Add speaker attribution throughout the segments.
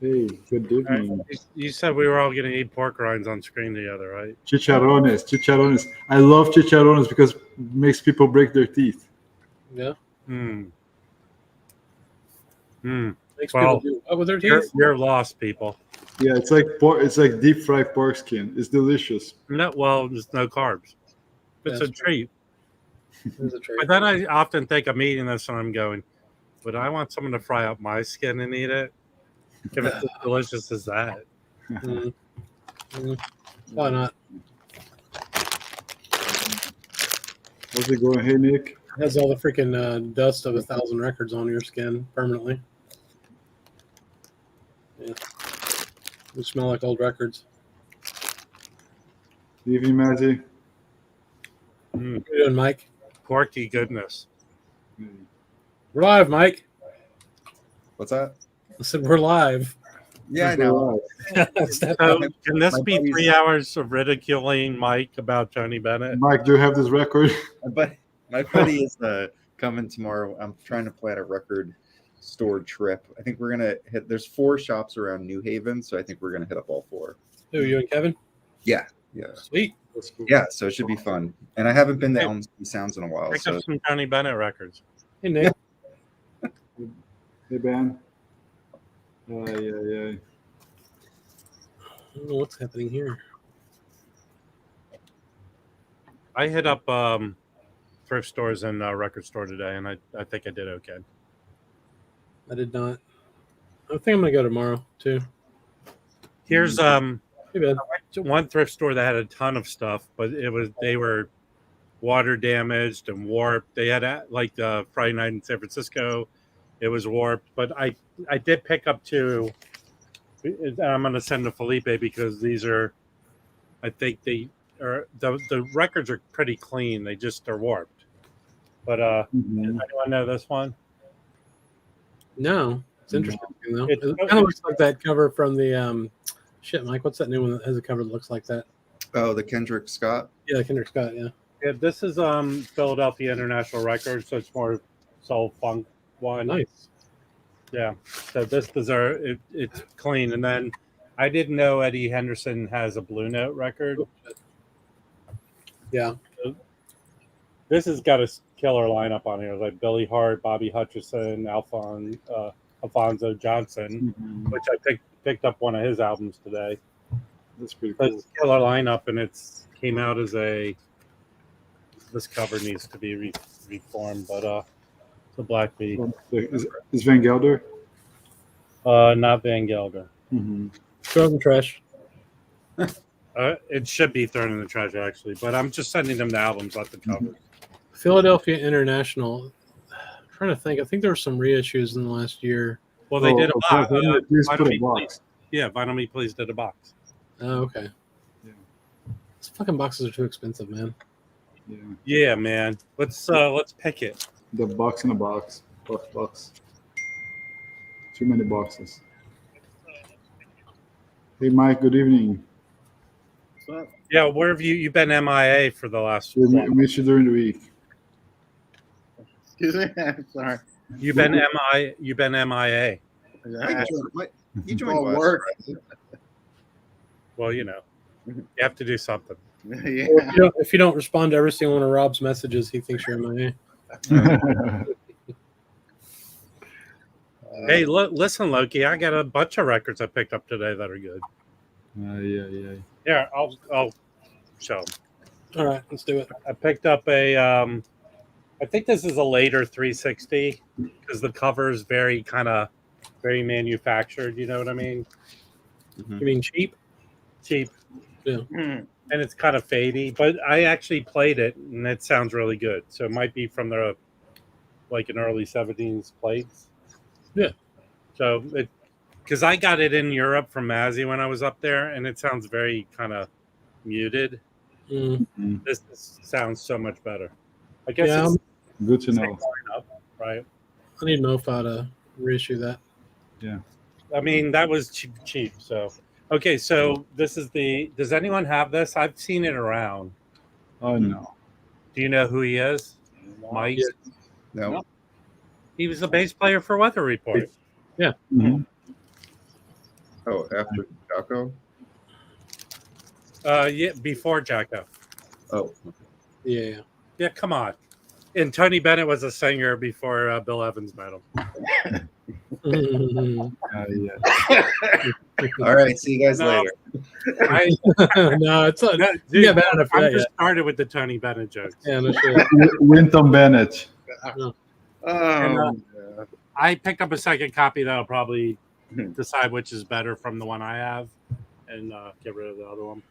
Speaker 1: Hey, good evening.
Speaker 2: You said we were all going to eat pork rinds on screen together, right?
Speaker 1: Chicharrones. I love chicharrones because it makes people break their teeth.
Speaker 3: Yeah. Makes
Speaker 2: Well,
Speaker 3: people do what with their teeth?
Speaker 2: You're lost, people.
Speaker 1: Yeah, it's like pork. It's like deep fried pork skin. It's delicious.
Speaker 2: No, well, there's no carbs. It's a treat.
Speaker 3: It's a treat.
Speaker 2: But then I often think I'm eating this and I'm going, would I want someone to fry up my skin and eat it? If it's as delicious as that.
Speaker 3: Why not?
Speaker 1: How's it going? Hey, Nick.
Speaker 3: It has all the freaking dust of 1,000 records on your skin permanently. Yeah. You smell like old records.
Speaker 1: Good evening, Mazzy.
Speaker 3: What are you doing, Mike?
Speaker 2: Porky goodness.
Speaker 3: We're live, Mike.
Speaker 4: What's that?
Speaker 3: I said we're live.
Speaker 4: Yeah, I know.
Speaker 2: So, can this be 3 hours of ridiculing Mike about Tony Bennett?
Speaker 1: Mike, do you have this record?
Speaker 4: But my buddy is coming tomorrow. I'm trying to plan a record store trip. I think we're gonna hit. There's 4 shops around New Haven, so I think we're gonna hit up all 4.
Speaker 3: Who, you and Kevin?
Speaker 4: Yeah.
Speaker 3: Sweet.
Speaker 4: Yeah, so it should be fun. And I haven't been to Elm City Sounds in a while.
Speaker 2: Pick up some Tony Bennett records.
Speaker 3: Hey, Nick.
Speaker 1: Hey, Ben. Yeah.
Speaker 3: I don't know what's happening here.
Speaker 2: I hit up thrift stores and record store today, and I think I did okay.
Speaker 3: I did not. I think I'm gonna go tomorrow too.
Speaker 2: Here's
Speaker 3: Hey, Ben.
Speaker 2: one thrift store that had a ton of stuff, but they were water damaged and warped. They had like Friday night in San Francisco, it was warped. But I did pick up 2. I'm going to send to Felipe because these are, I think they are the records are pretty clean. They just are warped. But does anyone know this one?
Speaker 3: No, it's interesting though.
Speaker 2: It
Speaker 3: It kind of looks like that cover from the shit, Mike. What's that new one that has a cover that looks like that?
Speaker 4: Oh, the Kendrick Scott.
Speaker 3: Yeah, Kendrick Scott. Yeah.
Speaker 2: Yeah, this is Philadelphia International Records, so it's more soul funk one.
Speaker 3: Nice.
Speaker 2: Yeah, so this deserve it's clean. And then I didn't know Eddie Henderson has a Blue Note record.
Speaker 3: Yeah.
Speaker 2: This has got a killer lineup on here, like Billy Hart, Bobby Hutcherson, Alfonso Johnson, which I picked up one of his albums today.
Speaker 1: That's pretty
Speaker 2: But
Speaker 1: cool.
Speaker 2: it's a killer lineup, and it's came out as a. This cover needs to be reformed, but it's a black beat.
Speaker 1: Is Van Gelder?
Speaker 2: Not Van Gelder.
Speaker 3: Throw in the trash.
Speaker 2: It should be thrown in the trash actually, but I'm just sending them the albums, not the covers.
Speaker 3: Philadelphia International. I'm trying to think. I think there were some reissues in the last year.
Speaker 2: Well, they did a box.
Speaker 1: Please put a box.
Speaker 2: Yeah, Vinyl Me Please did a box.
Speaker 3: Oh, okay.
Speaker 1: Yeah.
Speaker 3: These fucking boxes are too expensive, man.
Speaker 1: Yeah.
Speaker 2: Yeah, man. Let's pick it.
Speaker 1: The box in a box. Box. Too many boxes. Hey, Mike. Good evening.
Speaker 2: Yeah, where have you've been MIA for the last?
Speaker 1: We miss you during the week.
Speaker 5: Excuse me. Sorry.
Speaker 2: You've been MIA.
Speaker 4: You joined Wes,
Speaker 5: work.
Speaker 4: right?
Speaker 2: Well, you have to do something.
Speaker 5: Yeah.
Speaker 3: Well, if you don't respond to every single one of Rob's messages, he thinks you're MIA.
Speaker 2: Hey, listen, Loki. I got a bunch of records I picked up today that are good.
Speaker 1: Yeah.
Speaker 2: Yeah, I'll show 'em.
Speaker 3: All right, let's do it.
Speaker 2: I picked up a. I think this is a later 360 because the cover is very manufactured. You know what I mean?
Speaker 3: You mean cheap?
Speaker 2: Cheap.
Speaker 3: Yeah.
Speaker 2: And it's kind of fadey, but I actually played it and it sounds really good. So it might be from an early 70s plates.
Speaker 3: Yeah.
Speaker 2: So because I got it in Europe from Mazzy when I was up there, and it sounds very kind of muted. This sounds so much better. I guess it's
Speaker 1: good to know.
Speaker 2: Up, right?
Speaker 3: I need Mofa to reissue that.
Speaker 1: Yeah.
Speaker 2: I mean, that was cheap. So, okay. So this is does anyone have this? I've seen it around.
Speaker 1: Oh, no.
Speaker 2: Do you know who he is? Mike?
Speaker 4: No.
Speaker 2: He was the bass player for Weather Report.
Speaker 3: Yeah.
Speaker 4: Oh, after Jocko?
Speaker 2: Yeah, before Jacko.
Speaker 4: Oh,
Speaker 3: Yeah.
Speaker 2: Yeah, come on. And Tony Bennett was a singer before Bill Evans met him.
Speaker 1: Yeah.
Speaker 4: all right. See you guys
Speaker 2: No.
Speaker 4: later.
Speaker 3: No, it's not.
Speaker 2: No,
Speaker 3: You
Speaker 2: dude,
Speaker 3: got bad enough for
Speaker 2: I'm
Speaker 3: that
Speaker 2: just
Speaker 3: yet.
Speaker 2: started with the Tony Bennett jokes.
Speaker 3: Yeah, no shit.
Speaker 1: Winton Bennett.
Speaker 2: And,
Speaker 4: Yeah.
Speaker 2: I picked up a second copy that'll probably decide which is better from the one I have, and get rid of the other one.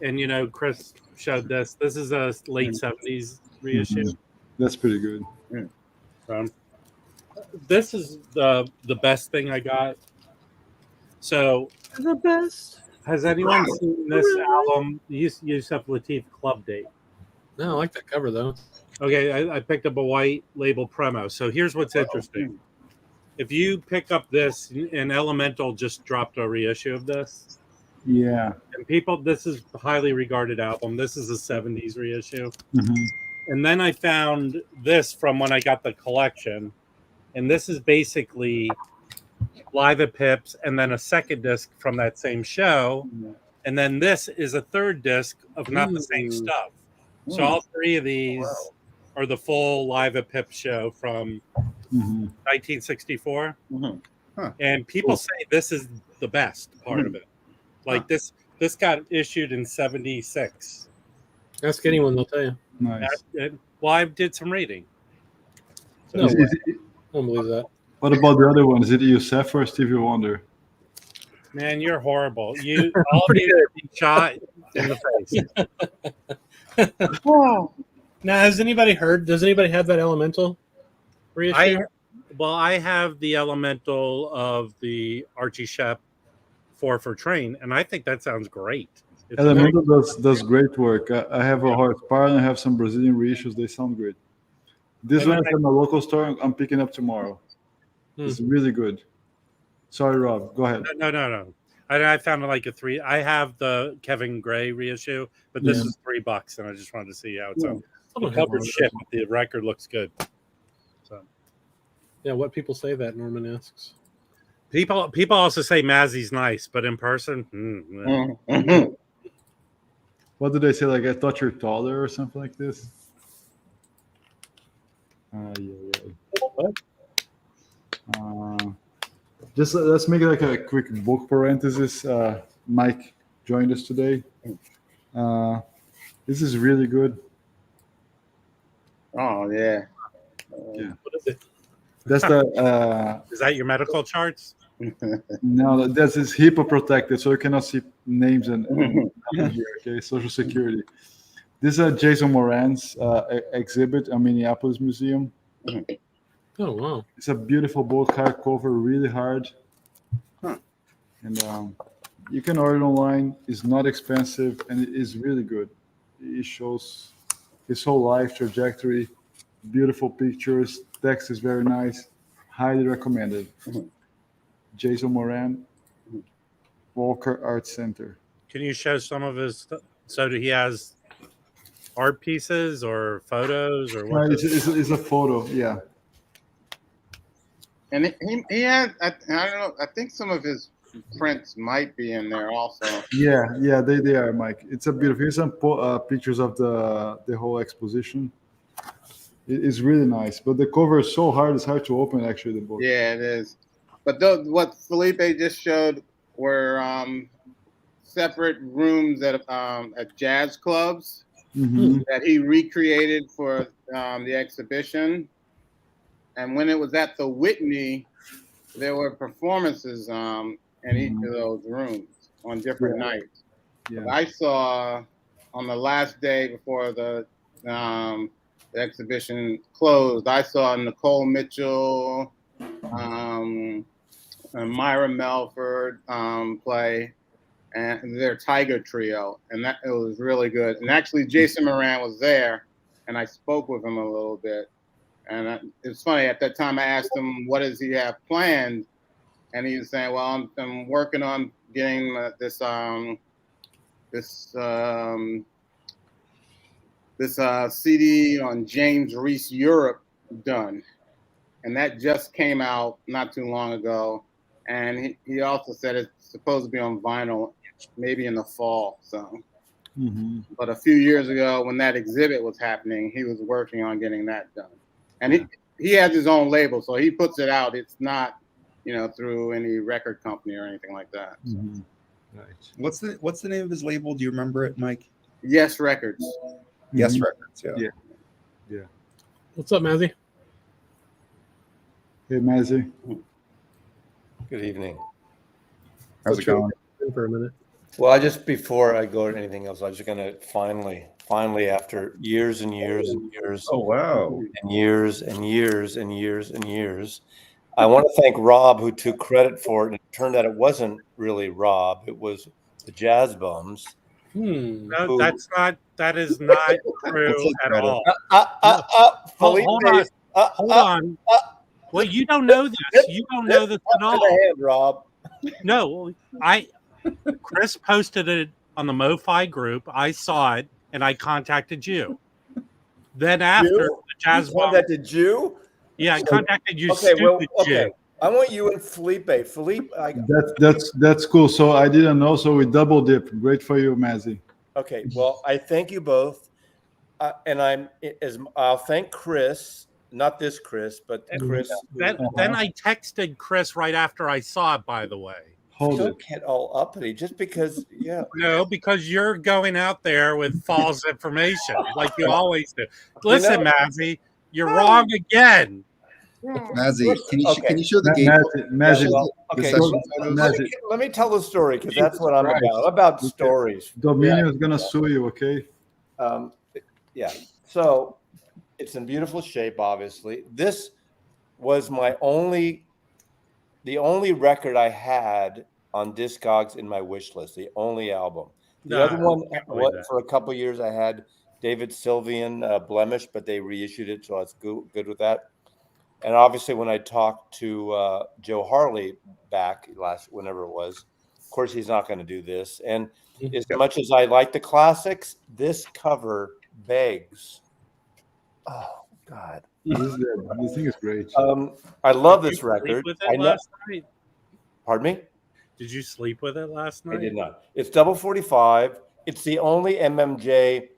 Speaker 2: And Chris showed this. This is a late '70s reissue.
Speaker 1: That's pretty good.
Speaker 2: This is the best thing I got. So
Speaker 3: The best.
Speaker 2: has anyone seen this album, Yusuf Lateef Club Date?
Speaker 3: No, I like that cover though.
Speaker 2: Okay, I picked up a white label promo. So here's what's interesting. If you pick up this, and Elemental just dropped a reissue of this.
Speaker 1: Yeah.
Speaker 2: And this is a highly regarded album. This is a 70s reissue.
Speaker 1: Mm-hmm.
Speaker 2: And then I found this from when I got the collection. And this is basically Live at Pips and then a second disc from that same show. And then this is a third disc of not the same stuff. So all three of these are the full Live at Pips show from 1964. And people say this is the best part of it. Like this got issued in 76.
Speaker 3: Ask anyone, they'll tell you.
Speaker 1: Nice.
Speaker 2: Well, I did some reading. So
Speaker 3: No way. I don't believe that.
Speaker 1: What about the other one? Is it Yusef or Stevie Wonder?
Speaker 2: man, you're horrible. You all of you are being shot in the face.
Speaker 3: Now, has anybody heard? Does anybody have that Elemental reissue?
Speaker 2: I have the Elemental of the Archie Shepp 4 for Train, and I think that sounds great. It's
Speaker 1: Elemental does great work. I have a Horsepower and I have some Brazilian reissues. They sound great. This one is from a local store. I'm picking up tomorrow. It's really good. Sorry, Rob. Go ahead.
Speaker 2: No. I found like a 3. I have the Kevin Gray reissue, but this is $3, and I just wanted to see how it's on. The cover's shit, but the record looks good. So,
Speaker 3: yeah, what people say that, Norman asks.
Speaker 2: people also say Mazzy's nice, but in person,
Speaker 1: What do they say? Like, I thought you're taller or something like this? Just let's make it like a quick book parenthesis. Mike joined us today. This is really good.
Speaker 5: Oh yeah.
Speaker 3: What is it?
Speaker 1: That's the
Speaker 2: is that your medical charts?
Speaker 1: no, that's his HIPAA protected, so you cannot see names and here. Okay, Social Security. This is Jason Moran's exhibit at Minneapolis Museum.
Speaker 3: Oh wow!
Speaker 1: It's a beautiful book, hardcover, really hard, and you can order it online. It's not expensive, and it is really good. It shows his whole life trajectory, beautiful pictures. Text is very nice. Highly recommended. Jason Moran, Walker Art Center.
Speaker 2: Can you show some of his? So he has art pieces or photos or what?
Speaker 1: It's a photo, yeah.
Speaker 5: And he has, I don't know, I think some of his prints might be in there also.
Speaker 1: Yeah, they are, Mike. It's a beautiful. Here's some pictures of the whole exposition. It's really nice, but the cover is so hard; it's hard to open. Actually, the book.
Speaker 5: Yeah, it is. But what Felipe just showed were separate rooms at jazz clubs that he recreated for the exhibition. And when it was at the Whitney, there were performances in each of those rooms on different nights. Yeah. I saw on the last day before the exhibition closed, I saw Nicole Mitchell, Myra Melford play, and their Tiger Trio, and it was really good. And actually, Jason Moran was there, and I spoke with him a little bit. And it's funny, at that time I asked him, what does he have planned? And he was saying, well, I'm working on getting this CD on James Reissue Europe done. And that just came out not too long ago. and he also said it's supposed to be on vinyl, maybe in the fall. So, but a few years ago, when that exhibit was happening, he was working on getting that done, and he has his own label, so he puts it out. It's not, through any record company or anything like that.
Speaker 1: Right.
Speaker 4: What's the name of his label? Do you remember it, Mike?
Speaker 5: Yes Records.
Speaker 4: Yes Records.
Speaker 1: Yeah.
Speaker 3: What's up, Mazzy?
Speaker 1: Hey, Mazzy.
Speaker 6: Good evening.
Speaker 4: How's it going?
Speaker 3: For a minute.
Speaker 6: Well, before I go to anything else, I was just going to finally, after years and years and years,
Speaker 4: Oh wow!
Speaker 6: and years and years and years and years, I want to thank Rob, who took credit for it. And it turned out it wasn't really Rob; it was the Jazz Bums.
Speaker 2: No, that is not true at all. Hold on. Hold on. Well, you don't know this. You don't know this at all.
Speaker 6: Ahead, Rob.
Speaker 2: No, Chris posted it on the MoFi group. I saw it, and I contacted you. Then after the Jazz Bums,
Speaker 6: contacted you?
Speaker 2: Yeah, I contacted you.
Speaker 6: Okay,
Speaker 2: Jew.
Speaker 6: I want you and Felipe.
Speaker 1: That's cool. So I didn't know. So we double dip. Great for you, Mazzy.
Speaker 6: Okay, well, I thank you both, and I'll thank Chris, not this Chris, but Chris.
Speaker 2: Then I texted Chris right after I saw it. By the way,
Speaker 6: don't get all uppity just because. Yeah.
Speaker 2: No, because you're going out there with false information like you always do. Listen, Mazzy, you're wrong again.
Speaker 4: Mazzy, can you show the game?
Speaker 1: Mazzy,
Speaker 6: let me tell the story because that's what I'm about. I'm about stories.
Speaker 1: Dominion is gonna sue you, okay?
Speaker 6: Yeah. So it's in beautiful shape. Obviously, this was the only record I had on Discogs in my wish list. The only album. The other one, for a couple of years, I had David Sylvian Blemish, but they reissued it, so I was good with that. And obviously, when I talked to Joe Harley back whenever it was, of course, he's not going to do this. And as much as I like the classics, this cover begs. Oh God,
Speaker 1: this thing is great.
Speaker 6: I love this record.
Speaker 2: With it last night?
Speaker 6: Pardon me?
Speaker 2: Did you sleep with it last night?
Speaker 6: I did not. It's double 45. It's the only MMJ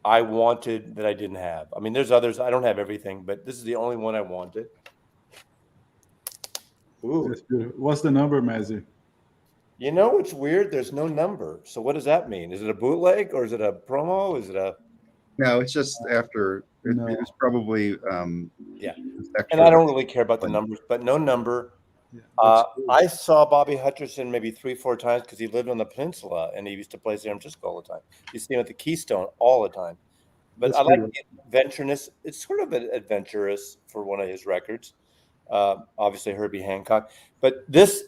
Speaker 6: I wanted that I didn't have. I mean, there's others. I don't have everything, but this is the only one I wanted. Ooh.
Speaker 1: That's beautiful. What's the number, Mazzy?
Speaker 6: You know, it's weird. There's no number. So what does that mean? Is it a bootleg or is it a promo? Is it a...
Speaker 4: No, it's just after. It was probably
Speaker 6: yeah. And I don't really care about the numbers, but no number. Yeah, I saw Bobby Hutcherson maybe 3-4 times because he lived on the peninsula and he used to play San Francisco all the time. You see him at the Keystone all the time. But I like the adventureness. It's sort of adventurous for one of his records. Obviously Herbie Hancock. But this,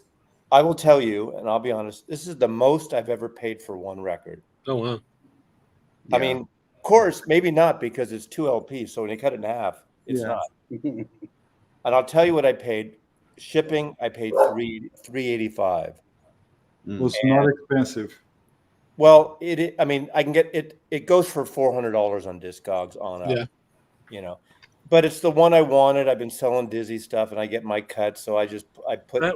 Speaker 6: I will tell you, and I'll be honest, this is the most I've ever paid for one record.
Speaker 3: Oh, wow.
Speaker 6: Yeah. I mean, of course, maybe not because it's 2 LPs. So when you cut it in half, it's not. And I'll tell you what I paid. Shipping, I paid $385.
Speaker 1: Was not expensive.
Speaker 6: Well, I mean, I can get it. It goes for $400 on Discogs on up. Yeah. But it's the one I wanted. I've been selling Dizzy stuff, and I get my cut. So I put it.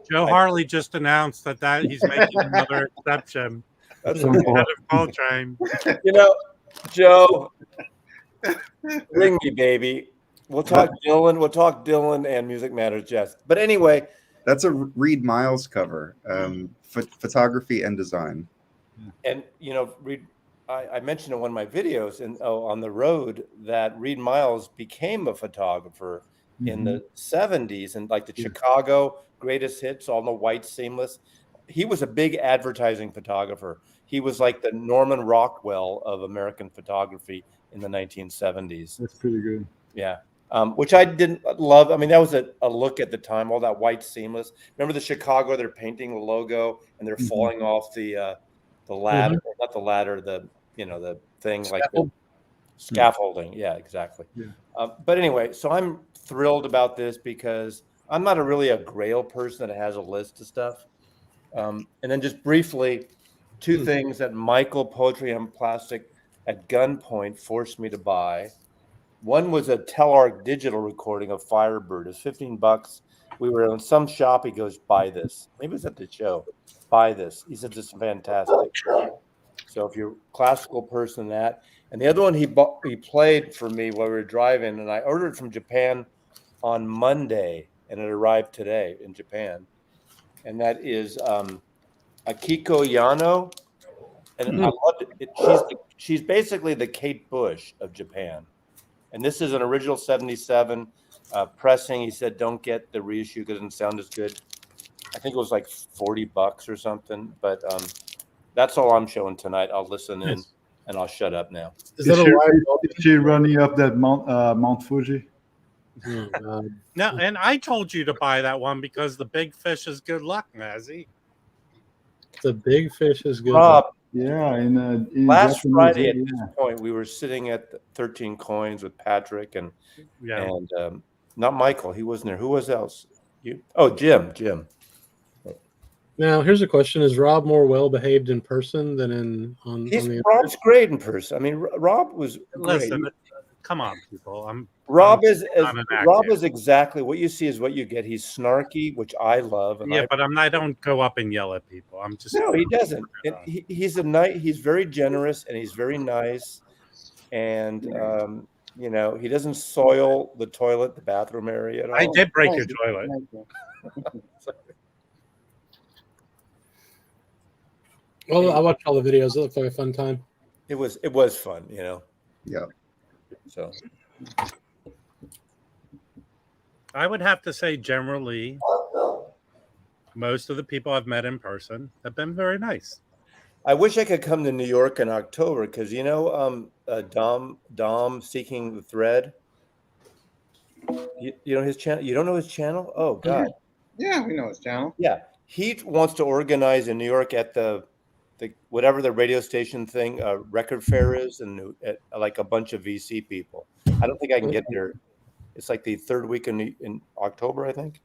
Speaker 2: Joe Harley just announced that he's making another exception. That's out of Coltrane.
Speaker 6: Joe, ring me, baby. We'll talk Dylan. We'll talk Dylan and Music Matters Jazz. But anyway,
Speaker 4: that's a Reed Miles cover, photography and design.
Speaker 6: And Reed, I mentioned in one of my videos on the road that Reed Miles became a photographer in the 70s and like the Chicago greatest hits, all the white seamless. He was a big advertising photographer. He was like the Norman Rockwell of American photography in the 1970s.
Speaker 1: That's pretty good.
Speaker 6: Yeah. Which I didn't love. I mean, that was a look at the time, all that white seamless. Remember the Chicago, they're painting the logo and they're falling off the ladder, not the ladder, the thing like the scaffolding. Yeah, exactly. Yeah. But anyway, so I'm thrilled about this because I'm not really a Grail person that has a list of stuff. And then just briefly, 2 things that Michael Poetry and Plastic at gunpoint forced me to buy. One was a Telarc digital recording of Firebird. It's $15, we were in some shop. He goes, buy this. Maybe it was at the show. Buy this. He said, this is fantastic. So if you're a classical person, that. And the other one he played for me while we were driving, and I ordered it from Japan on Monday, and it arrived today in Japan. And that is Akiko Yano. And I loved it. She's basically the Kate Bush of Japan. And this is an original 77 pressing. He said, don't get the reissue because it doesn't sound as good. I think it was like $40 or something. But that's all I'm showing tonight. I'll listen in and I'll shut up now.
Speaker 3: Is that a live?
Speaker 1: Is she running up that Mount Fuji?
Speaker 3: Oh, God.
Speaker 2: No, and I told you to buy that one because the big fish is good luck, Mazzy.
Speaker 3: The big fish is good.
Speaker 6: Rob,
Speaker 1: Yeah, in
Speaker 6: last
Speaker 1: Japanese,
Speaker 6: Friday at
Speaker 1: yeah.
Speaker 6: this point, we were sitting at 13 Coins with Patrick and
Speaker 2: Yeah.
Speaker 6: not Michael. He wasn't there. Who was else? You? Oh, Jim.
Speaker 3: Now, here's a question: is Rob more well behaved in person than on the?
Speaker 6: Rob's great in person. I mean, Rob was great.
Speaker 2: Listen, come on, people.
Speaker 6: Rob
Speaker 2: I'm
Speaker 6: is
Speaker 2: not an
Speaker 6: Rob
Speaker 2: actor.
Speaker 6: is exactly what you see is what you get. He's snarky, which I love. And
Speaker 2: Yeah, but I don't go up and yell at people. I'm just
Speaker 6: no, he doesn't. And he's very generous and he's very nice, and you know, he doesn't soil the toilet, the bathroom area at all.
Speaker 2: I did break your toilet.
Speaker 3: Well, I watched all the videos. It looked like a fun time.
Speaker 6: It was fun, you know.
Speaker 4: Yeah.
Speaker 6: So
Speaker 2: I would have to say, generally, most of the people I've met in person have been very nice.
Speaker 6: I wish I could come to New York in October because you know, Dom Seeking the Thread. You know his channel. You don't know his channel? Oh God.
Speaker 5: Yeah, we know his channel.
Speaker 6: Yeah, he wants to organize in New York at the whatever the radio station thing, record fair is, and like a bunch of VC people. I don't think I can get there. It's like the third week in October, I think.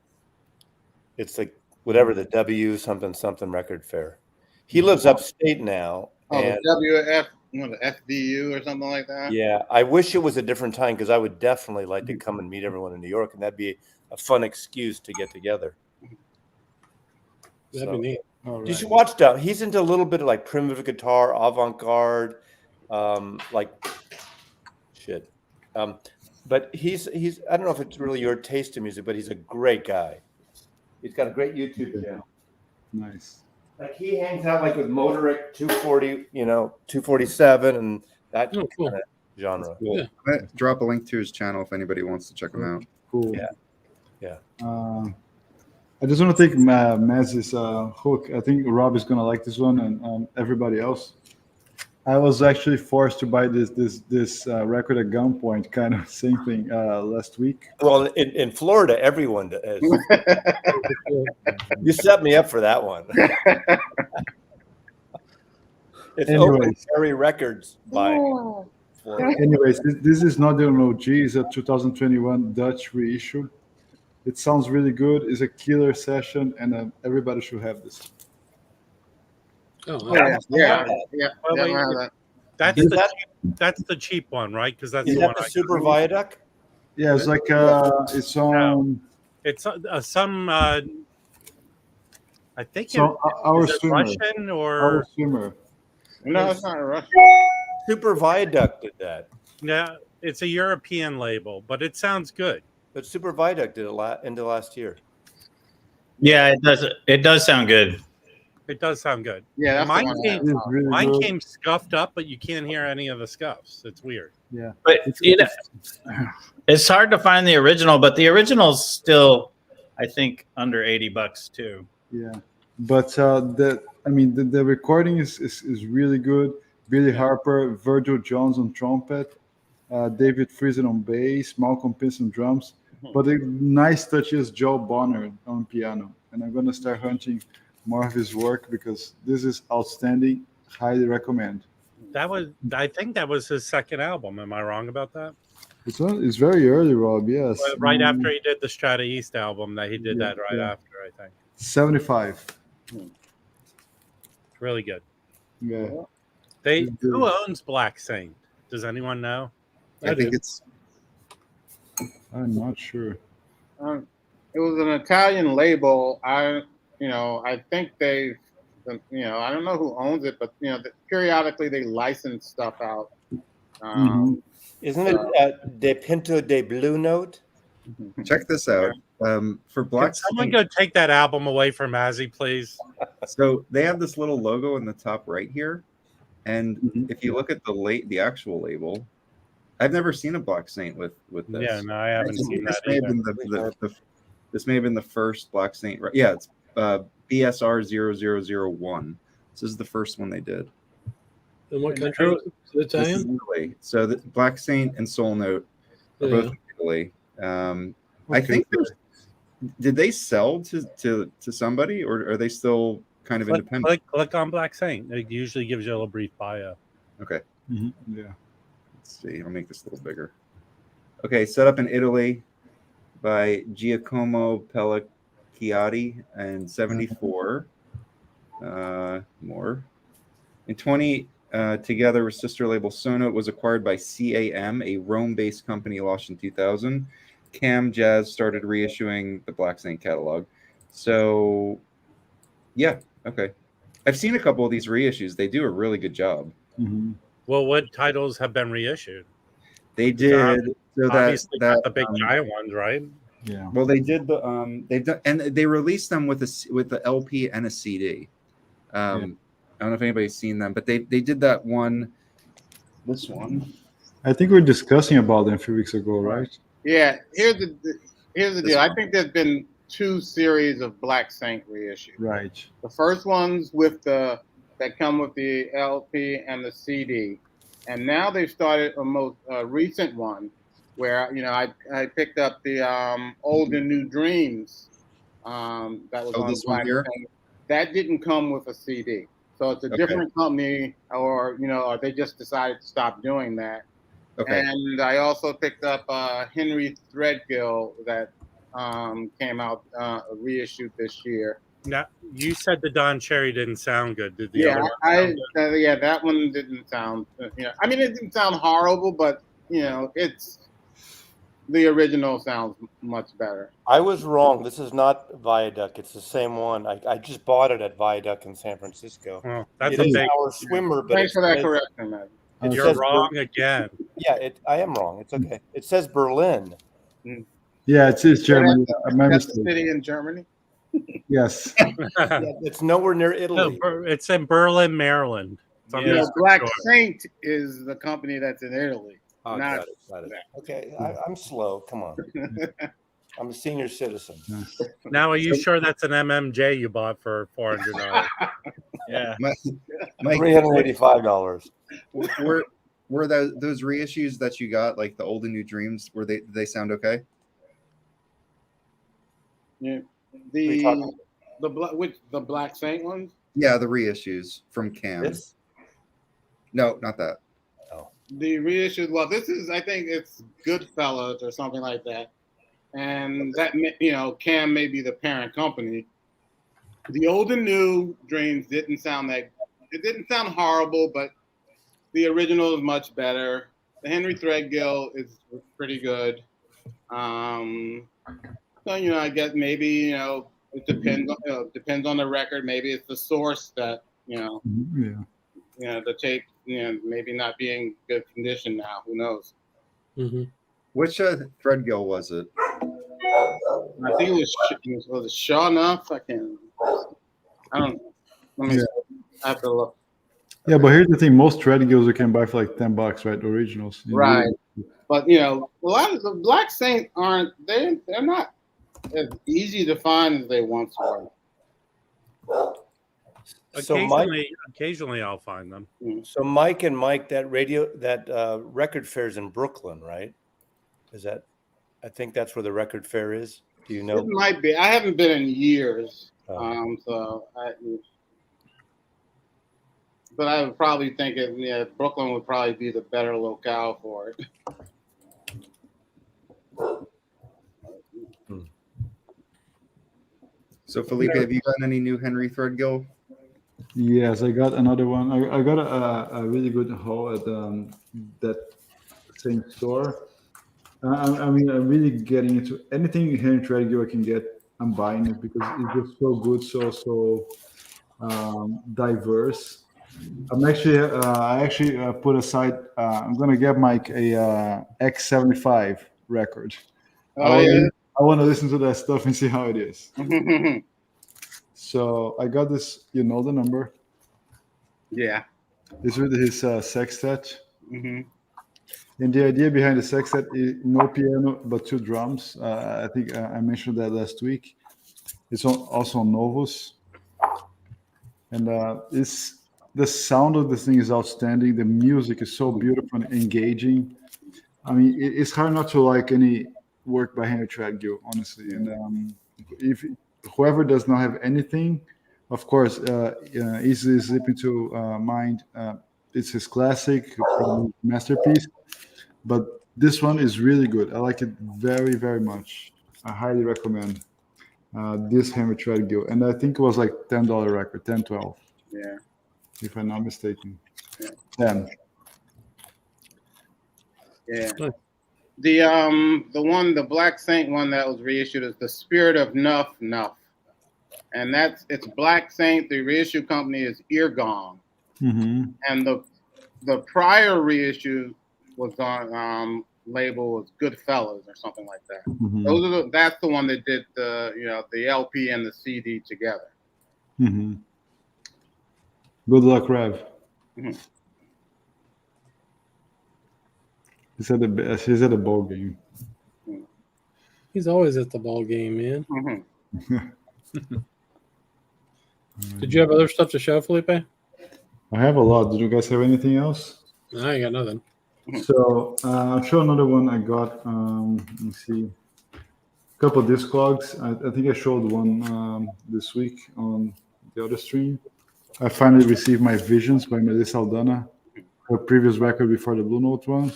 Speaker 6: It's like whatever the W something record fair. He lives upstate now.
Speaker 5: Oh,
Speaker 6: and,
Speaker 5: the FVU or something like that.
Speaker 6: yeah, I wish it was a different time because I would definitely like to come and meet everyone in New York, and that'd be a fun excuse to get together.
Speaker 3: That'd be neat.
Speaker 1: All
Speaker 6: You
Speaker 1: right.
Speaker 6: should watch Dom. He's into a little bit of like primitive guitar, avant-garde, like shit. But he's I don't know if it's really your taste in music, but he's a great guy. He's got a great YouTube channel.
Speaker 1: Nice.
Speaker 6: Like he hangs out like with Motoric 240, 247 and that
Speaker 3: Oh, cool.
Speaker 6: kind of genre.
Speaker 3: Yeah.
Speaker 4: I'm gonna drop a link to his channel if anybody wants to check him out.
Speaker 1: Cool.
Speaker 6: Yeah.
Speaker 1: I just want to take Maz's hook. I think Rob is gonna like this one, and everybody else. I was actually forced to buy this record at gunpoint, kind of same thing last week.
Speaker 6: Well, in Florida, everyone does. You set me up for that one. It's Open
Speaker 1: Anyways.
Speaker 6: Cherry Records by Florida.
Speaker 1: Anyways, this is not the OG. It's a 2021 Dutch reissue. It sounds really good. It's a killer session, and everybody should have this.
Speaker 3: Oh,
Speaker 5: Oh, yeah, yeah, yeah.
Speaker 2: Well,
Speaker 5: yeah,
Speaker 2: wait,
Speaker 5: I have that.
Speaker 2: That's the cheap one, right? Because that's
Speaker 6: Is
Speaker 2: the
Speaker 6: that
Speaker 2: one
Speaker 6: the
Speaker 2: I
Speaker 6: Super
Speaker 2: got.
Speaker 6: Viaduct?
Speaker 1: Yeah, it's like it's on.
Speaker 2: It's some. I think
Speaker 1: So our
Speaker 2: is it
Speaker 1: swimmer,
Speaker 2: Russian
Speaker 1: our
Speaker 2: or
Speaker 1: swimmer.
Speaker 5: No, it's not a rush.
Speaker 6: Super Viaduct did that.
Speaker 2: yeah, it's a European label, but it sounds good.
Speaker 6: But Super Viaduct did it into last year.
Speaker 7: Yeah, it does. It does sound good.
Speaker 2: It does sound good.
Speaker 5: Yeah, that's
Speaker 2: Mine
Speaker 5: the one.
Speaker 2: came-
Speaker 1: It is really
Speaker 2: Mine
Speaker 1: good.
Speaker 2: came scuffed up, but you can't hear any of the scuffs. It's weird.
Speaker 1: Yeah,
Speaker 7: But it's hard to find the original, but the original's still, I think, under $80 too.
Speaker 1: yeah. But the recording is really good. Billy Harper, Virgil Jones on trumpet, David Friesen on bass, Malcolm Pinson on drums. But the nice touch is Joe Bonner on piano. And I'm gonna start hunting more of his work because this is outstanding. Highly recommend.
Speaker 2: I think that was his second album. Am I wrong about that?
Speaker 1: It's very early, Rob. Yes.
Speaker 2: Right after he did the Strata East album, that he did
Speaker 1: Yeah,
Speaker 2: that right
Speaker 1: yeah.
Speaker 2: after. I think
Speaker 1: 75.
Speaker 2: really good.
Speaker 1: Yeah.
Speaker 2: Who owns Black Saint? Does anyone know?
Speaker 4: I think it's
Speaker 1: I'm not sure.
Speaker 5: It was an Italian label. I think they, I don't know who owns it, but periodically they license stuff out.
Speaker 6: Isn't it De Pinto de Blue Note?
Speaker 4: Check this out. For
Speaker 2: Can
Speaker 4: Black
Speaker 2: someone
Speaker 4: Saint,
Speaker 2: go take that album away from Azzy, please?
Speaker 4: so they have this little logo in the top right here, and
Speaker 1: Mhm.
Speaker 4: if you look at the actual label, I've never seen a Black Saint with this.
Speaker 2: Yeah, no, I haven't seen
Speaker 4: This
Speaker 2: that
Speaker 4: may have
Speaker 2: either.
Speaker 4: been this may have been the first Black Saint. Yeah, it's BSR 0001. This is the first one they did.
Speaker 3: In what country? Is it
Speaker 4: This is
Speaker 3: Italian?
Speaker 4: Italy. So the Black Saint and Soul Note are both in Italy. I think did they sell to somebody, or are they still kind of independent?
Speaker 2: Click on Black Saint. It usually gives you a little brief bio.
Speaker 4: Okay.
Speaker 1: Mhm. Yeah.
Speaker 4: Let's see. I'll make this a little bigger. Okay, set up in Italy by Giacomo Pellicchiati in 74. More. In 20, together with sister label Sono, was acquired by CAM, a Rome-based company launched in 2000. Cam Jazz started reissuing the Black Saint catalog. So, yeah, okay. I've seen a couple of these reissues. They do a really good job.
Speaker 1: Mm-hmm.
Speaker 2: Well, what titles have been reissued?
Speaker 4: They did. So
Speaker 2: Obviously,
Speaker 4: that
Speaker 2: not the big giant ones, right?
Speaker 1: Yeah.
Speaker 4: well, they did the they've done, and they released them with the LP and a CD. I don't know if anybody's seen them, but they did that one. This one.
Speaker 1: I think we were discussing about them a few weeks ago, right?
Speaker 5: Yeah, here's the deal. I think there's been 2 series of Black Saint reissues.
Speaker 1: Right.
Speaker 5: The first ones that come with the LP and the CD, and now they've started a most recent one where I picked up the Old and New Dreams that was on
Speaker 4: this one
Speaker 5: Black
Speaker 4: here?
Speaker 5: Saint. That didn't come with a CD, so it's a different company, or they just decided to stop doing that.
Speaker 4: Okay.
Speaker 5: And I also picked up Henry Threadgill that came out reissued this year.
Speaker 2: Now, you said the Don Cherry didn't sound good. Did the other one sound good?
Speaker 5: That one didn't sound. I mean, it didn't sound horrible, but it's the original sounds much better.
Speaker 6: I was wrong. This is not Viaduct. It's the same one. I just bought it at Viaduct in San Francisco.
Speaker 2: Well, that's
Speaker 6: It
Speaker 2: a
Speaker 6: is
Speaker 2: big.
Speaker 6: our swimmer, but
Speaker 5: Thanks for that correction, man.
Speaker 6: it
Speaker 2: You're
Speaker 6: says
Speaker 2: wrong again.
Speaker 6: Yeah, I am wrong. It's okay. It says Berlin.
Speaker 1: Yeah, it's Germany. My
Speaker 5: That's the
Speaker 1: mistake.
Speaker 5: city in Germany.
Speaker 1: Yes.
Speaker 6: Yeah, it's nowhere near Italy.
Speaker 2: No, it's in Berlin, Maryland.
Speaker 5: Yeah, Black Saint is the company that's in Italy.
Speaker 6: Oh,
Speaker 5: Not
Speaker 6: got it. Okay, I'm slow. Come on. I'm a senior citizen.
Speaker 2: Now, are you sure that's an MMJ you bought for $400?
Speaker 7: Yeah.
Speaker 4: Mike,
Speaker 6: $385.
Speaker 4: were those reissues that you got, like the Old and New Dreams, did they sound okay?
Speaker 5: Yeah. The Black Saint ones?
Speaker 4: Yeah, the reissues from Cam.
Speaker 6: This?
Speaker 4: No, not that.
Speaker 5: The reissued. Well, this is, I think it's Goodfellas or something like that, and that Cam may be the parent company. The Old and New Dreams didn't sound horrible, but the original is much better. The Henry Threadgill is pretty good. So I guess maybe it depends on the record. Maybe it's the source that the tape maybe not being good condition now. Who knows?
Speaker 3: Mm-hmm.
Speaker 4: Which Threadgill was it?
Speaker 5: I think it was Shaw Enough. I don't know. I have to look.
Speaker 1: Yeah, but here's the thing: most Threadgills you can buy for like $10, right? Originals.
Speaker 5: Right. But a lot of the Black Saint they're not as easy to find as they once were.
Speaker 6: So Mike,
Speaker 2: Occasionally I'll find them.
Speaker 6: so Mike and Mike, that record fair is in Brooklyn, right? Is that? I think that's where the record fair is. Do you know?
Speaker 5: It might be. I haven't been in years, but I would probably think Brooklyn would probably be the better locale for it.
Speaker 4: So Felipe, have you gotten any new Henry Threadgill?
Speaker 1: Yes, I got another one. I got a really good haul at that same store. I mean, I'm really getting into anything Henry Treadgill I can get. I'm buying it because it's just so good, so diverse. I actually put aside. I'm gonna get Mike a X75 record.
Speaker 5: Oh yeah.
Speaker 1: I want to listen to that stuff and see how it is.
Speaker 5: Mhm.
Speaker 1: So I got this. You know the number.
Speaker 5: Yeah.
Speaker 1: It's with his sextet.
Speaker 5: Hmm.
Speaker 1: And the idea behind the sextet is no piano but two drums. I think I mentioned that last week. It's also on Novus, and it's the sound of the thing is outstanding. The music is so beautiful and engaging. I mean, it's hard not to like any work by Henry Treadgill, honestly. And if whoever does not have anything, of course, easily slip into mind. It's his classic masterpiece, but this one is really good. I like it very, very much. I highly recommend this Henry Treadgill, and I think it was like $10 record, 10, 12,
Speaker 5: Yeah.
Speaker 1: if I'm not mistaken.
Speaker 5: Yeah.
Speaker 1: 10.
Speaker 5: Yeah.
Speaker 3: Nice.
Speaker 5: The Black Saint one that was reissued is The Spirit of Nuff Nuff. And it's Black Saint. The reissue company is Eargong.
Speaker 1: Mm-hmm.
Speaker 5: And the prior reissue was on label was Goodfellas or something like that.
Speaker 1: Mm-hmm.
Speaker 5: That's the one that did the LP and the CD together.
Speaker 1: Mm-hmm. Good luck, Rev.
Speaker 5: Mhm.
Speaker 1: He's at the ball game.
Speaker 3: He's always at the ball game, man.
Speaker 5: Mm-hmm.
Speaker 3: Did you have other stuff to show, Felipe?
Speaker 1: I have a lot. Did you guys have anything else?
Speaker 3: No, I got nothing.
Speaker 1: So I'll show another one I got. Let me see. A couple of Discogs. I think I showed one this week on the other stream. I finally received My Visions by Melissa Aldana, her previous record before the Blue Note one.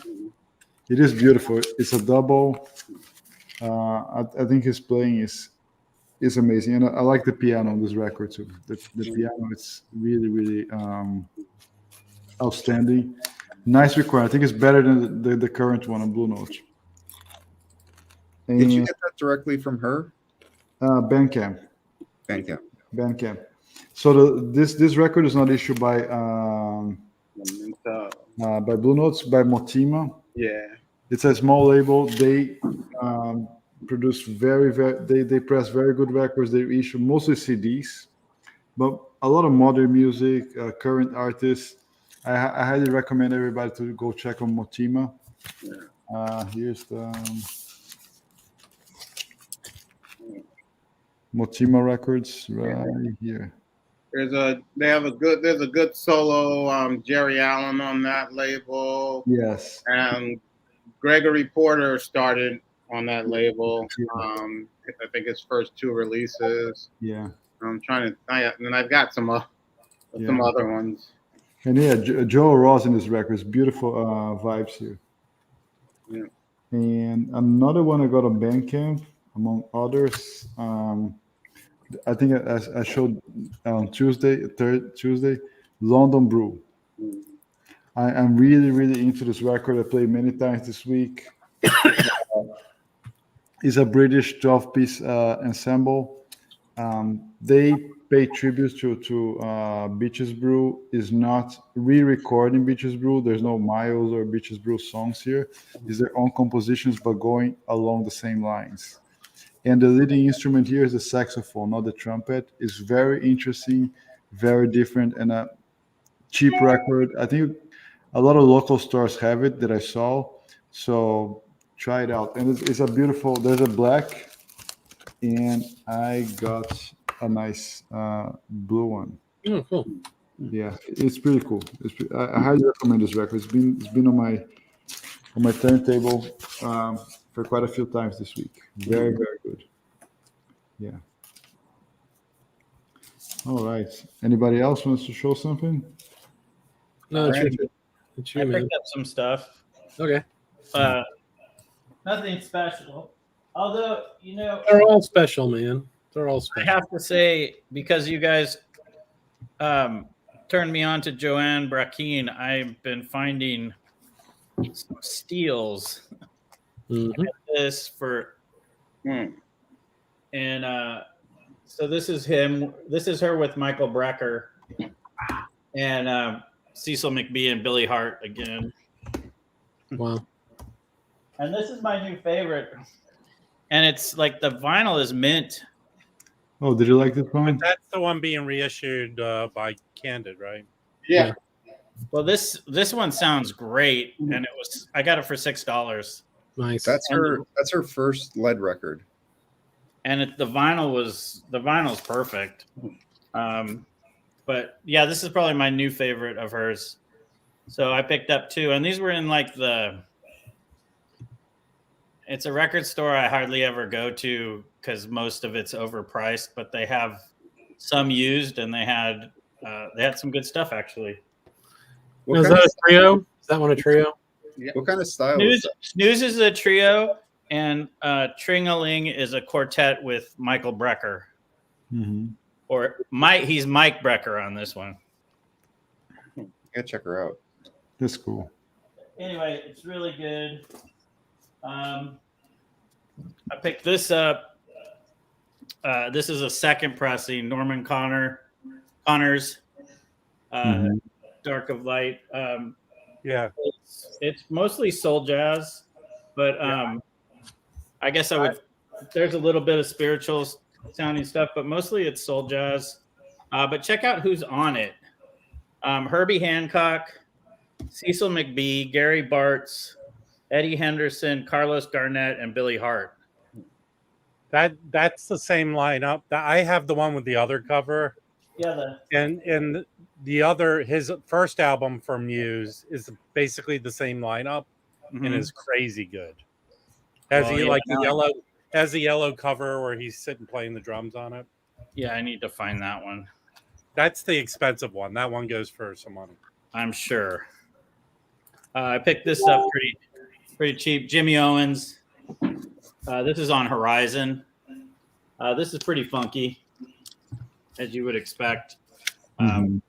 Speaker 1: It is beautiful. It's a double. I think his playing is amazing, and I like the piano on this record too. The piano is really, really outstanding. Nice recording. I think it's better than the current one on Blue Note. And,
Speaker 4: Did you get that directly from her?
Speaker 1: Bandcamp?
Speaker 4: Bandcamp.
Speaker 1: Bandcamp. So this record is not issued by Blue Notes, by Motima.
Speaker 5: Yeah.
Speaker 1: It's a small label. They produce they press very good records. They issue mostly CDs, but a lot of modern music, current artists. I highly recommend everybody to go check on Motima. Here's the Motima Records right here.
Speaker 5: There's a good solo Jerry Allen on that label.
Speaker 1: Yes.
Speaker 5: And Gregory Porter started on that label. I think his first two releases.
Speaker 1: Yeah.
Speaker 5: I'm trying to, and I've got some other ones.
Speaker 1: And yeah, Joe Ross in this record is beautiful vibes here.
Speaker 5: Yeah.
Speaker 1: And another one I got on Bandcamp, among others. I think I showed on third Tuesday, London Brew. I'm really, really into this record. I played many times this week. It's a British 12-piece ensemble. They pay tributes to Beaches Brew. Is not re-recording Beaches Brew. There's no Miles or Beaches Brew songs here. It's their own compositions, but going along the same lines. And the leading instrument here is the saxophone, not the trumpet. It's very interesting, very different, and a cheap record. I think a lot of local stores have it that I saw. So try it out. And it's a beautiful, there's a black, and I got a nice blue one.
Speaker 3: Oh, cool.
Speaker 1: Yeah, it's pretty cool. I highly recommend this record. It's been on my turntable for quite a few times this week. Very, very good. Yeah. All right. Anybody else wants to show something?
Speaker 3: No, it's you. It's you,
Speaker 7: I
Speaker 3: man.
Speaker 7: picked up some stuff.
Speaker 3: Okay.
Speaker 7: Nothing special. Although,
Speaker 3: They're all special, man. They're all
Speaker 7: I
Speaker 3: special.
Speaker 7: have to say, because you guys turned me on to Joanne Brackeen, I've been finding some steals This for,
Speaker 5: Hmm.
Speaker 7: and so this is him. This is her with Michael Brecker and Cecil McBee and Billy Hart again.
Speaker 3: Wow.
Speaker 7: And this is my new favorite. And it's like the vinyl is mint.
Speaker 1: Oh, did you like this one?
Speaker 2: That's the one being reissued by Candid, right?
Speaker 5: Yeah.
Speaker 7: Well, this one sounds great, and I got it for $6.
Speaker 3: Nice.
Speaker 4: That's her first lead record.
Speaker 7: And the vinyl's perfect. But yeah, this is probably my new favorite of hers. So I picked up 2, and these were in like it's a record store I hardly ever go to because most of it's overpriced, but they have some used, and they had some good stuff actually.
Speaker 3: Is that a trio? Is that one a trio?
Speaker 4: What kind of style is that?
Speaker 7: Snooze is a trio, and Tring-a-Ling is a quartet with Michael Brecker.
Speaker 1: Mm-hmm.
Speaker 7: Or he's Mike Brecker on this one.
Speaker 4: Gotta check her out.
Speaker 1: That's cool.
Speaker 7: Anyway, it's really good. I picked this up. This is a second pressing, Norman Connors, Dark of Light.
Speaker 2: Yeah.
Speaker 7: It's mostly soul jazz, but I guess there's a little bit of spiritual sounding stuff, but mostly it's soul jazz. But check out who's on it. Herbie Hancock, Cecil McBee, Gary Bartz, Eddie Henderson, Carlos Garnett, and Billy Hart.
Speaker 2: That's the same lineup. I have the one with the other cover.
Speaker 7: Yeah,
Speaker 2: and the other, his first album from Muse is basically the same lineup and is crazy good. Has the yellow cover where he's sitting playing the drums on it.
Speaker 7: Yeah, I need to find that one.
Speaker 2: That's the expensive one. That one goes for some money,
Speaker 7: I'm sure. I picked this up pretty cheap. Jimmy Owens. This is on Horizon. This is pretty funky, as you would expect. I'm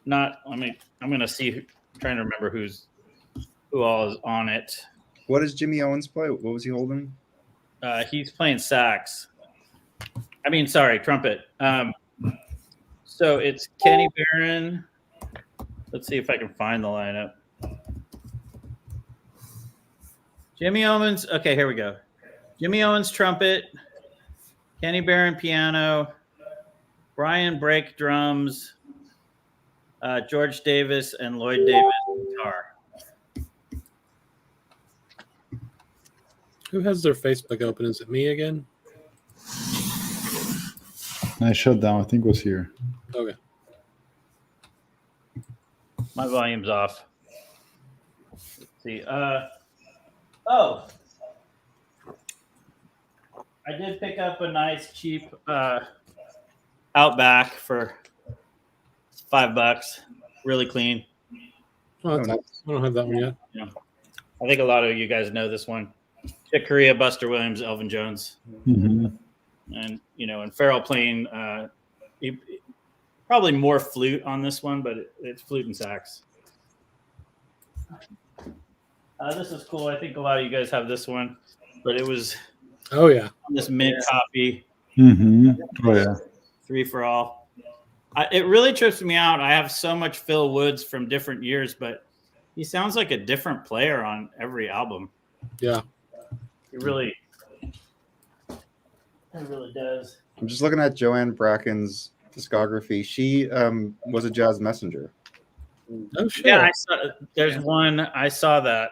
Speaker 7: gonna see. Trying to remember who all is on it.
Speaker 4: What does Jimmy Owens play? What was he holding?
Speaker 7: He's playing sax. Trumpet. So it's Kenny Barron. Let's see if I can find the lineup. Jimmy Owens. Okay, here we go. Jimmy Owens trumpet, Kenny Barron piano, Brian Brake drums, George Davis and Lloyd Davis guitar.
Speaker 3: Who has their Facebook open? Is it me again?
Speaker 1: I shut down. I think it was here.
Speaker 3: Okay.
Speaker 7: My volume's off. Let's see. I did pick up a nice cheap Outback for $5. Really clean.
Speaker 3: Oh, that's nice. I don't have that one yet.
Speaker 7: Yeah. I think a lot of you guys know this one. Chick Corea, Buster Williams, Elvin Jones.
Speaker 1: Mm-hmm.
Speaker 7: And, and Farrell playing probably more flute on this one, but it's flute and sax. This is cool. I think a lot of you guys have this one, but it was this mint copy.
Speaker 1: Mm-hmm. Oh, yeah.
Speaker 7: 3 for all. It really trips me out. I have so much Phil Woods from different years, but he sounds like a different player on every album.
Speaker 3: Yeah.
Speaker 7: It really does.
Speaker 4: I'm just looking at Joanne Bracken's discography. She was a jazz messenger.
Speaker 3: Oh, shit.
Speaker 7: Yeah, there's one. I saw that.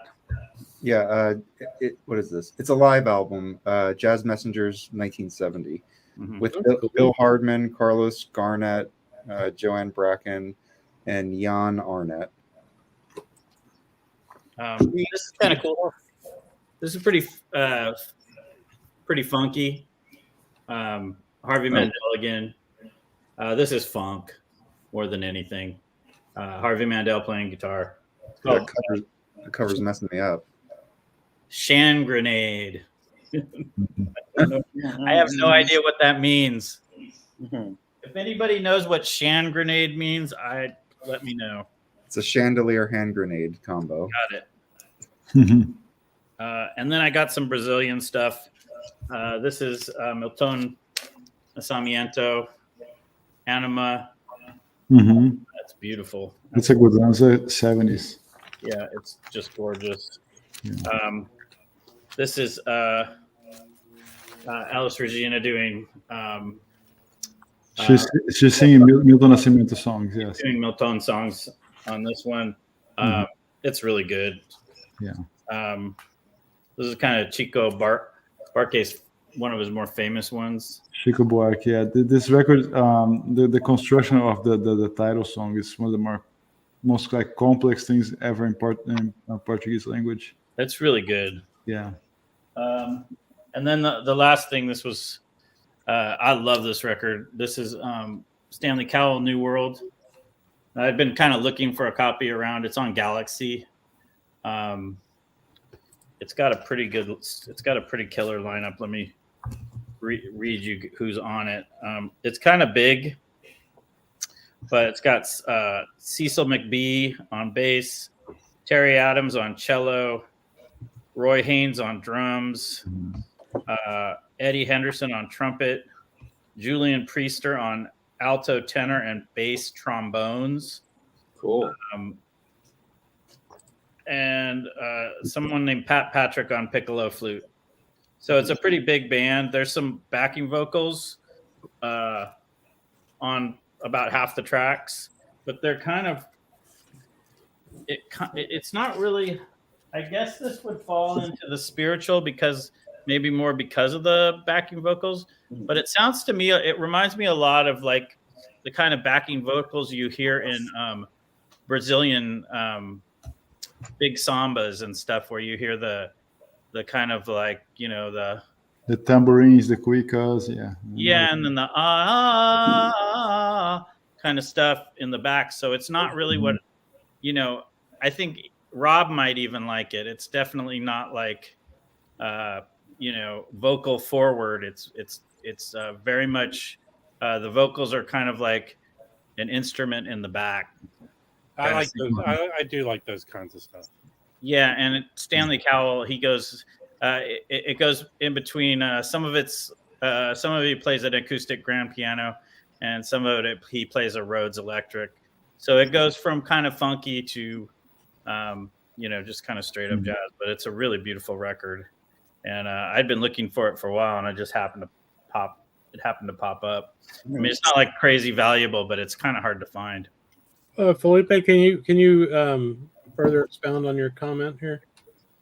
Speaker 4: Yeah. What is this? It's a live album, Jazz Messengers 1970, with Bill Hardman, Carlos Garnett, Joanne Bracken, and Jan Arnett.
Speaker 7: This is kind of cool. This is pretty funky. Harvey Mandel again. This is funk more than anything. Harvey Mandel playing guitar.
Speaker 4: The cover's messing me up.
Speaker 7: Shan Grenade. I have no idea what that means. If anybody knows what Shan Grenade means, let me know.
Speaker 4: It's a chandelier hand grenade combo.
Speaker 7: Got it. And then I got some Brazilian stuff. This is Milton Nascimento, Anima.
Speaker 1: Mm-hmm.
Speaker 7: That's beautiful.
Speaker 1: It's a good one. It's the 70s.
Speaker 7: Yeah, it's just gorgeous.
Speaker 1: Yeah.
Speaker 7: This is Alice Regina doing
Speaker 1: She's singing Milton Nascimento songs. Yes.
Speaker 7: doing Milton songs on this one. It's really good.
Speaker 1: Yeah.
Speaker 7: This is kind of Chico Buarque's one of his more famous ones.
Speaker 1: Chico Buarque. Yeah. This record, the construction of the title song is one of the most like complex things ever in Portuguese language.
Speaker 7: It's really good.
Speaker 1: Yeah.
Speaker 7: And then the last thing, this was, I love this record. This is Stanley Cowell, New World. I've been kind of looking for a copy around. It's on Galaxy. It's got a pretty killer lineup. Let me read you who's on it. It's kind of big, but it's got Cecil McBee on bass, Terry Adams on cello, Roy Haynes on drums, Eddie Henderson on trumpet, Julian Priester on alto, tenor, and bass trombones.
Speaker 6: Cool.
Speaker 7: And someone named Pat Patrick on piccolo flute. So it's a pretty big band. There's some backing vocals on about half the tracks, but they're kind of it's not really. I guess this would fall into the spiritual because maybe more because of the backing vocals. But it sounds to me, it reminds me a lot of like the kind of backing vocals you hear in Brazilian big sambas and stuff, where you hear the kind of like, you know,
Speaker 1: the tambourines, the cuicas,
Speaker 7: yeah, and then the kind of stuff in the back. So it's not really what, you know, I think Rob might even like it. It's definitely not like you know, vocal forward. It's very much the vocals are kind of like an instrument in the back.
Speaker 2: I like those. I do like those kinds of stuff.
Speaker 7: Yeah, and Stanley Cowell, he goes. It goes in between. Some of it plays an acoustic grand piano, and some of it he plays a Rhodes electric. So it goes from kind of funky to, you know, just kind of straight up jazz. But it's a really beautiful record, and I'd been looking for it for a while, and I just happened to pop up. I mean, it's not like crazy valuable, but it's kind of hard to find.
Speaker 3: Felipe, can you further expound on your comment here?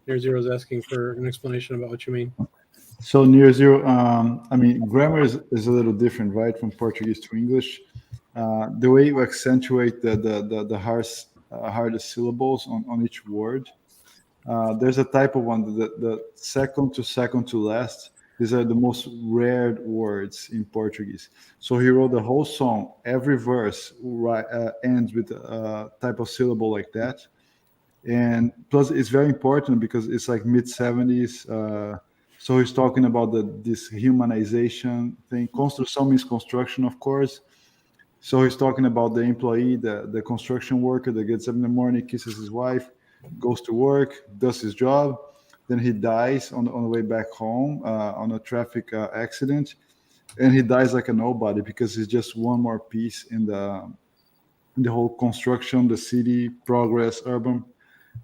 Speaker 3: Near Zero is asking for an explanation about what you mean.
Speaker 1: So Near Zero, I mean, grammar is a little different, right, from Portuguese to English. The way you accentuate the hardest syllables on each word. There's a type of one, the second to last. These are the most rare words in Portuguese. So he wrote the whole song. Every verse ends with a type of syllable like that. And plus, it's very important because it's like mid-70s. So he's talking about this humanization thing. Construção means construction, of course. So he's talking about the employee, the construction worker that gets up in the morning, kisses his wife, goes to work, does his job. Then he dies on the way back home on a traffic accident. And he dies like a nobody because he's just one more piece in the whole construction, the city, progress, urban.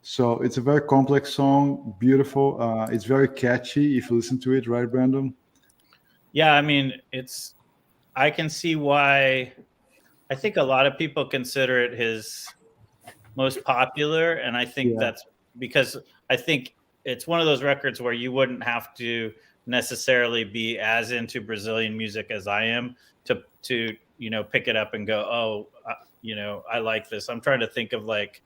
Speaker 1: So it's a very complex song, beautiful. It's very catchy if you listen to it, right, Brandon?
Speaker 7: Yeah, I mean, I can see why. I think a lot of people consider it his most popular, and I think that's because I think it's one of those records where you wouldn't have to necessarily be as into Brazilian music as I am to you know, pick it up and go, oh, you know, I like this. I'm trying to think of like,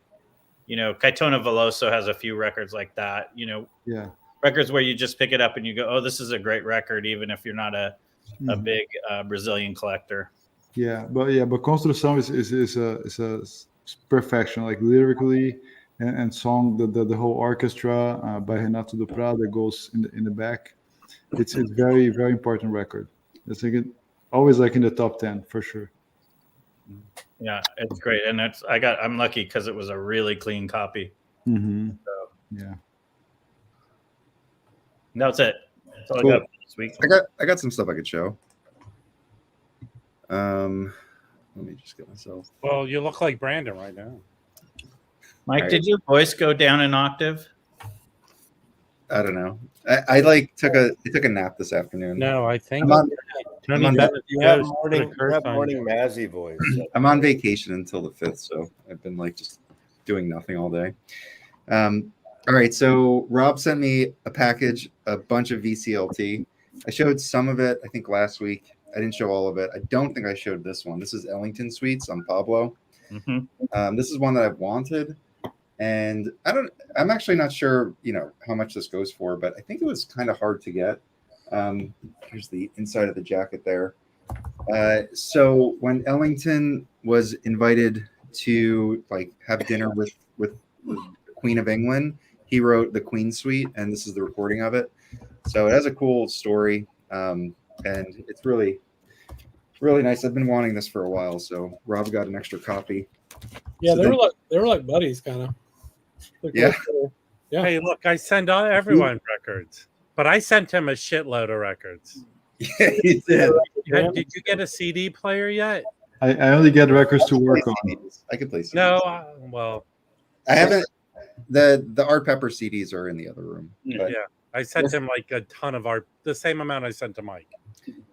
Speaker 7: you know, Caetano Veloso has a few records like that, you know, records where you just pick it up and you go, oh, this is a great record, even if you're not a big Brazilian collector.
Speaker 1: But Construção is a perfection, like lyrically and song, the whole orchestra by Renato Duprat that goes in the back. It's a very, very important record. I think it always like in the top 10 for sure.
Speaker 7: Yeah, it's great, and I'm lucky because it was a really clean copy.
Speaker 1: Mm-hmm.
Speaker 7: So. That's it. That's all
Speaker 4: Cool.
Speaker 7: I got for this week.
Speaker 4: I got some stuff I could show. Let me just get myself.
Speaker 2: Well, you look like Brandon right now.
Speaker 7: Mike,
Speaker 4: All right.
Speaker 7: did your voice go down an octave?
Speaker 4: I don't know. I like took a nap this afternoon.
Speaker 2: No, I think
Speaker 4: I'm on,
Speaker 2: Tony
Speaker 4: I'm on-
Speaker 2: Bennett
Speaker 6: You have
Speaker 2: goes for
Speaker 6: morning,
Speaker 2: the
Speaker 6: you have
Speaker 2: curse on
Speaker 6: morning
Speaker 2: you.
Speaker 6: Mazzy voice.
Speaker 4: I'm on vacation until the 5th, so I've been like just doing nothing all day. All right, so Rob sent me a package, a bunch of VCLT. I showed some of it, I think, last week. I didn't show all of it. I don't think I showed this one. This is Ellington Suites on Pablo.
Speaker 7: Mm-hmm.
Speaker 4: This is one that I've wanted, and I'm actually not sure, how much this goes for, but I think it was kind of hard to get. Here's the inside of the jacket there. So when Ellington was invited to have dinner with the Queen of England, he wrote the Queen Suite, and this is the recording of it. So it has a cool story, and it's really, really nice. I've been wanting this for a while, so Rob got an extra copy.
Speaker 3: Yeah,
Speaker 4: So
Speaker 3: they were like buddies, kind of.
Speaker 4: Yeah.
Speaker 3: Yeah.
Speaker 2: Hey, look, I send everyone records, but I sent him a shitload of records.
Speaker 4: Yeah, he did.
Speaker 2: Did you get a CD player yet?
Speaker 1: I only get records to work on.
Speaker 4: I could play CDs.
Speaker 2: No. Well,
Speaker 4: I haven't. The Art Pepper CDs are in the other room. But
Speaker 2: yeah, I sent him like a ton of art, the same amount I sent to Mike.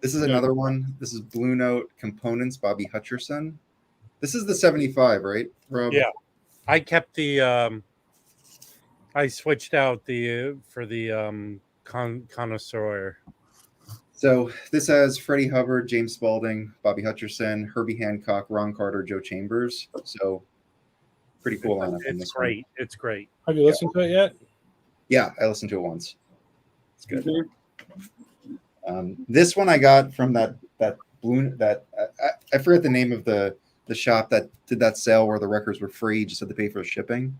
Speaker 4: this is another one. This is Blue Note Components, Bobby Hutcherson. This is the 75, right, Rob?
Speaker 2: Yeah. I kept the. I switched out for the connoisseur.
Speaker 4: So this has Freddie Hubbard, James Spalding, Bobby Hutcherson, Herbie Hancock, Ron Carter, Joe Chambers. So pretty cool lineup.
Speaker 2: It's great. It's great.
Speaker 3: Have you listened to it yet?
Speaker 4: Yeah, I listened to it once. It's good. This one I got from that balloon that I forget the name of the shop that did that sale where the records were free. You just had to pay for shipping.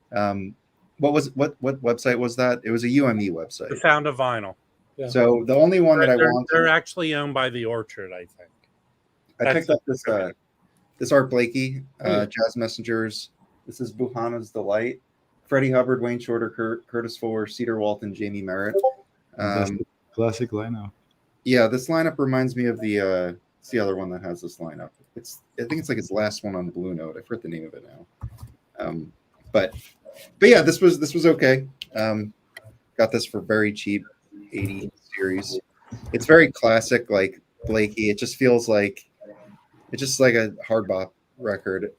Speaker 4: What website was that? It was a UME website.
Speaker 2: The Sound of Vinyl.
Speaker 3: Yeah.
Speaker 4: So the only one that I want.
Speaker 2: They're actually owned by the Orchard, I think.
Speaker 4: I picked up this Art Blakey, Jazz Messengers. This is Buhana's Delight. Freddie Hubbard, Wayne Shorter, Curtis Fuller, Cedar Walton, Jamie Merritt.
Speaker 1: Classic lineup.
Speaker 4: Yeah, this lineup reminds me of it's the other one that has this lineup. I think it's like its last one on Blue Note. I forget the name of it now. But yeah, this was okay. Got this for very cheap, 80 series. It's very classic, like Blakey. It just feels like a hard bop record.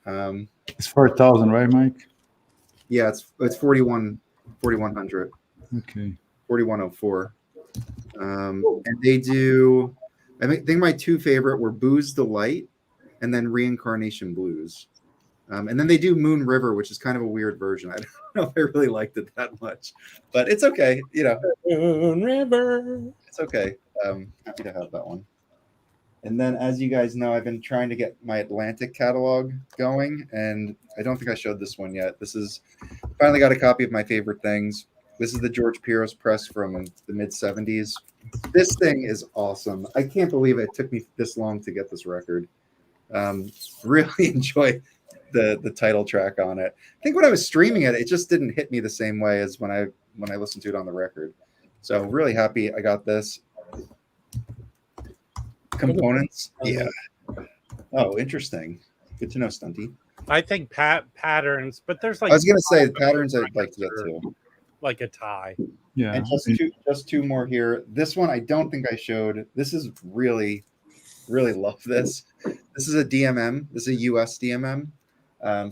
Speaker 1: It's 4,000, right, Mike?
Speaker 4: Yeah, it's 4100.
Speaker 1: Okay.
Speaker 4: 4104. And they do. I think my two favorite were Booze Delight and then Reincarnation Blues. And then they do Moon River, which is kind of a weird version. I don't know if I really liked it that much, but it's okay.
Speaker 3: Moon River.
Speaker 4: It's okay. Happy to have that one. And then, as you guys know, I've been trying to get my Atlantic catalog going, and I don't think I showed this one yet. Finally got a copy of My Favorite Things. This is the George Piros press from the mid-'70s. This thing is awesome. I can't believe it took me this long to get this record. Really enjoy the title track on it. I think when I was streaming it, it just didn't hit me the same way as when I listened to it on the record. So really happy I got this. Components, yeah. Oh, interesting. Good to know, Stunty.
Speaker 2: I think patterns, but there's like
Speaker 4: I was gonna say patterns I'd like to get to.
Speaker 2: Like a tie.
Speaker 1: Yeah.
Speaker 4: And just two more here. This one I don't think I showed. This is really, really love this. This is a DMM. This is a US DMM.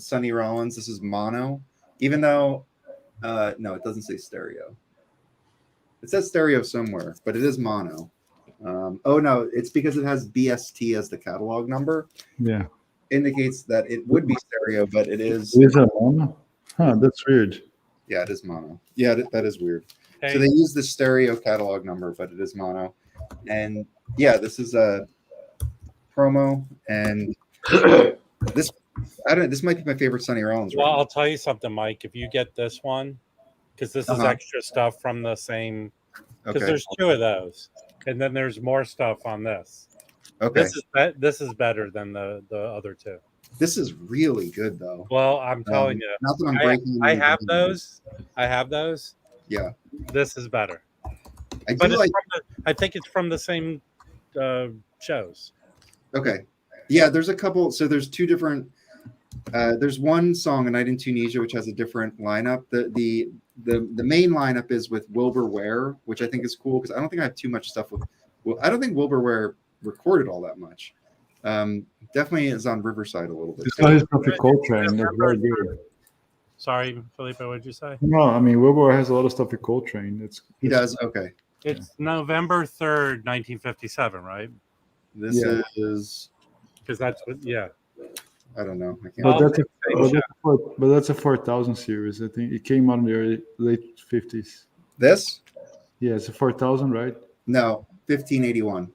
Speaker 4: Sonny Rollins. This is mono. Even though, no, it doesn't say stereo. It says stereo somewhere, but it is mono. Oh no, it's because it has BST as the catalog number.
Speaker 1: Yeah.
Speaker 4: Indicates that it would be stereo, but it is.
Speaker 1: Is that mono? Huh, that's weird.
Speaker 4: Yeah, it is mono. Yeah, that is weird.
Speaker 2: Hey.
Speaker 4: So they use the stereo catalog number, but it is mono. And yeah, this is a promo, and this might be my favorite Sonny Rollins.
Speaker 2: Well,
Speaker 4: record.
Speaker 2: I'll tell you something, Mike. If you get this one, because this is extra stuff from the same, because there's two of those, and then there's more stuff on this.
Speaker 4: Okay.
Speaker 2: This is better than the other two.
Speaker 4: This is really good, though.
Speaker 2: Well, I'm telling you,
Speaker 4: Not that I'm breaking.
Speaker 2: I have those. I have those.
Speaker 4: Yeah.
Speaker 2: This is better.
Speaker 4: I
Speaker 2: But
Speaker 4: do
Speaker 2: it's
Speaker 4: like.
Speaker 2: I think it's from the same shows.
Speaker 4: Okay, yeah. There's a couple. So there's two different. There's one song, "A Night in Tunisia," which has a different lineup. The main lineup is with Wilbur Ware, which I think is cool because I don't think I have too much stuff with. Well, I don't think Wilbur Ware recorded all that much. Definitely is on Riverside a little bit.
Speaker 1: It's not his stuff with Coltrane. That's very good.
Speaker 2: Sorry, Felipe, what did you say?
Speaker 1: No, I mean Wilbur has a lot of stuff with Coltrane.
Speaker 4: He does. Okay,
Speaker 2: It's November 3rd, 1957, right?
Speaker 4: this
Speaker 1: Yeah.
Speaker 4: is.
Speaker 2: Because that's what, yeah.
Speaker 4: I don't know. I can't.
Speaker 1: But that's a 4000 series. I think it came out in the late 50s.
Speaker 4: This?
Speaker 1: Yeah, it's a 4000, right?
Speaker 4: No, 1581.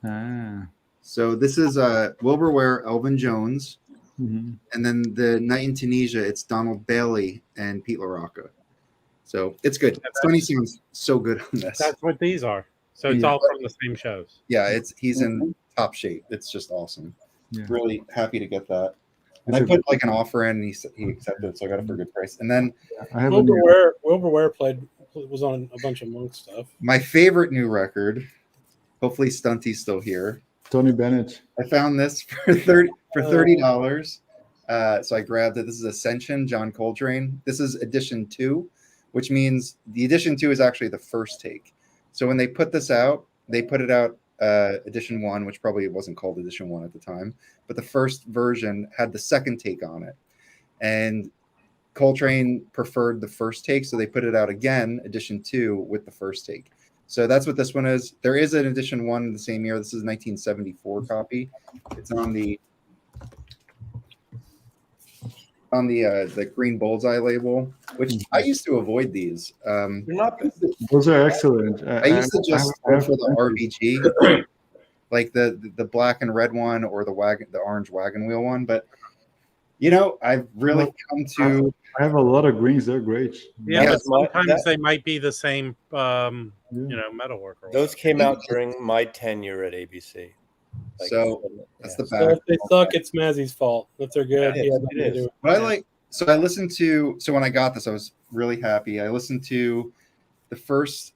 Speaker 1: Ah.
Speaker 4: So this is Wilbur Ware, Elvin Jones,
Speaker 1: Mhm.
Speaker 4: and then the Night in Tunisia. It's Donald Bailey and Pete LaRocca. So it's good. Sonny sounds so good on this.
Speaker 2: That's what these are. So it's
Speaker 1: Yeah.
Speaker 2: all from the same shows.
Speaker 4: Yeah, he's in top shape. It's just awesome.
Speaker 1: Yeah.
Speaker 4: Really happy to get that. And
Speaker 1: It's
Speaker 4: I
Speaker 1: a-
Speaker 4: put like an offer in, and he accepted it, so I got it for a good price. And then
Speaker 1: I have a
Speaker 3: Wilbur
Speaker 1: new,
Speaker 3: Ware was on a bunch of Monk stuff.
Speaker 4: my favorite new record. Hopefully, Stunty's still here.
Speaker 1: Tony Bennett.
Speaker 4: I found this for $30. So I grabbed it. This is Ascension, John Coltrane. This is edition 2, which means the edition 2 is actually the first take. So when they put this out, they put it out edition 1, which probably wasn't called edition 1 at the time, but the first version had the second take on it. And Coltrane preferred the first take, so they put it out again, edition 2, with the first take. So that's what this one is. There is an edition 1 in the same year. This is 1974 copy. It's on the green bullseye label, which I used to avoid these.
Speaker 6: You're not.
Speaker 1: Those are excellent.
Speaker 4: I used to just go for the RBG, like the black and red one or the orange wagon wheel one. But I've really come to.
Speaker 1: I have a lot of greens. They're great.
Speaker 2: Yeah,
Speaker 4: Yeah,
Speaker 2: but sometimes they might be the same, metalwork. Or
Speaker 6: Those came out during my tenure at ABC.
Speaker 4: So that's the
Speaker 3: So
Speaker 4: back.
Speaker 3: if they suck, it's Mazzy's fault. If they're good,
Speaker 6: Yeah,
Speaker 3: he had
Speaker 6: it
Speaker 3: nothing to
Speaker 6: is.
Speaker 3: do with it.
Speaker 4: But I like. So I listened to. So when I got this, I was really happy. I listened to the first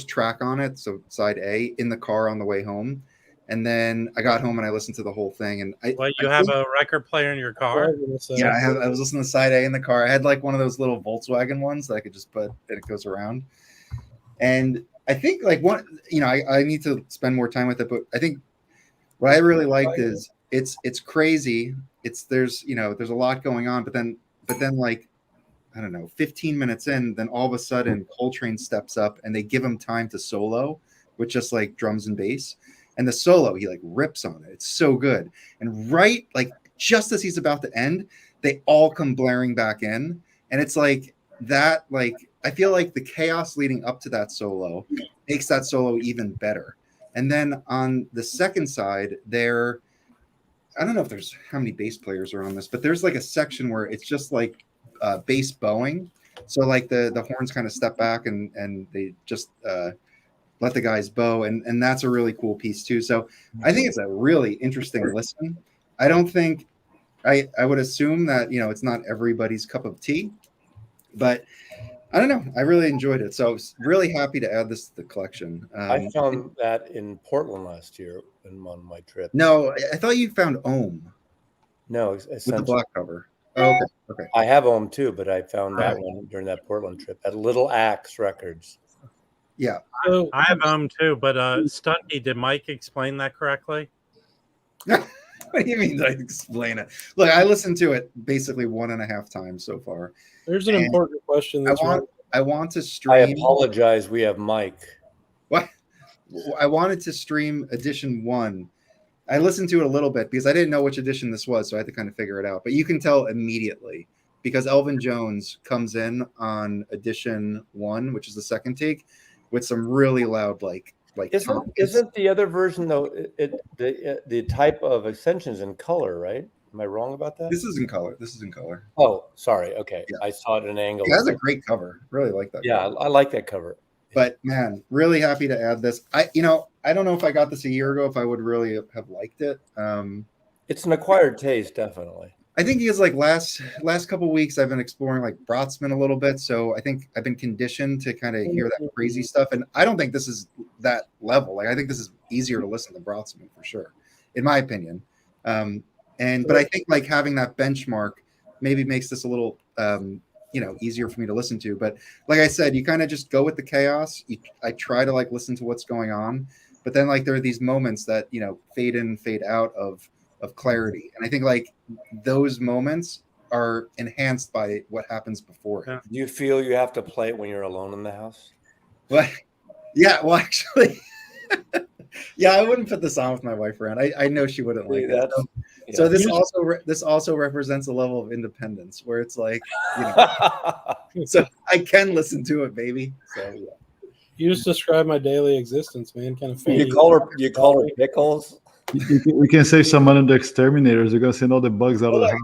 Speaker 4: track on it, so side A, in the car on the way home, and then I got home and I listened to the whole thing. And
Speaker 2: you have a record player in your car?
Speaker 4: Yeah, I was listening to side A in the car. I had like one of those little Volkswagen ones that I could just put and it goes around. And I think like I need to spend more time with it, but I think what I really liked is it's crazy. There's a lot going on, but then like, I don't know, 15 minutes in, then all of a sudden Coltrane steps up and they give him time to solo with just like drums and bass. And the solo, he like rips on it. It's so good. And right, like just as he's about to end, they all come blaring back in. And it's like that, like, I feel like the chaos leading up to that solo makes that solo even better. And then on the second side, I don't know if there's how many bass players are on this, but there's like a section where it's just like bass bowing. So like the horns kind of step back and they just let the guys bow, and that's a really cool piece too. So I think it's a really interesting listen. I don't think I would assume that it's not everybody's cup of tea, but I don't know. I really enjoyed it, so I was really happy to add this to the collection.
Speaker 6: I found that in Portland last year on my trip.
Speaker 4: No, I thought you found Ohm
Speaker 6: No,
Speaker 4: with the
Speaker 6: essentially.
Speaker 4: black cover. Oh, okay.
Speaker 6: I have Ohm too, but I found that one during that Portland trip at Little Axe Records.
Speaker 4: Yeah.
Speaker 3: So,
Speaker 2: I have them too, but Stunty, did Mike explain that correctly?
Speaker 4: What do you mean? I explain it. Look, I listened to it basically 1.5 times so far.
Speaker 3: there's an
Speaker 4: And
Speaker 3: important question.
Speaker 4: I
Speaker 3: That's
Speaker 4: want to
Speaker 6: I
Speaker 4: stream.
Speaker 6: apologize. We have Mike.
Speaker 4: What? I wanted to stream edition 1. I listened to it a little bit because I didn't know which edition this was, so I had to kind of figure it out. But you can tell immediately because Elvin Jones comes in on edition 1, which is the second take, with some really loud like
Speaker 6: Isn't the other version though? The type of extensions in color, right? Am I wrong about that?
Speaker 4: This is in color.
Speaker 6: Oh, sorry. Okay,
Speaker 4: Yeah.
Speaker 6: I saw it at an angle.
Speaker 4: It has a great cover. Really like that.
Speaker 6: Yeah,
Speaker 4: cover.
Speaker 6: I like that cover.
Speaker 4: But man, really happy to add this. I don't know if I got this a year ago if I would really have liked it.
Speaker 6: It's an acquired taste, definitely.
Speaker 4: I think because like last couple weeks I've been exploring like Brotsman a little bit, so I think I've been conditioned to kind of hear that crazy stuff, and I don't think this is that level. Like I think this is easier to listen to Brotsman for sure, in my opinion. But I think like having that benchmark maybe makes this a little easier for me to listen to. But like I said, you kind of just go with the chaos. I try to like listen to what's going on, but then like there are these moments that fade in, fade out of clarity, and I think like those moments are enhanced by what happens before it.
Speaker 6: Do you feel you have to play it when you're alone in the house?
Speaker 4: But yeah, well, actually, yeah, I wouldn't put this on with my wife around. I know she wouldn't like that. So this also represents a level of independence where it's like, so I can listen to it, baby. So yeah.
Speaker 3: You just described my daily existence, man. Kind of.
Speaker 6: You call her pickles.
Speaker 1: We can save some money on the exterminators. You're gonna send all the bugs out of the house.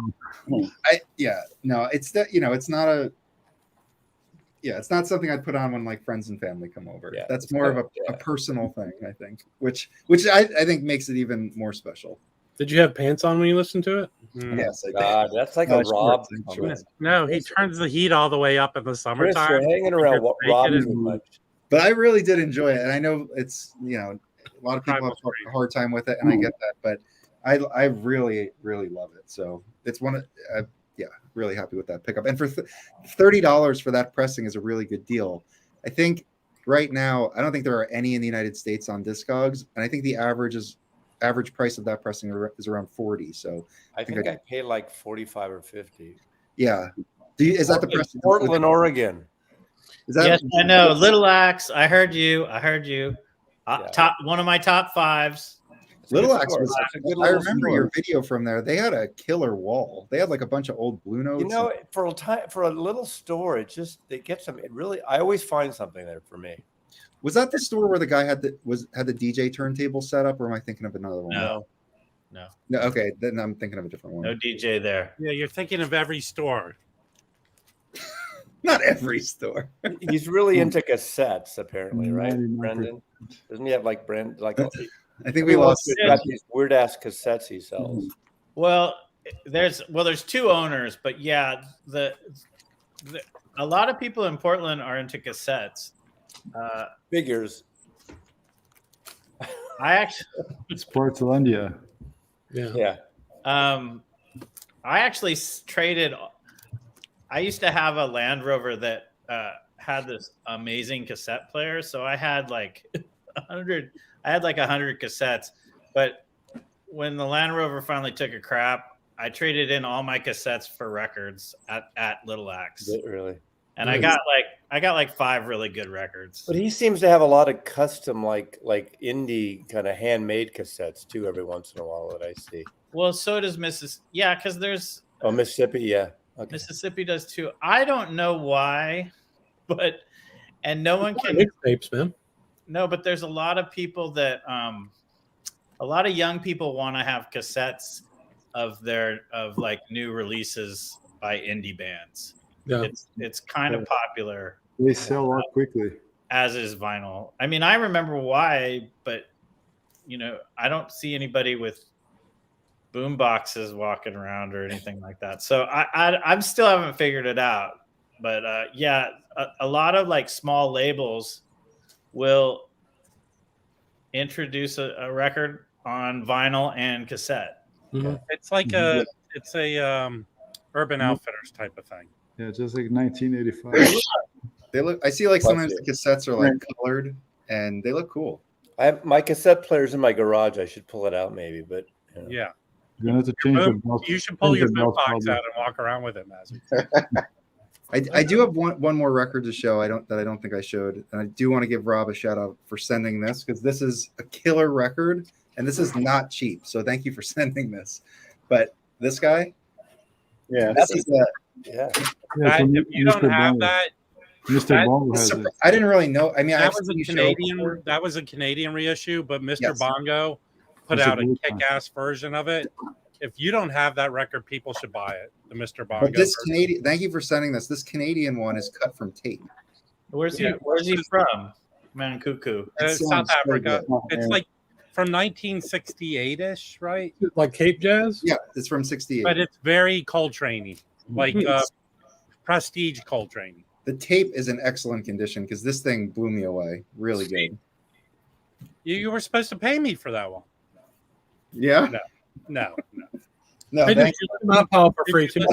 Speaker 4: It's not something I'd put on when like friends and family come over.
Speaker 6: Yeah,
Speaker 4: that's more of a personal thing, I think, which I think makes it even more special.
Speaker 3: Did you have pants on when you listened to it?
Speaker 4: Yes, I did.
Speaker 6: God, that's like a Rob.
Speaker 2: No, he turns the heat all the way up in the
Speaker 6: Chris,
Speaker 2: summertime.
Speaker 6: you're hanging around Rob too much.
Speaker 4: But I really did enjoy it, and I know it's a lot of people have a hard time with it, and I get that, but I really, really love it. So it's one of really happy with that pickup. And for $30 for that pressing is a really good deal. I think right now, I don't think there are any in the United States on Discogs, and I think the average price of that pressing is around 40. So
Speaker 6: I think I pay like 45 or 50.
Speaker 4: Yeah. Is that the pressing?
Speaker 6: Portland, Oregon.
Speaker 7: Yes, I know. Little Axe. I heard you. Top one of my top fives.
Speaker 4: Little Axe was. I remember your video from there. They had a killer wall. They had like a bunch of old Blue Notes.
Speaker 6: For a little store, it gets them. It really. I always find something there for me.
Speaker 4: Was that the store where the guy had the DJ turntable set up, or am I thinking of another one?
Speaker 7: No.
Speaker 4: Okay, then I'm thinking of a different one.
Speaker 7: No DJ there.
Speaker 2: Yeah, you're thinking of every store.
Speaker 4: Not every store.
Speaker 6: He's really into cassettes, apparently, right, Brendan? Doesn't he have like
Speaker 4: I think we lost
Speaker 6: these weird ass cassettes he sells.
Speaker 7: Well, there's two owners, but yeah, a lot of people in Portland are into cassettes.
Speaker 6: Figures.
Speaker 1: It's Portlandia.
Speaker 6: Yeah.
Speaker 7: I actually traded. I used to have a Land Rover that had this amazing cassette player, so I had like 100. I had like 100 cassettes, but when the Land Rover finally took a crap, I traded in all my cassettes for records at Little Axe.
Speaker 6: Really?
Speaker 7: And I got like 5 really good records.
Speaker 6: But he seems to have a lot of custom, like indie kind of handmade cassettes too. Every once in a while, that I see.
Speaker 7: Well, so does Mississippi. Yeah, because there's
Speaker 6: Mississippi. Yeah, okay.
Speaker 7: Mississippi does too. I don't know why, and no one can
Speaker 3: mixtapes, man.
Speaker 7: No, but there's a lot of people that a lot of young people want to have cassettes of like new releases by indie bands.
Speaker 3: Yeah.
Speaker 7: It's kind of popular.
Speaker 1: They sell out quickly.
Speaker 7: As is vinyl. I mean, I remember why, but I don't see anybody with boom boxes walking around or anything like that. So I still haven't figured it out. But a lot of like small labels will introduce a record on vinyl and cassette.
Speaker 3: Mm-hmm.
Speaker 2: It's like it's a Urban Outfitters type of thing.
Speaker 1: Yeah, just like 1985.
Speaker 4: They look. I see like sometimes the cassettes are like colored and they look cool.
Speaker 6: I have my cassette player's in my garage. I should pull it out maybe, but
Speaker 2: yeah.
Speaker 1: You're gonna have to change
Speaker 2: you should pull your boom box out and walk around with it, Mazzy.
Speaker 4: I do have one more record to show. I don't think I showed, and I do want to give Rob a shout out for sending this because this is a killer record and this is not cheap. So thank you for sending this. But this guy, this is the
Speaker 2: if you don't have that,
Speaker 1: Mr. Bongo has it.
Speaker 4: I didn't really know. I mean,
Speaker 2: that was a Canadian reissue, but Mr. Bongo put out a kick-ass version of it. If you don't have that record, people should buy it. The Mr. Bongo.
Speaker 4: But this Canadian, thank you for sending this. This Canadian one is cut from tape.
Speaker 7: Where's he from? Man, Cuckoo.
Speaker 2: South Africa. It's like from 1968-ish, right?
Speaker 3: Like Cape Jazz?
Speaker 4: Yeah, it's from '68.
Speaker 2: But it's very Coltrane-y, like prestige Coltrane.
Speaker 4: The tape is in excellent condition because this thing blew me away. Really good.
Speaker 2: You were supposed to pay me for that one.
Speaker 4: Yeah.
Speaker 2: No.
Speaker 4: No,
Speaker 3: Hey,
Speaker 4: thanks.
Speaker 3: not Paul for free too.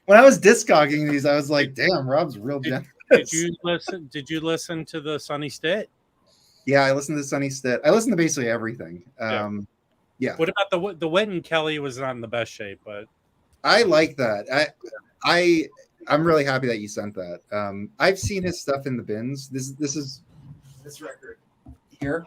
Speaker 4: When I was discogging these, I was like, "Damn, Rob's real generous."
Speaker 2: Did you listen to the Sonny Stitt?
Speaker 4: Yeah, I listened to Sonny Stitt. I listened to basically everything. Yeah.
Speaker 2: What about the Wynton Kelly was not in the best shape, but
Speaker 4: I like that. I'm really happy that you sent that. I've seen his stuff in the bins. This record here.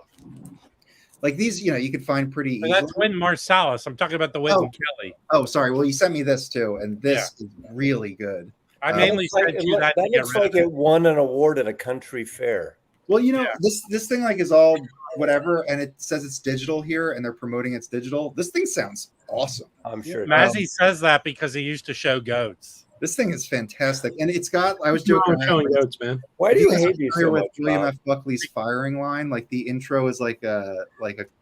Speaker 4: Like these, you could find pretty easily.
Speaker 2: that's Wynton Marsalis. I'm talking about the Wynton Kelly.
Speaker 4: Oh, sorry. Well, you sent me this too, and this is really good.
Speaker 2: I mainly sent you that.
Speaker 6: That looks like it won an award at a country fair.
Speaker 4: Well, this thing like is all whatever, and it says it's digital here, and they're promoting it's digital. This thing sounds awesome.
Speaker 6: I'm sure.
Speaker 2: Mazzy says that because he used to show goats.
Speaker 4: This thing is fantastic, and it's got. I was joking.
Speaker 3: Showing goats, man.
Speaker 6: Why do you hate these so
Speaker 4: with
Speaker 6: much,
Speaker 4: William
Speaker 6: Bob?
Speaker 4: F. Buckley's firing line? Like the intro is like a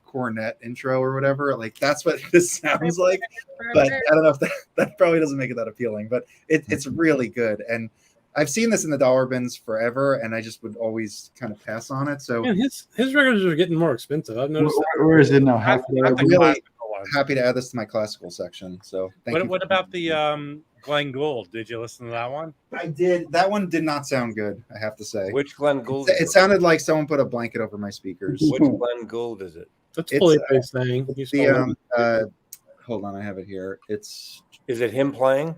Speaker 4: cornet intro or whatever. Like that's what this sounds like. But I don't know if that probably doesn't make it that appealing. But it's really good, and I've seen this in the dollar bins forever, and I just would always kind of pass on it. So
Speaker 3: Man, his records are getting more expensive. I've noticed.
Speaker 1: Where is it now?
Speaker 2: That's the
Speaker 4: really
Speaker 2: classical one.
Speaker 4: happy to add this to my classical section. So thank you.
Speaker 2: What about the Glenn Gould? Did you listen to that one?
Speaker 4: I did. That one did not sound good, I have to say.
Speaker 6: Which Glenn Gould?
Speaker 4: It sounded like someone put a blanket over my speakers.
Speaker 6: Which Glenn Gould is it?
Speaker 3: That's
Speaker 4: It's,
Speaker 3: Felipe's thing. You stole it.
Speaker 4: Hold on, I have it here.
Speaker 6: Is it him playing?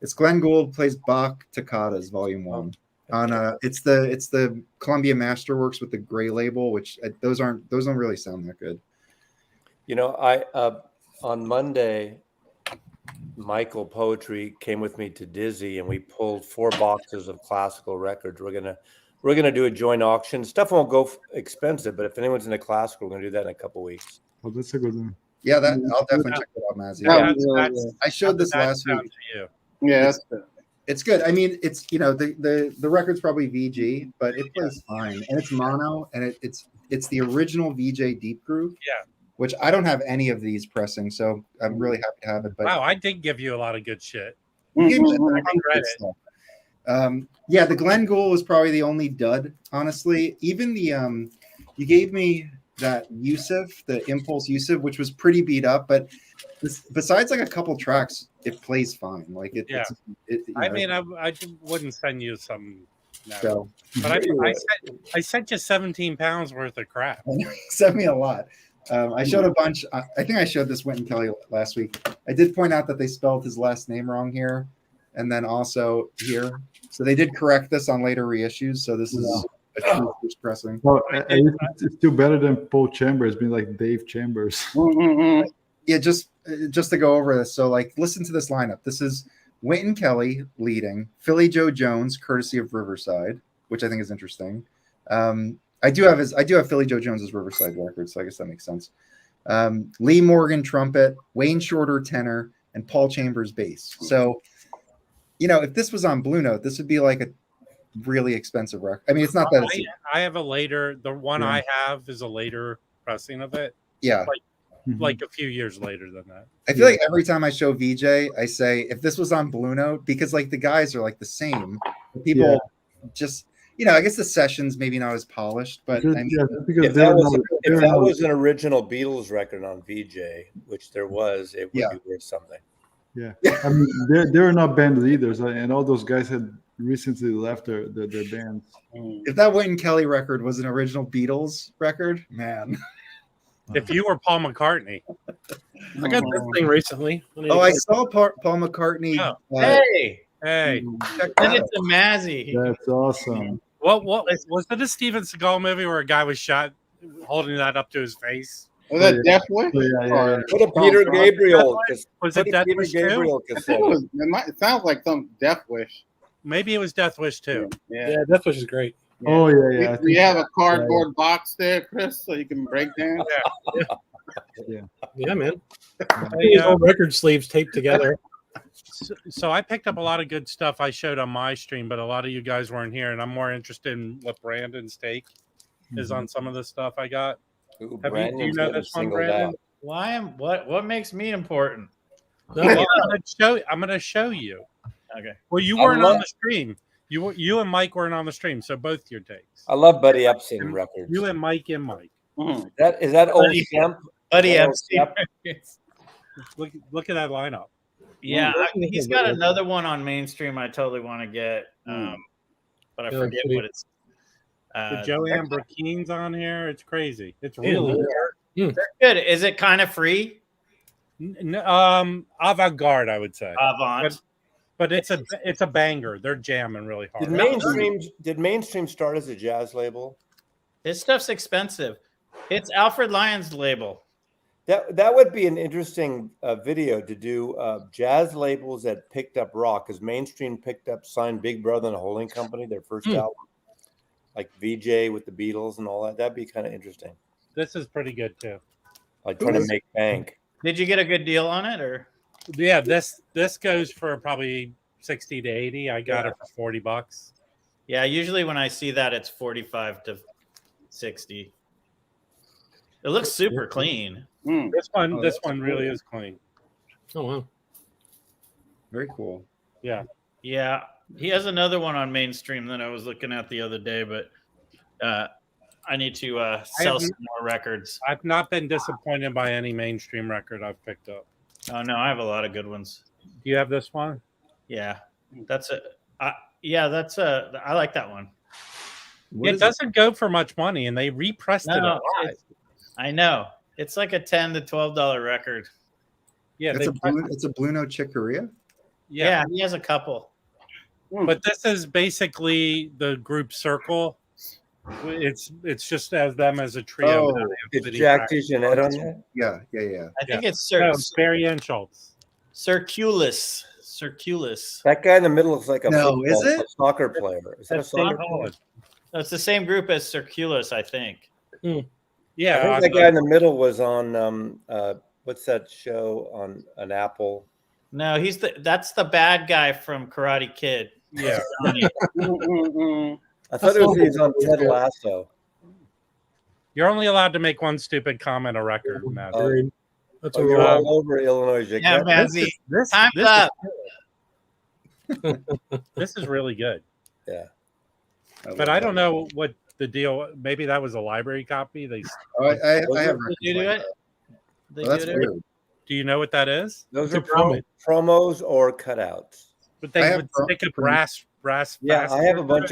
Speaker 4: It's Glenn Gould plays Bach Toccatas, Volume 1. On it's the Columbia Masterworks with the gray label, which those don't really sound that good.
Speaker 6: I on Monday, Michael Poetry came with me to Dizzy, and we pulled 4 boxes of classical records. We're gonna do a joint auction. Stuff won't go expensive, but if anyone's into classical, we're gonna do that in a couple weeks.
Speaker 1: Oh, that's a good one.
Speaker 4: Yeah, I'll definitely check it out, Mazzy. I showed this last week.
Speaker 2: To you.
Speaker 5: Yeah,
Speaker 4: It's good. I mean, it's the record's probably VG, but it plays fine, and it's mono, and it's the original VJ Deep Groove.
Speaker 2: Yeah.
Speaker 4: Which I don't have any of these pressing, so I'm really happy to have it. But
Speaker 2: Wow, I did give you a lot of good shit.
Speaker 4: you gave me a
Speaker 5: Mhm.
Speaker 4: ton of good stuff. Yeah, the Glenn Gould was probably the only dud, honestly. Even the you gave me that Yusuf, the Impulse Yusuf, which was pretty beat up, but besides like a couple tracks, it plays fine. Like it.
Speaker 2: Yeah. I mean, I wouldn't send you some. No.
Speaker 4: So,
Speaker 2: But I sent you 17 pounds worth of crap.
Speaker 4: you sent me a lot. I showed a bunch. I think I showed this Wynton Kelly last week. I did point out that they spelled his last name wrong here, and then also here. So they did correct this on later reissues. So this is a true first pressing.
Speaker 1: Well, it's still better than Paul Chambers, being like Dave Chambers.
Speaker 4: Yeah, just to go over this. So like, listen to this lineup. This is Wynton Kelly leading, Philly Joe Jones, courtesy of Riverside, which I think is interesting. I do have Philly Joe Jones's Riverside record, so I guess that makes sense. Lee Morgan trumpet, Wayne Shorter tenor, and Paul Chambers bass. So, if this was on Blue Note, this would be like a really expensive record. I mean, it's not that.
Speaker 2: I have the one I have is a later pressing of it.
Speaker 4: Yeah.
Speaker 2: Like a few years later than that.
Speaker 4: I feel like every time I show VJ, I say, if this was on Blue Note, because like the guys are like the same. People just, I guess the session's maybe not as polished, but
Speaker 1: Because
Speaker 6: If that was an original Beatles record on VJ, which there was, it would be worth something.
Speaker 1: Yeah, I mean, they're not band leaders, and all those guys had recently left their bands.
Speaker 4: If that Wynton Kelly record was an original Beatles record, man.
Speaker 2: If you were Paul McCartney,
Speaker 3: I got this thing recently.
Speaker 4: Oh, I saw Paul McCartney.
Speaker 7: Hey,
Speaker 4: check
Speaker 7: send
Speaker 4: that
Speaker 7: it to Mazzy.
Speaker 1: That's awesome.
Speaker 2: what was it? A Steven Seagal movie where a guy was shot holding that up to his face?
Speaker 5: Was that Death Wish?
Speaker 1: Yeah.
Speaker 6: Put a Peter Gabriel.
Speaker 2: Was it Death Wish 2?
Speaker 5: I think it sounds like some Death Wish.
Speaker 2: Maybe it was Death Wish 2.
Speaker 5: Yeah.
Speaker 3: Death Wish is great.
Speaker 1: Oh yeah.
Speaker 5: Do you have a cardboard box there, Chris, so you can break down?
Speaker 3: Yeah, man. These old record sleeves taped together.
Speaker 2: So I picked up a lot of good stuff I showed on my stream, but a lot of you guys weren't here, and I'm more interested in what Brandon's take is on some of the stuff I got.
Speaker 6: Ooh,
Speaker 2: Do you
Speaker 6: Brandon's
Speaker 2: know
Speaker 6: getting
Speaker 2: this one,
Speaker 6: singled
Speaker 2: Brandon?
Speaker 6: out.
Speaker 7: Why am what makes me important?
Speaker 2: Well, I'm gonna show you.
Speaker 7: Okay.
Speaker 2: Well, you
Speaker 6: I
Speaker 2: weren't
Speaker 6: love-
Speaker 2: on the stream. You and Mike weren't on the stream, so both your takes.
Speaker 6: I love Buddy Epson records.
Speaker 2: You and Mike and Mike.
Speaker 5: Mhm.
Speaker 6: Is that old
Speaker 7: Buddy-
Speaker 6: Stemp?
Speaker 7: Buddy
Speaker 6: Is that old
Speaker 7: Epstein.
Speaker 6: Stemp?
Speaker 2: Look at that lineup.
Speaker 7: Yeah, he's got another one on mainstream I totally want to get, but I
Speaker 3: Yeah,
Speaker 7: forget
Speaker 3: pretty-
Speaker 7: what it's.
Speaker 2: The Joanne Burkeen's on here. It's crazy. It's really
Speaker 3: Yeah.
Speaker 7: They're good. Is it kind of free?
Speaker 2: avant-garde, I would say.
Speaker 7: Avant.
Speaker 2: But it's a banger. They're jamming really hard.
Speaker 6: Did mainstream start as a jazz label?
Speaker 7: His stuff's expensive. It's Alfred Lyon's label.
Speaker 6: That would be an interesting video to do jazz labels that picked up rock, because mainstream signed Big Brother and the Holding Company, their first album, like VJ with the Beatles and all that. That'd be kind of interesting.
Speaker 2: This is pretty good too.
Speaker 6: Like trying to make bank.
Speaker 7: Did you get a good deal on it, or?
Speaker 2: Yeah, this goes for probably 60 to 80. I got it for $40.
Speaker 7: Yeah, usually when I see that, it's 45 to 60. It looks super clean.
Speaker 2: This one
Speaker 4: that's
Speaker 2: really
Speaker 4: cool.
Speaker 2: is clean.
Speaker 3: Oh wow.
Speaker 4: Very cool.
Speaker 2: Yeah.
Speaker 7: Yeah, he has another one on mainstream that I was looking at the other day, but I need to sell some more records.
Speaker 2: I've not been disappointed by any mainstream record I've picked up.
Speaker 7: Oh no, I have a lot of good ones.
Speaker 2: Do you have this one?
Speaker 7: Yeah, that's a. I like that one.
Speaker 2: It doesn't go for much money, and they repressed it a lot.
Speaker 7: I know. It's like a $10 to $12 record.
Speaker 2: Yeah,
Speaker 4: It's a Blue Note Chick Corea.
Speaker 7: Yeah, he has a couple.
Speaker 2: But this is basically the group Circle. It's just as them as a trio.
Speaker 4: Oh,
Speaker 6: It's Jack DeJohnette on there?
Speaker 4: Yeah.
Speaker 7: I think it's
Speaker 2: Barry and Schultz.
Speaker 7: Circulus.
Speaker 6: That guy in the middle looks like a soccer player. Is that a
Speaker 2: That's David
Speaker 6: soccer player?
Speaker 2: Holland.
Speaker 7: It's the same group as Circulus, I think.
Speaker 2: Yeah,
Speaker 6: I think that guy in the middle was on what's that show on an Apple?
Speaker 7: No, that's the bad guy from Karate Kid.
Speaker 2: Yeah.
Speaker 6: I thought he was on Ted Lasso.
Speaker 2: You're only allowed to make one stupid comment a record, Matt.
Speaker 3: That's
Speaker 6: You're all over Illinois.
Speaker 7: Yeah, Mazzy. Time's up.
Speaker 2: This is really good.
Speaker 6: Yeah.
Speaker 2: But I don't know what the deal. Maybe that was a library copy.
Speaker 4: I have.
Speaker 7: Did you do it?
Speaker 4: That's weird.
Speaker 2: Do you know what that is?
Speaker 6: Those
Speaker 3: It's
Speaker 6: are
Speaker 3: a promo.
Speaker 6: promos or cutouts.
Speaker 2: But they would stick a brass.
Speaker 6: Yeah, I have a bunch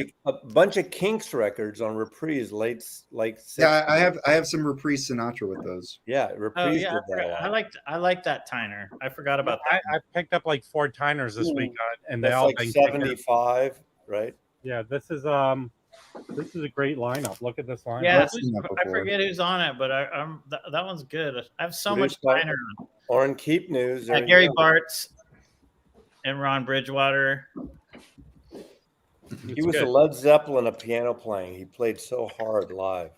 Speaker 6: of Kinks records on Reprise late 60s.
Speaker 4: Yeah, I have some Reprise Sinatra with those.
Speaker 6: Yeah, Reprise did that.
Speaker 7: I like that Tyner. I forgot about that.
Speaker 2: I picked up like 4 Tyners this week, and they
Speaker 6: That's
Speaker 2: all
Speaker 6: like
Speaker 2: been
Speaker 6: 75, right?
Speaker 2: Yeah, this is a great lineup. Look at this lineup.
Speaker 7: Yeah,
Speaker 4: seen that
Speaker 7: I
Speaker 4: before.
Speaker 7: forget who's on it, but that one's good. I have so
Speaker 6: Produced
Speaker 7: much
Speaker 6: by
Speaker 7: Tyner.
Speaker 6: Oren Keep News.
Speaker 7: Gary Bartz and Ron Bridgewater.
Speaker 6: He was a Led Zeppelin of piano playing. He played so hard live.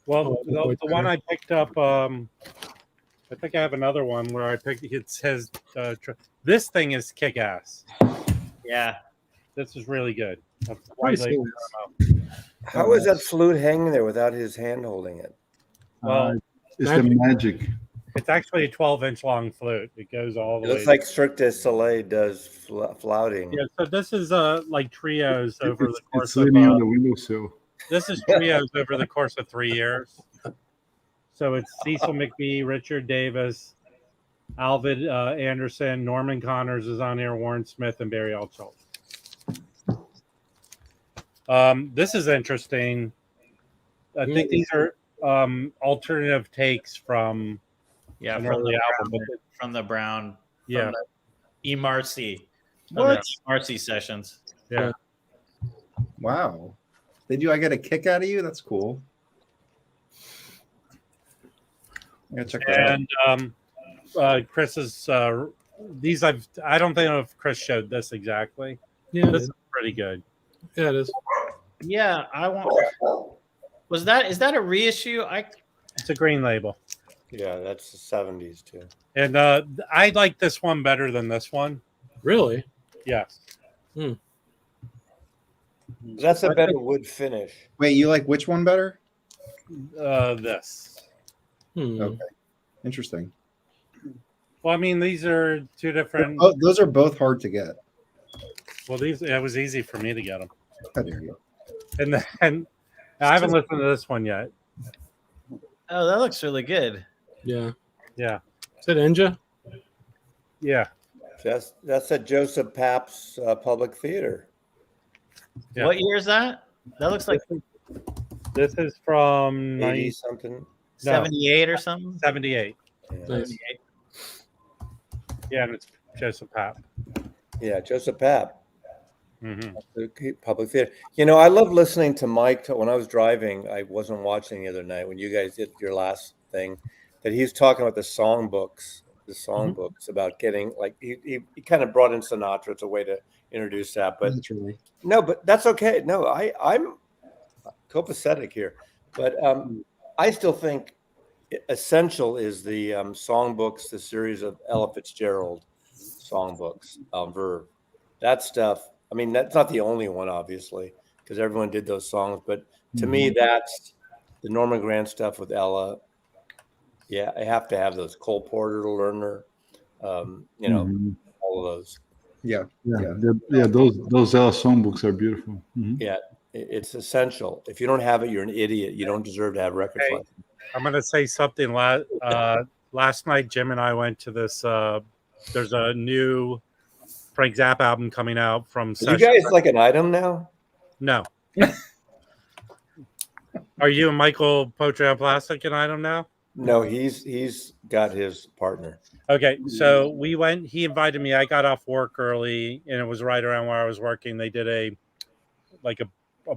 Speaker 2: Well, the one I picked up, I think I have another one where I picked. It says, "This thing is kick ass."
Speaker 7: Yeah,
Speaker 2: this is really good.
Speaker 6: How is that flute hanging there without his hand holding it?
Speaker 2: Well,
Speaker 1: it's the magic.
Speaker 2: It's actually a 12-inch long flute. It goes all the
Speaker 6: It
Speaker 2: way.
Speaker 6: looks like Cirque du Soleil does flouting.
Speaker 2: Yeah, so this is like trios over the course
Speaker 1: It's
Speaker 2: of.
Speaker 1: living on the windowsill.
Speaker 2: This is trios over the course of 3 years. So it's Cecil McBee, Richard Davis, Alvid Anderson, Norman Connors is on here, Warren Smith, and Barry L. Schultz. This is interesting. I think these are alternative takes from an early album.
Speaker 7: From the Brown.
Speaker 2: Yeah.
Speaker 7: Marcy.
Speaker 4: What?
Speaker 7: Marcy sessions.
Speaker 2: Yeah.
Speaker 4: Wow. I get a kick out of you? That's cool. Yeah, check that
Speaker 2: And Chris's these I don't know if Chris showed this exactly.
Speaker 3: Yeah,
Speaker 2: This is pretty good.
Speaker 3: Yeah, it is.
Speaker 7: Yeah, I want. Is that a reissue?
Speaker 2: It's a green label.
Speaker 6: Yeah, that's the 70s too.
Speaker 2: And I like this one better than this one.
Speaker 3: Really?
Speaker 2: Yes.
Speaker 6: That's a better wood finish.
Speaker 4: Wait, you like which one better?
Speaker 2: This.
Speaker 4: Okay. Interesting.
Speaker 2: Well, I mean, these are two different.
Speaker 4: Oh, those are both hard to get.
Speaker 2: Well, it was easy for me to get them.
Speaker 4: How dare you?
Speaker 2: And then I haven't listened to this one yet.
Speaker 8: Oh, that looks really good.
Speaker 3: Yeah.
Speaker 2: Yeah.
Speaker 3: Is it Enja?
Speaker 2: Yeah.
Speaker 6: That's at Joseph Papp's Public Theater.
Speaker 2: Yeah.
Speaker 8: What year is that? That looks like
Speaker 2: This is from
Speaker 6: 80 something.
Speaker 8: 78 or something.
Speaker 2: 78.
Speaker 6: Yeah.
Speaker 3: Nice.
Speaker 2: Yeah, and it's Joseph Papp.
Speaker 6: Yeah, Joseph Papp.
Speaker 2: Mm-hmm.
Speaker 6: The Public Theater. You know, I love listening to Mike. When I was driving, I wasn't watching the other night when you guys did your last thing, that he was talking about the songbooks about getting, like, he kind of brought in Sinatra. It's a way to introduce that, but
Speaker 4: Naturally.
Speaker 6: no, but that's okay. No, I'm copacetic here, but I still think essential is the songbooks, the series of Ella Fitzgerald songbooks, Verve. That stuff. I mean, that's not the only one, obviously, because everyone did those songs. But to me, that's the Norman Granz stuff with Ella. Yeah, I have to have those. Cole Porter, Lerner, you know, all of those.
Speaker 4: Yeah.
Speaker 1: Those Ella songbooks are beautiful. Mhm.
Speaker 6: Yeah, it's essential. If you don't have it, you're an idiot. You don't deserve to have records
Speaker 2: Hey,
Speaker 6: like that.
Speaker 2: I'm going to say something. Last night, Jim and I went to this. There's a new Frank Zappa album coming out from.
Speaker 6: Are you guys like an item now?
Speaker 2: No. Are you and Michael Poetry on Plastic an item now?
Speaker 6: No, he's got his partner.
Speaker 2: Okay, so we went. He invited me. I got off work early, and it was right around where I was working. They did a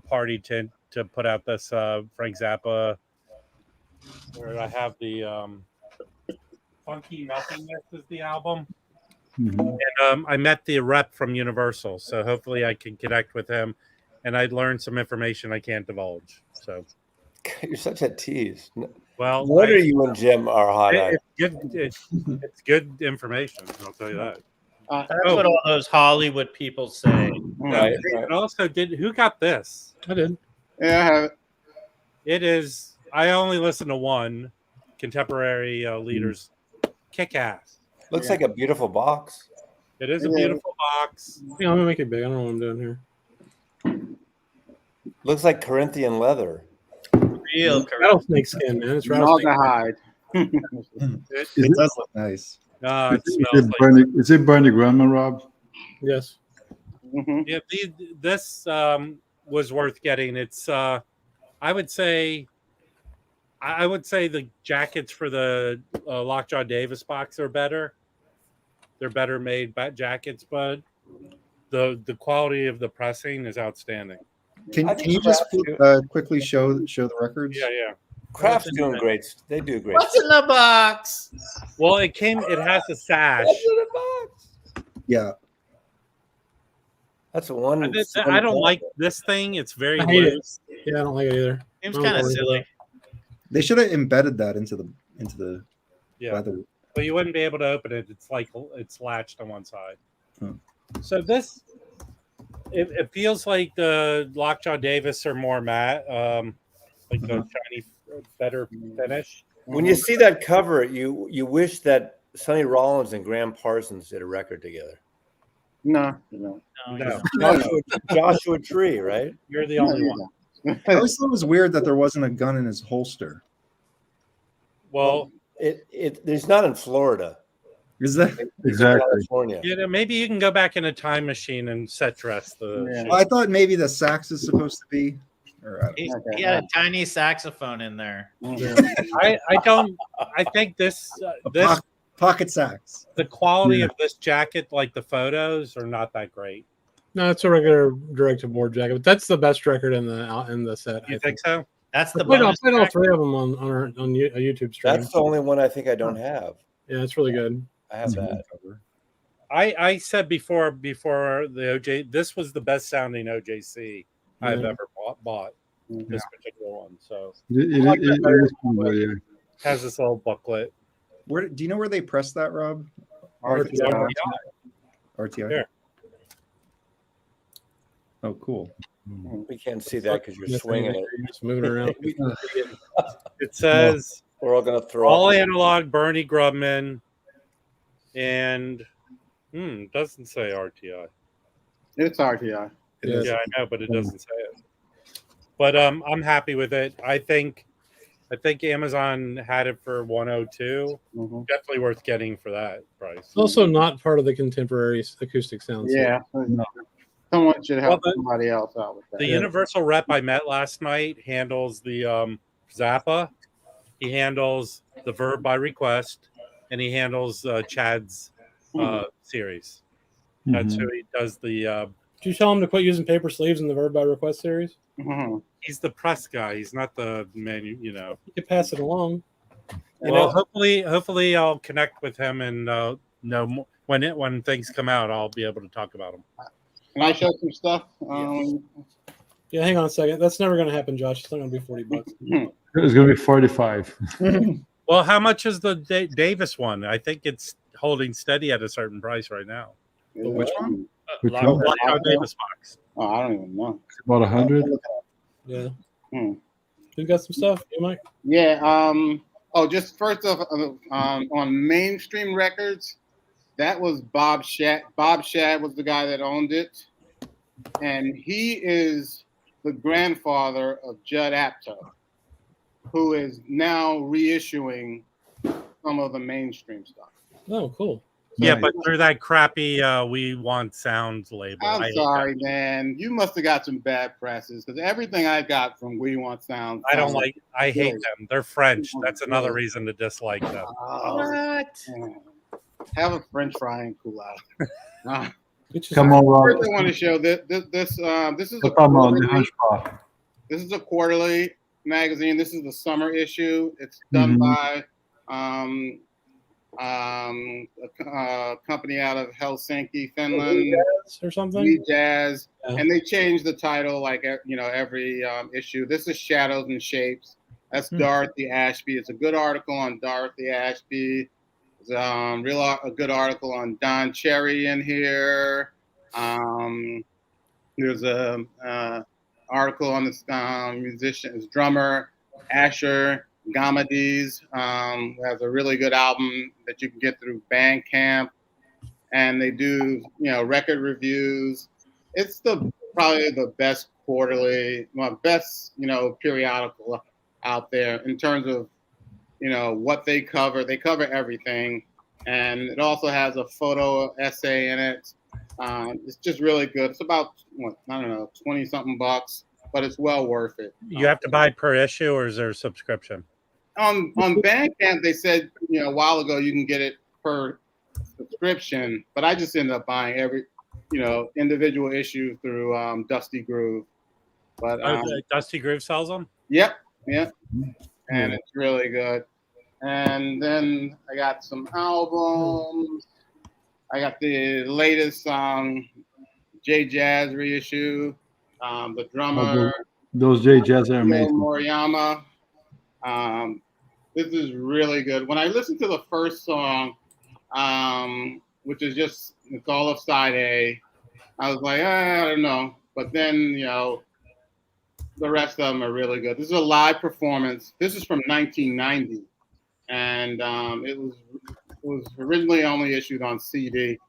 Speaker 2: party to put out this Frank Zappa. Where I have the Funky Nothingness is the album. And I met the rep from Universal, so hopefully I can connect with him, and I learned some information I can't divulge. So
Speaker 6: You're such a tease.
Speaker 2: well,
Speaker 6: What are you and Jim are hot at?
Speaker 2: It's good information. I'll tell you that.
Speaker 7: That's what all those Hollywood people say.
Speaker 6: Right,
Speaker 2: And also, who got this?
Speaker 3: I did.
Speaker 5: Yeah, I have it.
Speaker 2: It is. I only listen to one contemporary leaders. Kick ass.
Speaker 6: Looks like a beautiful box.
Speaker 2: It is a beautiful box.
Speaker 3: Yeah, I'm gonna make it big. I don't know what I'm doing here.
Speaker 6: Looks like Corinthian leather.
Speaker 8: Real correct.
Speaker 3: Rattlesnake skin, man. It's rattlesnake.
Speaker 5: Hide.
Speaker 4: It does look nice.
Speaker 2: It smells like.
Speaker 1: Is it Bernie Grandma, Rob?
Speaker 3: Yes.
Speaker 2: Yeah, this was worth getting. It's. I would say the jackets for the Lockjaw Davis box are better. They're better made jackets, but the quality of the pressing is outstanding.
Speaker 4: Can you just quickly show the records?
Speaker 2: Yeah.
Speaker 6: Craft's doing great. They do great.
Speaker 8: What's in the box?
Speaker 2: Well, it has a sash.
Speaker 6: What's in the box?
Speaker 4: Yeah.
Speaker 6: That's one.
Speaker 2: I don't like this thing. It's very
Speaker 3: I hate it.
Speaker 2: loose.
Speaker 3: Yeah, I don't like it either.
Speaker 8: Seems kind of silly.
Speaker 4: They should have embedded that into the
Speaker 2: Yeah.
Speaker 4: leather.
Speaker 2: But you wouldn't be able to open it. It's like it's latched on one side.
Speaker 4: Hmm.
Speaker 2: So this, it feels like the Lockjaw Davis are more matte, like the shiny, better finish.
Speaker 6: When you see that cover, you wish that Sonny Rollins and Graham Parsons did a record together.
Speaker 5: No.
Speaker 2: No,
Speaker 6: Joshua Tree, right?
Speaker 2: you're the only one.
Speaker 4: I always thought it was weird that there wasn't a gun in his holster.
Speaker 2: Well,
Speaker 6: It's not in Florida.
Speaker 4: Is that?
Speaker 1: Exactly.
Speaker 6: California.
Speaker 2: you know, maybe you can go back in a time machine and set dress the.
Speaker 5: Yeah.
Speaker 2: shit.
Speaker 4: Well, I thought maybe the sax is supposed to be. Or,
Speaker 8: He had a tiny saxophone in there.
Speaker 2: I don't. I think this
Speaker 4: pocket sax.
Speaker 2: the quality of this jacket, like the photos, are not that great.
Speaker 3: No, it's a regular direct-to-board jacket, but that's the best record in the set.
Speaker 2: You think so?
Speaker 8: That's the
Speaker 3: I played all
Speaker 8: bonus.
Speaker 3: three of them on a YouTube stream.
Speaker 6: That's the only one I think I don't have.
Speaker 3: Yeah, it's really good.
Speaker 6: I have that.
Speaker 2: I said before the OJ, this was the best sounding OJC I've ever bought. This particular one, so
Speaker 1: It is cool, yeah.
Speaker 2: has this little booklet.
Speaker 4: Where do you know where they pressed that, Rob?
Speaker 2: RTI.
Speaker 4: RTI.
Speaker 2: Here.
Speaker 4: Oh, cool.
Speaker 6: We can't see that because you're swinging it.
Speaker 3: Just moving around.
Speaker 2: It says
Speaker 6: We're all gonna throw
Speaker 2: all
Speaker 6: up.
Speaker 2: analog Bernie Grubman, and doesn't say RTI.
Speaker 5: It's RTI.
Speaker 3: Yeah.
Speaker 2: Yeah, I know, but it doesn't say it. But I'm happy with it. I think Amazon had it for 102.
Speaker 5: Mhm.
Speaker 2: Definitely worth getting for that price.
Speaker 3: It's also not part of the contemporary acoustic sound.
Speaker 5: Yeah.
Speaker 1: No.
Speaker 5: Someone should help
Speaker 2: Well,
Speaker 5: somebody else out with that.
Speaker 2: The Universal rep I met last night handles the Zappa. He handles the Verb by Request, and he handles Chad's series. That's who he does the.
Speaker 3: Did you tell him to quit using paper sleeves in the Verb by Request series?
Speaker 5: Mhm.
Speaker 2: He's the press guy. He's not the menu. You know.
Speaker 3: You could pass it along.
Speaker 2: Well, hopefully I'll connect with him and know more. When things come out, I'll be able to talk about them.
Speaker 5: Can I show some stuff?
Speaker 3: Yeah, hang on a second. That's never going to happen, Josh. It's not going to be $40.
Speaker 1: It's going to be 45.
Speaker 2: Well, how much is the Davis one? I think it's holding steady at a certain price right now.
Speaker 4: Which one?
Speaker 1: Which
Speaker 2: Lockout
Speaker 1: one?
Speaker 2: Davis box.
Speaker 5: Oh, I don't even know.
Speaker 1: About 100.
Speaker 3: Yeah.
Speaker 5: Hmm.
Speaker 3: You got some stuff, you Mike?
Speaker 5: Yeah. Just first off, on mainstream records, that was Bob Shad. Bob Shad was the guy that owned it, and he is the grandfather of Judd Apatow, who is now reissuing some of the mainstream stuff.
Speaker 3: Oh, cool.
Speaker 2: Yeah, but through that crappy We Want Sound label.
Speaker 5: I'm sorry, man. You must have got some bad presses because everything I got from We Want Sound.
Speaker 2: I don't like. I hate them. They're French. That's another reason to dislike them.
Speaker 5: What? Have a French fry and cool out.
Speaker 1: Come on, Rob.
Speaker 5: First, I want to show this. This is a
Speaker 1: Come on,
Speaker 5: quarterly.
Speaker 1: Hunchback.
Speaker 5: This is a quarterly magazine. This is the summer issue. It's done by a company out of Helsinki, Finland,
Speaker 3: or something.
Speaker 5: We Jazz, and they change the title like every issue. This is Shadows and Shapes. That's Dorothy Ashby. It's a good article on Dorothy Ashby. There's a good article on Don Cherry in here. There's a article on this musician, drummer Asher Gamadies. Has a really good album that you can get through Bandcamp, and they do record reviews. It's probably the best quarterly, best periodical out there in terms of what they cover. They cover everything, and it also has a photo essay in it. It's just really good. It's about 20 something bucks, but it's well worth it.
Speaker 2: You have to buy per issue, or is there a subscription?
Speaker 5: On Bandcamp, they said a while ago you can get it per subscription, but I just ended up buying every individual issue through Dusty Groove. But
Speaker 2: Dusty Groove sells them.
Speaker 5: Yep, and it's really good. And then I got some albums. I got the latest J Jazz reissue. The drummer.
Speaker 1: Those J Jazz are amazing.
Speaker 5: Moriyama. This is really good. When I listened to the first song, which is it's all of side A, I was like, I don't know. But then, the rest of them are really good. This is a live performance. This is from 1990, and it was originally only issued on CD.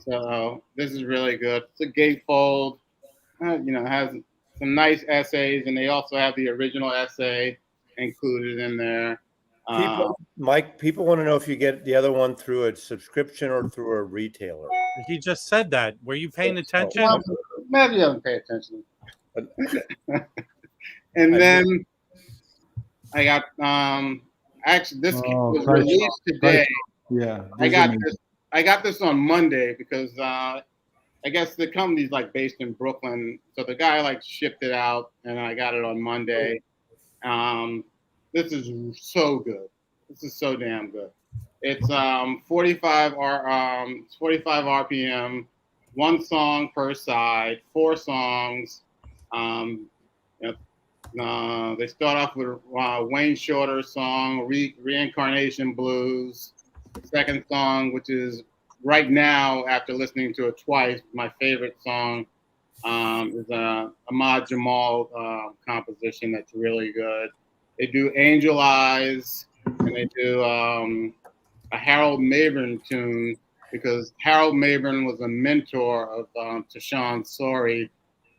Speaker 5: So this is really good. It's a gatefold. Has some nice essays, and they also have the original essay included in there.
Speaker 6: People want to know if you get the other one through a subscription or through a retailer.
Speaker 2: He just said that. Were you paying attention?
Speaker 5: Well, maybe I don't pay attention. And then I got actually this was released today.
Speaker 1: Yeah,
Speaker 5: I got this on Monday because I guess the company's based in Brooklyn, so the guy shipped it out, and I got it on Monday. This is so good. This is so damn good. It's 45 RPM, one song per side, 4 songs. They start off with Wayne Shorter's song, Reincarnation Blues. The second song, which is right now, after listening to it twice, my favorite song, Is a Ahmad Jamal composition that's really good. They do Angel Eyes, and they do a Harold Mabern tune, because Harold Mabern was a mentor of Tashawn Sorey.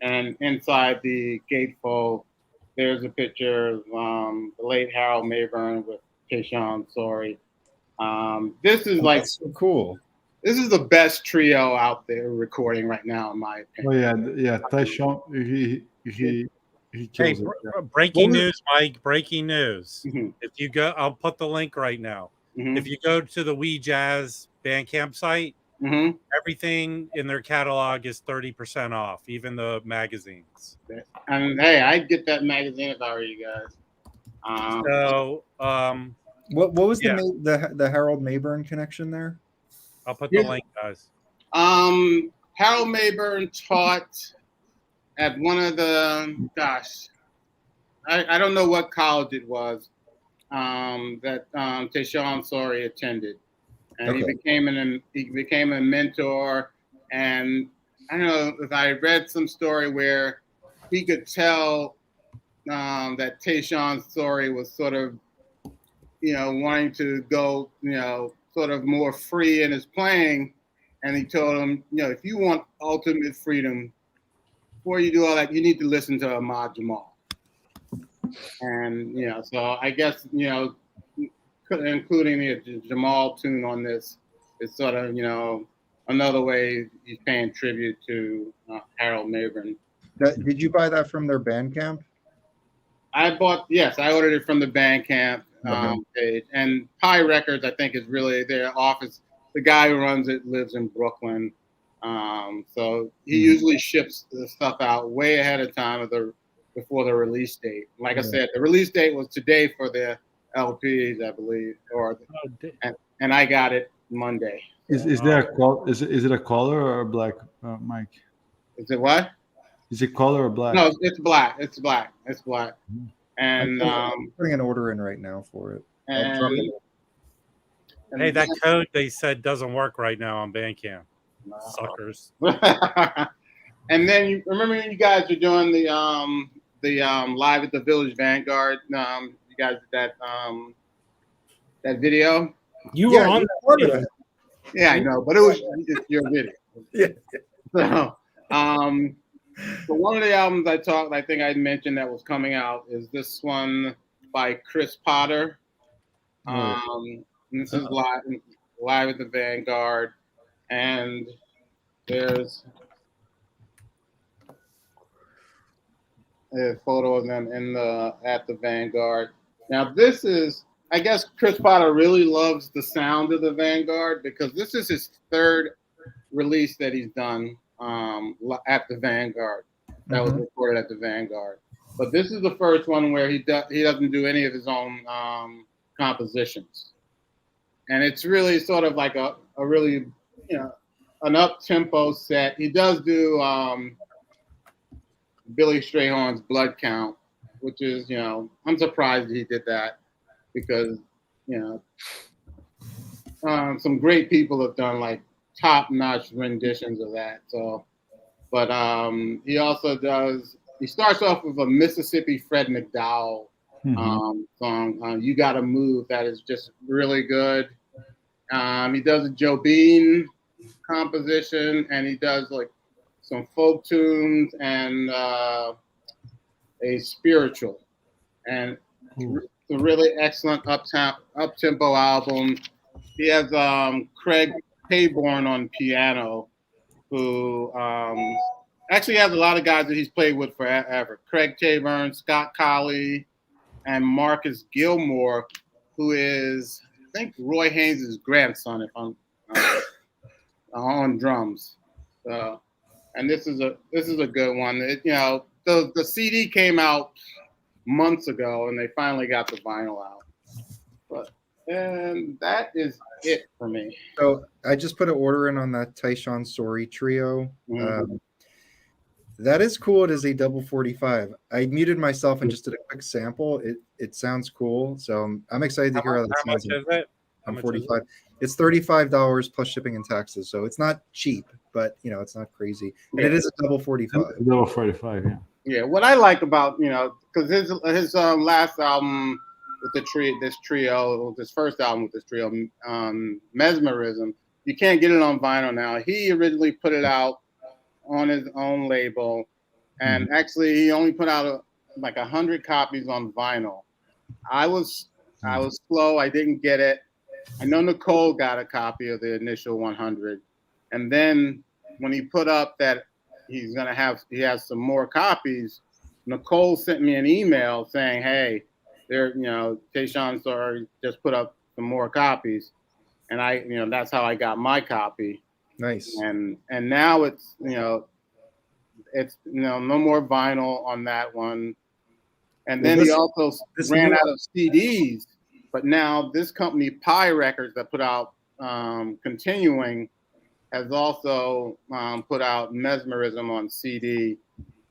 Speaker 5: And inside the gatefold, there's a picture of the late Harold Mabern with Tashawn Sorey. This is like
Speaker 4: That's so cool.
Speaker 5: This is the best trio out there recording right now, in my
Speaker 1: Oh
Speaker 5: opinion.
Speaker 1: yeah, Tyshawn, he
Speaker 2: Hey,
Speaker 1: kills it. Yeah.
Speaker 2: breaking
Speaker 4: What was-
Speaker 2: news, Mike. Breaking news.
Speaker 5: Mhm.
Speaker 2: If you go, I'll put the link right now.
Speaker 5: Mhm.
Speaker 2: If you go to the We Jazz Bandcamp site,
Speaker 5: Mhm.
Speaker 2: everything in their catalog is 30% off, even the magazines.
Speaker 5: And hey, I'd get that magazine if I were you guys.
Speaker 2: So
Speaker 4: What was
Speaker 2: Yeah.
Speaker 4: the Harold Mabern connection there?
Speaker 2: I'll put the link, guys.
Speaker 5: Harold Mabern taught at one of the I don't know what college it was that Tashawn Sorey attended, and
Speaker 4: Okay.
Speaker 5: he became a mentor. And I don't know if I read some story where he could tell that Tashawn Sorey was sort of, wanting to go, sort of more free in his playing. And he told him, if you want ultimate freedom, before you do all that, you need to listen to Ahmad Jamal. And, so I guess, including the Jamal tune on this is sort of, another way he's paying tribute to Harold Mabern.
Speaker 4: Did you buy that from their Bandcamp?
Speaker 5: I ordered it from the Bandcamp page. And Pi Records, I think, is really their office. The guy who runs it lives in Brooklyn. So he usually ships the stuff out way ahead of time before the release date. Like I said, the release date was today for the LPs, I believe, and I got it Monday.
Speaker 1: Is there a call? Is it a color or a black, Mike?
Speaker 5: Is it what?
Speaker 1: Is it color or black?
Speaker 5: No, it's black. It's black. It's black. And
Speaker 4: I'm putting an order in right now for it. I'll drop it.
Speaker 2: Hey, that code they said doesn't work right now on Bandcamp. Suckers.
Speaker 5: And then remember you guys are doing the live at the Village Vanguard. You guys did that video.
Speaker 3: You were on that video.
Speaker 5: Yeah, I know, but it's your video.
Speaker 4: Yeah.
Speaker 5: So one of the albums I think I mentioned that was coming out is this one by Chris Potter. And this is live at the Vanguard, and there's a photo of them at the Vanguard. Now this is, I guess Chris Potter really loves the sound of the Vanguard, because this is his third release that he's done at the Vanguard. That was recorded at the Vanguard. But this is the first one where he doesn't do any of his own compositions. And it's really sort of like a really, an up-tempo set. He does do Billy Strayhorn's Blood Count, which is, I'm surprised he did that, because, some great people have done like top-notch renditions of that. So, but he also he starts off with a Mississippi Fred McDowell song, You Gotta Move, that is just really good. He does a Joe Bean composition, and he does like some folk tunes and a spiritual. And it's a really excellent up-tempo album. He has Craig Hayborn on piano, who actually has a lot of guys that he's played with forever. Craig Hayborn, Scott Colley, and Marcus Gilmore, who is, I think, Roy Haynes' grandson, if I'm on drums. And this is a good one. The CD came out months ago, and they finally got the vinyl out. And that is it for me.
Speaker 4: So I just put an order in on that Tyshawn Sorey trio. That is cool. It is a double 45. I muted myself and just did a quick sample. It sounds cool. So I'm excited to hear how that
Speaker 2: How much
Speaker 4: sounds.
Speaker 2: is it?
Speaker 4: On 45. It's $35 plus shipping and taxes, so it's not cheap, but it's not crazy. And it is a double 45.
Speaker 1: Level 45, yeah.
Speaker 5: Yeah, what I like about because his last album with this first album with this trio, Mesmerism, you can't get it on vinyl now. He originally put it out on his own label, and actually he only put out like 100 copies on vinyl. I was slow. I didn't get it. I know Nicole got a copy of the initial 100, and then when he put up that he has some more copies, Nicole sent me an email saying, "Hey, Tayshawn Sorry just put up some more copies," and that's how I got my copy.
Speaker 4: Nice.
Speaker 5: And now it's no more vinyl on that one. And then he also ran out of CDs, but now this company, Pi Records, that put out Continuing, has also put out Mesmerism on CD,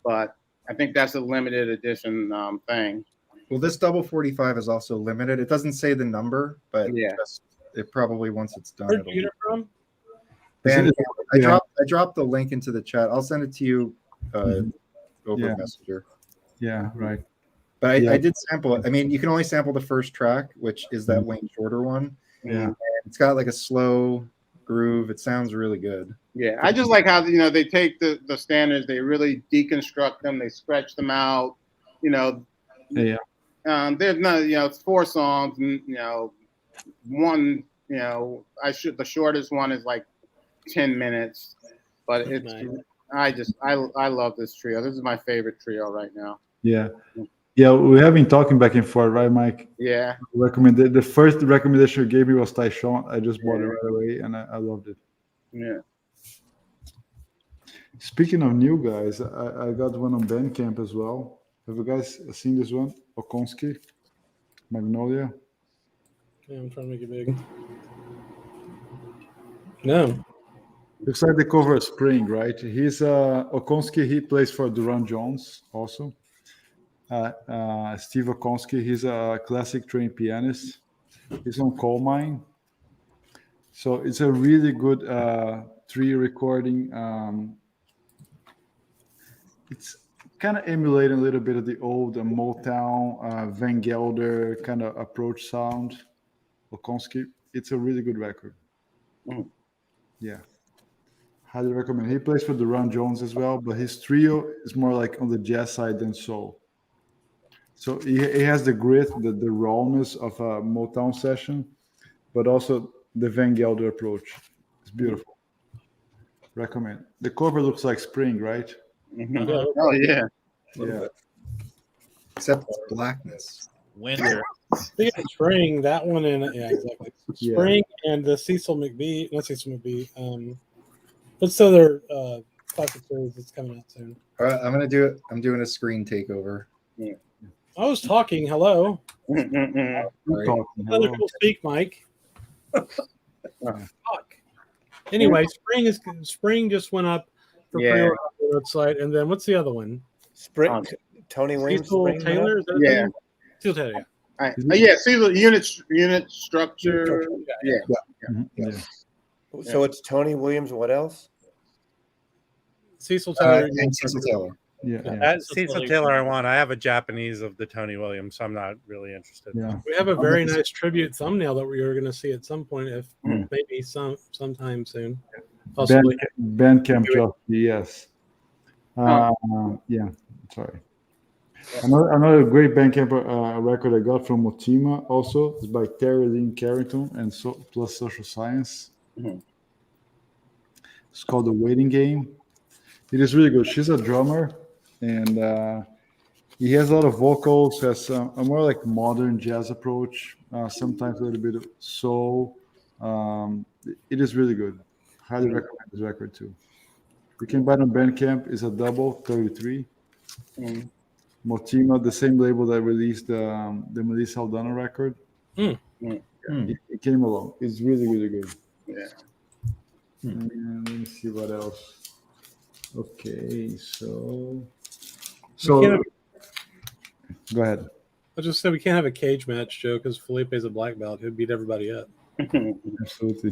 Speaker 5: but I think that's a limited edition thing.
Speaker 4: Well, this double 45 is also limited. It doesn't say the number, but it probably, once it's done,
Speaker 3: Where'd you get it from?
Speaker 4: I dropped the link into the chat. I'll send it to you over Messenger.
Speaker 1: Yeah, right.
Speaker 4: But I did sample it. I mean, you can only sample the first track, which is that Wayne Shorter one.
Speaker 1: Yeah.
Speaker 4: It's got like a slow groove. It sounds really good.
Speaker 5: Yeah, I just like how they take the standards, they really deconstruct them, they stretch them out.
Speaker 1: Yeah.
Speaker 5: There's no, it's 4 songs, and one, the shortest one is like 10 minutes, but it's I love this trio. This is my favorite trio right now.
Speaker 1: Yeah. Yeah, we have been talking back and forth, right, Mike?
Speaker 5: Yeah.
Speaker 1: The first recommendation you gave me was Tayshawn. I just bought it right away, and I loved it.
Speaker 5: Yeah.
Speaker 1: Speaking of new guys, I got one on Bandcamp as well. Have you guys seen this one? Okonski, Magnolia.
Speaker 3: Yeah, I'm trying to make it big. No.
Speaker 1: Looks like the cover of Spring, right? He's Okonski. He plays for Duran Jones also. Steve Okonski, he's a classic trained pianist. He's on Coal Mine. So it's a really good trio recording. It's kind of emulating a little bit of the old Motown, Van Gelder kind of approach sound. Okonski, it's a really good record. Yeah. Highly recommend. He plays for Duran Jones as well, but his trio is more like on the jazz side than soul. So he has the grit, the rawness of a Motown session, but also the Van Gelder approach. It's beautiful. Recommend. The cover looks like Spring, right?
Speaker 5: Mm-hmm. Oh yeah.
Speaker 1: Yeah.
Speaker 4: Except it's blackness.
Speaker 8: Winter.
Speaker 3: Speaking of Spring, that one exactly. Spring and the Cecil McBee, not Cecil McBee. What's the other classic series that's coming out soon?
Speaker 4: All right, I'm gonna do it. I'm doing a screen takeover.
Speaker 5: Yeah.
Speaker 3: I was talking. Hello.
Speaker 4: Right.
Speaker 3: Let other people speak, Mike. Fuck. Anyway, Spring just went up for pre-order on the website, and then what's the other one?
Speaker 6: Spring. Tony Williams.
Speaker 3: Cecil
Speaker 6: Spring,
Speaker 3: Taylor. Is that his name? Cecil Taylor.
Speaker 5: Yeah. See the unit structure. Yeah.
Speaker 1: Yeah.
Speaker 6: So it's Tony Williams. What else?
Speaker 3: Cecil Taylor.
Speaker 4: And Cecil Taylor.
Speaker 1: Yeah.
Speaker 2: Cecil Taylor, I want. I have a Japanese of the Tony Williams, so I'm not really interested.
Speaker 1: Yeah.
Speaker 3: We have a very nice tribute thumbnail that we are going to see at some point, if maybe sometime soon. Possibly.
Speaker 1: Bandcamp, yes. Yeah. Sorry. Another great Bandcamp record I got from Motima also is by Terry Lynn Carrington and plus Social Science. It's called The Waiting Game. It is really good. She's a drummer, and he has a lot of vocals, has a more like modern jazz approach, sometimes a little bit of soul. It is really good. Highly recommend this record too. You can buy it on Bandcamp. It's a double 33. Motima, the same label that released the Melissa Aldana record. It came along. It's really, really good.
Speaker 5: Yeah.
Speaker 1: And let me see what else. Okay, so go ahead.
Speaker 3: I just said we can't have a cage match, Joe, because Felipe's a black belt. He'd beat everybody up.
Speaker 1: Absolutely.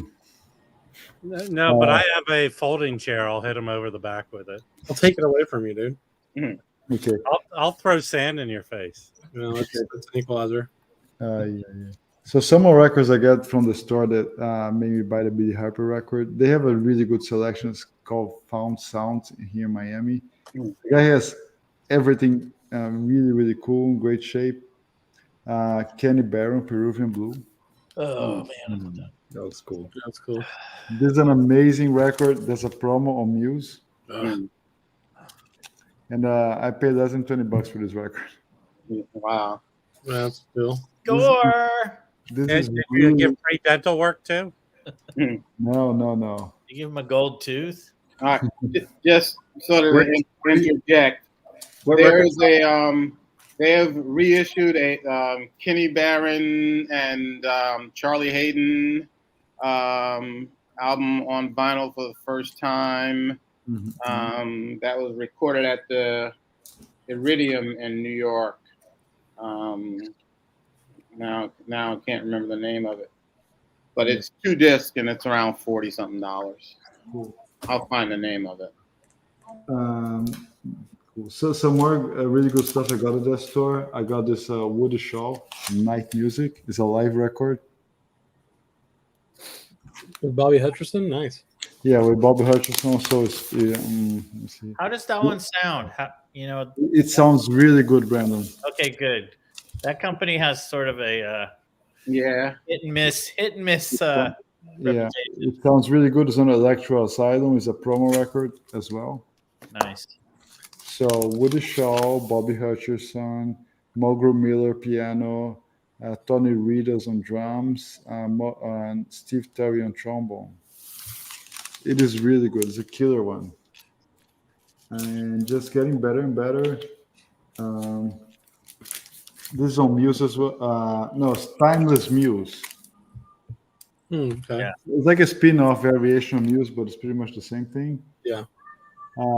Speaker 2: No, but I have a folding chair. I'll hit him over the back with it.
Speaker 3: I'll take it away from you, dude.
Speaker 1: Okay.
Speaker 2: I'll throw sand in your face.
Speaker 3: No, it's an equalizer.
Speaker 1: Yeah. So some more records I got from the store that made me buy the B.D. Harper record. They have a really good selection. It's called Found Sounds here in Miami. The guy has everything really, really cool, great shape. Kenny Barron, Peruvian Blue.
Speaker 8: Oh man,
Speaker 4: That was cool.
Speaker 3: That's cool.
Speaker 1: This is an amazing record. There's a promo on Muse. And I paid less than $20 for this record.
Speaker 5: Wow.
Speaker 3: That's cool.
Speaker 8: Gore.
Speaker 1: This
Speaker 2: Hey,
Speaker 1: is
Speaker 2: did you
Speaker 1: really,
Speaker 2: give free dental work too?
Speaker 1: no.
Speaker 8: You give him a gold tooth.
Speaker 5: All right. Just sort of interject.
Speaker 4: What
Speaker 5: There's they have reissued a Kenny Barron and Charlie Hayden album on vinyl for the first time. That was recorded at the Iridium in New York. Now I can't remember the name of it, but it's 2 discs and it's around $40-something.
Speaker 1: Cool.
Speaker 5: I'll find the name of it.
Speaker 1: Cool. So some more really good stuff I got at that store. I got this Woody Shaw, Night Music. It's a live record.
Speaker 3: With Bobby Hutcherson, nice.
Speaker 1: Yeah, with Bobby Hutcherson. So it's, let's see.
Speaker 8: How does that one sound? How,
Speaker 1: It sounds really good, Brandon.
Speaker 8: okay, good. That company has sort of a
Speaker 5: Yeah.
Speaker 8: hit and miss.
Speaker 1: Yeah,
Speaker 8: reputation.
Speaker 1: it sounds really good. It's on Electro Asylum. It's a promo record as well.
Speaker 8: Nice.
Speaker 1: So Woody Shaw, Bobby Hutcherson, Mulgrew Miller piano, Tony Reedus on drums, and Steve Terry on trombone. It is really good. It's a killer one, and just getting better and better. This is on Muse as well. No, it's Timeless Muse.
Speaker 3: Okay.
Speaker 8: Yeah.
Speaker 1: It's like a spin-off variation on Muse, but it's pretty much the same thing.
Speaker 3: Yeah.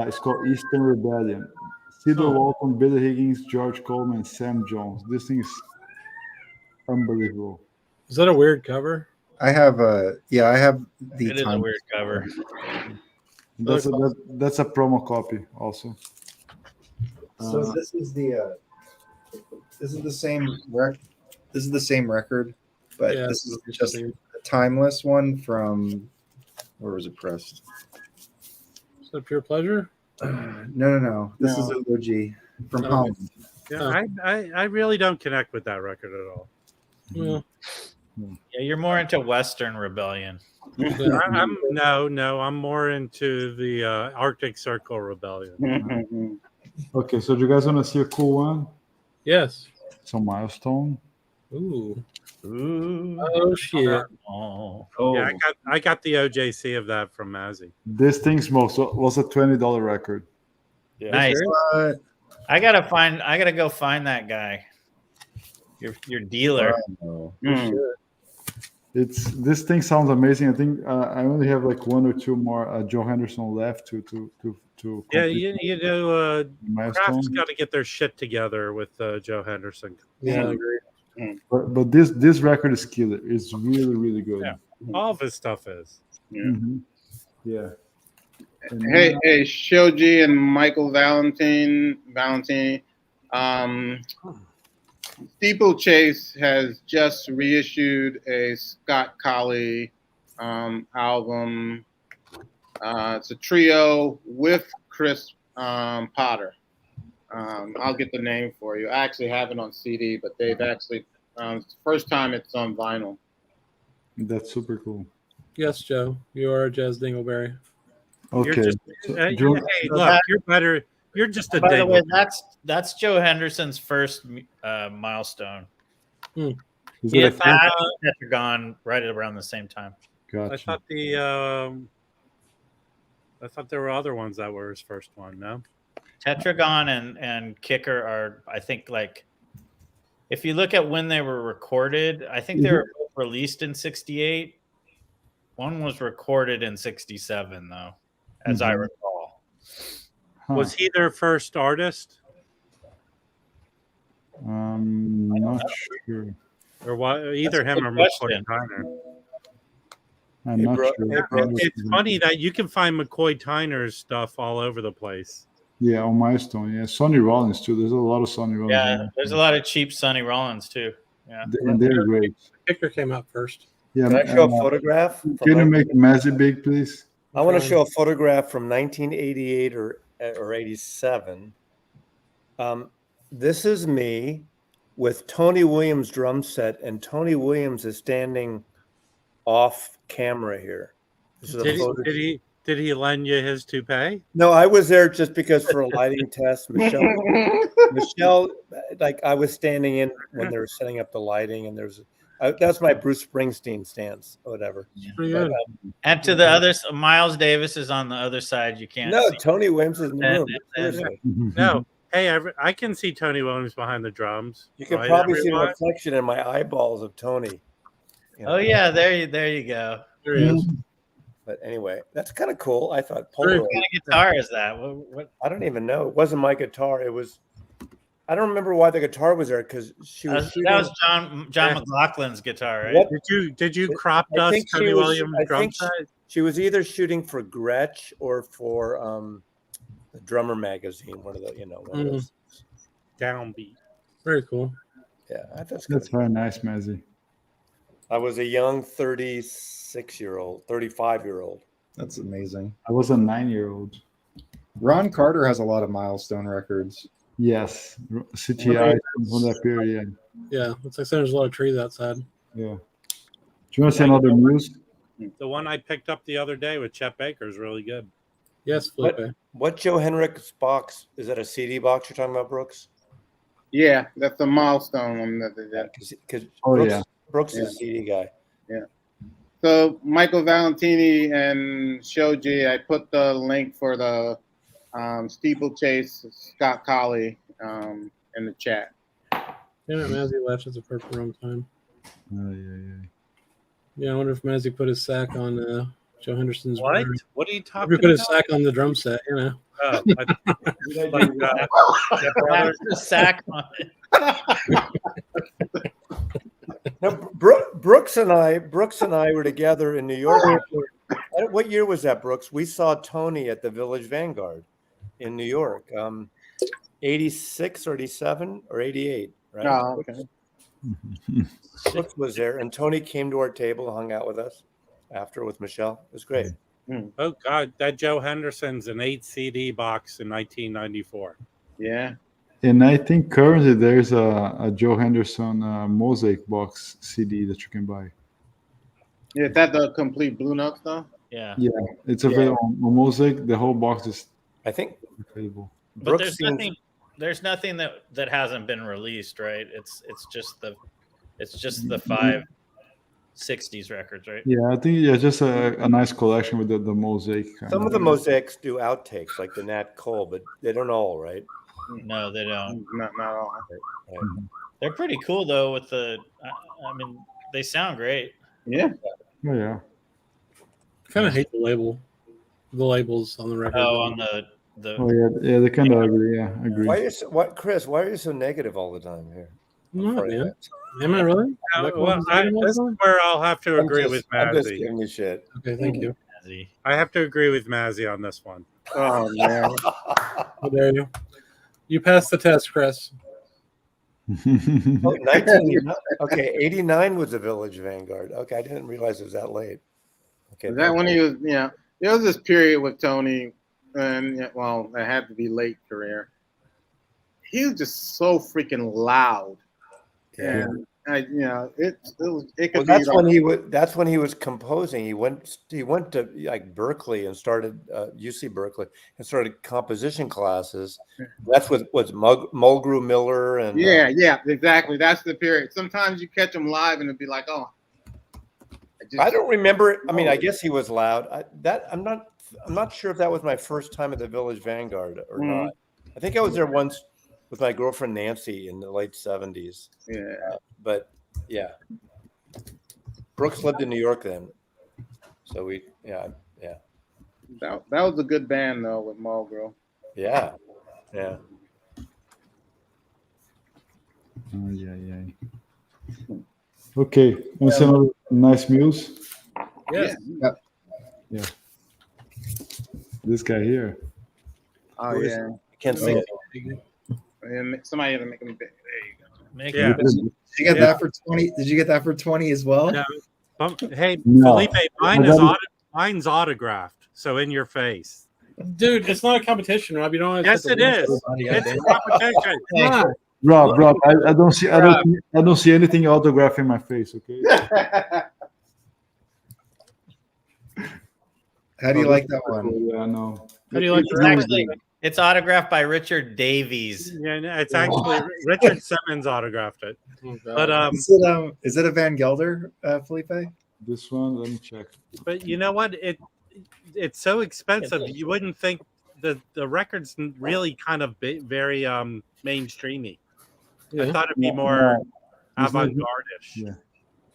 Speaker 1: It's called Eastern Rebellion. Cedar Walton, Billy Higgins, George Coleman, and Sam Jones. This thing is unbelievable.
Speaker 3: Is that a weird cover?
Speaker 4: I have the
Speaker 8: It is a
Speaker 4: time.
Speaker 8: weird cover.
Speaker 1: That's a promo copy also.
Speaker 4: So this is the same This is the same record, but
Speaker 3: Yeah,
Speaker 4: this is
Speaker 3: it's
Speaker 4: just
Speaker 3: the
Speaker 4: a timeless one from where was it pressed?
Speaker 3: Is that Pure Pleasure?
Speaker 4: No. This is an OG from
Speaker 3: Okay.
Speaker 4: Holland.
Speaker 2: Yeah, I really don't connect with that record at all.
Speaker 3: Well,
Speaker 8: Yeah, you're more into Western Rebellion.
Speaker 2: I'm more into the Arctic Circle Rebellion.
Speaker 1: Okay, so do you guys want to see a cool one?
Speaker 3: yes.
Speaker 1: It's a Milestone.
Speaker 3: Ooh.
Speaker 8: Ooh.
Speaker 3: Oh shit.
Speaker 8: Oh.
Speaker 2: Yeah, I got the OJC of that from Mazzy.
Speaker 1: This thing smokes. Was a $20 record.
Speaker 8: Nice.
Speaker 4: What?
Speaker 8: I gotta go find that guy. Your dealer.
Speaker 4: Oh,
Speaker 1: This thing sounds amazing. I think I only have like 1 or 2 more Joe Henderson left to
Speaker 2: Yeah,
Speaker 1: complete
Speaker 2: you know,
Speaker 1: Milestone.
Speaker 2: Kraft's got to get their shit together with Joe Henderson.
Speaker 3: Yeah, I agree.
Speaker 1: But this record is killer. It's really, really good.
Speaker 2: Yeah. All of his stuff is.
Speaker 1: Mhm. Yeah. And
Speaker 5: Hey, Shoji and Michael Valentini. Steeplechase has just reissued a Scott Colley album. It's a trio with Chris Potter. I'll get the name for you. I actually have it on CD, but they've actually it's the first time it's on vinyl.
Speaker 1: That's super cool.
Speaker 3: Yes, Joe. You are a Jazz Dingleberry.
Speaker 1: Okay.
Speaker 2: You're just,
Speaker 1: So,
Speaker 2: hey,
Speaker 1: do you-
Speaker 2: hey, look, you're better. You're just a
Speaker 8: By the way,
Speaker 2: dingleberry.
Speaker 8: that's Joe Henderson's first milestone.
Speaker 1: is
Speaker 2: Yeah,
Speaker 1: it a
Speaker 8: That and Tetragon right around the same time.
Speaker 1: Gotcha.
Speaker 2: I thought there were other ones that were his first one. No.
Speaker 8: Tetragon and Kicker are, I think, like, if you look at when they were recorded, I think they were both released in '68. One was recorded in '67, though, as I recall.
Speaker 1: Huh.
Speaker 2: Was he their first artist,
Speaker 1: Not sure.
Speaker 2: or what? Either
Speaker 8: That's a
Speaker 2: him
Speaker 8: good
Speaker 2: or McCoy
Speaker 8: question.
Speaker 2: Tyner?
Speaker 1: I'm
Speaker 6: Hey,
Speaker 1: not
Speaker 6: bro-
Speaker 1: sure.
Speaker 6: hey, bro.
Speaker 2: It's funny that you can find McCoy Tyner's stuff all over the place.
Speaker 1: Yeah, on Milestone. Yeah, Sonny Rollins too. There's a lot of Sonny Rollins.
Speaker 8: Yeah, there's a lot of cheap Sonny Rollins too. Yeah.
Speaker 1: And they're great.
Speaker 3: Kicker came out first.
Speaker 1: Yeah.
Speaker 6: Can I show a photograph? From
Speaker 1: Can you
Speaker 6: 19
Speaker 1: make Mazzy big, please?
Speaker 6: I want to show a photograph from 1988 or 87. This is me with Tony Williams' drum set, and Tony Williams is standing off camera here. This is a photo.
Speaker 2: Did he lend you his toupee?
Speaker 6: No, I was there just because for a lighting test. Michelle, like I was standing in when they were setting up the lighting, and that's my Bruce Springsteen stance, or whatever. But,
Speaker 8: And to the others, Miles Davis is on the other side. You can't.
Speaker 6: no,
Speaker 8: see.
Speaker 6: Tony Williams is in the room.
Speaker 8: And-
Speaker 6: Seriously.
Speaker 2: No. Hey, I can see Tony Williams behind the drums.
Speaker 6: You can
Speaker 2: right,
Speaker 6: probably see the
Speaker 2: everyone?
Speaker 6: reflection in my eyeballs of Tony. You know.
Speaker 8: Oh yeah, there you go.
Speaker 3: There he is.
Speaker 6: But anyway, that's kind of cool. I thought
Speaker 3: Very
Speaker 6: Polaroid.
Speaker 8: What kind of guitar is that? What?
Speaker 6: I don't even know. It wasn't my guitar. It was. I don't remember why the guitar was there because she was.
Speaker 8: That was John McLaughlin's guitar, right?
Speaker 6: What?
Speaker 2: Did you crop
Speaker 6: I
Speaker 2: dust
Speaker 6: think she
Speaker 2: Tony
Speaker 6: was-
Speaker 2: Williams
Speaker 6: I
Speaker 2: drum
Speaker 6: think
Speaker 2: set?
Speaker 6: She was either shooting for Gretsch or for the Drummer magazine. One of the, one of those.
Speaker 2: Downbeat.
Speaker 3: Very cool.
Speaker 6: Yeah, that's
Speaker 1: That's
Speaker 6: good.
Speaker 1: very nice, Mazzy.
Speaker 6: I was a young 36-year-old, 35-year-old.
Speaker 4: That's amazing.
Speaker 1: I was a 9-year-old.
Speaker 4: Ron Carter has a lot of milestone records.
Speaker 1: Yes, CTI from that period.
Speaker 3: Yeah, looks like there's a lot of trees outside.
Speaker 1: Yeah. Do you want to see another news?
Speaker 2: The one I picked up the other day with Chet Baker is really good.
Speaker 3: Yes, Felipe.
Speaker 6: What Joe Henrik's box? Is that a CD box you're talking about, Brooks?
Speaker 5: Yeah, that's a milestone one that they did.
Speaker 6: Because
Speaker 1: Oh,
Speaker 6: Brooks,
Speaker 1: yeah.
Speaker 6: Brooks is a CD guy.
Speaker 5: So Michael Valentini and Shoji, I put the link for the steeplechase Scott Colley in the chat.
Speaker 3: Damn it, Mazzy left at the perfect wrong time.
Speaker 1: Yeah.
Speaker 3: Yeah, I wonder if Mazzy put his sack on Joe Henderson's.
Speaker 2: What?
Speaker 3: record.
Speaker 2: What are you
Speaker 3: If
Speaker 2: talking
Speaker 3: he put his
Speaker 2: about?
Speaker 3: sack on the drum set, you know.
Speaker 2: Oh, like,
Speaker 8: That's the sack on it.
Speaker 6: No, Brooks and I were together in New York. What year was that, Brooks? We saw Tony at the Village Vanguard in New York. 86 or 87 or 88, right?
Speaker 5: Oh, okay.
Speaker 6: Brooks was there, and Tony came to our table and hung out with us after with Michelle. It was great.
Speaker 2: oh God, that Joe Henderson's an 8 CD box in 1994.
Speaker 5: Yeah.
Speaker 1: And I think currently there's a Joe Henderson Mosaic box CD that you can buy.
Speaker 5: Yeah, is that the complete Blue Note stuff?
Speaker 8: Yeah.
Speaker 1: Yeah, it's available on Mosaic. The whole box is
Speaker 6: I think
Speaker 1: available.
Speaker 8: But
Speaker 6: Brooks
Speaker 8: there's
Speaker 6: seems-
Speaker 8: nothing. There's nothing that hasn't been released, right? It's just the 5 60s records, right?
Speaker 1: Yeah, I think just a nice collection with the Mosaic.
Speaker 6: some of the mosaics do outtakes, like the Nat Cole, but they don't all, right?
Speaker 8: No, they don't.
Speaker 5: Not all.
Speaker 6: Right.
Speaker 8: They're pretty cool though. With the, I mean, they sound great.
Speaker 5: Yeah.
Speaker 1: Oh yeah.
Speaker 3: Kind of hate the labels on the record.
Speaker 8: Oh, on the
Speaker 1: Oh yeah. They're kind of ugly. Yeah, I agree.
Speaker 6: Chris? Why are you so negative all the time here?
Speaker 3: I'm not, man. Am I really? Am I
Speaker 2: Well,
Speaker 3: calling
Speaker 2: this is where I'll have to agree with
Speaker 6: I'm just
Speaker 2: Mazzy.
Speaker 6: giving you shit.
Speaker 3: Okay, thank you.
Speaker 2: I have to agree with Mazzy on this one.
Speaker 5: Oh man.
Speaker 3: How dare you? You passed the test, Chris.
Speaker 6: Oh, 89 was the Village Vanguard. Okay, I didn't realize it was that late. Okay,
Speaker 5: Is that when he was, there was this period with Tony, and well, it had to be late career. He was just so freaking loud.
Speaker 6: Yeah.
Speaker 5: And it could
Speaker 6: Well, that's when he was composing. He went to like Berkeley and started UC Berkeley and started composition classes. That's what was Mulgrew Miller and
Speaker 5: yeah, exactly. That's the period. Sometimes you catch him live and it'd be like, oh.
Speaker 6: I don't remember. I mean, I guess he was loud. I'm not sure if that was my first time at the Village Vanguard or not. I think I was there once with my girlfriend Nancy in the late 70s.
Speaker 5: Yeah.
Speaker 6: But yeah, Brooks lived in New York then, so
Speaker 5: That was a good band though with Mulgrew.
Speaker 6: yeah.
Speaker 1: Oh, yeah. Okay, want to see another nice muse?
Speaker 3: Yes.
Speaker 1: This guy here.
Speaker 5: Oh yeah.
Speaker 6: Can't see it.
Speaker 5: Somebody had to make them big. There you go.
Speaker 8: Make
Speaker 2: Yeah.
Speaker 8: it
Speaker 9: Did you get that for 20? Did you get that for 20 as well?
Speaker 2: No. Hey,
Speaker 1: No.
Speaker 2: Felipe, mine's autographed, so in your face.
Speaker 3: Dude, it's not a competition, Rob. You don't have to
Speaker 2: Yes,
Speaker 3: set
Speaker 2: it
Speaker 3: the
Speaker 2: is.
Speaker 3: rules.
Speaker 2: It's a competition.
Speaker 3: Come on.
Speaker 1: Rob, I don't see anything autographed in my face. Okay.
Speaker 9: How do you like that one?
Speaker 1: Yeah, no.
Speaker 3: How do you like
Speaker 8: It's
Speaker 3: the
Speaker 8: actually it's autographed by Richard Davies.
Speaker 2: Yeah, no, it's actually Richard Simmons autographed it. But
Speaker 9: Is it a Van Gelder, Felipe?
Speaker 1: This one, let me check.
Speaker 2: but you know what? It's so expensive. You wouldn't think the record's really kind of very mainstreamy. I thought it'd be more
Speaker 1: It's not-
Speaker 2: avant-garde-ish.
Speaker 1: Yeah.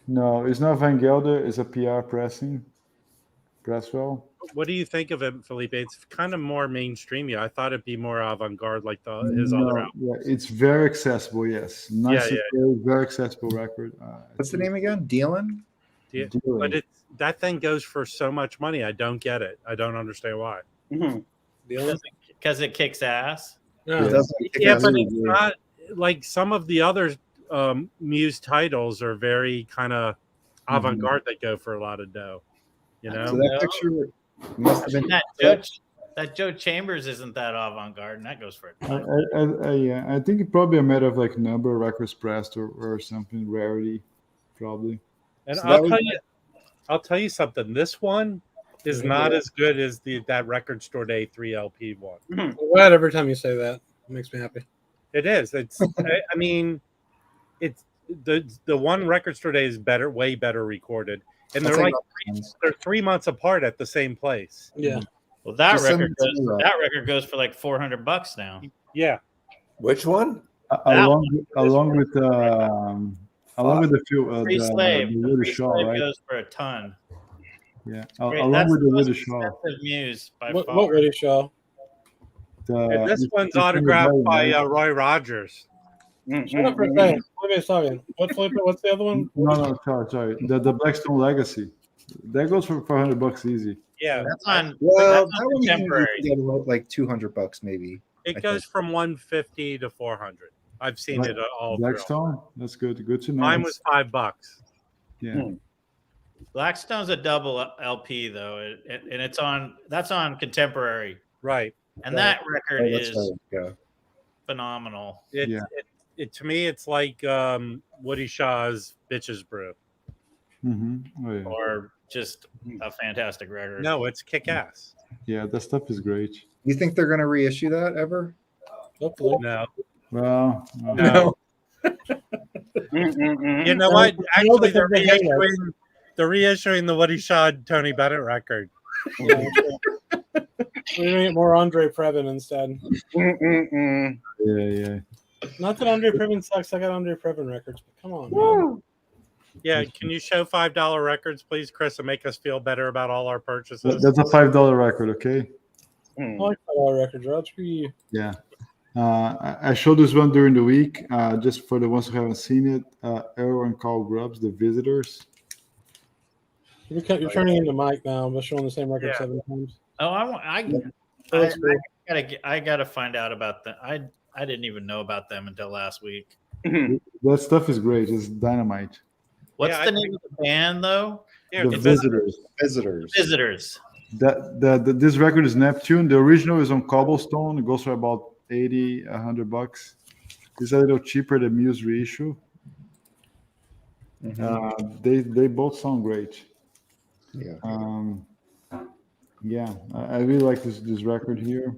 Speaker 1: No, it's not Van Gelder. It's a PR pressing. Presswell.
Speaker 2: What do you think of it, Felipe? It's kind of more mainstreamy. I thought it'd be more avant-garde like his
Speaker 1: No,
Speaker 2: other album.
Speaker 1: yeah, it's very accessible. Yes, nice,
Speaker 2: Yeah,
Speaker 1: very accessible record.
Speaker 9: What's the name again? Dylan?
Speaker 2: Yeah,
Speaker 1: Dylan.
Speaker 2: but that thing goes for so much money. I don't get it. I don't understand why.
Speaker 8: Because it kicks ass.
Speaker 9: It
Speaker 3: Yeah.
Speaker 9: doesn't kick
Speaker 2: Yeah,
Speaker 9: ass.
Speaker 2: but it's not like some of the other Muse titles are very kind of avant-garde. They go for a lot of dough. You know,
Speaker 9: So that picture must have been.
Speaker 8: That Joe Chambers isn't that avant-garde, and that goes for it.
Speaker 1: Yeah, I think it probably a matter of like number of records pressed or something, rarity, probably.
Speaker 2: and
Speaker 9: So that
Speaker 2: I'll tell you something. This one is not as good as that Record Store Day 3 LP one.
Speaker 3: I'm glad every time you say that. It makes me happy.
Speaker 2: It is. It's. I mean, it's the one Record Store Day is way better recorded, and
Speaker 9: That's
Speaker 2: they're
Speaker 9: like
Speaker 2: like they're 3 months apart at the same place.
Speaker 3: Yeah.
Speaker 8: Well, that
Speaker 9: Just send
Speaker 8: record
Speaker 9: it to me, Rob.
Speaker 8: that goes for like $400 now.
Speaker 2: Yeah,
Speaker 6: Which one?
Speaker 1: Along with the few
Speaker 8: Free Slave.
Speaker 1: the
Speaker 8: The
Speaker 1: Woody
Speaker 8: Free
Speaker 1: Shaw,
Speaker 8: Slave
Speaker 1: right?
Speaker 8: goes for a ton.
Speaker 1: Yeah,
Speaker 8: Great.
Speaker 1: along
Speaker 8: That's
Speaker 1: with the
Speaker 8: the most
Speaker 1: Woody Shaw.
Speaker 8: expensive Muse by
Speaker 3: What
Speaker 8: far.
Speaker 3: Woody Shaw?
Speaker 2: and this
Speaker 1: it's-
Speaker 2: one's
Speaker 1: it's in the
Speaker 2: autographed
Speaker 1: volume,
Speaker 2: by
Speaker 1: right?
Speaker 2: Roy Rogers.
Speaker 3: Shut up for a second. Felipe's talking. What's the other one?
Speaker 1: No, sorry. The Blackstone Legacy. That goes for $400 easy.
Speaker 2: Yeah,
Speaker 8: That's on.
Speaker 9: Well,
Speaker 8: that's
Speaker 9: that
Speaker 8: on
Speaker 9: one you can
Speaker 8: contemporary.
Speaker 9: get like $200 maybe.
Speaker 2: it goes from 150 to 400. I've seen it all through.
Speaker 1: Blackstone. That's good. Good to know.
Speaker 2: Mine was $5.
Speaker 1: Yeah.
Speaker 8: Blackstone's a double LP though, and that's on contemporary,
Speaker 2: Right.
Speaker 8: and that record
Speaker 9: Oh, that's
Speaker 8: is
Speaker 9: right, yeah.
Speaker 8: phenomenal.
Speaker 1: Yeah.
Speaker 2: It to me, it's like Woody Shaw's "Bitches Brew."
Speaker 1: Mm-hmm. Oh, yeah.
Speaker 8: Or just a fantastic record.
Speaker 2: No, it's kick-ass.
Speaker 1: Yeah, that stuff is great.
Speaker 9: You think they're going to reissue that ever?
Speaker 3: Hopefully.
Speaker 2: No,
Speaker 1: Well,
Speaker 2: no. You know what? Actually, they're reissuing the Woody Shaw Tony Bennett record.
Speaker 3: We're gonna get more Andre Previn instead.
Speaker 1: yeah.
Speaker 3: Not that Andre Previn sucks. I got Andre Previn records, but come on, man.
Speaker 2: Yeah, can you show $5 records, please, Chris, and make us feel better about all our purchases?
Speaker 1: That's a $5 record, okay?
Speaker 3: I like $5 records, Rod. Screw you.
Speaker 1: Yeah. I showed this one during the week, just for the ones who haven't seen it. Errol and Carl Grubbs, The Visitors.
Speaker 3: You're turning into Mike now. I'm showing the same record
Speaker 2: Yeah.
Speaker 3: 7 times.
Speaker 8: Oh, I gotta find out about them. I didn't even know about them until last week.
Speaker 1: That stuff is great. It's dynamite.
Speaker 8: What's
Speaker 2: Yeah,
Speaker 8: the name of the band though?
Speaker 2: Here,
Speaker 1: The
Speaker 2: it's
Speaker 1: Visitors.
Speaker 9: Visitors.
Speaker 8: Visitors.
Speaker 1: This record is Neptune. The original is on Cobblestone. It goes for about $80-$100. It's a little cheaper than Muse reissue. They both sound great.
Speaker 9: Yeah.
Speaker 1: Yeah, I really like this record here.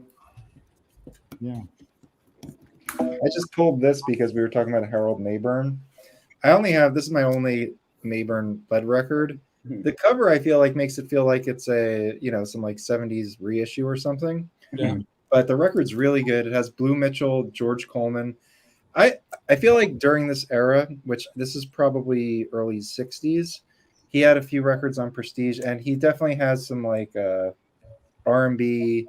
Speaker 1: Yeah.
Speaker 9: I just pulled this because we were talking about Harold Mayburn. This is my only Mayburn lead record. The cover I feel like makes it feel like it's a some like 70s reissue or something.
Speaker 3: Yeah.
Speaker 9: But the record's really good. It has Blue Mitchell, George Coleman. I feel like during this era, which this is probably early 60s, he had a few records on Prestige, and he definitely has some like R&B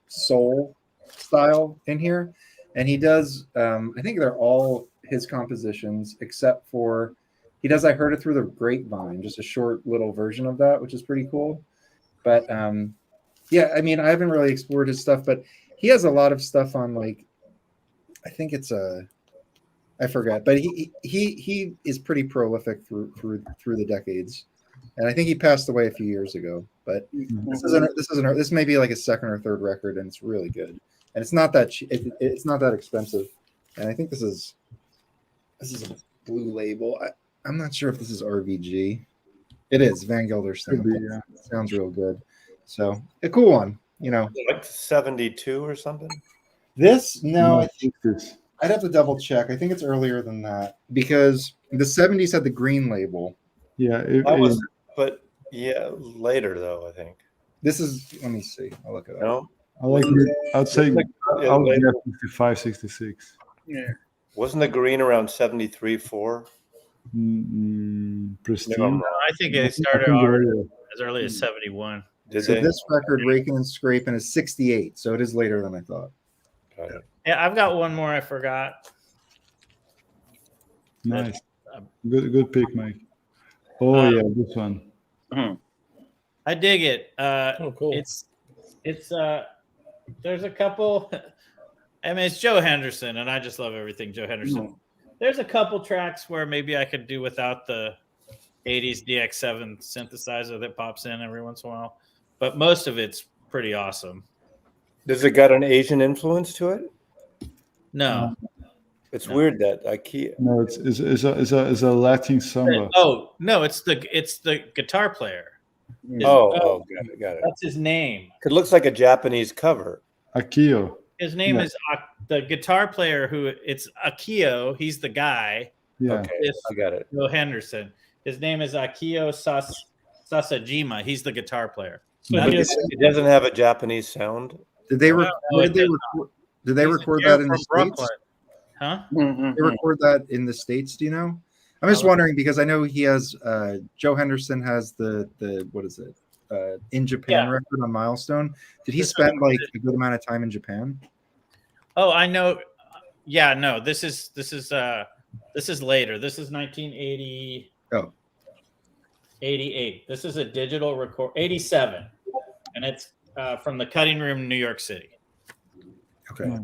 Speaker 9: soul style in here. And he does I think they're all his compositions except for He does I Heard It Through the Grapevine, just a short little version of that, which is pretty cool. But yeah, I mean, I haven't really explored his stuff, but he has a lot of stuff on, like, I think it's I forgot, but he is pretty prolific through the decades, and I think he passed away a few years ago. But this may be like a second or third record, and it's really good, and it's not that it's not that expensive, and I think this is a Blue Label. I'm not sure if this is RVG. It is Van Gelder Cinema.
Speaker 1: Yeah.
Speaker 9: Sounds real good. So a cool one, you know.
Speaker 6: Like 72 or something.
Speaker 9: This no,
Speaker 1: I think this.
Speaker 9: I'd have to double check. I think it's earlier than that because the 70s had the green label.
Speaker 1: Yeah,
Speaker 6: But yeah, later though, I think.
Speaker 9: This is, let me see. I'll look it up.
Speaker 6: No,
Speaker 1: I'd say
Speaker 6: yeah,
Speaker 1: I would
Speaker 6: later.
Speaker 1: get 65, 66.
Speaker 5: Yeah.
Speaker 6: Wasn't the green around 73, 4?
Speaker 1: Prestige.
Speaker 6: No, I'm wrong.
Speaker 8: I think they started as early as 71.
Speaker 6: Did
Speaker 9: So
Speaker 6: they?
Speaker 9: this record, Raking and Scraping, is 68. So it is later than I thought.
Speaker 6: Got it.
Speaker 8: Yeah, I've got one more I forgot.
Speaker 1: Nice. Good pick, Mike. Oh yeah, this one.
Speaker 8: I dig it.
Speaker 3: Oh, cool.
Speaker 8: It's there's a couple. I mean, it's Joe Henderson, and I just love everything Joe Henderson. There's a couple tracks where maybe I could do without the 80s DX7 synthesizer that pops in every once in a while, but most of it's pretty awesome.
Speaker 6: Does it got an Asian influence to it?
Speaker 8: No.
Speaker 6: It's weird that IKEA.
Speaker 1: No, it's a Latin samba.
Speaker 8: Oh no, it's the guitar player.
Speaker 6: Got it.
Speaker 8: That's his name.
Speaker 6: It looks like a Japanese cover.
Speaker 1: Akio.
Speaker 8: His name is the guitar player who it's Akio. He's the guy.
Speaker 1: Yeah.
Speaker 6: Okay, I got it.
Speaker 8: Joe Henderson. His name is Akio Sasajima. He's the guitar player. So
Speaker 6: But it doesn't have a Japanese sound.
Speaker 9: Did they
Speaker 8: Well,
Speaker 9: record that in the States?
Speaker 8: Huh?
Speaker 9: They record that in the States, do you know? I'm just wondering because I know he has Joe Henderson has the what is it? In Japan record on Milestone. Did he spend like a good amount of time in Japan?
Speaker 8: Oh, I know. Yeah, no. This is later. This is 1980.
Speaker 9: Oh.
Speaker 8: 88. This is a digital record. 87, and it's from the Cutting Room, New York City.
Speaker 9: Okay.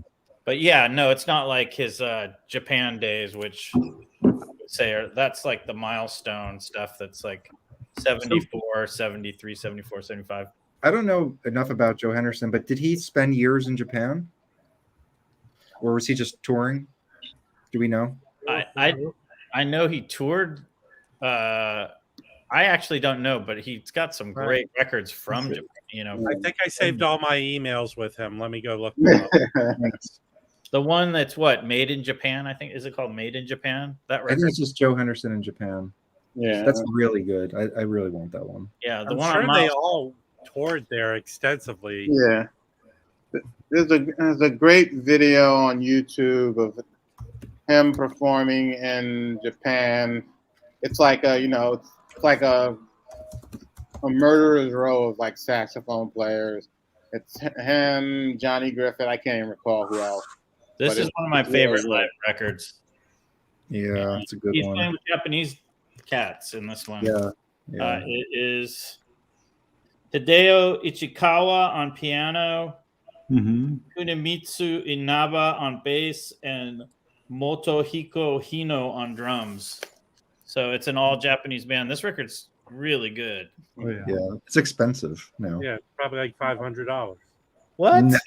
Speaker 8: But yeah, no, it's not like his Japan days, which I would say that's like the Milestone stuff. That's like 74, 73, 74, 75.
Speaker 9: I don't know enough about Joe Henderson, but did he spend years in Japan? Or was he just touring? Do we know?
Speaker 8: I know he toured. I actually don't know, but he's got some great records from Japan. You know,
Speaker 2: I think I saved all my emails with him. Let me go look them up.
Speaker 8: the one that's Made in Japan. I think is it called Made in Japan? That
Speaker 9: I
Speaker 8: record.
Speaker 9: think it's just Joe Henderson in Japan.
Speaker 5: Yeah,
Speaker 9: That's really good. I really want that one.
Speaker 8: Yeah, the
Speaker 2: I'm
Speaker 8: one
Speaker 2: sure
Speaker 8: on
Speaker 2: they
Speaker 8: Miles-
Speaker 2: all toured there extensively.
Speaker 5: yeah. There's a great video on YouTube of him performing in Japan. It's like a murderer's row of like saxophone players. It's him, Johnny Griffith. I can't even recall who else.
Speaker 8: This
Speaker 5: But
Speaker 8: is one of my
Speaker 5: it's
Speaker 8: favorite
Speaker 5: really
Speaker 8: live records.
Speaker 9: Yeah, it's a good
Speaker 8: He's
Speaker 9: one.
Speaker 8: playing with Japanese cats in this one.
Speaker 9: Yeah.
Speaker 8: It is Hideo Ichikawa on piano,
Speaker 1: Mm-hmm.
Speaker 8: Kunimitsu Inaba on bass, and Motohiko Hino on drums. So it's an all Japanese band. This record's really good.
Speaker 1: Oh yeah.
Speaker 9: Yeah, it's expensive now.
Speaker 2: Yeah, probably like $500.
Speaker 8: What?
Speaker 9: No,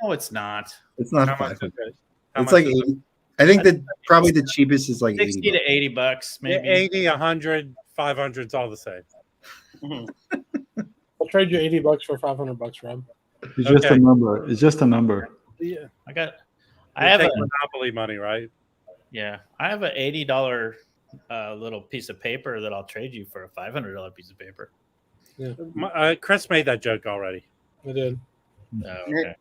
Speaker 8: No, it's not.
Speaker 9: it's not
Speaker 2: How much
Speaker 9: 500.
Speaker 2: is it? How
Speaker 9: It's
Speaker 2: much
Speaker 9: like
Speaker 2: is it?
Speaker 9: 80. I think that probably the cheapest is like
Speaker 8: 60
Speaker 9: $80.
Speaker 8: to 80 bucks, maybe.
Speaker 2: 80, 100, 500 is all the same.
Speaker 3: I'll trade you $80 for $500, Rob.
Speaker 1: It's just
Speaker 2: Okay.
Speaker 1: a number. It's just a number.
Speaker 2: Yeah.
Speaker 8: I have a
Speaker 2: Monopoly money, right?
Speaker 8: I have an $80 little piece of paper that I'll trade you for a $500 piece of paper.
Speaker 2: Chris made that joke already.
Speaker 3: I did.
Speaker 8: Oh, okay.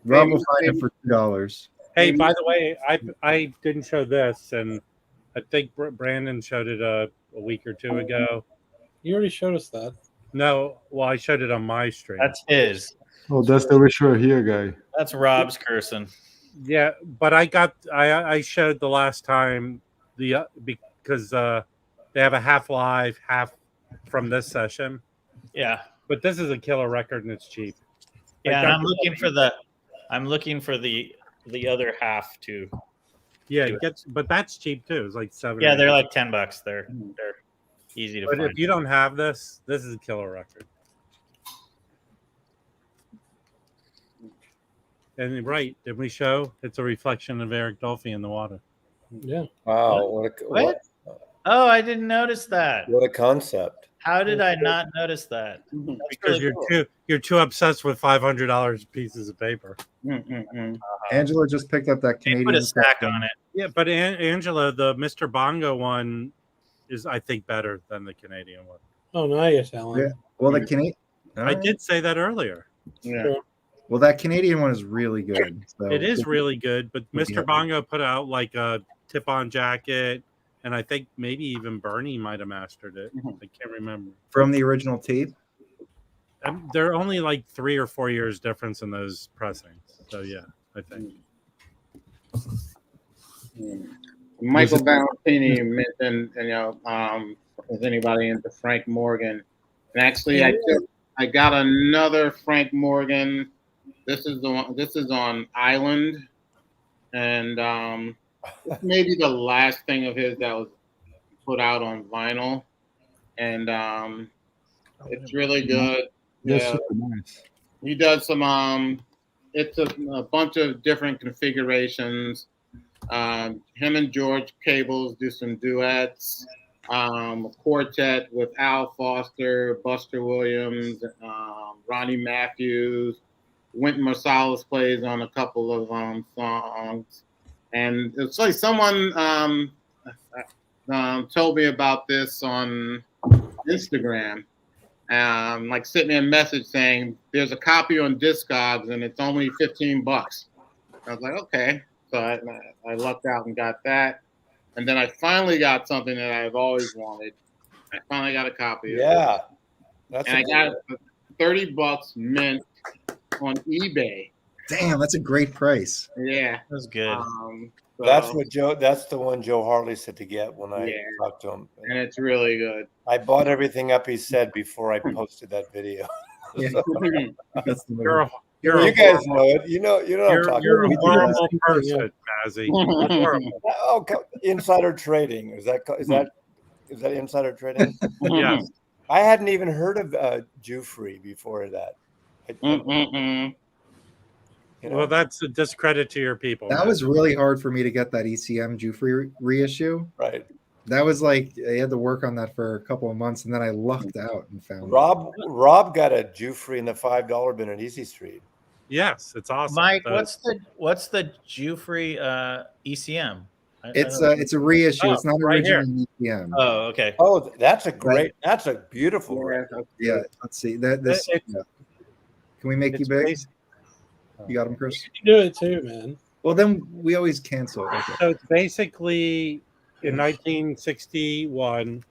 Speaker 9: Rob will find it for $2.
Speaker 2: Hey, by the way, I didn't show this, and I think Brandon showed it a week or two ago.
Speaker 3: You already showed us that.
Speaker 2: No, well, I showed it on my stream.
Speaker 8: That's his.
Speaker 1: Oh, that's the Wish You Were Here guy.
Speaker 8: That's Rob's cursing.
Speaker 2: Yeah, but I showed the last time because They have a half live, half from this session.
Speaker 8: Yeah.
Speaker 2: But this is a killer record and it's cheap.
Speaker 8: Yeah,
Speaker 2: Like,
Speaker 8: and I'm looking for the other half too.
Speaker 2: Yeah, it gets, but that's cheap too. It's like $7.
Speaker 8: Yeah, they're like $10. They're easy to
Speaker 2: But
Speaker 8: find.
Speaker 2: if you don't have this is a killer record. And right, did we show it's a reflection of Eric Dolphy in the water?
Speaker 3: Yeah.
Speaker 6: Wow.
Speaker 8: What? Oh, I didn't notice that.
Speaker 6: What a concept.
Speaker 8: How did I not notice that?
Speaker 2: Because you're too obsessed with $500 pieces of paper.
Speaker 9: Angela just picked up that
Speaker 8: They
Speaker 9: Canadian.
Speaker 8: put a stack on it.
Speaker 2: Yeah, but Angela, the Mr. Bongo one is, I think, better than the Canadian one.
Speaker 3: Oh, now you're telling.
Speaker 9: Yeah. Well, the Canadian.
Speaker 2: I did say that earlier.
Speaker 5: Yeah.
Speaker 9: Well, that Canadian one is really good. So.
Speaker 2: It is really good, but
Speaker 9: Yeah.
Speaker 2: Mr. Bongo put out like a tip-on jacket, and I think maybe even Bernie might have mastered it. I can't remember.
Speaker 9: From the original tape.
Speaker 2: There are only like 3 or 4 years difference in those pressings. So yeah, I think.
Speaker 5: Michael Valentini mentioned, is anybody into Frank Morgan? And actually, I got another Frank Morgan. This is the one. This is on Island, and maybe the last thing of his that was put out on vinyl, and it's really good.
Speaker 1: That's
Speaker 5: Yeah,
Speaker 1: super nice.
Speaker 5: he does some. It's a bunch of different configurations. Him and George Cables do some duets. A quartet with Al Foster, Buster Williams, Ronnie Matthews. Wynton Marsalis plays on a couple of songs. And it's like someone told me about this on Instagram. Like sent me a message saying there's a copy on Discogs and it's only $15. I was like, okay. So I lucked out and got that. And then I finally got something that I've always wanted. I finally got a copy.
Speaker 6: Yeah.
Speaker 5: And I got it for $30 mint on eBay.
Speaker 9: Damn, that's a great price.
Speaker 5: Yeah.
Speaker 8: That was good.
Speaker 6: That's the one Joe Harley said to get when I talked to him.
Speaker 5: And it's really good.
Speaker 6: I bought everything up he said before I posted that video.
Speaker 9: That's the
Speaker 6: You guys know it. You know what I'm talking
Speaker 2: You're a
Speaker 6: about.
Speaker 2: horrible person, Mazzy. Horrible.
Speaker 6: Oh, insider trading. Is that insider trading?
Speaker 2: Yes.
Speaker 6: I hadn't even heard of Jufrey before that.
Speaker 2: Well, that's a discredit to your people.
Speaker 9: That was really hard for me to get that ECM Jufrey reissue.
Speaker 6: Right.
Speaker 9: That was like I had to work on that for a couple of months, and then I lucked out and found it.
Speaker 6: Rob got a Jufrey in the $5 bin at Easy Street.
Speaker 2: Yes, it's awesome.
Speaker 8: Mike, what's the Jufrey ECM?
Speaker 9: It's a reissue.
Speaker 2: Oh,
Speaker 9: it's not
Speaker 2: right
Speaker 9: original ECM.
Speaker 8: Oh, okay.
Speaker 6: Oh, that's a beautiful record.
Speaker 9: Yeah, let's see. This. Yeah. Can we make you big? You got him, Chris?
Speaker 3: You can do it too, man.
Speaker 9: Well, then we always cancel. Okay.
Speaker 2: So it's basically in 1961.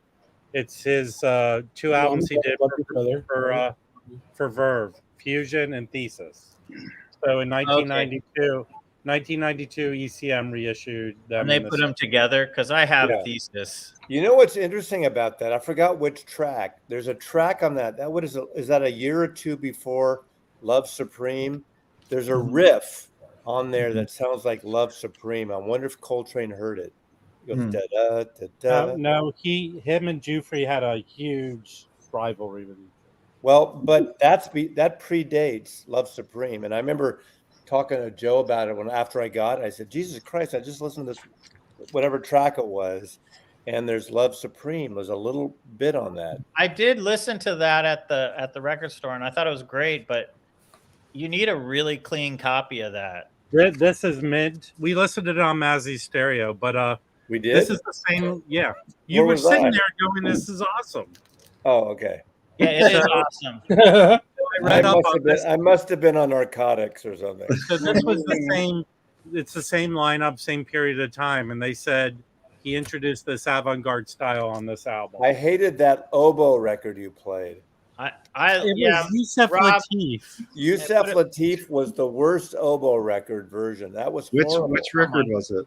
Speaker 2: It's his 2 albums he did for Verve, Fusion and Thesis. So in 1992, ECM reissued them.
Speaker 8: And they put them together because I have Thesis.
Speaker 6: You know what's interesting about that? I forgot which track. There's a track on that. Is that a year or two before Love Supreme? There's a riff on there that sounds like Love Supreme. I wonder if Coltrane heard it. It goes da da da.
Speaker 2: No, him and Jufrey had a huge rivalry with each other.
Speaker 6: Well, but that predates Love Supreme, and I remember talking to Joe about it after I got it. I said, "Jesus Christ! I just listened to this, whatever track it was, and there's Love Supreme. There's a little bit on that."
Speaker 8: I did listen to that at the record store, and I thought it was great, but you need a really clean copy of that.
Speaker 2: This is mint. We listened to it on Mazzy's stereo, but
Speaker 6: we did.
Speaker 2: This is the same. Yeah, you were sitting there going, "This is awesome."
Speaker 6: Oh, okay.
Speaker 8: Yeah, it is awesome.
Speaker 6: I must have been on narcotics or something.
Speaker 2: So this was the same. It's the same lineup, same period of time, and they said he introduced this avant-garde style on this album.
Speaker 6: I hated that oboe record you played.
Speaker 2: Yusef Lateef.
Speaker 6: Yusef Lateef was the worst oboe record version. That was
Speaker 9: which
Speaker 6: horrible.
Speaker 9: record was it?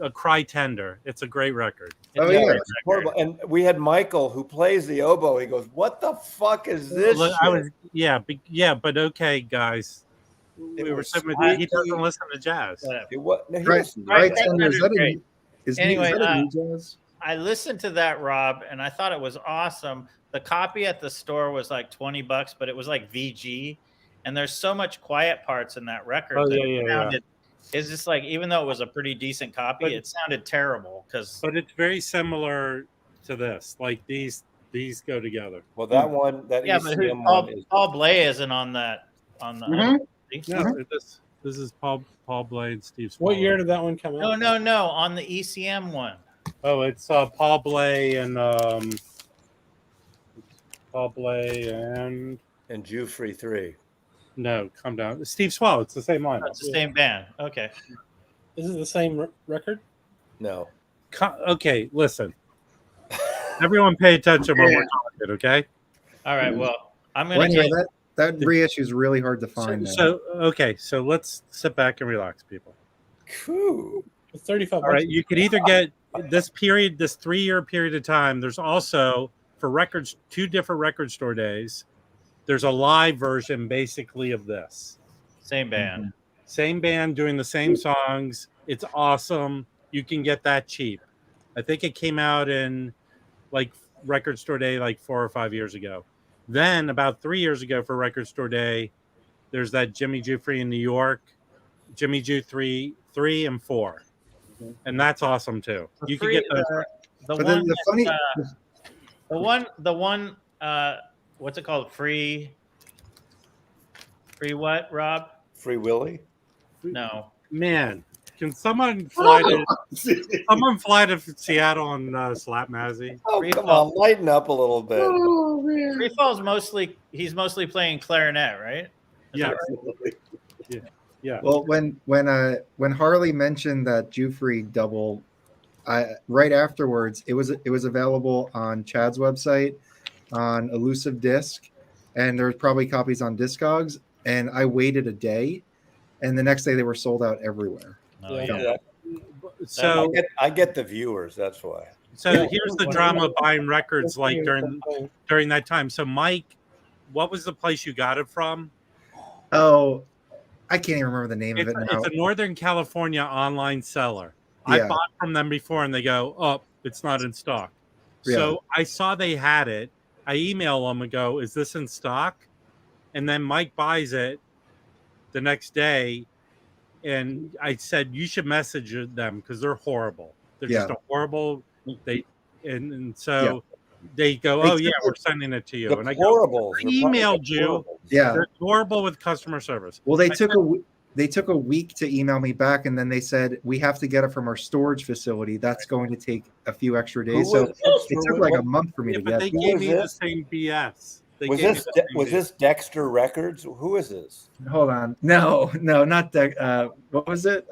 Speaker 2: a Cry Tender. It's a great record.
Speaker 9: Oh,
Speaker 7: It's a
Speaker 9: yeah.
Speaker 7: great
Speaker 6: It's horrible. And we had Michael who plays the oboe. He goes, "What the fuck is this?"
Speaker 2: Look,
Speaker 6: shit?"
Speaker 2: but okay, guys.
Speaker 6: It
Speaker 2: We were
Speaker 6: was
Speaker 2: saying he
Speaker 6: squeaky.
Speaker 2: doesn't listen to jazz.
Speaker 6: It was, no, he
Speaker 9: Right,
Speaker 6: listened to
Speaker 9: right.
Speaker 6: that.
Speaker 9: Tender, is that
Speaker 7: Great. Anyway,
Speaker 9: is that a new jazz?
Speaker 8: I listened to that, Rob, and I thought it was awesome. The copy at the store was like $20, but it was like VG, and there's so much quiet parts in that record.
Speaker 2: Oh,
Speaker 8: that
Speaker 2: yeah,
Speaker 8: it
Speaker 2: yeah.
Speaker 8: sounded, it's just like, even though it was a pretty decent copy,
Speaker 2: But-
Speaker 8: it sounded terrible because
Speaker 2: But it's very similar to this. Like these go together.
Speaker 6: Well, that one, that
Speaker 8: yeah, but
Speaker 6: ECM
Speaker 8: Paul,
Speaker 6: one is.
Speaker 8: Paul Blay isn't on that on the.
Speaker 5: Mhm.
Speaker 2: No, this is Paul Blay and Steve.
Speaker 3: What
Speaker 2: Swallow.
Speaker 3: year did that one come out?
Speaker 8: No, on the ECM one.
Speaker 2: Oh, it's Paul Blay and
Speaker 6: And Jufrey 3.
Speaker 2: no, calm down. Steve Swallow. It's the same line.
Speaker 8: It's the same band. Okay.
Speaker 3: Is it the same record?
Speaker 6: No.
Speaker 2: Okay, listen. Everyone, pay attention when we're talking. Okay.
Speaker 8: All right. Well, I'm gonna.
Speaker 9: Well, anyway,
Speaker 8: take-
Speaker 9: that reissue is really hard to find. now.
Speaker 2: So let's sit back and relax, people.
Speaker 6: Cool.
Speaker 3: It's 35
Speaker 2: All right,
Speaker 3: bucks.
Speaker 2: you could either get this 3-year period of time. There's also for records 2 different record store days. There's a live version basically of this.
Speaker 8: Same band.
Speaker 2: Same band doing the same songs. It's awesome. You can get that cheap. I think it came out in like record store day like 4 or 5 years ago. Then about 3 years ago for record store day, there's that Jimmy Jufrey in New York, Jimmy Ju 3 and 4. And that's awesome too. You can get those.
Speaker 8: The
Speaker 9: But
Speaker 8: one,
Speaker 9: then the funny,
Speaker 8: the one. What's it called? Free what, Rob?
Speaker 6: Free Willy?
Speaker 8: No.
Speaker 2: Man, can someone fly to Seattle and slap Mazzy?
Speaker 6: Oh,
Speaker 8: Free
Speaker 6: come
Speaker 8: Fall.
Speaker 6: on. Lighten up a little bit.
Speaker 8: Free Fall's he's mostly playing clarinet, right? Is
Speaker 2: Yeah.
Speaker 8: that right?
Speaker 2: Yeah.
Speaker 9: well, when Harley mentioned that Jufrey double, right afterwards, it was available on Chad's website on Elusive Disc, and there was probably copies on Discogs. And I waited a day, and the next day they were sold out everywhere.
Speaker 8: No,
Speaker 3: Yeah.
Speaker 8: yeah.
Speaker 2: So
Speaker 6: I get the viewers. That's why.
Speaker 2: here's the drama of buying records like during that time. So Mike, what was the place you got it from?
Speaker 9: Oh, I can't even remember the name of it now.
Speaker 2: It's a Northern California online seller. I
Speaker 9: Yeah.
Speaker 2: bought from them before and they go, oh, it's not in stock.
Speaker 9: Yeah.
Speaker 2: So I saw they had it. I email them and go, is this in stock? And then Mike buys it the next day. And I said, you should message them because they're horrible. They're just a horrible. And so they go, oh, yeah, we're sending it to you. And I go,
Speaker 6: Deplorables.
Speaker 2: I emailed you.
Speaker 9: Yeah.
Speaker 2: They're horrible with customer service.
Speaker 9: Well, they took a week to email me back, and then they said we have to get it from our storage facility. That's going to take a few extra days. So it took like a month for me
Speaker 2: Yeah,
Speaker 9: to
Speaker 2: but
Speaker 9: get.
Speaker 2: they
Speaker 6: Who
Speaker 2: gave
Speaker 6: is
Speaker 2: me the
Speaker 6: this?
Speaker 2: same BS. They
Speaker 6: Was
Speaker 2: gave me
Speaker 6: this
Speaker 2: the same
Speaker 6: was
Speaker 2: BS.
Speaker 6: this Dexter Records? Who is this?
Speaker 9: Hold on, no, not that. What was it?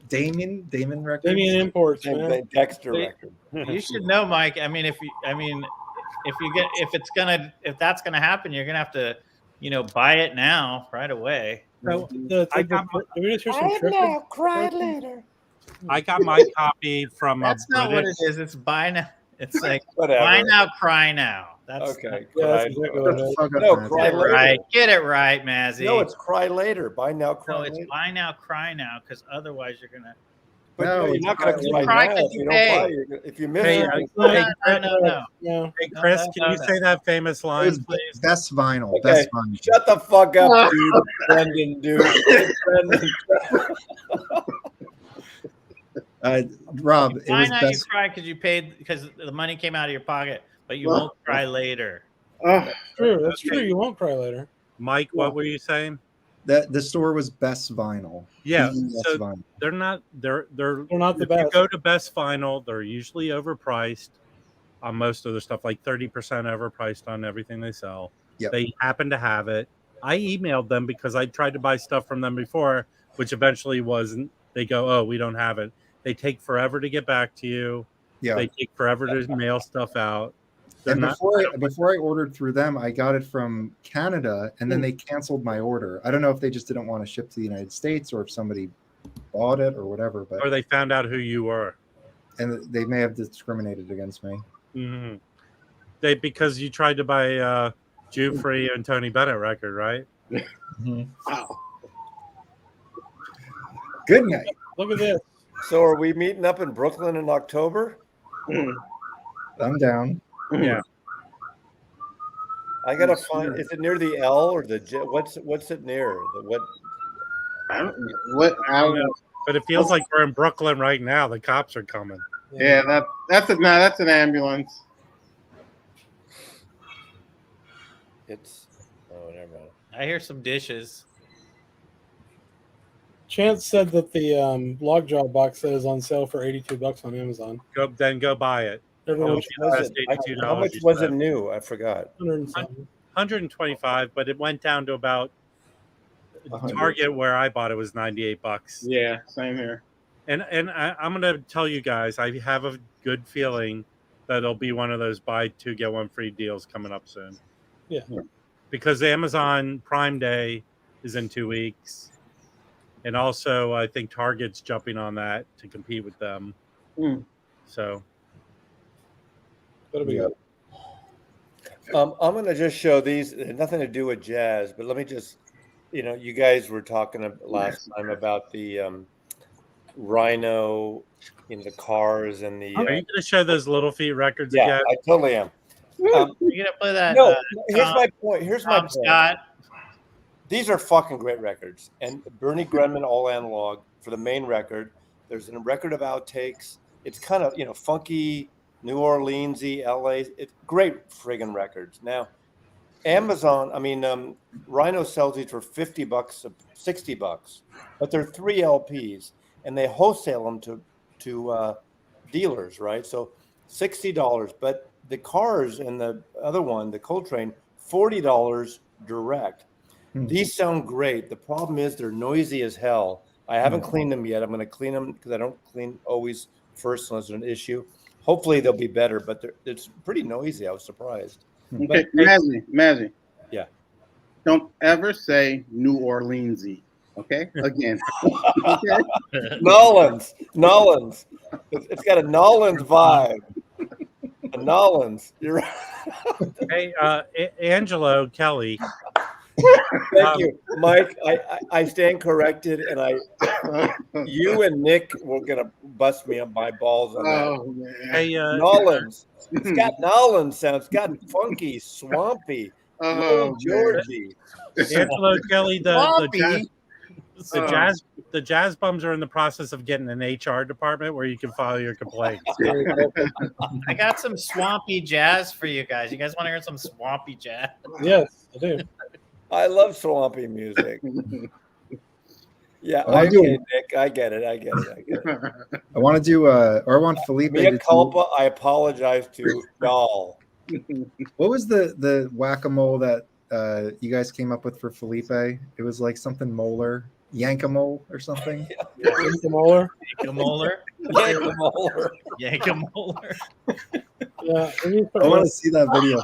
Speaker 9: Damien Records.
Speaker 3: Damien Imports, man.
Speaker 6: Dexter
Speaker 8: They-
Speaker 6: Records.
Speaker 8: You should know, Mike. I mean, if that's gonna happen, you're gonna have to, buy it now right away.
Speaker 2: So
Speaker 3: I got
Speaker 6: Cry later.
Speaker 2: I got my copy from
Speaker 8: That's
Speaker 2: a
Speaker 8: not what
Speaker 2: British.
Speaker 8: it is. It's buy now. It's like
Speaker 6: Whatever.
Speaker 8: buy now, cry now. That's
Speaker 6: Okay.
Speaker 3: Yeah, that's
Speaker 6: Cry-
Speaker 3: exactly what it is.
Speaker 9: Fuck up,
Speaker 6: No,
Speaker 9: man.
Speaker 6: cry
Speaker 8: Get it
Speaker 6: later.
Speaker 8: right. Get it right, Mazzy.
Speaker 6: No, it's cry later. Buy now, cry
Speaker 8: No, it's
Speaker 6: later.
Speaker 8: buy now, cry now, because otherwise you're gonna.
Speaker 6: But
Speaker 9: No,
Speaker 6: you're
Speaker 9: it's
Speaker 6: not going to
Speaker 9: cry
Speaker 6: cry
Speaker 8: later.
Speaker 6: now
Speaker 8: Cry
Speaker 6: if
Speaker 8: 'cause
Speaker 6: you
Speaker 8: you
Speaker 6: don't
Speaker 8: pay.
Speaker 6: buy. If you miss
Speaker 2: Hey,
Speaker 6: it,
Speaker 8: No.
Speaker 3: Yeah.
Speaker 2: Hey, Chris,
Speaker 8: No,
Speaker 2: can you
Speaker 8: no.
Speaker 2: say that famous
Speaker 9: It
Speaker 2: line,
Speaker 9: was
Speaker 2: please?
Speaker 9: best vinyl.
Speaker 6: Okay.
Speaker 9: Best vinyl.
Speaker 6: shut the fuck up, dude. Brendan, dude. Hey, Brendan.
Speaker 9: Rob, it
Speaker 8: Buy
Speaker 9: was
Speaker 8: now, you
Speaker 9: best.
Speaker 8: cry because you paid because the money came out of your pocket, but you won't cry later.
Speaker 3: True. That's true. You won't cry later.
Speaker 2: Mike, what were you saying?
Speaker 9: The store was best vinyl.
Speaker 2: Yeah,
Speaker 9: The best
Speaker 2: so
Speaker 9: vinyl.
Speaker 2: they're not
Speaker 3: They're not the
Speaker 2: if you
Speaker 3: best.
Speaker 2: go to Best Vinyl, they're usually overpriced on most of the stuff, like 30% overpriced on everything they sell.
Speaker 9: Yep.
Speaker 2: They happen to have it. I emailed them because I tried to buy stuff from them before, which eventually wasn't. They go, oh, we don't have it. They take forever to get back to you.
Speaker 9: Yeah.
Speaker 2: They take forever to mail stuff out. They're
Speaker 9: And
Speaker 2: not,
Speaker 9: before I ordered through them, I got it from Canada, and then they canceled my order. I don't know if they just didn't want to ship to the United States or if somebody bought it or whatever. But
Speaker 2: Or they found out who you were.
Speaker 9: and they may have discriminated against me.
Speaker 2: Mm-hmm. Because you tried to buy Jew Free and Tony Bennett record, right?
Speaker 5: Wow.
Speaker 9: Good night.
Speaker 3: Look at this.
Speaker 6: So are we meeting up in Brooklyn in October?
Speaker 9: I'm down.
Speaker 2: Yeah.
Speaker 6: I gotta find. Is it near the L or the J? What's it near? The what?
Speaker 5: I don't know.
Speaker 2: But it feels like we're in Brooklyn right now. The cops are coming.
Speaker 5: Yeah, that's an ambulance.
Speaker 6: It's never mind.
Speaker 8: I hear some dishes.
Speaker 3: Chance said that the Lockjaw box set is on sale for $82 on Amazon.
Speaker 2: Go buy it.
Speaker 3: Everyone
Speaker 6: How much was it? How much was it new? I forgot.
Speaker 2: 125, but it went down to about
Speaker 5: 100.
Speaker 2: Target where I bought it was $98.
Speaker 5: Yeah, same here.
Speaker 2: And I'm gonna tell you guys, I have a good feeling that it'll be one of those buy two get one free deals coming up soon.
Speaker 3: Yeah.
Speaker 2: Because Amazon Prime Day is in 2 weeks. And also I think Target's jumping on that to compete with them. So
Speaker 3: That'll be good.
Speaker 6: I'm going to just show these. It had nothing to do with jazz, but let me just, you guys were talking last time about the Rhino in the cars and the.
Speaker 2: are you going to show those Little Feet records
Speaker 6: Yeah,
Speaker 2: again?
Speaker 6: I totally am.
Speaker 8: You're gonna play that?
Speaker 6: No, here's my point. Here's my
Speaker 8: Tom
Speaker 6: point.
Speaker 8: Scott.
Speaker 6: These are fucking great records. And Bernie Grenman, all analog for the main record. There's a record of outtakes. It's kind of, funky, New Orleans-y, LA. It's great friggin' records. Now, Amazon, Rhino sells these for $50, $60, but they're 3 LPs and they wholesale them to dealers, right? So $60, but the cars and the other one, the Coltrane, $40 direct. These sound great. The problem is they're noisy as hell. I haven't cleaned them yet. I'm going to clean them because I don't clean always first unless there's an issue. Hopefully they'll be better, but it's pretty noisy. I was surprised.
Speaker 5: Okay, Mazzy.
Speaker 6: Yeah.
Speaker 5: Don't ever say New Orleans-y. Okay? Again. Okay?
Speaker 6: Nolans. It's got a Nolans vibe. A Nolans. You're right.
Speaker 2: Hey, Angelo Kelly.
Speaker 6: Thank you, Mike. I stand corrected, and you and Nick were gonna bust me on my balls on that.
Speaker 5: Man.
Speaker 2: Hey,
Speaker 6: Nolans. It's got Nolans sound. It's got funky, swampy. Georgie.
Speaker 2: Angelo Kelly, the jazz bums are in the process of getting an HR department where you can file your complaints.
Speaker 8: I got some swampy jazz for you guys. You guys want to hear some swampy jazz?
Speaker 3: Yes, I do.
Speaker 6: I love swampy music. Yeah, Nick. I get it.
Speaker 9: I want to do, or I want Felipe
Speaker 6: Mea
Speaker 9: to
Speaker 6: culpa. I apologize to y'all.
Speaker 9: What was the whack-a-mole that you guys came up with for Felipe? It was like something molar, yank-a-mole or something.
Speaker 3: Yank-a-molar.
Speaker 8: Yank-a-molar.
Speaker 3: Yeah,
Speaker 9: I want to see that video.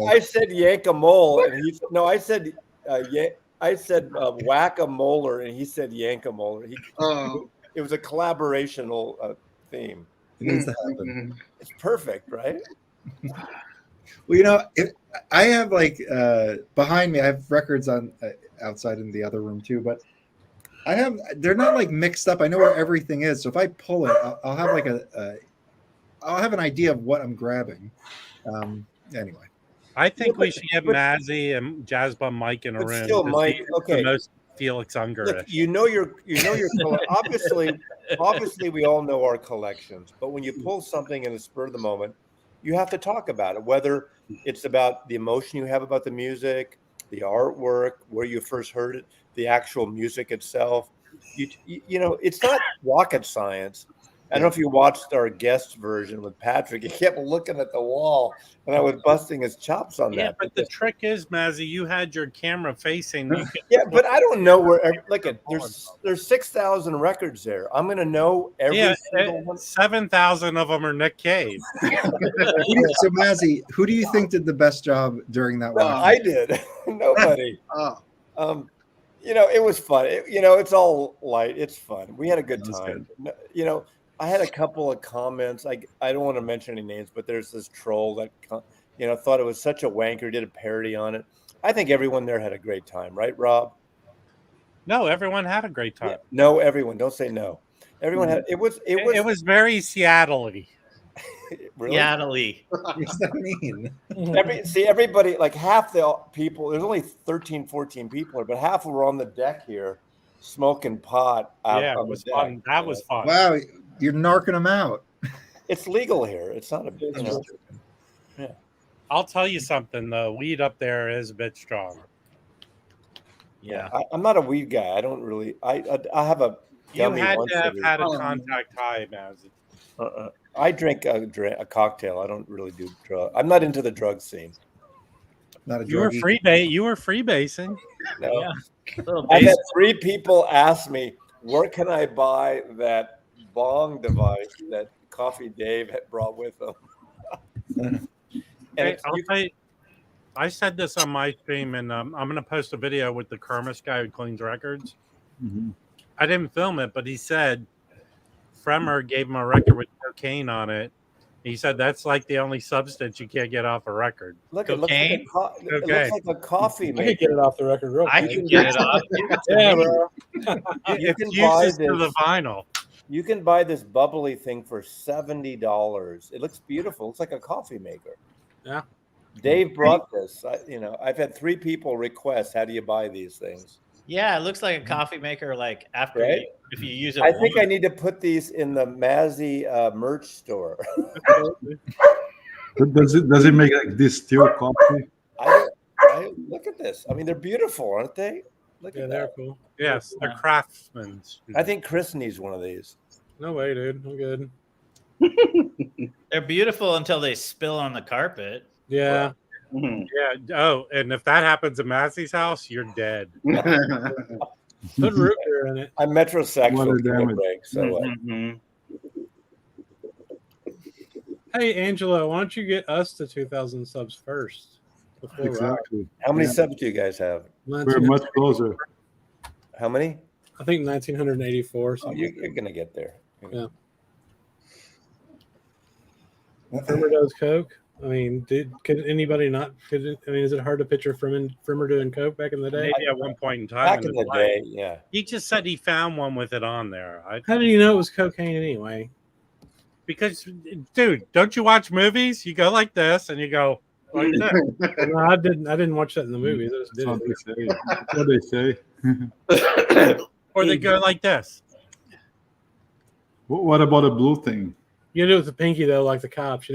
Speaker 6: I said yank-a-mole, and I said whack-a-molar, and he said yank-a-molar. It was a collaborational theme.
Speaker 9: It needs to happen.
Speaker 6: It's perfect, right?
Speaker 9: Well, I have behind me, I have records on outside in the other room too, but they're not like mixed up. I know where everything is. So if I pull it, I'll have like I'll have an idea of what I'm grabbing. Anyway.
Speaker 2: I think we should get Mazzy and Jazz Bum Mike in a room.
Speaker 6: Still, Mike, okay.
Speaker 2: The most Felix Unger.
Speaker 6: Look, your obviously we all know our collections, but when you pull something in the spur of the moment, you have to talk about it, whether it's about the emotion you have about the music, the artwork, where you first heard it, the actual music itself. It's not rocket science. I don't know if you watched our guest version with Patrick. He kept looking at the wall, and I was busting his chops on that.
Speaker 2: Yeah, but the trick is, Mazzy, you had your camera facing.
Speaker 6: Yeah, but I don't know where. Look at there's 6,000 records there. I'm going to know every single one.
Speaker 2: 7,000 of them are Nick Cave.
Speaker 9: So, Mazzy, who do you think did the best job during that one?
Speaker 6: I did. Nobody. it was fun. It's all light. It's fun. We had a good
Speaker 1: That's
Speaker 6: time. I had a couple of comments. I don't want to mention any names, but there's this troll that thought it was such a wanker, did a parody on it. I think everyone there had a great time, right, Rob?
Speaker 2: No, everyone had a great time.
Speaker 6: Yeah. No, everyone. Don't say no. Everyone had. It was
Speaker 2: very Seattle-y.
Speaker 6: Really?
Speaker 8: Seattle-y.
Speaker 9: What does that mean?
Speaker 6: Everybody, like half the people, there's only 13, 14 people here, but half were on the deck here smoking pot out
Speaker 2: Yeah,
Speaker 6: on
Speaker 2: it was
Speaker 6: the deck.
Speaker 2: fun. That was fun.
Speaker 9: Wow, you're narking them out.
Speaker 6: It's legal here. It's not yeah.
Speaker 2: I'll tell you something. The weed up there is a bit strong.
Speaker 8: Yeah.
Speaker 6: I'm not a weed guy. I don't really. I have a.
Speaker 2: You
Speaker 6: gummy
Speaker 2: had
Speaker 6: once
Speaker 2: to have
Speaker 6: every-
Speaker 2: had a contact high, Mazzy.
Speaker 6: I drink a cocktail. I don't really do drugs. I'm not into the drug scene.
Speaker 9: Not a
Speaker 2: You were
Speaker 9: druggie.
Speaker 2: You were freebasing.
Speaker 6: No.
Speaker 8: Yeah. Little
Speaker 6: I've
Speaker 8: base-
Speaker 6: had 3 people ask me, where can I buy that bong device that Coffee Dave had brought with him? And
Speaker 2: Hey,
Speaker 6: it's-
Speaker 2: I'll tell you, I said this on my stream, and I'm going to post a video with the Kermis guy who cleans records.
Speaker 1: Mhm.
Speaker 2: I didn't film it, but he said Fremer gave him a record with cocaine on it. He said that's like the only substance you can't get off a record.
Speaker 6: Look, it looks like
Speaker 8: Cocaine?
Speaker 6: it looks like a coffee
Speaker 3: I
Speaker 6: maker.
Speaker 3: could get it off the record real
Speaker 8: I
Speaker 3: quick.
Speaker 8: can get it off.
Speaker 3: Yeah, bro.
Speaker 6: You
Speaker 2: It
Speaker 6: can buy
Speaker 2: fuses to the
Speaker 6: this.
Speaker 2: vinyl.
Speaker 6: You can buy this bubbly thing for $70. It looks beautiful. It looks like a coffee maker.
Speaker 3: Yeah.
Speaker 6: Dave brought this. I've had 3 people request, how do you buy these things?
Speaker 8: Yeah, it looks like a coffee maker. Like after
Speaker 6: Right?
Speaker 8: if you use it,
Speaker 6: I think I
Speaker 8: once.
Speaker 6: need to put these in the Mazzy merch store.
Speaker 1: But does it make like distilled coffee?
Speaker 6: I look at this. I mean, they're beautiful, aren't they? Look
Speaker 3: Yeah,
Speaker 6: at
Speaker 3: they're
Speaker 6: that.
Speaker 3: cool.
Speaker 2: Yes, they're craftsmen.
Speaker 6: I think Chris needs one of these.
Speaker 3: No way, dude. I'm good.
Speaker 8: They're beautiful until they spill on the carpet.
Speaker 3: Yeah.
Speaker 2: Yeah. Oh, and if that happens at Massey's house, you're dead.
Speaker 3: Put root beer in it.
Speaker 6: I'm metrosexual.
Speaker 1: Water
Speaker 6: give me a
Speaker 1: damage.
Speaker 6: break, so
Speaker 8: Mhm.
Speaker 3: Hey, Angela, why don't you get us to 2,000 subs first? Before Rob?
Speaker 1: Exactly.
Speaker 6: how many
Speaker 1: Yeah.
Speaker 6: subs do you guys have?
Speaker 1: We're
Speaker 3: 19
Speaker 1: much closer.
Speaker 6: How many?
Speaker 3: I think 1984.
Speaker 6: Oh,
Speaker 3: Something.
Speaker 6: you're gonna get there.
Speaker 3: Yeah. Frimmer does coke. I mean, could anybody not? Is it hard to picture Frimmer doing coke back in the day?
Speaker 2: Maybe at one point in time.
Speaker 6: Back in
Speaker 2: his
Speaker 6: the
Speaker 2: life.
Speaker 6: day, yeah.
Speaker 2: He just said he found one with it on there.
Speaker 3: How did you know it was cocaine anyway?
Speaker 2: Because, dude, don't you watch movies? You go like this, and you go like this.
Speaker 3: No, I didn't watch that in the movies. I just did
Speaker 1: That's
Speaker 3: it.
Speaker 1: what they say. That's what they say.
Speaker 2: Or they go like this.
Speaker 1: What about a blue thing?
Speaker 3: You do it with the pinky though, like the cops.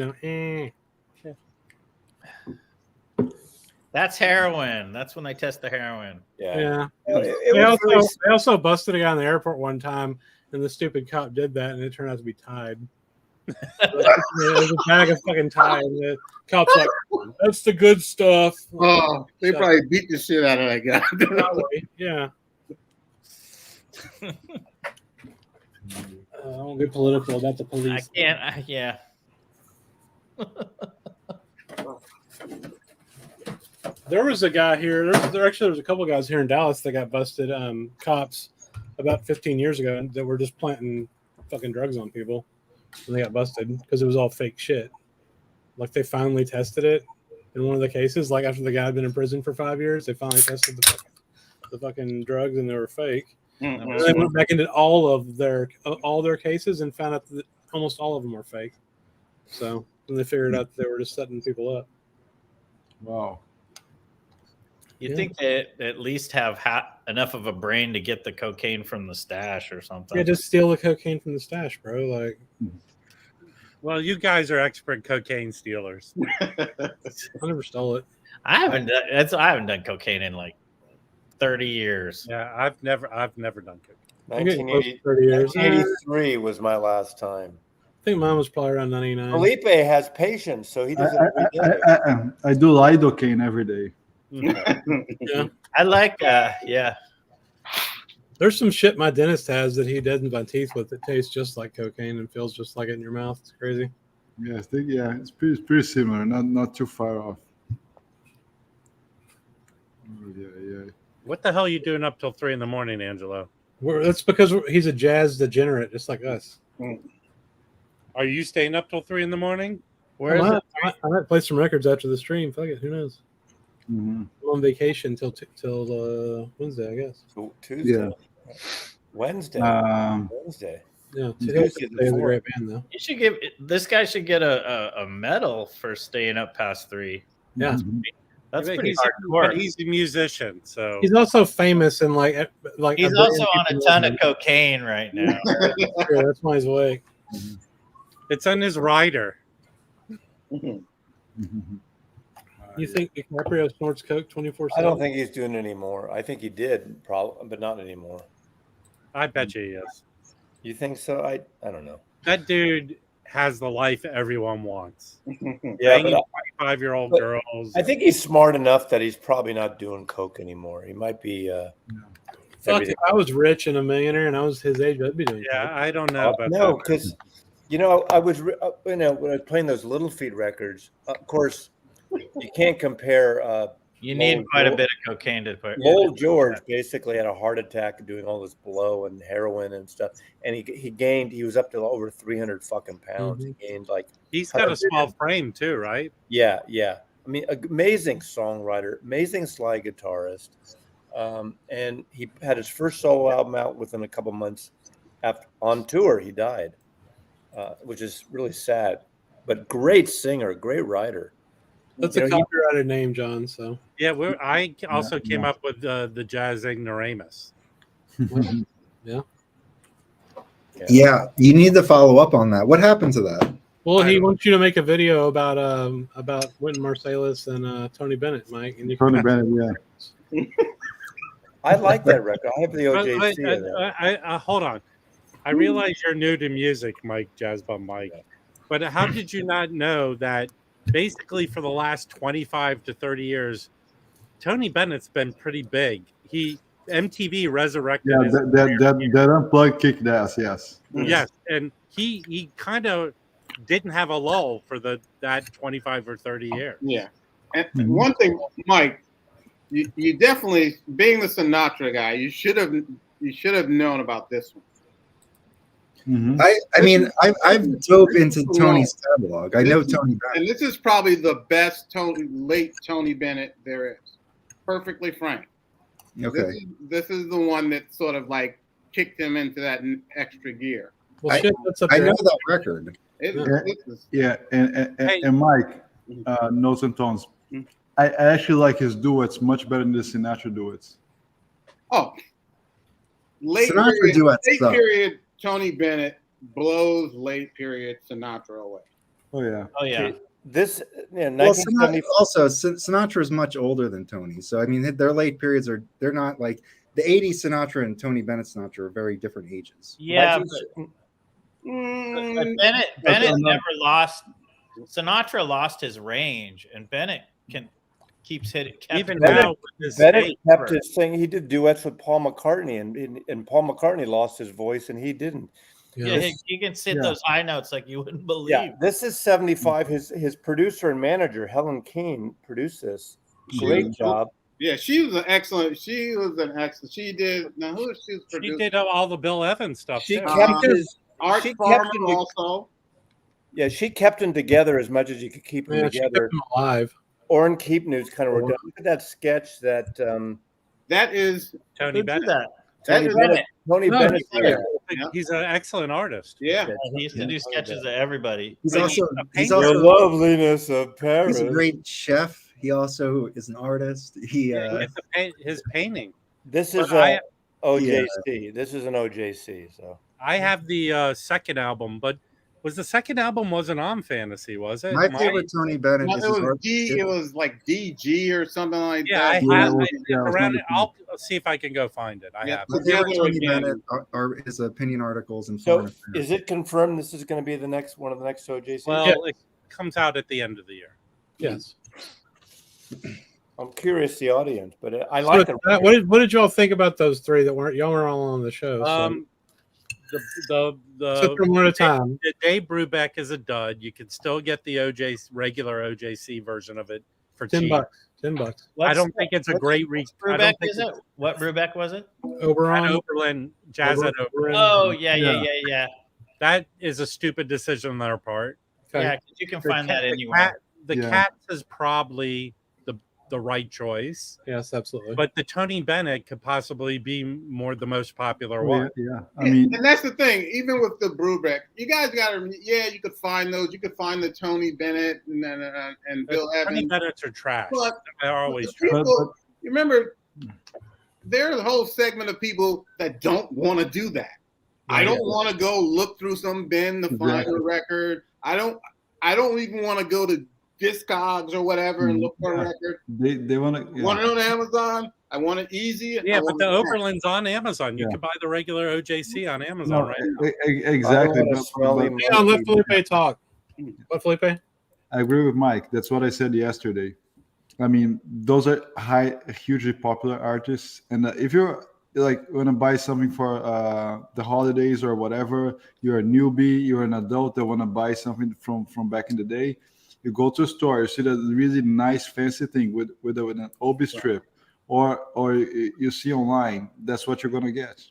Speaker 8: That's heroin. That's when they test the heroin.
Speaker 6: Yeah.
Speaker 3: Yeah. They also busted a guy in the airport one time, and the stupid cop did that, and it turned out to be Tide. It was a bag of fucking Tide, and the cop's like, "That's the good stuff."
Speaker 5: Oh, they probably beat the shit out of that guy.
Speaker 3: Probably, yeah. I won't get political about the
Speaker 8: I
Speaker 3: police.
Speaker 8: can't. Yeah.
Speaker 3: There was a guy here. There was a couple guys here in Dallas that got busted. Cops about 15 years ago that were just planting fucking drugs on people, and they got busted because it was all fake shit. Like they finally tested it in one of the cases. Like after the guy had been in prison for 5 years, they finally tested the fucking drugs and they were fake.
Speaker 8: Mhm.
Speaker 3: And they went back into all their cases and found out that almost all of them were fake. So then they figured out they were just setting people up.
Speaker 1: Wow.
Speaker 8: You'd think they at least have enough of a brain to get the cocaine from the stash or something.
Speaker 3: Yeah, just steal the cocaine from the stash, bro. Like,
Speaker 2: Well, you guys are expert cocaine stealers.
Speaker 3: I never stole it.
Speaker 8: I haven't done cocaine in like 30 years.
Speaker 2: Yeah, I've never done cocaine.
Speaker 3: I'm getting close to 30 years. I
Speaker 6: 1983 was my last time.
Speaker 3: think mine was probably around 99.
Speaker 6: Felipe has patience, so he doesn't.
Speaker 1: I do lidocaine every day.
Speaker 3: Yeah.
Speaker 8: I like, yeah.
Speaker 3: There's some shit my dentist has that he does in my teeth with that tastes just like cocaine and feels just like it in your mouth. It's crazy.
Speaker 1: Yeah, it's pretty similar. Not too far off. Oh, yeah.
Speaker 2: What the hell are you doing up till 3 a.m, Angelo?
Speaker 3: That's because he's a jazz degenerate, just like us.
Speaker 2: Are you staying up till 3 a.m?
Speaker 8: Where is it?
Speaker 3: I might play some records after the stream. Fuck it, who knows?
Speaker 1: Mhm.
Speaker 3: I'm on vacation till Wednesday, I guess.
Speaker 6: Tuesday.
Speaker 1: Yeah.
Speaker 6: Wednesday. Wednesday.
Speaker 3: Yeah,
Speaker 6: Tuesday
Speaker 3: Tuesday is a great band though.
Speaker 8: You should give this guy should get a medal for staying up past 3.
Speaker 3: Yeah,
Speaker 8: That's
Speaker 2: But
Speaker 8: pretty
Speaker 2: he's,
Speaker 8: hardcore.
Speaker 2: but he's a musician, so
Speaker 3: he's also famous and like
Speaker 8: He's
Speaker 3: a
Speaker 8: also
Speaker 3: billion
Speaker 8: on a
Speaker 3: people
Speaker 8: ton
Speaker 3: know
Speaker 8: of
Speaker 3: him.
Speaker 8: cocaine right now.
Speaker 3: Sure, that's why he's awake.
Speaker 2: it's on his rider.
Speaker 3: You think DiCaprio snorts coke 24/7?
Speaker 6: I don't think he's doing it anymore. I think he did, probably, but not anymore.
Speaker 2: I bet you he is.
Speaker 6: You think so? I don't know.
Speaker 2: That dude has the life everyone wants.
Speaker 6: Yeah,
Speaker 2: Banging
Speaker 6: but
Speaker 2: 25-year-old
Speaker 6: but
Speaker 2: girls.
Speaker 6: I think he's smart enough that he's probably not doing coke anymore. He might be.
Speaker 3: Fuck,
Speaker 6: everything.
Speaker 3: if I was rich and a millionaire and I was his age, I'd be doing
Speaker 2: Yeah,
Speaker 3: coke.
Speaker 2: I don't know about
Speaker 6: No,
Speaker 2: that.
Speaker 6: because I was when I was playing those Little Feat records. Of course, you can't compare.
Speaker 8: You need
Speaker 6: Lowell
Speaker 8: quite a
Speaker 6: George-
Speaker 8: bit of cocaine to put.
Speaker 6: Lowell George basically had a heart attack doing all this blow and heroin and stuff, and he was up to over 300 fucking pounds. He gained like
Speaker 2: He's got a small frame too, right?
Speaker 6: yeah. I mean, amazing songwriter, amazing slide guitarist, and he had his first solo album out within a couple months. After on tour, he died, which is really sad. But great singer, great writer.
Speaker 3: That's a copyrighted name, John. So
Speaker 2: Yeah, I also came up with the jazz ignoramus.
Speaker 9: Yeah, you need to follow up on that. What happened to that?
Speaker 3: well, he wants you to make a video about Wynton Marsalis and Tony Bennett, Mike. And you
Speaker 1: Tony Bennett, yeah.
Speaker 6: I like that record. I have the
Speaker 2: But,
Speaker 6: OJC. of that.
Speaker 2: hold on. I realize you're new to music, Mike, Jazz Bum Mike. But how did you not know that basically for the last 25 to 30 years, Tony Bennett's been pretty big. MTV resurrected
Speaker 1: Yeah,
Speaker 2: his
Speaker 1: that unplugged kicked ass, yes.
Speaker 2: yes, and he kind of didn't have a lull for that 25 or 30 years.
Speaker 5: Yeah. And one thing, Mike, you definitely, being the Sinatra guy, you should have known about this one.
Speaker 9: I mean, I've dove into Tony's catalog. I know Tony Bennett.
Speaker 5: And this is probably the best late Tony Bennett there is. Perfectly frank.
Speaker 9: Okay.
Speaker 5: This is the one that sort of like kicked him into that extra gear.
Speaker 3: Well, shit, that's up
Speaker 9: I
Speaker 3: there.
Speaker 9: know that record.
Speaker 1: Yeah, and Mike, Notes and Tones. I actually like his duets much better than the Sinatra duets.
Speaker 5: Oh, late
Speaker 9: Sinatra duets
Speaker 5: late
Speaker 9: suck.
Speaker 5: period Tony Bennett blows late period Sinatra away.
Speaker 1: Oh yeah.
Speaker 8: Oh yeah.
Speaker 6: This,
Speaker 9: Well,
Speaker 6: 1970.
Speaker 9: Sinatra is much older than Tony, so I mean, their late periods they're not like the '80s Sinatra and Tony Bennett Sinatra are very different ages.
Speaker 8: Yeah, but Bennett never lost. Sinatra lost his range, and Bennett keeps hitting.
Speaker 2: Even
Speaker 6: Bennett-
Speaker 2: now, with his
Speaker 6: Bennett
Speaker 2: age,
Speaker 6: kept his thing. He did duets with Paul McCartney, and Paul McCartney lost his voice, and he didn't.
Speaker 8: Yeah, he can hit those high notes like you wouldn't believe.
Speaker 6: Yeah, this is 75. His producer and manager Helen Keane produced this. Great job.
Speaker 5: Yeah, she was an excellent. She did. Now who is she?
Speaker 2: She did all the Bill Evans stuff.
Speaker 6: She
Speaker 2: too.
Speaker 6: kept his.
Speaker 5: Art
Speaker 6: she
Speaker 5: Farmer
Speaker 6: kept him
Speaker 5: also.
Speaker 6: Yeah, she kept them together as much as you could keep them
Speaker 3: Yeah, she kept
Speaker 6: together.
Speaker 3: him alive.
Speaker 6: Oren Keep News kind of were done. Look at that sketch that
Speaker 5: That is
Speaker 2: Tony
Speaker 8: Who did
Speaker 2: Bennett.
Speaker 8: that?
Speaker 6: Tony
Speaker 5: is
Speaker 6: Bennett. Tony
Speaker 3: No,
Speaker 6: Bennett.
Speaker 3: he's there.
Speaker 5: Yeah.
Speaker 2: He's an excellent artist.
Speaker 5: yeah.
Speaker 8: He used to do sketches of everybody.
Speaker 9: He's
Speaker 2: But
Speaker 9: also
Speaker 2: a
Speaker 9: he's
Speaker 2: painter.
Speaker 6: The
Speaker 9: also
Speaker 6: loveliness of Paris.
Speaker 9: he's a great chef. He also is an artist.
Speaker 2: His painting.
Speaker 6: This is
Speaker 2: But I-
Speaker 6: OJC. This is an OJC. So
Speaker 2: I have the second album, but the second album wasn't on Fantasy, was it?
Speaker 9: my favorite Tony Bennett
Speaker 5: No,
Speaker 9: is
Speaker 5: it
Speaker 9: his
Speaker 5: was
Speaker 9: art.
Speaker 5: It was like DG or something like
Speaker 2: Yeah, I
Speaker 5: that.
Speaker 2: have
Speaker 1: Yeah,
Speaker 2: it
Speaker 1: yeah,
Speaker 2: around.
Speaker 1: it's
Speaker 2: I'll see if I can go find it. I
Speaker 5: Yeah.
Speaker 2: have.
Speaker 9: My favorite
Speaker 5: Together
Speaker 9: Tony
Speaker 5: again.
Speaker 9: Bennett are his opinion articles and
Speaker 6: So
Speaker 9: foreign affairs.
Speaker 6: is it confirmed this is going to be the next one of the next OJC?
Speaker 2: Well, it comes out at the end of the year.
Speaker 3: Yes.
Speaker 6: I'm curious the audience, but I like
Speaker 3: So,
Speaker 6: it.
Speaker 3: what did y'all think about those three that weren't y'all were all on the show? So.
Speaker 2: The
Speaker 3: Took them one at a time.
Speaker 2: The Dave Brubeck is a dud. You can still get the regular OJC version of it for cheap.
Speaker 3: $10. $10.
Speaker 2: I don't think it's a great I
Speaker 8: Brubeck
Speaker 2: don't think
Speaker 8: is it? What Brubeck was it?
Speaker 3: Oberon.
Speaker 2: at Oberlin, Jazz at Oberlin.
Speaker 8: Oh yeah.
Speaker 2: That is a stupid decision on their part.
Speaker 3: Okay.
Speaker 8: Yeah, 'cause you can find that
Speaker 2: The
Speaker 8: anywhere.
Speaker 1: Yeah.
Speaker 2: Cats is probably the right choice,
Speaker 3: Yes, absolutely.
Speaker 2: but the Tony Bennett could possibly be the most popular
Speaker 1: Oh,
Speaker 2: one.
Speaker 1: yeah. I mean,
Speaker 5: and that's the thing. Even with the Brubeck, you guys got to. Yeah, you could find those. You could find the Tony Bennett and Bill
Speaker 2: Tony
Speaker 5: Evans.
Speaker 2: Bennett's are trash.
Speaker 5: But
Speaker 2: They're always
Speaker 5: the
Speaker 2: trash.
Speaker 5: people, you remember, there's a whole segment of people that don't want to do that. I don't want to go look through some bin to find a record. I don't even want to go to Discogs or whatever and look for a record.
Speaker 1: they want to.
Speaker 5: Want it on Amazon? I want it easy.
Speaker 2: Yeah,
Speaker 5: I
Speaker 2: but
Speaker 5: want
Speaker 2: the
Speaker 5: it fast.
Speaker 2: Oberlin's on Amazon. You can buy the regular OJC on Amazon
Speaker 1: No,
Speaker 2: right now.
Speaker 1: exactly.
Speaker 6: I don't want to smell him.
Speaker 3: Hang on, let Felipe talk. What, Felipe?
Speaker 1: I agree with Mike. That's what I said yesterday. I mean, those are hugely popular artists, and if you're like want to buy something for the holidays or whatever, you're a newbie, you're an adult that want to buy something from back in the day, you go to a store, you see that really nice fancy thing with an obi strip, or you see online. That's what you're gonna get.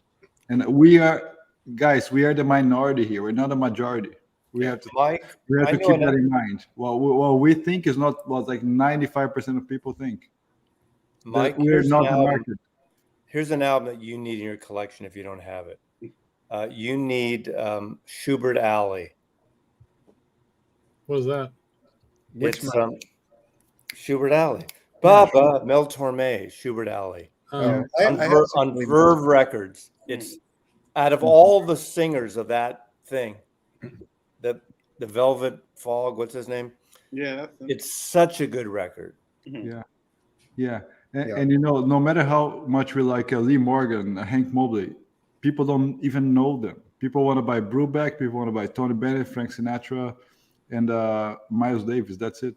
Speaker 1: And we are the minority here. We're not a majority. We have to
Speaker 6: Mike,
Speaker 1: keep that in mind. What we think is not what like 95% of people think.
Speaker 6: Mike,
Speaker 1: we're not the market.
Speaker 6: Here's an album that you need in your collection if you don't have it. You need Schubert Alley.
Speaker 3: What is that?
Speaker 6: It's Schubert Alley. Baba, Mel Torme, Schubert Alley.
Speaker 3: Um,
Speaker 6: On Verve Records. It's out of all the singers of that thing, the Velvet Fog, what's his name?
Speaker 5: Yeah,
Speaker 6: It's such a good record.
Speaker 1: Yeah. And you know, no matter how much we like Lee Morgan, Hank Mobley, people don't even know them. People want to buy Brubeck, people want to buy Tony Bennett, Frank Sinatra, and Miles Davis. That's it.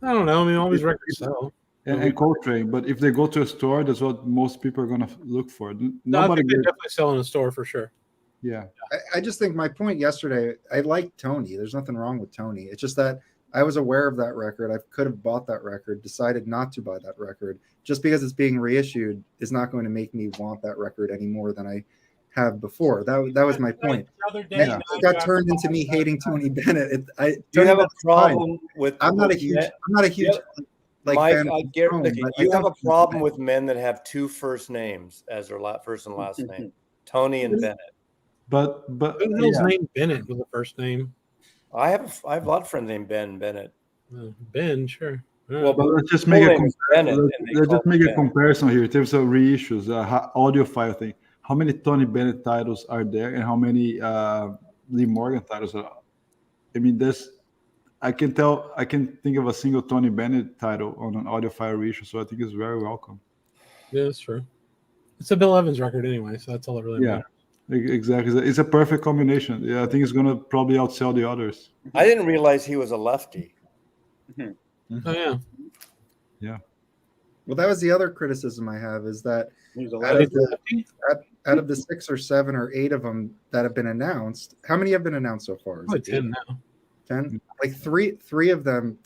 Speaker 3: I don't know. I mean, all these records sell.
Speaker 1: And Coltrane. But if they go to a store, that's what most people are going to look for.
Speaker 3: No, I think they definitely sell in a store for sure.
Speaker 1: Yeah.
Speaker 9: I just think my point yesterday, I like Tony. There's nothing wrong with Tony. It's just that I was aware of that record. I could have bought that record, decided not to buy that record. Just because it's being reissued is not going to make me want that record any more than I have before. That was my point. It got turned into me hating Tony Bennett.
Speaker 6: Do you have a problem with?
Speaker 9: I'm not a huge like
Speaker 6: Mike,
Speaker 9: fan of
Speaker 6: I
Speaker 9: Tony,
Speaker 6: guarantee
Speaker 9: but
Speaker 6: you
Speaker 9: I
Speaker 6: have a
Speaker 9: don't-
Speaker 6: problem with men that have two first names as their first and last name, Tony and Bennett.
Speaker 1: But
Speaker 3: Who the hell's named Bennett with the first name?
Speaker 6: I have a lot of friends named Ben Bennett.
Speaker 3: Ben, sure.
Speaker 6: Well,
Speaker 1: But let's just make
Speaker 6: full name is Bennett, and they
Speaker 1: let's
Speaker 6: call
Speaker 1: just make
Speaker 6: him
Speaker 1: a
Speaker 6: Ben.
Speaker 1: comparison here in terms of reissues, audiophile thing. How many Tony Bennett titles are there, and how many Lee Morgan titles are? I mean, I can think of a single Tony Bennett title on an audiophile reissue, so I think it's very welcome.
Speaker 3: Yeah, that's true. It's a Bill Evans record anyway, so that's all that really matters.
Speaker 1: Exactly. It's a perfect combination. Yeah, I think it's gonna probably outsell the others.
Speaker 6: I didn't realize he was a lefty.
Speaker 3: Oh yeah.
Speaker 1: Yeah.
Speaker 9: Well, that was the other criticism I have is that
Speaker 5: He's a
Speaker 9: out of the 6 or 7 or 8 of them that have been announced, how many have been announced so far? Is
Speaker 3: Probably
Speaker 9: it
Speaker 3: 10 now.
Speaker 9: 10? Like three of them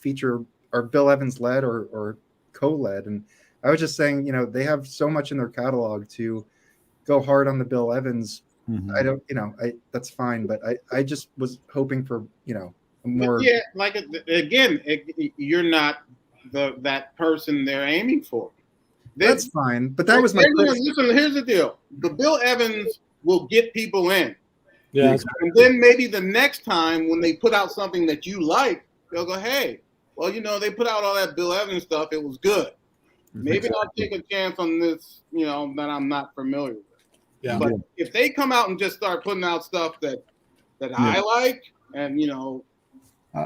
Speaker 9: are Bill Evans led or co-led. And I was just saying, you know, they have so much in their catalog to go hard on the Bill Evans.
Speaker 1: Mhm.
Speaker 9: I don't, you know, that's fine, but I just was hoping for, you know, more.
Speaker 5: But yeah, like again, you're not that person they're aiming for.
Speaker 9: That's fine, but that was my
Speaker 5: listen. Here's the deal: the Bill Evans will get people in,
Speaker 3: Yeah.
Speaker 5: and then maybe the next time when they put out something that you like, they'll go, "Hey, well, you know, they put out all that Bill Evans stuff. It was good. Maybe I'll take a chance on this, you know, that I'm not familiar with."
Speaker 3: Yeah.
Speaker 5: But if they come out and just start putting out stuff that I like, and you know,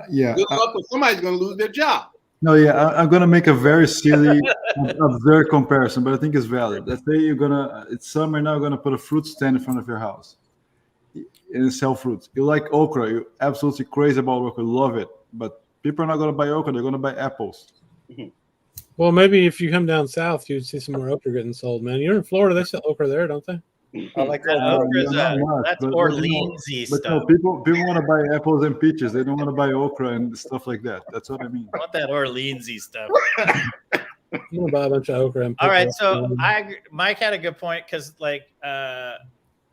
Speaker 1: Yeah.
Speaker 5: good luck, with somebody's going to lose their job.
Speaker 1: No, yeah, I'm gonna make a very silly, absurd comparison, but I think it's valid. Let's say it's summer now, you're gonna put a fruit stand in front of your house and sell fruits. You like okra, you're absolutely crazy about okra, love it, but people are not gonna buy okra, they're gonna buy apples.
Speaker 3: Well, maybe if you come down south, you'd see some more okra getting sold, man. You're in Florida, they sell okra there, don't they?
Speaker 6: I like
Speaker 8: That
Speaker 6: all
Speaker 8: okra's
Speaker 1: not much,
Speaker 8: that's
Speaker 1: but,
Speaker 8: Orleansy
Speaker 1: but
Speaker 8: stuff.
Speaker 1: no, people want to buy apples and peaches. They don't want to buy okra and stuff like that. That's what I mean.
Speaker 8: I want that Orleansy stuff.
Speaker 3: I'm gonna buy a bunch of okra and
Speaker 8: All right,
Speaker 3: pickle.
Speaker 8: so Mike had a good point because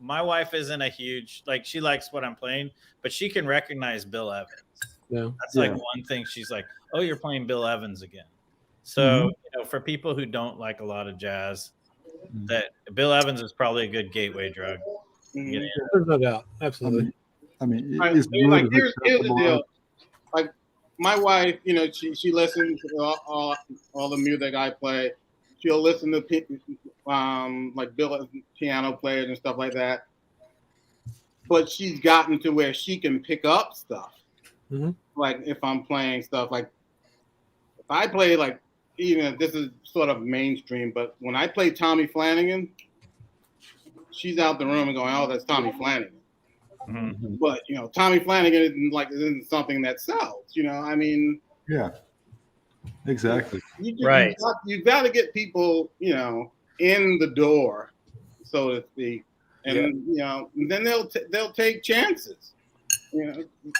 Speaker 8: my wife isn't a huge she likes what I'm playing, but she can recognize Bill Evans.
Speaker 3: Yeah.
Speaker 8: That's like one thing she's like, oh, you're playing Bill Evans again. So for people who don't like a lot of jazz, that Bill Evans is probably a good gateway drug.
Speaker 5: Mhm.
Speaker 3: There's no doubt. Absolutely.
Speaker 1: I mean,
Speaker 5: Right,
Speaker 1: it's
Speaker 5: I mean, like,
Speaker 1: good,
Speaker 5: here's the
Speaker 1: acceptable.
Speaker 5: deal. Like my wife, she listens to all the music I play. She'll listen to like Bill piano players and stuff like that. But she's gotten to where she can pick up stuff.
Speaker 3: Mhm.
Speaker 5: Like if I'm playing stuff, like if I play like, even if this is sort of mainstream, but when I play Tommy Flanagan, she's out the room and going, "Oh, that's Tommy Flanagan."
Speaker 8: Mhm.
Speaker 5: But Tommy Flanagan isn't something that sells. I mean,
Speaker 1: Yeah, exactly.
Speaker 8: Right.
Speaker 5: You got to get people, in the door, so to speak, and then they'll take chances.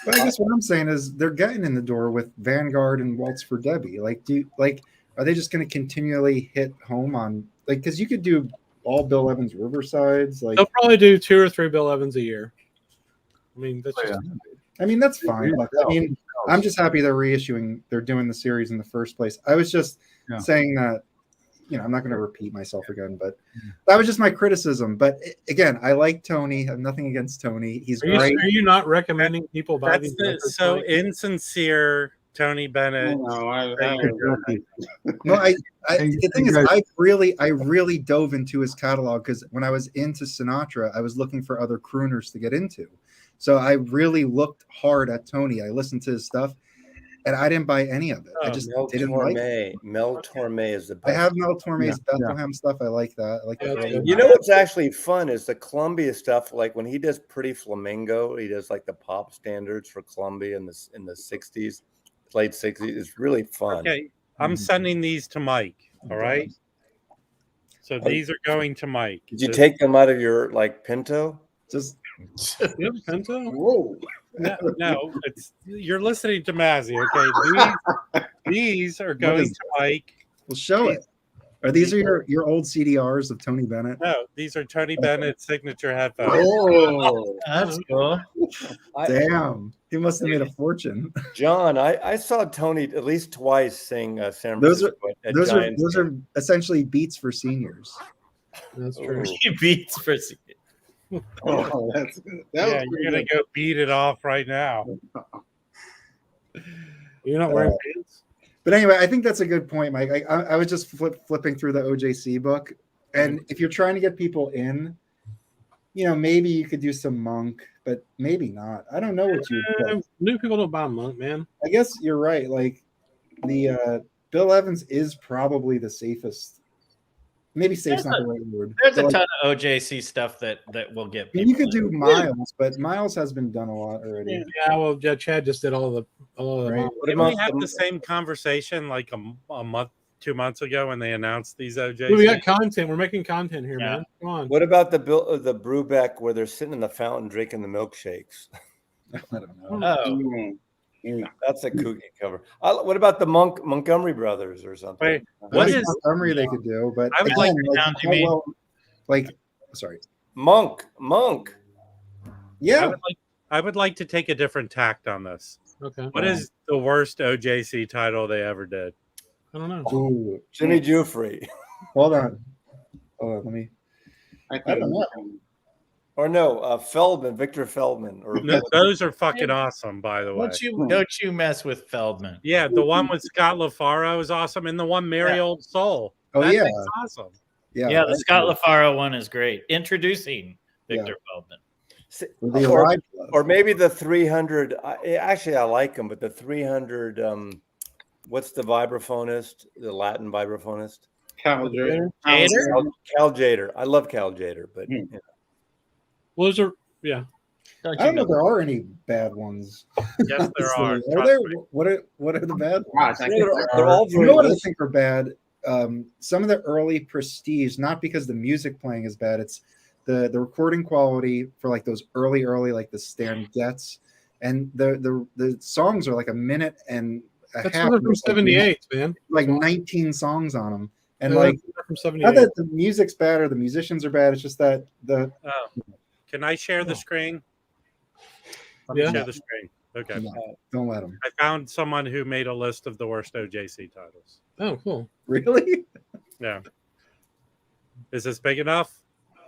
Speaker 9: But I guess what I'm saying is they're getting in the door with Vanguard and Waltz for Debbie. Are they just going to continually hit home on because you could do all Bill Evans Riversides?
Speaker 3: They'll probably do 2 or 3 Bill Evans a year. I mean, that's just
Speaker 9: I mean, that's fine. Look, I mean, I'm just happy they're reissuing. They're doing the series in the first place. I was just saying that. I'm not going to repeat myself again, but that was just my criticism. But again, I like Tony. I have nothing against Tony. He's great.
Speaker 3: Are you not recommending people buy
Speaker 2: That's
Speaker 3: these?
Speaker 2: so insincere, Tony Bennett.
Speaker 5: No,
Speaker 9: The thing is, I really dove into his catalog because when I was into Sinatra, I was looking for other crooners to get into. So I really looked hard at Tony. I listened to his stuff, and I didn't buy any of it. I just didn't like it.
Speaker 6: Mel Torme is the best.
Speaker 9: I have Mel Torme's Bethlehem stuff. I like that. I like that.
Speaker 6: You know what's actually fun is the Columbia stuff. Like when he does Pretty Flamingo, he does like the pop standards for Columbia in the 60s, late 60s. It's really fun.
Speaker 2: Okay, I'm sending these to Mike. All right. So these are going to Mike.
Speaker 6: Did you take them out of your Pinto?
Speaker 9: Just
Speaker 3: Pinto?
Speaker 5: Whoa.
Speaker 2: No, you're listening to Mazzy. Okay, these are going to Mike.
Speaker 9: Well, show it. Are these your old CDRs of Tony Bennett?
Speaker 2: No, these are Tony Bennett's signature headphones.
Speaker 5: Oh,
Speaker 8: That's cool.
Speaker 9: Damn, he must have made a fortune.
Speaker 6: John, I saw Tony at least twice sing San Francisco.
Speaker 9: Those are essentially beats for seniors.
Speaker 3: That's true.
Speaker 8: He beats for
Speaker 2: You're gonna go beat it off right now.
Speaker 3: You're not wearing pants?
Speaker 9: But anyway, I think that's a good point, Mike. I was just flipping through the OJC book, and if you're trying to get people in, maybe you could do some Monk, but maybe not. I don't know what you.
Speaker 3: New people don't buy Monk, man.
Speaker 9: I guess you're right. Like the Bill Evans is probably the safest. Maybe safe's not the right word.
Speaker 8: There's a ton of OJC stuff that will get people.
Speaker 9: You could do Miles, but Miles has been done a lot already.
Speaker 3: Yeah, well, Chad just did all the.
Speaker 9: Right.
Speaker 2: Didn't we have the same conversation like a month, 2 months ago when they announced these OJs?
Speaker 3: We got content. We're making content here, man. Come on.
Speaker 6: What about the Brubeck where they're sitting in the fountain drinking the milkshakes?
Speaker 9: I don't know.
Speaker 8: Oh,
Speaker 6: that's a kooky cover. What about the Montgomery Brothers or something?
Speaker 2: Wait, what is
Speaker 9: Montgomery they could do, but
Speaker 2: I would
Speaker 9: sorry.
Speaker 6: Monk.
Speaker 9: Yeah.
Speaker 2: I would like to take a different tact on this.
Speaker 3: Okay.
Speaker 2: What is the worst OJC title they ever did?
Speaker 3: I don't know.
Speaker 9: Ooh.
Speaker 6: Jimmy Jufrey.
Speaker 9: Hold on. Let me.
Speaker 5: I don't know.
Speaker 6: Or no, Victor Feldman. Or
Speaker 2: No, those are fucking awesome, by the way.
Speaker 8: don't you mess with Feldman?
Speaker 2: Yeah, the one with Scott LaFaro is awesome, and the one Merry Old Soul.
Speaker 9: Oh,
Speaker 2: That
Speaker 9: yeah.
Speaker 2: thing's awesome.
Speaker 8: Yeah, the Scott LaFaro one is great. Introducing Victor Feldman.
Speaker 6: Or maybe the 300. Actually, I like them, but the 300. What's the vibraphonist? The Latin vibraphonist?
Speaker 5: Cal Jader.
Speaker 6: Cal Jader. I love Cal Jader, but
Speaker 3: Well, those are
Speaker 9: I don't know if there are any bad ones.
Speaker 2: Yes, there are.
Speaker 9: Are there? What are the bad ones?
Speaker 6: they're all
Speaker 9: You know what I think are bad? Some of the early Prestige, not because the music playing is bad, it's the recording quality for like those early like the Stan Getz, and the songs are like a minute and a
Speaker 3: That's
Speaker 9: half.
Speaker 3: from
Speaker 9: There's, like,
Speaker 3: 78, man.
Speaker 9: like 19 songs on them, and
Speaker 3: Yeah,
Speaker 9: like
Speaker 3: that's from
Speaker 9: not
Speaker 3: 78.
Speaker 9: that the music's bad or the musicians are bad. It's just that the
Speaker 2: Can I share the screen? Let me
Speaker 3: Yeah.
Speaker 2: share the screen. Okay.
Speaker 9: no, don't let them.
Speaker 2: I found someone who made a list of the worst OJC titles.
Speaker 3: Oh, cool.
Speaker 9: Really?
Speaker 2: Yeah. Is this big enough?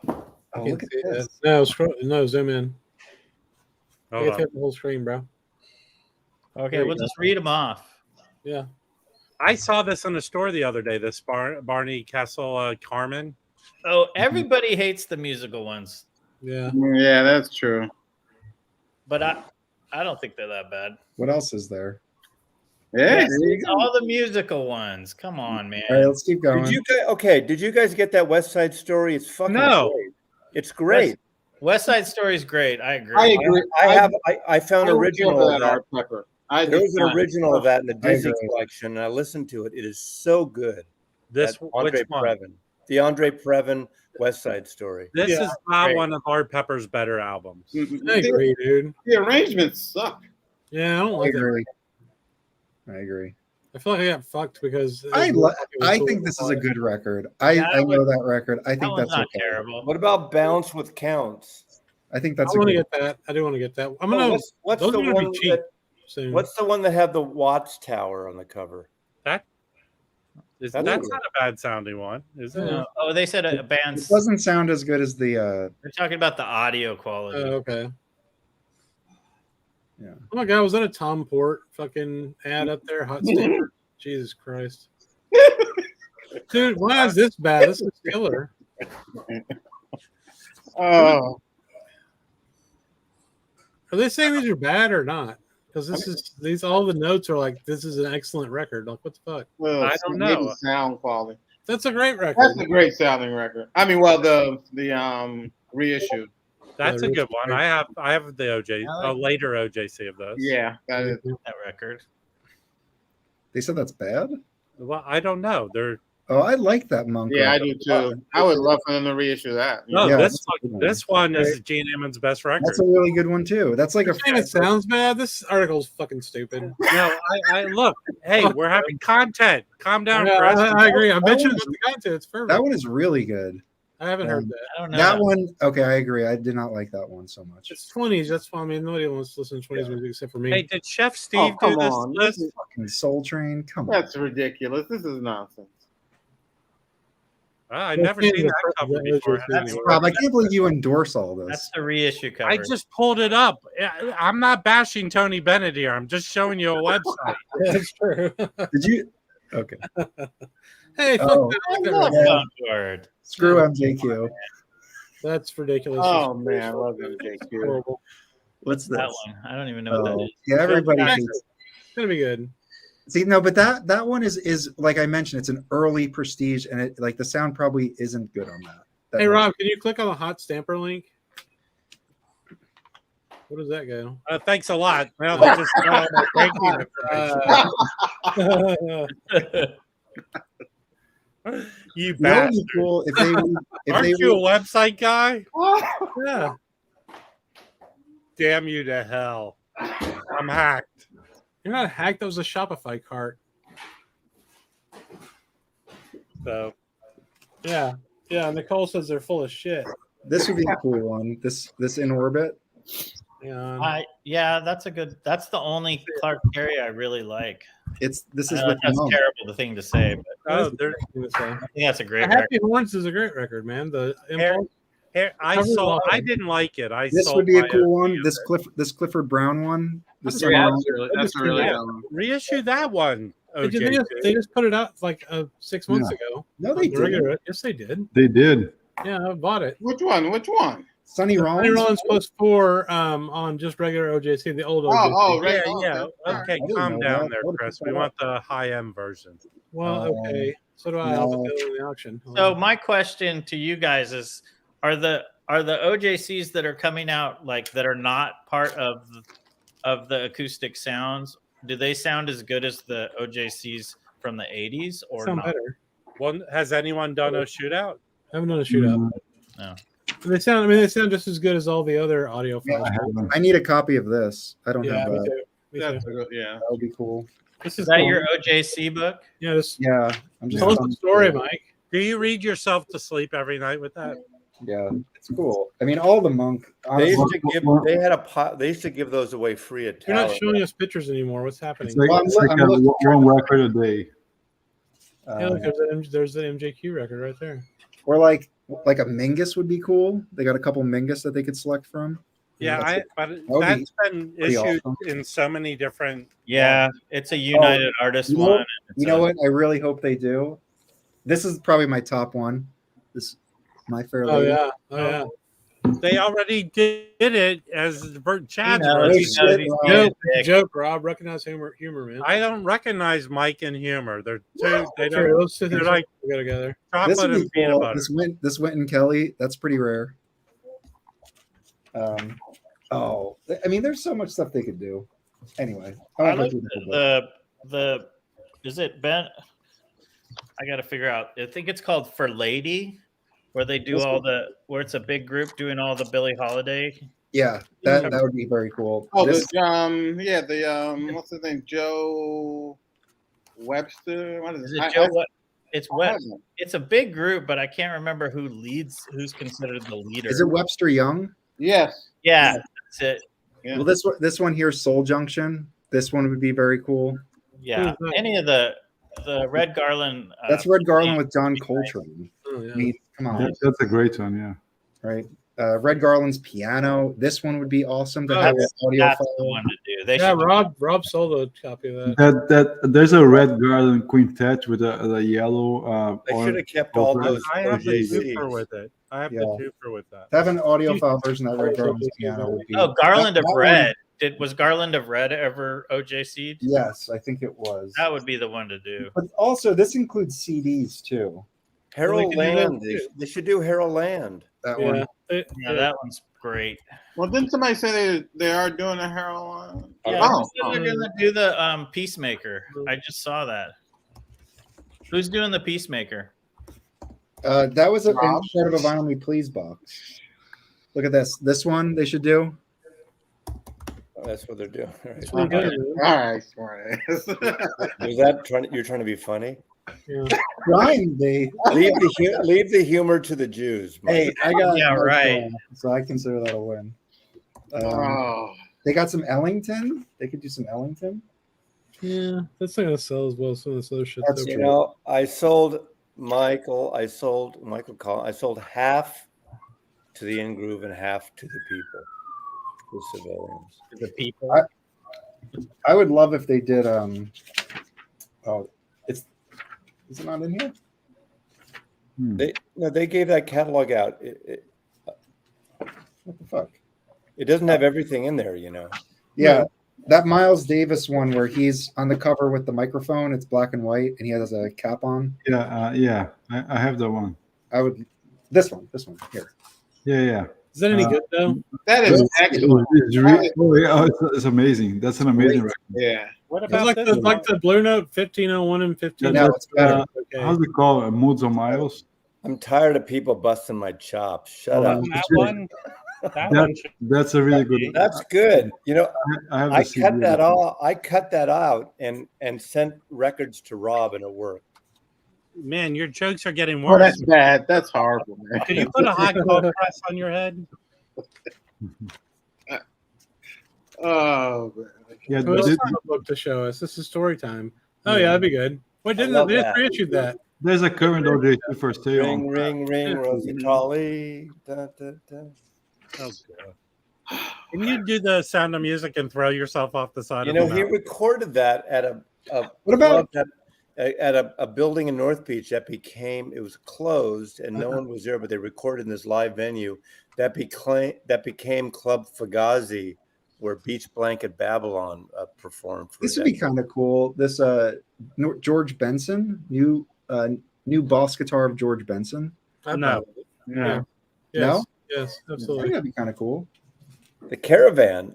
Speaker 9: Oh,
Speaker 3: Can't
Speaker 9: look at
Speaker 3: see
Speaker 9: this.
Speaker 3: that. No, zoom in.
Speaker 2: Hold
Speaker 3: You
Speaker 2: on.
Speaker 3: have the whole screen, bro.
Speaker 8: Okay,
Speaker 3: There
Speaker 8: we'll
Speaker 3: you
Speaker 8: just read them off.
Speaker 3: Yeah.
Speaker 2: I saw this in the store the other day. This Barney Castle Carmen.
Speaker 8: Oh, everybody hates the musical ones,
Speaker 3: Yeah.
Speaker 5: Yeah, that's true.
Speaker 8: but I don't think they're that bad.
Speaker 9: What else is there?
Speaker 5: Yeah,
Speaker 8: Yes,
Speaker 5: there you
Speaker 8: it's
Speaker 5: go.
Speaker 8: all the musical ones. Come on, man.
Speaker 9: All right, let's keep going.
Speaker 6: Did you guys get that West Side Story? It's fucking
Speaker 2: No.
Speaker 6: great. It's great.
Speaker 8: West Side Story is great. I agree.
Speaker 5: I agree.
Speaker 6: I found
Speaker 5: I
Speaker 6: an
Speaker 5: would
Speaker 6: original
Speaker 5: feel
Speaker 6: of that.
Speaker 5: Art Pepper.
Speaker 6: There was an original of that in the
Speaker 9: I
Speaker 6: Disney
Speaker 9: agree.
Speaker 6: collection, and I listened to it. It is so good.
Speaker 2: This
Speaker 6: That Andre
Speaker 2: which one?
Speaker 6: Previn. The Andre Previn West Side Story.
Speaker 2: This
Speaker 3: Yeah,
Speaker 2: is not
Speaker 8: great.
Speaker 2: one of Art Pepper's better albums.
Speaker 3: I agree, dude.
Speaker 5: The arrangements suck.
Speaker 3: Yeah, I don't
Speaker 9: I
Speaker 3: like that.
Speaker 9: agree. I agree.
Speaker 3: I feel like I got fucked because
Speaker 9: I think this is a good record. I
Speaker 8: Yeah,
Speaker 9: know that record. I
Speaker 8: that
Speaker 9: think
Speaker 8: one's
Speaker 9: that's
Speaker 8: not
Speaker 9: okay.
Speaker 8: terrible.
Speaker 6: What about Bounce with Counts?
Speaker 9: I think
Speaker 3: I
Speaker 9: that's a
Speaker 3: want to
Speaker 9: good.
Speaker 3: get that. I do want to get that. I'm
Speaker 6: Oh,
Speaker 3: gonna.
Speaker 6: what's
Speaker 3: those
Speaker 6: the
Speaker 3: are gonna
Speaker 6: one
Speaker 3: be cheap soon.
Speaker 6: What's the one that had the Watts Tower on the cover?
Speaker 2: That's
Speaker 6: That's
Speaker 2: not
Speaker 6: good.
Speaker 2: a bad sounding one, is it?
Speaker 3: Yeah.
Speaker 8: Oh, they said a
Speaker 9: It
Speaker 8: band's.
Speaker 9: doesn't sound as good as the.
Speaker 8: They're talking about the audio quality.
Speaker 3: Okay.
Speaker 9: Yeah.
Speaker 3: Oh my god, was that a Tom Port fucking ad up there? Hot sticker. Jesus Christ. Dude, why is this bad? This is killer.
Speaker 5: Oh,
Speaker 3: Are they saying these are bad or not? Because these all the notes are like this is an excellent record. Like what the fuck?
Speaker 5: well,
Speaker 2: I don't
Speaker 5: maybe
Speaker 2: know.
Speaker 5: sound quality.
Speaker 3: That's a great record.
Speaker 5: That's a great sounding record. I mean, well, the reissue.
Speaker 2: That's a good one. I have the OJ,
Speaker 8: I like-
Speaker 2: later OJC of those.
Speaker 5: Yeah, that is.
Speaker 8: That record.
Speaker 9: They said that's bad.
Speaker 2: Well, I don't know. They're
Speaker 9: Oh, I like that monk.
Speaker 5: Yeah, I
Speaker 9: record.
Speaker 5: do too. I would love for them to reissue that.
Speaker 2: no.
Speaker 9: Yeah,
Speaker 2: this
Speaker 9: that's a good one.
Speaker 2: this one is Gene Ammons' best record.
Speaker 9: That's a really good one too. That's like a.
Speaker 3: Saying it sounds bad. This article's fucking stupid.
Speaker 2: No, I look. Hey, we're having content. Calm down,
Speaker 3: Yeah,
Speaker 2: Chris.
Speaker 3: I agree. I
Speaker 9: That
Speaker 3: bet you
Speaker 9: one's-
Speaker 3: about the content. It's perfect.
Speaker 9: That one is really good.
Speaker 3: I haven't heard that.
Speaker 8: I don't know.
Speaker 9: That one, okay, I agree. I did not like that one so much.
Speaker 3: It's 20s. That's why I mean nobody wants to listen to 20s music except for me.
Speaker 2: Hey, did Chef
Speaker 5: Oh,
Speaker 2: Steve do
Speaker 5: come
Speaker 2: this
Speaker 5: on.
Speaker 2: list?
Speaker 9: Fucking Soul Train, come on.
Speaker 5: That's ridiculous. This is nonsense.
Speaker 2: I've never seen that cover before.
Speaker 8: That's
Speaker 9: Rob, I can't believe you endorse all
Speaker 8: That's
Speaker 9: this.
Speaker 8: the reissue cover.
Speaker 2: I just pulled it up. I'm not bashing Tony Bennett here. I'm just showing you a website.
Speaker 3: That's true.
Speaker 9: Did you? Okay.
Speaker 3: Hey, fuck
Speaker 9: Oh.
Speaker 3: that. I
Speaker 8: I
Speaker 3: like that
Speaker 8: love
Speaker 3: record.
Speaker 8: Avant-garde.
Speaker 9: Screw MJQ.
Speaker 3: That's ridiculous.
Speaker 5: Oh man, I love MJQ.
Speaker 3: Horrible.
Speaker 9: What's this?
Speaker 8: That one. I don't even know what that
Speaker 9: Oh,
Speaker 8: is.
Speaker 9: yeah, everybody
Speaker 3: It's
Speaker 9: hates.
Speaker 3: gonna be good.
Speaker 9: See, no, but that one is like I mentioned, it's an early Prestige, and it like the sound probably isn't good on that.
Speaker 3: Hey Rob, can you click on the hot stamper link? Where does that go?
Speaker 2: Thanks a lot. Well, they just got all my banking information. You
Speaker 9: You know what'd
Speaker 2: bastard.
Speaker 9: be cool if they
Speaker 2: Aren't you a website guy?
Speaker 3: Yeah.
Speaker 2: Damn you to hell. I'm hacked.
Speaker 3: You're not hacked. That was a Shopify cart.
Speaker 2: So
Speaker 3: Yeah. Yeah. Nicole says they're full of shit.
Speaker 9: this would be a cool one. This in orbit.
Speaker 3: Yeah.
Speaker 8: Yeah, that's the only Clark Terry I really like.
Speaker 9: This is
Speaker 8: I know
Speaker 9: with
Speaker 8: that's
Speaker 9: Monk.
Speaker 8: terrible the thing to say, but
Speaker 2: oh, there,
Speaker 8: I think that's a great
Speaker 3: Happy
Speaker 8: record.
Speaker 3: Horns is a great record, man. The
Speaker 2: Hair-
Speaker 3: Impulse.
Speaker 2: I didn't like it.
Speaker 9: This
Speaker 2: sold
Speaker 9: would be a
Speaker 2: my
Speaker 9: cool
Speaker 2: own
Speaker 9: one. This Clifford Brown one. This
Speaker 3: Yeah,
Speaker 9: summer.
Speaker 5: That's a really
Speaker 2: Yeah.
Speaker 5: good one.
Speaker 2: Reissue that one.
Speaker 3: They just put it out like 6 months ago.
Speaker 9: No, they
Speaker 3: On the regular-
Speaker 9: didn't.
Speaker 3: Yes, they did.
Speaker 1: They did.
Speaker 3: Yeah, I bought it.
Speaker 5: Which one? Which one?
Speaker 9: Sonny
Speaker 3: Sonny
Speaker 9: Rollins.
Speaker 3: Rollins plus 4 on just regular OJC, the old OJC.
Speaker 5: right.
Speaker 2: Yeah. Okay,
Speaker 9: I didn't
Speaker 2: calm
Speaker 9: know
Speaker 2: down
Speaker 9: that.
Speaker 2: there,
Speaker 9: What
Speaker 2: Chris.
Speaker 9: the
Speaker 2: We
Speaker 9: fuck?
Speaker 2: want the high end version.
Speaker 3: Well, okay. So do I. I'll put that in the auction.
Speaker 8: So my question to you guys is: Are the OJCs that are coming out like that are not part of the acoustic sounds? Do they sound as good as the OJCs from the '80s or
Speaker 3: sound
Speaker 8: not?
Speaker 3: better.
Speaker 2: One has anyone done a shootout?
Speaker 3: I haven't done a shootout.
Speaker 8: No.
Speaker 3: They sound just as good as all the other audio files.
Speaker 9: I need a copy of this. I don't have
Speaker 3: me
Speaker 9: that.
Speaker 3: too. Me too.
Speaker 5: That's a good, yeah.
Speaker 9: That would be cool.
Speaker 3: This
Speaker 8: Is that
Speaker 3: cool.
Speaker 8: your OJC book?
Speaker 3: Yeah,
Speaker 9: Yeah, I'm just
Speaker 3: tell us the story, Mike.
Speaker 2: Do you read yourself to sleep every night with that?
Speaker 9: Yeah, it's cool. I mean, all the monk.
Speaker 6: They
Speaker 9: Honestly,
Speaker 6: used to give those away free at
Speaker 3: You're not
Speaker 6: Tower.
Speaker 3: showing us pictures anymore. What's happening?
Speaker 1: It's like,
Speaker 9: Well,
Speaker 1: it's like
Speaker 9: I'm
Speaker 1: a
Speaker 9: looking-
Speaker 1: one record a day.
Speaker 3: Yeah, look, there's the MJQ record right there.
Speaker 9: or like a Mingus would be cool. They got a couple Mingus that they could select from.
Speaker 2: Yeah, but
Speaker 9: would
Speaker 2: that's
Speaker 9: be
Speaker 2: been
Speaker 9: pretty
Speaker 2: issued
Speaker 9: awesome.
Speaker 2: in so many different.
Speaker 8: Yeah, it's a United Artists
Speaker 9: you know-
Speaker 8: one.
Speaker 9: You know what? I really hope they do. This is probably my top one. This My Fair
Speaker 3: Oh
Speaker 9: Lady.
Speaker 3: yeah, oh yeah.
Speaker 2: They already did it as Chad's
Speaker 8: knows,
Speaker 2: version.
Speaker 8: he knows.
Speaker 3: Joke, Rob. Recognize humor, man.
Speaker 2: I don't recognize Mike and humor. They're two. They
Speaker 3: Sure,
Speaker 2: don't.
Speaker 3: those two
Speaker 2: They're
Speaker 3: things
Speaker 2: like
Speaker 3: go together.
Speaker 9: This
Speaker 2: chocolate
Speaker 9: would
Speaker 2: and
Speaker 9: be
Speaker 2: peanut
Speaker 9: cool.
Speaker 2: butter.
Speaker 9: This Wynton Kelly. That's pretty rare. I mean, there's so much stuff they could do. Anyway,
Speaker 8: I
Speaker 9: won't go
Speaker 8: like
Speaker 9: through the whole book.
Speaker 8: the is it Ben? I got to figure out. I think it's called For Lady, where they do where it's a big group doing all the Billie Holiday.
Speaker 9: Yeah, that would be very cool.
Speaker 5: Oh,
Speaker 9: This-
Speaker 5: what's his name? Joe Webster. What is
Speaker 8: Is
Speaker 5: it?
Speaker 8: it Joe? It's
Speaker 5: I
Speaker 8: Web.
Speaker 5: haven't.
Speaker 8: It's a big group, but I can't remember who's considered the leader.
Speaker 9: is it Webster Young?
Speaker 5: Yes.
Speaker 8: Yeah, that's it.
Speaker 5: Yeah.
Speaker 9: Well, this one here, Soul Junction. This one would be very cool.
Speaker 8: Yeah, any of the Red Garland.
Speaker 9: That's Red Garland with John Coltrane.
Speaker 3: Oh, yeah.
Speaker 9: I mean, come on,
Speaker 1: That's a great one, yeah.
Speaker 9: right? Red Garland's piano. This one would be awesome to
Speaker 3: Oh,
Speaker 9: have an audio
Speaker 8: That's the
Speaker 9: file.
Speaker 8: one to do. They
Speaker 3: Yeah,
Speaker 8: should
Speaker 3: Rob sold a copy of that.
Speaker 1: There's a Red Garland quintet with a yellow.
Speaker 6: They should
Speaker 1: orange-
Speaker 6: have kept all
Speaker 1: Coltrane.
Speaker 6: those
Speaker 2: I have the
Speaker 6: OJCs.
Speaker 2: twofer with it. I have
Speaker 9: Yeah.
Speaker 2: the twofer with that.
Speaker 9: To have an audio file version of Red Garland's piano would be.
Speaker 8: Oh, Garland of
Speaker 9: that one-
Speaker 8: Red. Was Garland of Red ever OJC'd?
Speaker 9: Yes, I think it was.
Speaker 8: That would be the one to do.
Speaker 9: But also, this includes CDs too.
Speaker 6: Harold
Speaker 3: Well, they can do
Speaker 6: Land.
Speaker 3: that too.
Speaker 6: They should do Harold Land.
Speaker 9: That
Speaker 3: Yeah.
Speaker 9: one.
Speaker 8: Yeah, that one's great.
Speaker 5: Well, didn't somebody say they are doing a heroin?
Speaker 8: Yeah,
Speaker 5: Oh,
Speaker 8: who said they're gonna do the Peacemaker. I just saw that. Who's doing the Peacemaker?
Speaker 9: That was a
Speaker 5: Rob?
Speaker 9: part of a Vinyl Me Please box. Look at this. This one they should do.
Speaker 6: Oh, that's what they're doing. All right.
Speaker 3: Pretty good,
Speaker 5: All right, smart ass.
Speaker 6: Was that you're trying to be funny?
Speaker 3: man.
Speaker 9: Trying they.
Speaker 6: Leave the humor to the Jews. Mike.
Speaker 9: Hey, I got
Speaker 8: Yeah, right.
Speaker 9: So I consider that a win.
Speaker 5: Oh,
Speaker 9: They got some Ellington. They could do some Ellington.
Speaker 3: Yeah, that's not gonna sell as well as some of this other shit.
Speaker 9: That's
Speaker 3: though.
Speaker 6: You know, I sold half to the in groove and half to the people, the civilians.
Speaker 8: The people.
Speaker 9: I would love if they did. Is it not in here?
Speaker 6: They gave that catalog out.
Speaker 9: What the fuck?
Speaker 6: It doesn't have everything in there, you know.
Speaker 9: Yeah, that Miles Davis one where he's on the cover with the microphone. It's black and white, and he has a cap on.
Speaker 1: Yeah. I have that one.
Speaker 9: I would. This one here.
Speaker 1: Yeah.
Speaker 3: Is that any good though?
Speaker 5: that is excellent.
Speaker 1: It's amazing. That's an amazing record.
Speaker 5: Yeah.
Speaker 8: What
Speaker 3: It's
Speaker 8: about
Speaker 3: like
Speaker 8: this?
Speaker 3: the Blue Note 1501 and 15.
Speaker 9: No, it's better.
Speaker 3: Okay.
Speaker 1: How's it called? Moods on Miles?
Speaker 6: I'm tired of people busting my chops. Shut up.
Speaker 2: That one. That one.
Speaker 1: That's a really good.
Speaker 6: That's good. You know,
Speaker 1: I have.
Speaker 6: I
Speaker 1: the
Speaker 6: cut
Speaker 1: CD.
Speaker 6: that all. I cut that out and sent records to Rob, and it worked.
Speaker 2: Man, your jokes are getting
Speaker 5: Oh,
Speaker 2: worse.
Speaker 5: that's bad. That's horrible, man.
Speaker 2: Could you put a hot cold press on your head?
Speaker 5: Oh, man.
Speaker 1: Yeah,
Speaker 3: Who else
Speaker 1: th-
Speaker 3: has a book to show us? This is story time. Oh yeah, that'd be good. Why didn't
Speaker 6: love
Speaker 3: they just
Speaker 6: that.
Speaker 3: reissued that?
Speaker 1: there's a current OJT for sale.
Speaker 6: Ring, ring, ring, Rosie Tolly. Da, da, da.
Speaker 2: Oh, God. Can you do the Sound of Music and throw yourself off the side
Speaker 6: You
Speaker 2: of
Speaker 6: know,
Speaker 2: the
Speaker 6: he
Speaker 2: mountain?
Speaker 6: recorded that at a
Speaker 9: What about-
Speaker 6: club at a building in North Beach that it was closed and no one was there, but they recorded in this live venue that became Club Fugazi, where Beach Blanket Babylon performed. For
Speaker 9: This
Speaker 6: a
Speaker 9: would be
Speaker 6: decade.
Speaker 9: kind of cool. This George Benson, new boss guitar of George Benson.
Speaker 2: No.
Speaker 1: Yeah.
Speaker 3: Yes,
Speaker 9: No?
Speaker 3: yes,
Speaker 9: I think
Speaker 3: absolutely.
Speaker 9: that'd be kind of cool.
Speaker 6: the caravan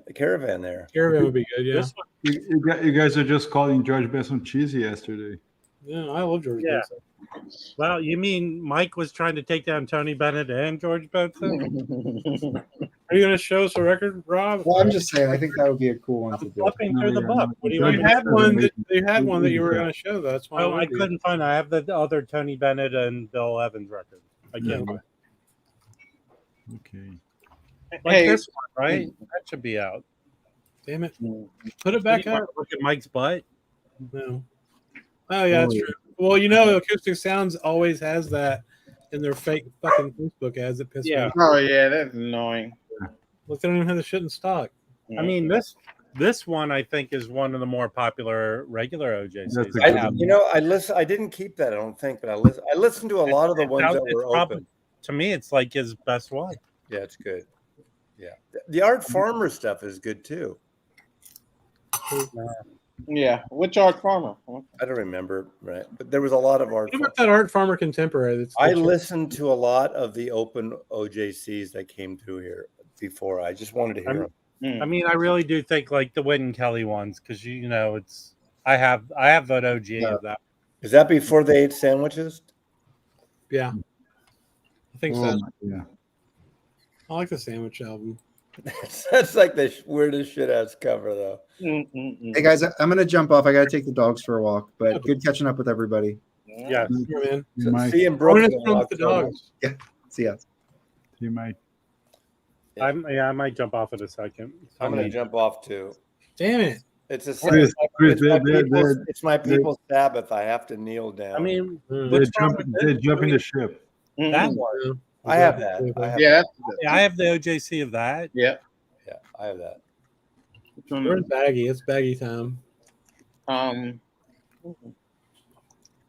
Speaker 6: there.
Speaker 3: Caravan would be good. Yeah,
Speaker 2: This one,
Speaker 1: You guys are just calling George Benson cheesy yesterday.
Speaker 3: yeah. I love George
Speaker 2: Yeah.
Speaker 3: Benson.
Speaker 2: Well, you mean Mike was trying to take down Tony Bennett and George Benson?
Speaker 3: Are you going to show us a record, Rob?
Speaker 9: Well, I'm just saying, I think that would be a cool one to
Speaker 2: I'm
Speaker 9: do.
Speaker 2: flipping through the book. What do you
Speaker 3: You
Speaker 2: want me to
Speaker 3: had
Speaker 2: do?
Speaker 3: one that you were going to show. That's why.
Speaker 2: Oh, I couldn't find it. I have the other Tony Bennett and Bill Evans record. I can't find it.
Speaker 1: Okay.
Speaker 2: Like
Speaker 5: Hey.
Speaker 2: this one, right? That should be out.
Speaker 3: Damn it! Put it back up.
Speaker 2: Look at Mike's butt.
Speaker 3: No. Oh yeah, that's true. Well, you know, Acoustic Sounds always has that in their fake fucking Facebook ads that piss me
Speaker 2: Yeah.
Speaker 3: off.
Speaker 5: Oh yeah, that's annoying.
Speaker 3: Look, they don't even have the shit in stock.
Speaker 2: I mean, this one I think is one of the more popular regular OJCs.
Speaker 1: That's a
Speaker 2: I
Speaker 1: good
Speaker 2: have.
Speaker 1: one.
Speaker 6: I didn't keep that. I don't think, but I listened to a lot of the ones that were open.
Speaker 2: To me, it's like his best one.
Speaker 6: Yeah, it's good. Yeah, the Art Farmer stuff is good too.
Speaker 5: Yeah, which Art Farmer?
Speaker 6: I don't remember, right? But there was a lot of Art.
Speaker 3: What about that Art Farmer Contemporary?
Speaker 6: I listened to a lot of the open OJCs that came through here before. I just wanted to hear them.
Speaker 2: I mean, I really do think like the Wynn Kelly ones because you know it's. I have that OG of that.
Speaker 6: Is that before they ate sandwiches?
Speaker 3: Yeah, I think so.
Speaker 1: Oh, yeah.
Speaker 3: I like the Sandwich album.
Speaker 6: That's like the weirdest shit ass cover, though.
Speaker 9: Hey guys, I'm gonna jump off. I gotta take the dogs for a walk, but good catching up with everybody.
Speaker 2: Yeah.
Speaker 3: Here, man.
Speaker 1: You might.
Speaker 6: See you in
Speaker 3: I'm gonna
Speaker 6: Brooklyn.
Speaker 3: swim with the dogs.
Speaker 9: See ya.
Speaker 1: You might.
Speaker 2: I might jump off in a second.
Speaker 6: I'm gonna jump off too.
Speaker 3: Damn it!
Speaker 6: It's a
Speaker 1: Chris,
Speaker 6: it's my people's Sabbath. I have to kneel down.
Speaker 2: I mean,
Speaker 3: Mm.
Speaker 1: They're
Speaker 2: what's wrong with this?
Speaker 1: jumping the ship.
Speaker 2: That one.
Speaker 6: I have that.
Speaker 5: Yeah,
Speaker 2: I have the OJC of that.
Speaker 5: yeah.
Speaker 6: Yeah, I have that.
Speaker 3: Where's Baggy? It's Baggy time.
Speaker 5: Um,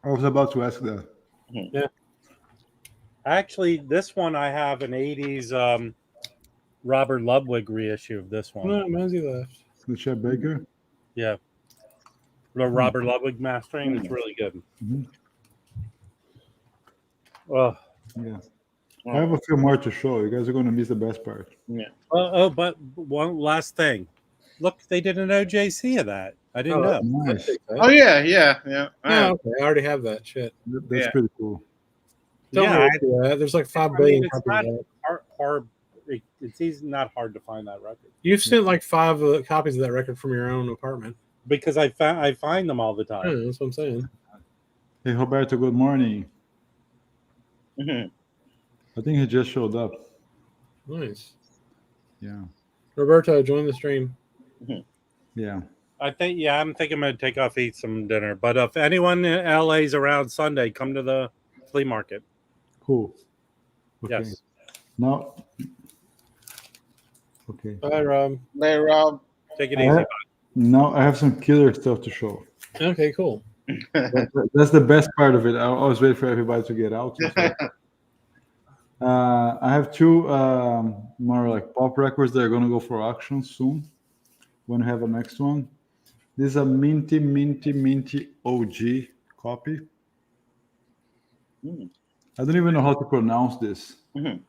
Speaker 1: I was about to ask that.
Speaker 2: Actually, this one I have an '80s Robert Ludwig reissue of this one.
Speaker 3: No, Mosey left.
Speaker 1: The Chet Baker.
Speaker 2: Yeah, the Robert Ludwig mastering. It's really good.
Speaker 1: Mhm.
Speaker 2: Oh,
Speaker 1: Yeah. I have a few more to show. You guys are going to miss the best part.
Speaker 2: but one last thing. Look, they did an OJC of that. I didn't know.
Speaker 1: Nice.
Speaker 5: oh yeah.
Speaker 3: Oh, okay. I already have that shit.
Speaker 1: That's
Speaker 5: Yeah.
Speaker 1: pretty cool.
Speaker 3: Don't
Speaker 2: Yeah,
Speaker 3: worry about that. There's like 5 billion
Speaker 2: it's
Speaker 3: copies
Speaker 2: not
Speaker 3: of that.
Speaker 2: hard. It's easy, not hard to find that record
Speaker 3: You've sent like 5 copies of that record from your own apartment.
Speaker 2: because I find them all the time.
Speaker 3: Yeah, that's what I'm saying.
Speaker 1: Hey, Roberto, good morning.
Speaker 5: Mhm.
Speaker 1: I think he just showed up.
Speaker 3: Nice.
Speaker 1: Yeah.
Speaker 3: Roberto, join the stream.
Speaker 1: Yeah.
Speaker 2: I think, I'm thinking I'm going to take off, eat some dinner. But if anyone in LA is around Sunday, come to the flea market.
Speaker 1: Cool. Okay.
Speaker 2: Yes.
Speaker 1: Now. Okay.
Speaker 3: Bye, Rob.
Speaker 5: Hey, Rob.
Speaker 2: Take it
Speaker 1: I
Speaker 2: easy.
Speaker 1: have- Now I have some killer stuff to show.
Speaker 3: Okay, cool.
Speaker 1: That's the best part of it. I always wait for everybody to get out. I have 2 more like pop records that are going to go for auction soon. When I have a next one. This is a minty OG copy. I don't even know how to pronounce this,
Speaker 5: Mhm.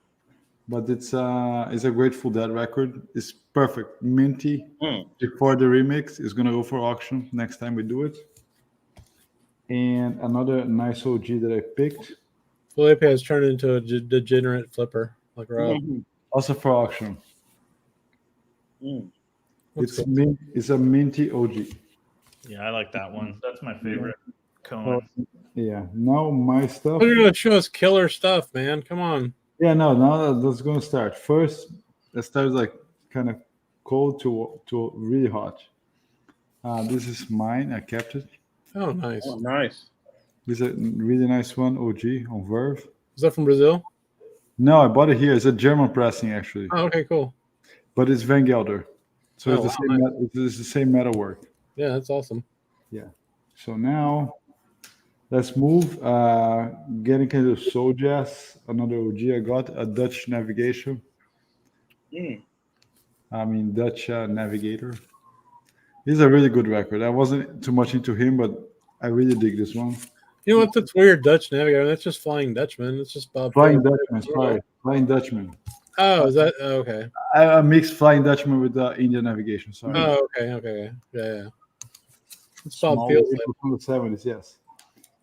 Speaker 1: but it's a Grateful Dead record. It's perfect, minty.
Speaker 5: Mm.
Speaker 1: Before the remix is gonna go for auction next time we do it. And another nice OG that I picked,
Speaker 3: Felipe has turned into a degenerate flipper like Rob.
Speaker 1: also for auction.
Speaker 3: What's
Speaker 1: It's a minty OG.
Speaker 8: Yeah, I like that one. That's my favorite.
Speaker 1: Oh,
Speaker 8: Cohen.
Speaker 1: yeah. Now my stuff.
Speaker 3: You're gonna show us killer stuff, man. Come on.
Speaker 1: Yeah, no. Now that's gonna start. First, it starts like kind of cold to really hot. This is mine. I kept it.
Speaker 3: Oh, nice.
Speaker 5: Oh, nice.
Speaker 1: This is a really nice one. OG on Verve.
Speaker 3: Is that from Brazil?
Speaker 1: No, I bought it here. It's a German pressing actually,
Speaker 3: Oh, okay, cool.
Speaker 1: but it's Van Gelder, so
Speaker 3: Oh,
Speaker 1: it's the
Speaker 3: wow,
Speaker 1: same. It's the same metal work.
Speaker 3: Yeah, that's awesome.
Speaker 1: So now let's move. Getting into soul jazz. Another OG I got a Dutch Navigation. Dutch Navigator. This is a really good record. I wasn't too much into him, but I really dig this one.
Speaker 3: You know what? That's weird. Dutch Navigator. That's just Flying Dutchman. It's just Bob.
Speaker 1: Flying
Speaker 3: Dylan.
Speaker 1: Dutchman. Sorry, Flying Dutchman.
Speaker 3: Oh, is that okay?
Speaker 1: I mixed Flying Dutchman with Indian Navigation. Sorry.
Speaker 3: Oh, okay. Yeah. It's Bob
Speaker 1: Small
Speaker 3: Fields.
Speaker 1: label from the 70s. Yes.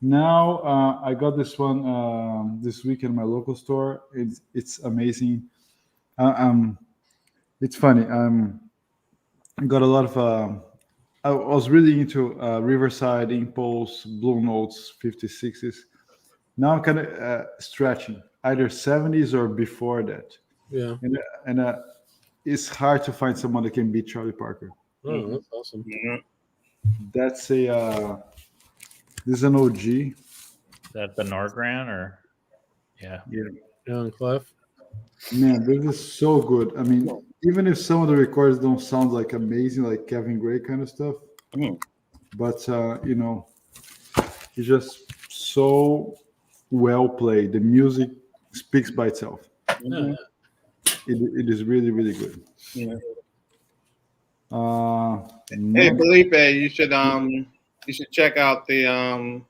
Speaker 1: Now I got this one this week in my local store. It's amazing. It's funny. I got a lot of. I was really into Riverside, Impulse, Blue Notes, 50s, 60s. Now I'm kind of stretching either 70s or before that.
Speaker 3: Yeah.
Speaker 1: And it's hard to find someone that can beat Charlie Parker.
Speaker 3: Oh, that's awesome.
Speaker 1: That's a this is an OG.
Speaker 8: Is that the Norgran or? Yeah.
Speaker 3: John Clef.
Speaker 1: Man, this is so good. I mean, even if some of the records don't sound like amazing, like Kevin Gray kind of stuff, but it's just so well played. The music speaks by itself.
Speaker 3: Yeah.
Speaker 1: It is really, really good.
Speaker 5: Yeah. Hey
Speaker 1: next-
Speaker 5: Felipe, you should check out the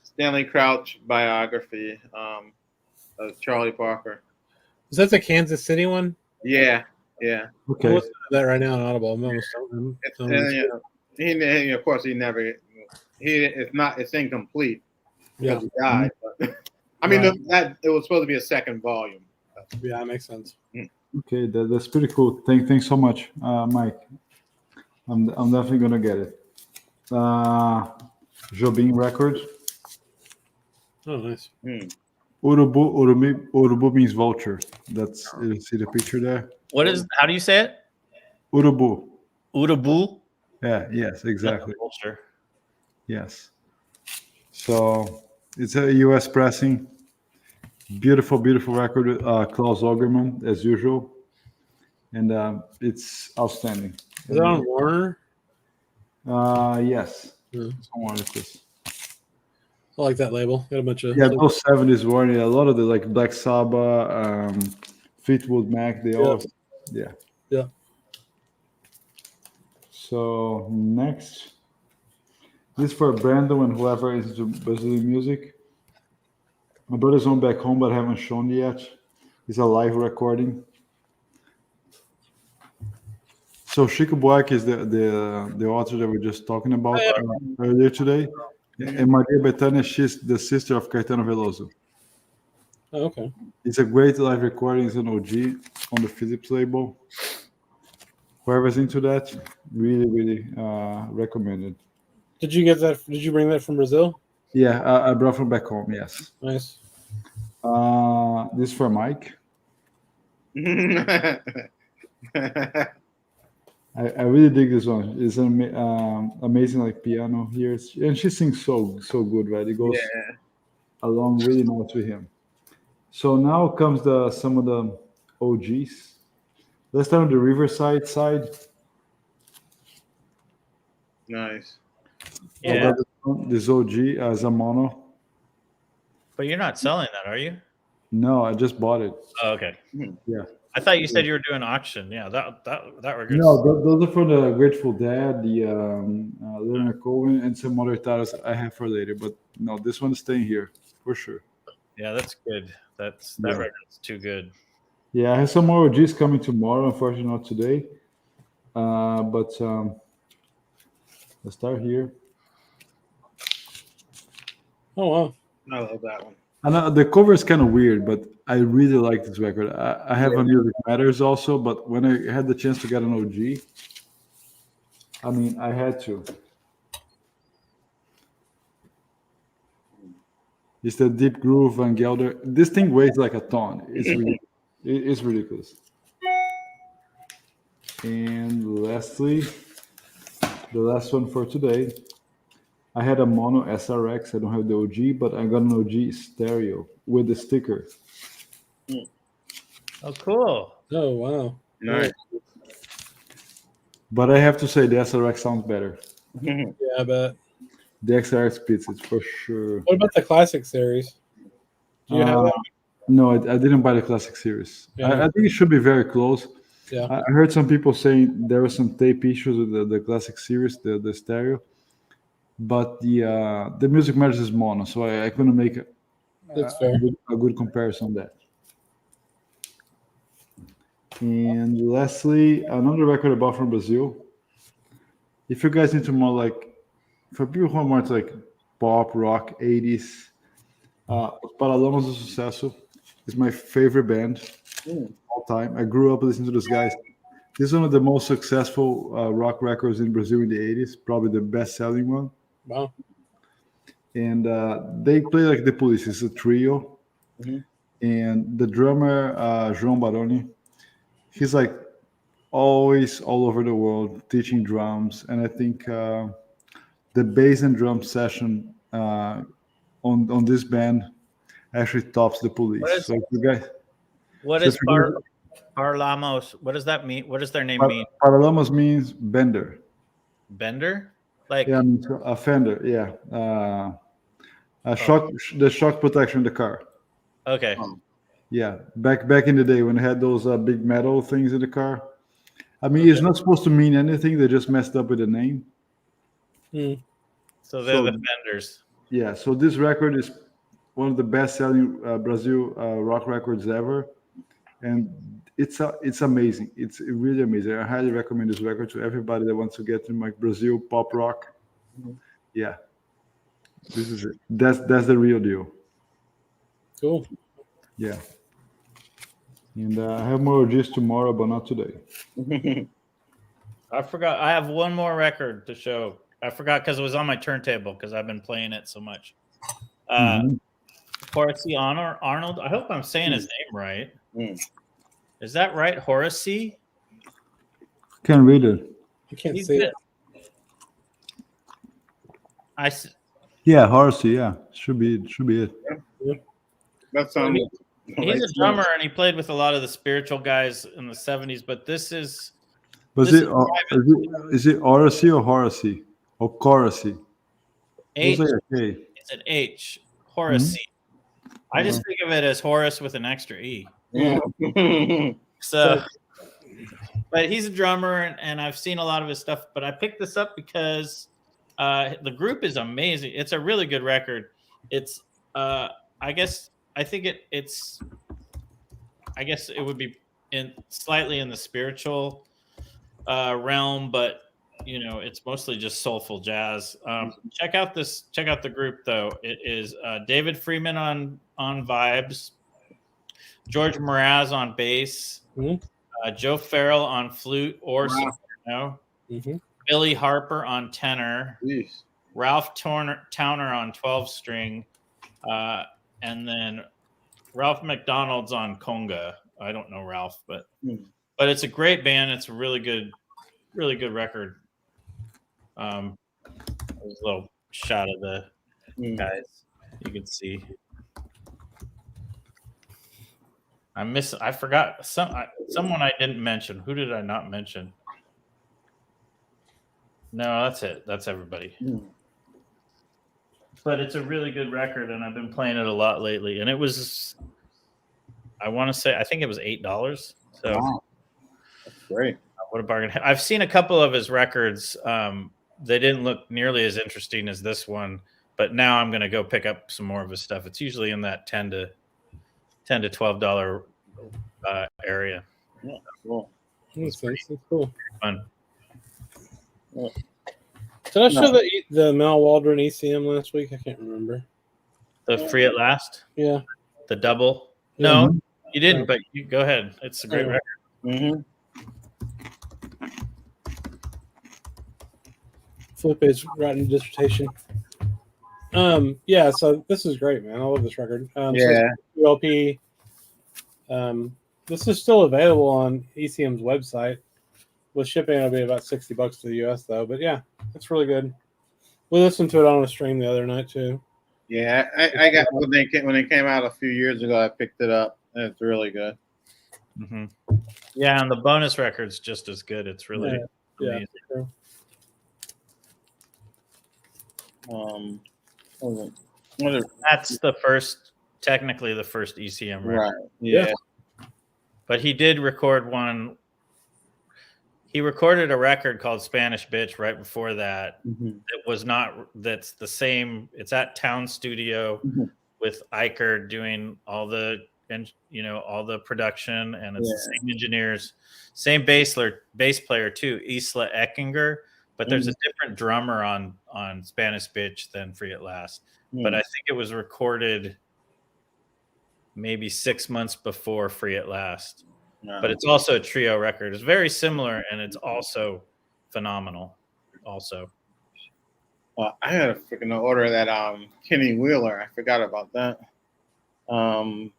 Speaker 5: Stanley Crouch biography of Charlie Parker.
Speaker 3: Is that the Kansas City one?
Speaker 5: Yeah.
Speaker 3: I'm
Speaker 1: okay.
Speaker 3: listening to that right now on Audible. I'm almost done.
Speaker 5: And, of course, it's incomplete
Speaker 3: Yeah.
Speaker 5: because he died. But, I mean, it was supposed to be a second volume.
Speaker 3: Yeah, that makes sense.
Speaker 1: Okay, that's pretty cool. Thanks so much, Mike. I'm definitely gonna get it. Jobim record.
Speaker 3: Oh, nice.
Speaker 1: Urubu means vulture. That's you see the picture there.
Speaker 8: What is? How do you say it?
Speaker 1: Urubu.
Speaker 8: Urabu.
Speaker 1: Yeah. Yes. Exactly.
Speaker 8: Vulture.
Speaker 1: Yes. So it's a U.S. pressing. Beautiful record. Klaus Ogerman, as usual, and it's outstanding.
Speaker 3: Is that on Warner?
Speaker 1: Yes.
Speaker 3: Yeah.
Speaker 1: Someone like this.
Speaker 3: I like that label. Got a bunch of
Speaker 1: Those 70s were a lot of the like Black Sabbath, Fleetwood Mac. They all
Speaker 3: Yeah.
Speaker 1: So next, this for Brandon and whoever is into Brazilian music. My brother's on back home, but I haven't shown yet. It's a live recording. So Chico Buarque is the author that we were just talking about earlier today. And Maria Bethânia, she's the sister of Caetano Veloso.
Speaker 3: Oh, okay.
Speaker 1: It's a great live recording. It's an OG on the Philips label. Whoever's into that, really recommended.
Speaker 3: Did you get that? Did you bring that from Brazil?
Speaker 1: Yeah, I brought from back home. Yes.
Speaker 3: Nice.
Speaker 1: This for Mike. I really dig this one. It's an amazing like piano here, and she sings so good, right? It goes along really nice with him. So now comes some of the OGs. Let's start on the Riverside side.
Speaker 5: Nice.
Speaker 8: Yeah.
Speaker 1: This OG as a mono.
Speaker 8: But you're not selling that, are you?
Speaker 1: No, I just bought it.
Speaker 8: Oh, okay.
Speaker 1: Yeah.
Speaker 8: I thought you said you were doing auction. Yeah, that were good.
Speaker 1: No, those are from the Grateful Dead, the Leonard Cohen, and some other titles I have for later. But no, this one's staying here for sure.
Speaker 8: Yeah, that's good. That record's too good.
Speaker 1: Yeah, I have some more OGs coming tomorrow. Unfortunately, not today. But let's start here.
Speaker 3: Oh wow.
Speaker 5: I love that one.
Speaker 1: And the cover is kind of weird, but I really like this record. I have a Music Matters also, but when I had the chance to get an OG, I mean, I had to. It's the Deep Groove Van Gelder. This thing weighs like a ton. It's ridiculous. And lastly, the last one for today. I had a mono SRX. I don't have the OG, but I got an OG stereo with the sticker.
Speaker 8: Oh, cool.
Speaker 3: Oh wow.
Speaker 5: Nice.
Speaker 1: But I have to say the SRX sounds better.
Speaker 3: Yeah, I bet.
Speaker 1: The XRX beats it for sure.
Speaker 3: What about the classic series? Do you have that?
Speaker 1: No, I didn't buy the classic series.
Speaker 3: Yeah.
Speaker 1: I think it should be very close.
Speaker 3: Yeah.
Speaker 1: I heard some people saying there were some tape issues with the classic series, the stereo. But the Music Matters is mono, so I couldn't make
Speaker 3: That's fair.
Speaker 1: a good comparison on that. And lastly, another record I bought from Brazil. If you guys into more like, for people who are more like pop, rock, 80s. Os Paralamas do Sucesso is my favorite band all time. I grew up listening to those guys. This is one of the most successful rock records in Brazil in the 80s, probably the best-selling one.
Speaker 3: Wow.
Speaker 1: And they play like the Police. It's a trio. And the drummer, João Baroni, he's like always all over the world teaching drums. And I think the bass and drum session on this band actually tops the Police. So if you guys,
Speaker 8: What
Speaker 1: so
Speaker 8: is
Speaker 1: if you guys-
Speaker 8: Paralamas? What does that mean? What does their name mean?
Speaker 1: Paralamas means bender.
Speaker 8: Bender? Like
Speaker 1: Yeah, means a fender. Yeah, shock, the shock protection in the car.
Speaker 8: okay.
Speaker 1: Yeah, back in the day when they had those big metal things in the car. I mean, it's not supposed to mean anything. They just messed up with the name.
Speaker 8: So they're
Speaker 1: So-
Speaker 8: the Benders.
Speaker 1: Yeah, so this record is one of the best-selling Brazil rock records ever, and it's amazing. It's really amazing. I highly recommend this record to everybody that wants to get into like Brazil pop rock. Yeah, this is it. That's the real deal.
Speaker 3: Cool.
Speaker 1: Yeah. And I have more of this tomorrow, but not today.
Speaker 8: I forgot. I have one more record to show. I forgot because it was on my turntable because I've been playing it so much. Horace Arnold. I hope I'm saying his name right. Is that right, Horace?
Speaker 1: Can't read it.
Speaker 3: You can't
Speaker 8: He's
Speaker 3: see
Speaker 8: good.
Speaker 3: it.
Speaker 1: Yeah, Horace. Yeah, should be it.
Speaker 5: That's
Speaker 8: He's a drummer and he played with a lot of the spiritual guys in the 70s, but this is
Speaker 1: Was
Speaker 8: This
Speaker 1: it?
Speaker 8: is
Speaker 1: Is it Horace or Horace or Coracy?
Speaker 8: H.
Speaker 1: Looks like a K.
Speaker 8: It's an H. Horace. I just think of it as Horace with an extra E. So, but he's a drummer, and I've seen a lot of his stuff. But I picked this up because the group is amazing. It's a really good record. It's, I guess it would be slightly in the spiritual realm, but it's mostly just soulful jazz. Check out the group though. It is David Freeman on vibes, George Mraz on bass, Joe Farrell on flute or soprano, Billy Harper on tenor, Ralph Towner on 12-string, and then Ralph McDonald's on conga. I don't know Ralph, but it's a great band. It's a really good record. There's a little shot of the guys you can see. I forgot someone I didn't mention. Who did I not mention? No, that's it. That's everybody. But it's a really good record, and I've been playing it a lot lately. And it was, I think it was $8. So
Speaker 5: wow. That's great.
Speaker 8: What a bargain. I've seen a couple of his records. They didn't look nearly as interesting as this one, but now I'm going to go pick up some more of his stuff. It's usually in that $10 to $12 area.
Speaker 5: Yeah, cool.
Speaker 3: That's cool.
Speaker 8: Fun.
Speaker 5: Yeah.
Speaker 3: Did I show the Mal Waldron ECM last week? I can't remember.
Speaker 8: The Free at Last?
Speaker 3: Yeah.
Speaker 8: The double? No, you didn't, but you go ahead. It's a great record.
Speaker 3: Felipe's writing a dissertation. Yeah, so this is great, man. I love this record.
Speaker 5: Yeah.
Speaker 3: So LP. This is still available on ECM's website. With shipping, it'll be about $60 to the US, though. But yeah, it's really good. We listened to it on a stream the other night too.
Speaker 5: Yeah, I got when it came out a few years ago. I picked it up, and it's really good.
Speaker 8: Yeah, and the bonus record's just as good. It's really
Speaker 3: yeah.
Speaker 8: That's technically the first ECM record.
Speaker 5: Right. Yeah.
Speaker 8: But he did record one. He recorded a record called Spanish Bitch right before that. That's the same. It's at Town Studio with Iker doing all the production, and it's the same engineers, same bass player too, Isla Eckinger, but there's a different drummer on Spanish Bitch than Free at Last. But I think it was recorded maybe 6 months before Free at Last. But it's also a trio record. It's very similar, and it's also phenomenal. Also,
Speaker 5: Well, I gotta freaking order that Kenny Wheeler. I forgot about that. The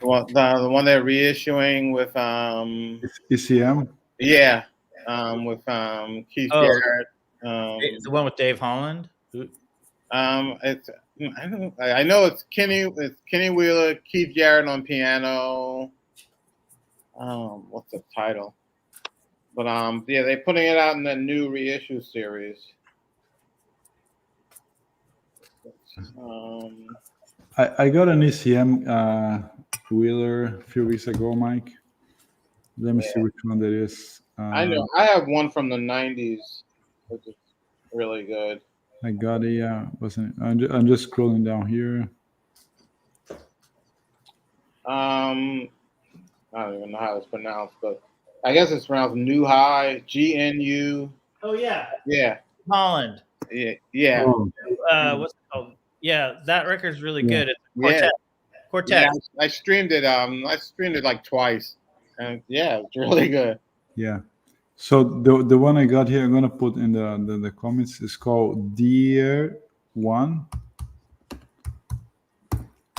Speaker 5: one they're reissuing with
Speaker 1: ECM.
Speaker 5: yeah, with Keith Jarrett.
Speaker 8: the one with Dave Holland.
Speaker 5: It's I know it's Kenny Wheeler, Keith Jarrett on piano. What's the title? But yeah, they're putting it out in the new reissue series.
Speaker 1: I got an ECM Wheeler a few weeks ago, Mike. Let me see which one that is.
Speaker 5: I know I have one from the '90s, which is really good.
Speaker 1: I got it. Wasn't I'm just scrolling down here.
Speaker 5: I don't even know how it's pronounced, but I guess it's pronounced New High, GNU.
Speaker 8: Oh yeah,
Speaker 5: Yeah,
Speaker 8: Holland.
Speaker 5: yeah.
Speaker 1: Oh,
Speaker 8: What's it called? Yeah, that record's really
Speaker 1: Yeah.
Speaker 8: good. It's Quartet. Quartet.
Speaker 5: Yeah, I streamed it. I streamed it like twice, and yeah, it's really good.
Speaker 1: yeah. So the one I got here, I'm gonna put in the comments. Is called Dear One.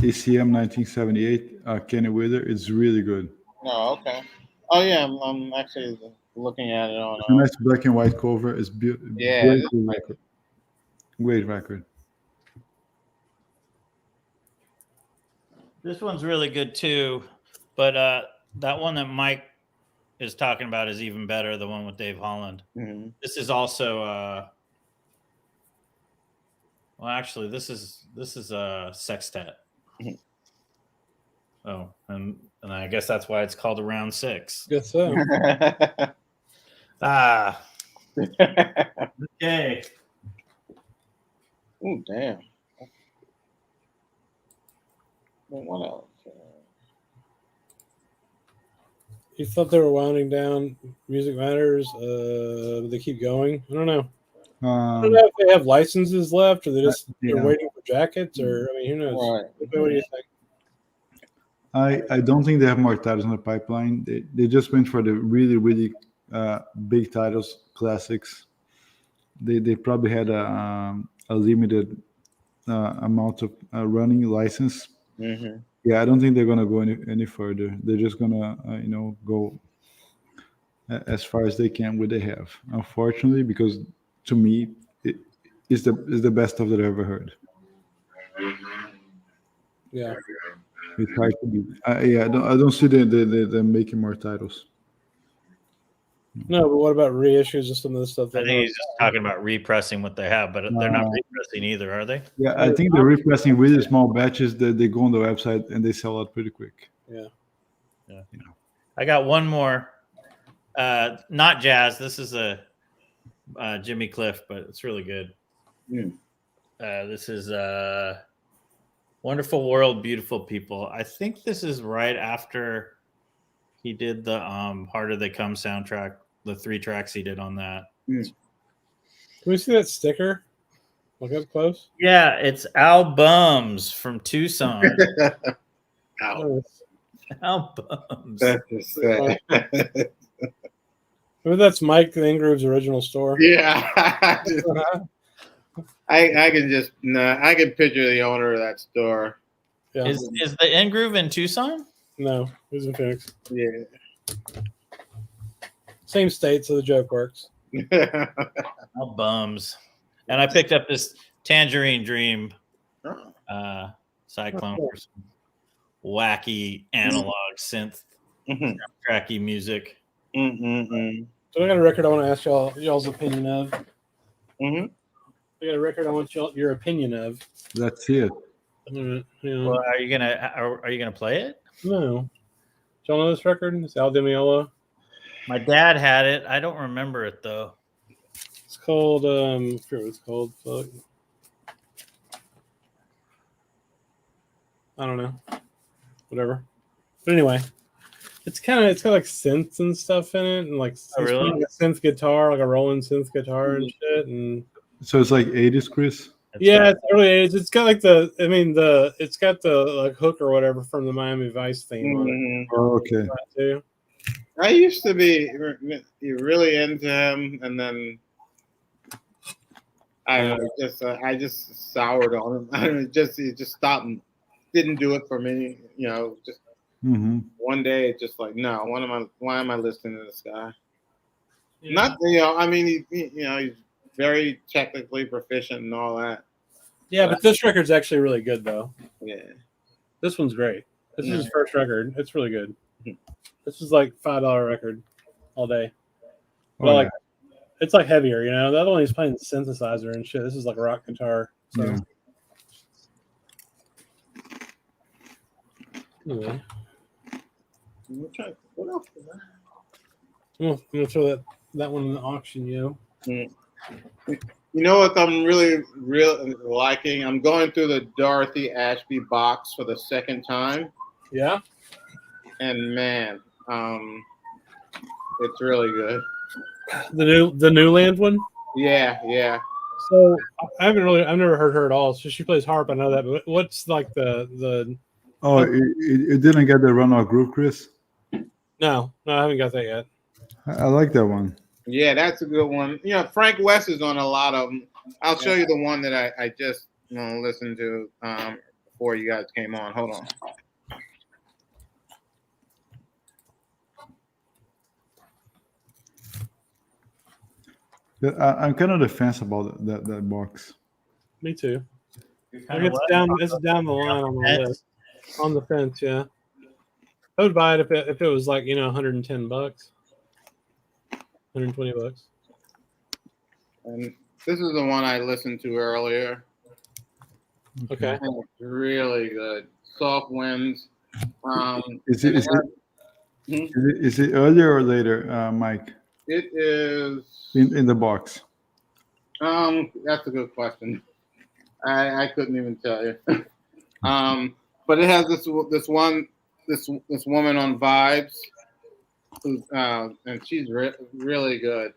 Speaker 1: ECM 1978. Kenny Wheeler. It's really good.
Speaker 5: Oh, okay. Oh yeah, I'm actually looking at it on.
Speaker 1: It's a nice black and white cover. It's beautiful.
Speaker 5: Yeah,
Speaker 1: Great
Speaker 5: it's-
Speaker 1: record. Great record.
Speaker 8: This one's really good too, but that one that Mike is talking about is even better. The one with Dave Holland.
Speaker 5: Mhm.
Speaker 8: This is also well, actually, this is a sextet.
Speaker 5: Mhm.
Speaker 8: Oh, and I guess that's why it's called a round six.
Speaker 3: Guess so.
Speaker 8: Ah, okay.
Speaker 5: Ooh, damn. What else?
Speaker 3: You thought they were winding down Music Matters? Do they keep going? I don't know. I don't know if they have licenses left, or they're
Speaker 1: Yeah.
Speaker 3: waiting for jackets, or I mean, who knows?
Speaker 5: Right.
Speaker 3: What do you think?
Speaker 1: I don't think they have more titles in the pipeline. They just went for the really big titles, classics. They probably had a limited amount of running license.
Speaker 5: Mm-hmm.
Speaker 1: Yeah, I don't think they're gonna go any further. They're just gonna go as far as they can with they have. Unfortunately, because to me, it's the best of that I've ever heard.
Speaker 3: Yeah.
Speaker 1: It's hard to beat. Yeah, I don't see them making more titles.
Speaker 3: No, but what about reissues and some of the stuff?
Speaker 8: I think he's just talking about repressing what they have, but they're not repressing either, are they?
Speaker 1: Yeah, I think they're repressing really small batches that they go on the website and they sell out pretty quick.
Speaker 3: Yeah.
Speaker 8: I got one more. Not jazz. This is a Jimmy Cliff, but it's really good. This is Wonderful World, Beautiful People. I think this is right after he did the Harder They Come soundtrack, the 3 tracks he did on that.
Speaker 3: Can we see that sticker? Look up close.
Speaker 8: Yeah, it's Albums from Tucson.
Speaker 5: Ow.
Speaker 8: Albums.
Speaker 3: Maybe that's Mike Ingroove's original store.
Speaker 5: Yeah. I can just I can picture the owner of that store.
Speaker 3: Yeah.
Speaker 8: Is the Ingroove in Tucson?
Speaker 3: No, he's in Phoenix.
Speaker 5: Yeah.
Speaker 3: Same state, so the joke works.
Speaker 8: Albums. And I picked up this Tangerine Dream Cyclone for some wacky analog synth tracky music.
Speaker 3: So I got a record I want to ask y'all's opinion of. I got a record I want your opinion of.
Speaker 1: That's it.
Speaker 8: Well, are you gonna play it?
Speaker 3: No. Do y'all know this record? It's Al Di Meola.
Speaker 8: My dad had it. I don't remember it though.
Speaker 3: It's called I forget what it's called. Fuck. I don't know. Whatever. But anyway, It's got like synths and stuff in it, and like
Speaker 8: Oh,
Speaker 3: he's
Speaker 8: really?
Speaker 3: playing a synth guitar, like a rolling synth guitar and shit. And
Speaker 1: So it's like 80s, Chris.
Speaker 3: yeah, it's early 80s. It's got like it's got the like hook or whatever from the Miami Vice theme on it
Speaker 5: Mhm.
Speaker 1: Oh, okay.
Speaker 3: too.
Speaker 5: I used to be really into him, and then I just soured on him. I mean, it just stopped. Didn't do it for me. Just
Speaker 1: Mm-hmm.
Speaker 5: one day, it's just like, no. Why am I listening to this guy?
Speaker 3: Yeah.
Speaker 5: Not, I mean, he's very technically proficient and all that.
Speaker 3: Yeah, but this record's actually really good though.
Speaker 5: Yeah.
Speaker 3: This one's great. This
Speaker 5: Yeah.
Speaker 3: is his first record. It's really good. This is like $5 record all day. But
Speaker 1: Oh,
Speaker 3: like, it's like heavier, The other one he's playing synthesizer and shit. This is like a rock guitar. So
Speaker 1: Yeah.
Speaker 3: anyway,
Speaker 5: What else is that?
Speaker 3: I'm gonna throw that one in the auction,
Speaker 5: You know what I'm really liking? I'm going through the Dorothy Ashby box for the second time,
Speaker 3: Yeah.
Speaker 5: and man, it's really good.
Speaker 3: The Newland one.
Speaker 5: Yeah.
Speaker 3: So I've never heard her at all. So she plays harp, I know that. But what's like the?
Speaker 1: Oh, it didn't get the Run Out Groove, Chris.
Speaker 3: No, I haven't got that yet.
Speaker 1: I like that one.
Speaker 5: Yeah, that's a good one. Frank West is on a lot of them. I'll show you the one that I just listened to before you guys came on. Hold on.
Speaker 1: Yeah, I'm kind of the fence about that box.
Speaker 3: Me too.
Speaker 8: Kinda
Speaker 3: It's
Speaker 8: what?
Speaker 3: down the line on the
Speaker 8: Fence?
Speaker 3: list. On the fence, yeah. I would buy it if it was like $110, $120.
Speaker 5: And this is the one I listened to earlier.
Speaker 3: Okay.
Speaker 5: And it's really good. Soft Winds.
Speaker 1: Is it earlier or later, Mike?
Speaker 5: It is.
Speaker 1: In the box.
Speaker 5: That's a good question. I couldn't even tell you. But it has this woman on Vibes, who's and she's really good.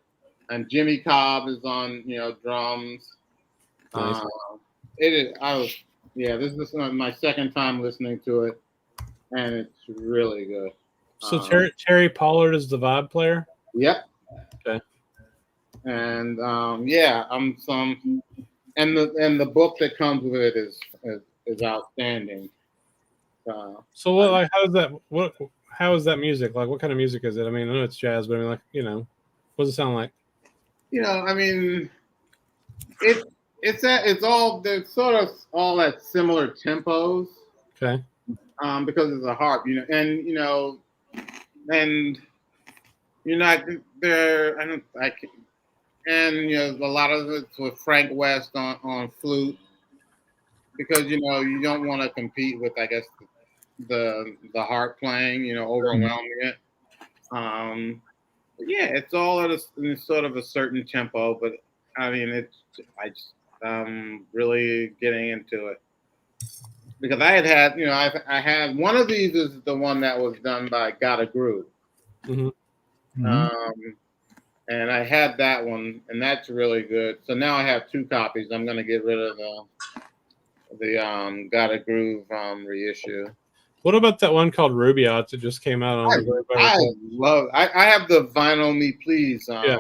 Speaker 5: And Jimmy Cobb is on drums.
Speaker 3: Nice.
Speaker 5: This is my second time listening to it, and it's really good.
Speaker 3: So Terry Pollard is the vibe player.
Speaker 5: Yep.
Speaker 3: Okay.
Speaker 5: And and the book that comes with it is outstanding.
Speaker 3: So what? Like, how is that music? Like, what kind of music is it? I mean, I know it's jazz, but I mean, like, what does it sound like?
Speaker 5: I mean, it's all they're sort of all at similar tempos.
Speaker 3: Okay.
Speaker 5: Because it's a harp, and and you're not there. And a lot of it's with Frank West on flute, because you don't want to compete with, I guess, the harp playing, overwhelming it. Yeah, it's all at a sort of a certain tempo, but I mean, I'm really getting into it, because I had one of these is the one that was done by Got a Groove.
Speaker 1: Mm-hmm.
Speaker 5: And I had that one, and that's really good. So now I have two copies. I'm gonna get rid of the Got a Groove reissue.
Speaker 3: What about that one called Rubaiyat that just came out on the
Speaker 5: I have the Vinyl Me Please.
Speaker 3: Yeah.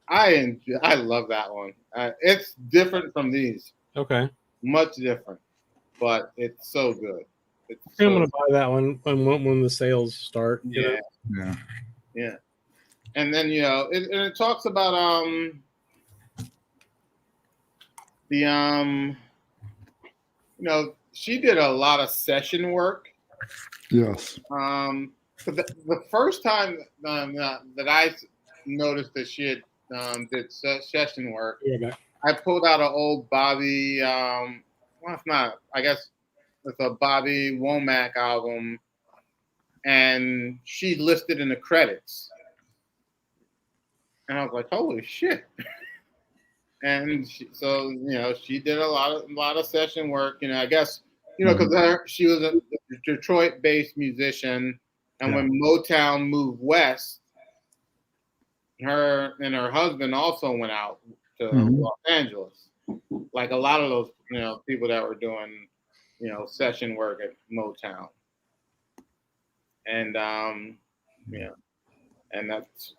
Speaker 5: I love that one. It's different from these.
Speaker 3: Okay.
Speaker 5: Much different, but it's so good.
Speaker 3: I'm gonna buy that one when the sales start.
Speaker 5: Yeah.
Speaker 1: Yeah.
Speaker 5: And then it talks about she did a lot of session work.
Speaker 1: Yes.
Speaker 5: The first time that I noticed that she had did session work, I pulled out an old Bobby. Well, it's not. I guess it's a Bobby Womack album, and she listed in the credits, and I was like, "Holy shit!" And she did a lot of session work. I guess because she was a Detroit-based musician, And when Motown moved west, her and her husband also went out to Los Angeles. Like a lot of those, people that were doing, session work at Motown. And and that's,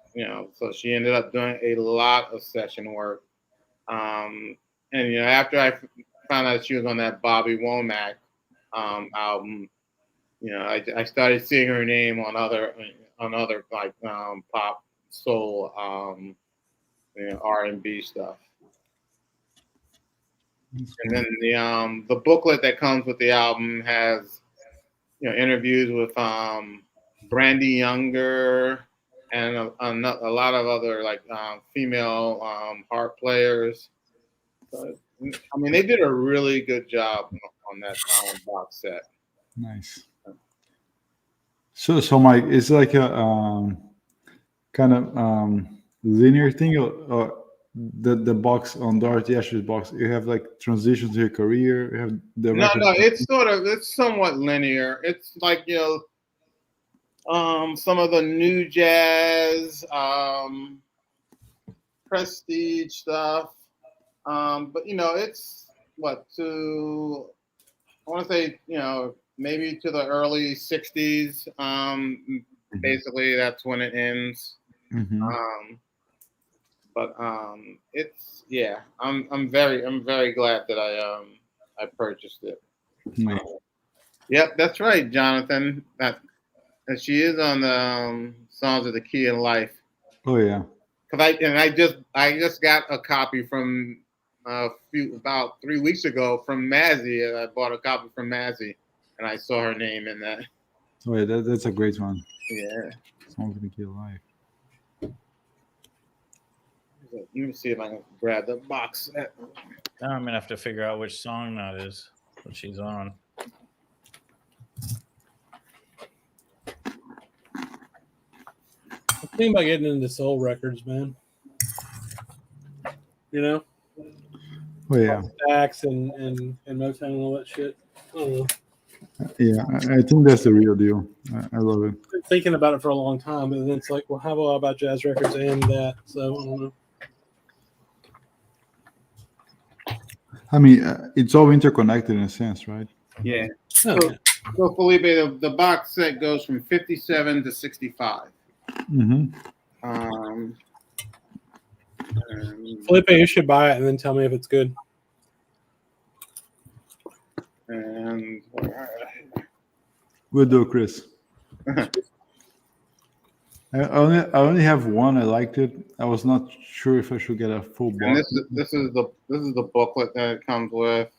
Speaker 5: so she ended up doing a lot of session work. And after I found out she was on that Bobby Womack album, I started seeing her name on other like pop, soul, R&B stuff. And then the booklet that comes with the album has interviews with Brandy Younger and a lot of other like female harp players. So, I mean, they did a really good job on that box set.
Speaker 1: Nice. So Mike, it's like a kind of linear thing, or the box on Dorothy Ashby's box. You have like transitions to your career. You have the
Speaker 5: No, it's somewhat linear. It's like some of the new jazz, prestige stuff. But it's I want to say maybe to the early '60s. Basically, that's when it ends. But it's I'm very glad that I purchased it.
Speaker 1: Nice.
Speaker 5: Yep, that's right, Jonathan. That she is on the Songs of the Key in Life.
Speaker 1: Oh yeah.
Speaker 5: I just got a copy from about 3 weeks ago from Mazzy. I bought a copy from Mazzy, and I saw her name in that.
Speaker 1: Oh yeah, that's a great one.
Speaker 5: Yeah.
Speaker 1: Songs of the Key Life.
Speaker 5: Let me see if I can grab the box set.
Speaker 8: Now I'm gonna have to figure out which song that is, what she's on.
Speaker 3: I'm thinking about getting into soul records, man.
Speaker 1: Oh yeah.
Speaker 3: Sax and Motown and all that shit. I don't know.
Speaker 1: Yeah, I think that's the real deal. I love it.
Speaker 3: Been thinking about it for a long time, and then it's like, well, how about jazz records and that? So I don't know.
Speaker 1: I mean, it's all interconnected in a sense, right?
Speaker 5: Yeah.
Speaker 3: Oh, yeah.
Speaker 5: So Felipe, the box set goes from 57 to 65.
Speaker 3: Felipe, you should buy it and then tell me if it's good.
Speaker 5: And
Speaker 1: We'll do, Chris. I only have one. I liked it. I was not sure if I should get a full box.
Speaker 5: and this is the booklet that it comes with,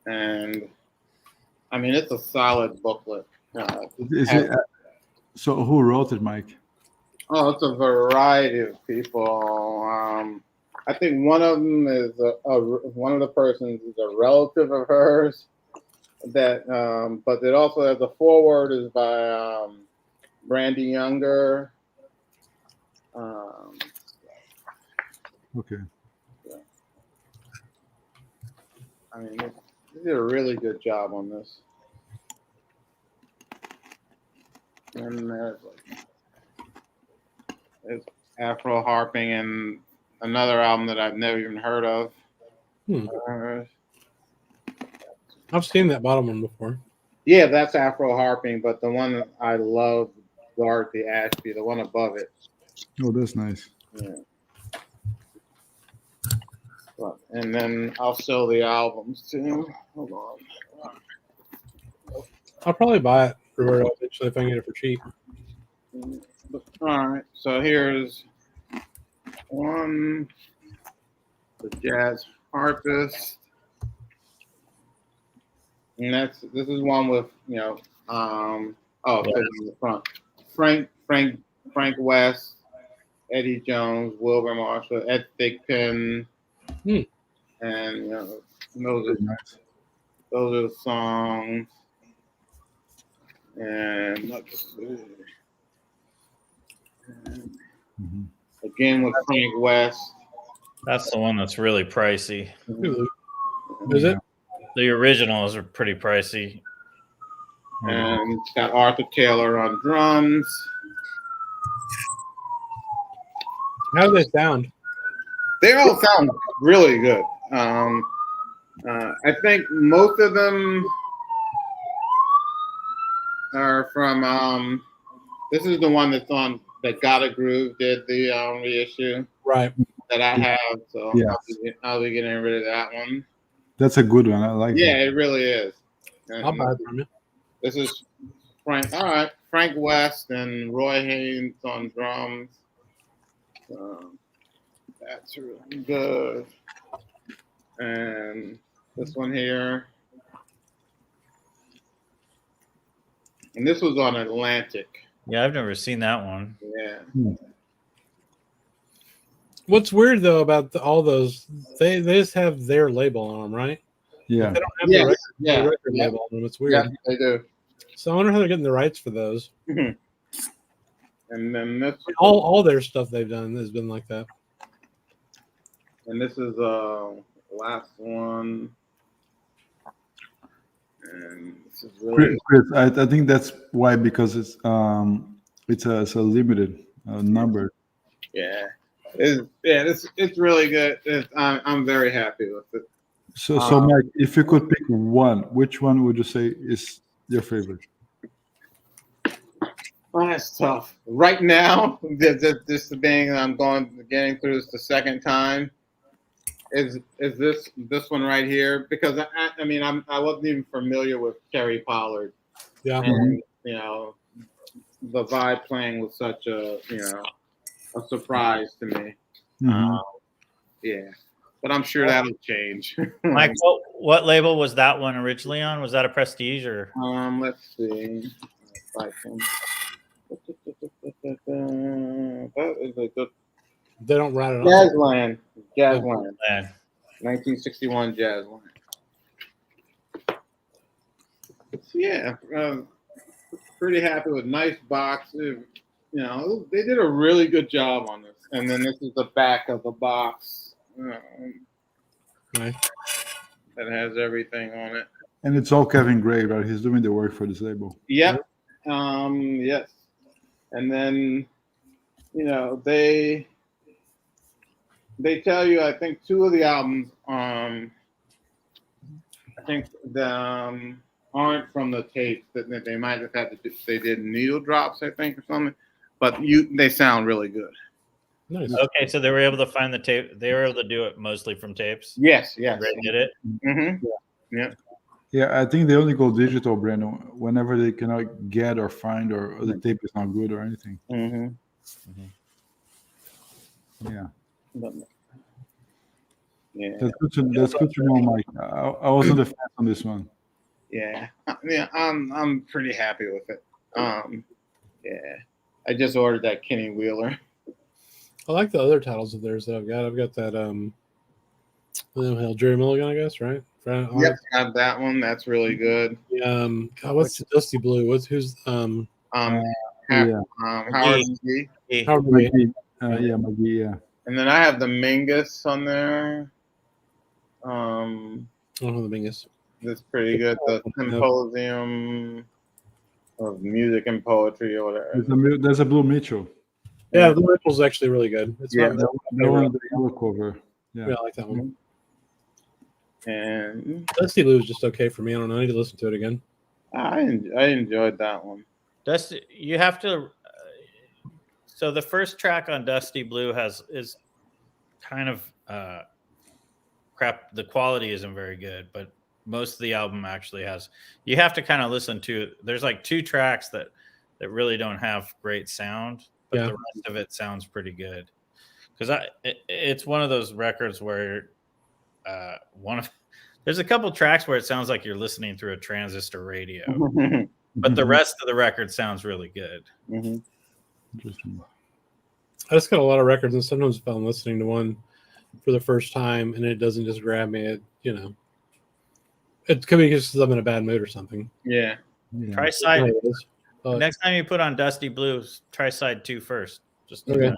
Speaker 5: and I mean it's a solid booklet.
Speaker 1: Is it? So who wrote it, Mike?
Speaker 5: Oh, it's a variety of people. I think one of them is one of the persons is a relative of hers. That, but it also has the foreword is by Brandy Younger.
Speaker 1: Okay.
Speaker 5: Yeah. I mean, they did a really good job on this. And there's Afro harping and another album that I've never even heard of.
Speaker 3: I've seen that bottom one before.
Speaker 5: Yeah, that's Afro harping, but the one that I love, Dorothy Ashby, the one above it.
Speaker 1: Oh, that's nice.
Speaker 5: Yeah. But, and then I'll sell the albums too. Hold on.
Speaker 3: I'll probably buy it Roberto eventually if I can get it for cheap.
Speaker 5: All right, so here's one, the jazz harpist, and this is one with in the front, Frank West, Eddie Jones, Wilbur Marshall, Ed Thigpen, and those are the songs. And let's see. Again with Frank West.
Speaker 8: That's the one that's really pricey.
Speaker 3: Is it?
Speaker 8: The originals are pretty pricey.
Speaker 5: And it's got Arthur Taylor on drums.
Speaker 3: How do they sound?
Speaker 5: They all sound really good. I think most of them are from. This is the one that's on that Got a Groove did the reissue
Speaker 3: Right.
Speaker 5: that I have. So
Speaker 1: Yeah.
Speaker 5: I'll be getting rid of that one.
Speaker 1: That's a good one. I like
Speaker 5: Yeah,
Speaker 1: it.
Speaker 5: it really is.
Speaker 3: I'll buy it from you.
Speaker 5: This is Frank. All right, Frank West and Roy Haynes on drums. That's really good. And this one here. And this was on Atlantic.
Speaker 8: Yeah, I've never seen that one.
Speaker 5: Yeah.
Speaker 3: What's weird though about all those, they just have their label on them, right?
Speaker 1: Yeah.
Speaker 3: They don't have
Speaker 5: Yeah,
Speaker 3: the record,
Speaker 5: yeah,
Speaker 3: the record
Speaker 5: yeah.
Speaker 3: label on them. It's weird.
Speaker 5: Yeah, they do.
Speaker 3: So I wonder how they're getting the rights for those.
Speaker 5: And then this
Speaker 3: All their stuff they've done has been like that.
Speaker 5: and this is last one. And this is really
Speaker 1: Chris, I think that's why, because it's a limited number.
Speaker 5: yeah. It's really good. I'm very happy with it.
Speaker 1: So Mike, if you could pick one, which one would you say is your favorite?
Speaker 5: Oh, that's tough. Right now, this being getting through this the second time, is this one right here, because I mean I wasn't even familiar with Terry Pollard.
Speaker 3: Yeah.
Speaker 5: And the vibe playing was such a a surprise to me. Yeah, but I'm sure that'll change.
Speaker 8: Mike, what label was that one originally on? Was that a Prestige or?
Speaker 5: Let's see. If I can. That is a good
Speaker 3: They don't write it on.
Speaker 5: Jazzland.
Speaker 8: Man.
Speaker 5: 1961 Jazzland. Yeah, pretty happy with nice boxes. They did a really good job on this. And then this is the back of the box
Speaker 3: Right.
Speaker 5: that has everything on it.
Speaker 1: And it's all Kevin Gray, right? He's doing the work for this label.
Speaker 5: Yep. Yes. And then, they tell you, I think two of the albums, I think aren't from the tapes. That they might have had to. They did needle drops, I think, or something. But they sound really good.
Speaker 3: Nice.
Speaker 8: Okay, so they were able to find the tape. They were able to do it mostly from tapes.
Speaker 5: Yes.
Speaker 8: Ray did it.
Speaker 5: Mm-hmm. Yeah.
Speaker 1: Yeah, I think they only go digital, Brandon, whenever they cannot get or find, or the tape is not good or anything.
Speaker 5: Mm-hmm.
Speaker 1: Yeah.
Speaker 5: Yeah.
Speaker 1: That's good to know, Mike. I wasn't a fan on this one.
Speaker 5: Yeah. I'm pretty happy with it. Yeah. I just ordered that Kenny Wheeler.
Speaker 3: I like the other titles of theirs that I've got. I've got that Jerry Mulligan, I guess, right?
Speaker 5: Yep, I have that one. That's really good.
Speaker 3: God, what's the Dusty Blue? Who's
Speaker 5: Howard
Speaker 1: Yeah.
Speaker 5: Howard McGee.
Speaker 3: Howard McGee.
Speaker 1: McGee, yeah.
Speaker 5: And then I have the Mingus on there.
Speaker 3: I don't know the Mingus.
Speaker 5: That's pretty good. The Symposium of Music and Poetry or whatever.
Speaker 1: There's a Blue Mitchell.
Speaker 3: Yeah, the Ripple's actually really good. It's
Speaker 5: Yeah,
Speaker 3: not
Speaker 1: That one, the yellow cover. Yeah.
Speaker 3: Yeah, I like that one.
Speaker 5: And
Speaker 3: Dusty Blue is just okay for me. I don't know. I need to listen to it again.
Speaker 5: I enjoyed that one.
Speaker 8: Dusty, you have to. So the first track on Dusty Blue is kind of crap. The quality isn't very good, but most of the album actually has. You have to kind of listen to. There's like two tracks that really don't have great sound, but the rest of it sounds pretty good. Because it's one of those records where there's a couple tracks where it sounds like you're listening through a transistor radio, but the rest of the record sounds really good.
Speaker 5: Mm-hmm.
Speaker 1: Interesting.
Speaker 3: I just got a lot of records, and sometimes if I'm listening to one for the first time and it doesn't just grab me, it could be just because I'm in a bad mood or something.
Speaker 5: Yeah.
Speaker 8: Try side.
Speaker 3: But
Speaker 8: Next time you put on Dusty Blue, try side 2 first. Just
Speaker 3: Okay.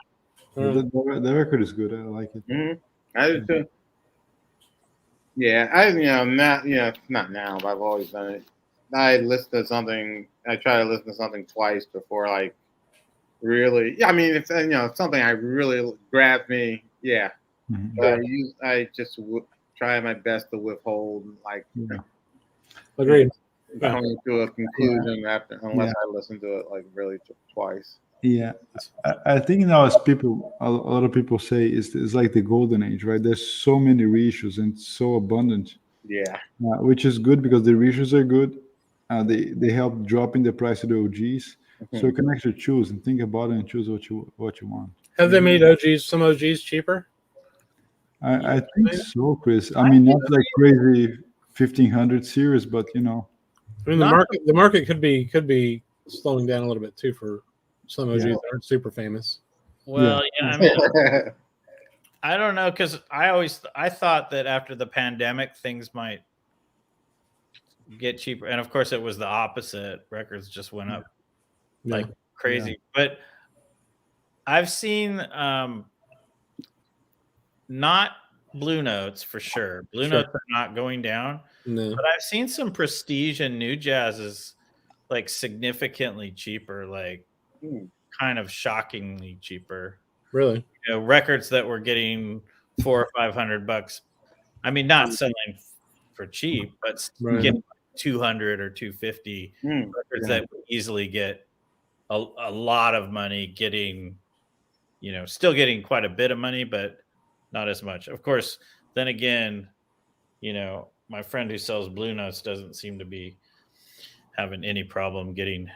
Speaker 1: The record is good. I like it.
Speaker 5: Mm-hmm. I do too. Yeah, not now, but I've always done it. I listen to something. I try to listen to something twice before like really. Yeah, I mean, if if something I really grabs me, yeah.
Speaker 1: Mhm.
Speaker 5: But I just try my best to withhold like
Speaker 1: Yeah.
Speaker 3: Agreed. Yeah.
Speaker 5: coming to a conclusion after unless
Speaker 1: Yeah.
Speaker 5: I listen to it like really twice.
Speaker 1: Yeah, I think now as people, a lot of people say, it's like the golden age, right? There's so many reissues and so abundant,
Speaker 5: Yeah.
Speaker 1: which is good because the reissues are good. They help dropping the price of the OGs, so you can actually choose and think about it and choose what you want.
Speaker 3: Have they made some OGs cheaper?
Speaker 1: I think so, Chris. I mean, not like crazy 1500 series, but
Speaker 3: I mean, the market could be slowing down a little bit too for some OGs that aren't super famous.
Speaker 8: Well, yeah, I mean, I don't know, because I thought that after the pandemic things might get cheaper, and of course it was the opposite. Records just went up like crazy. But I've seen not Blue Notes for sure. Blue Notes are not going down.
Speaker 3: No.
Speaker 8: But I've seen some Prestige and New Jazzes like significantly cheaper, like kind of shockingly cheaper.
Speaker 3: Really?
Speaker 8: Records that were getting $400 or $500. I mean, not selling for cheap, but getting 200 or 250 records that would easily get a lot of money, getting, still getting quite a bit of money, but not as much. Of course, then again, my friend who sells Blue Notes doesn't seem to be having any problem getting.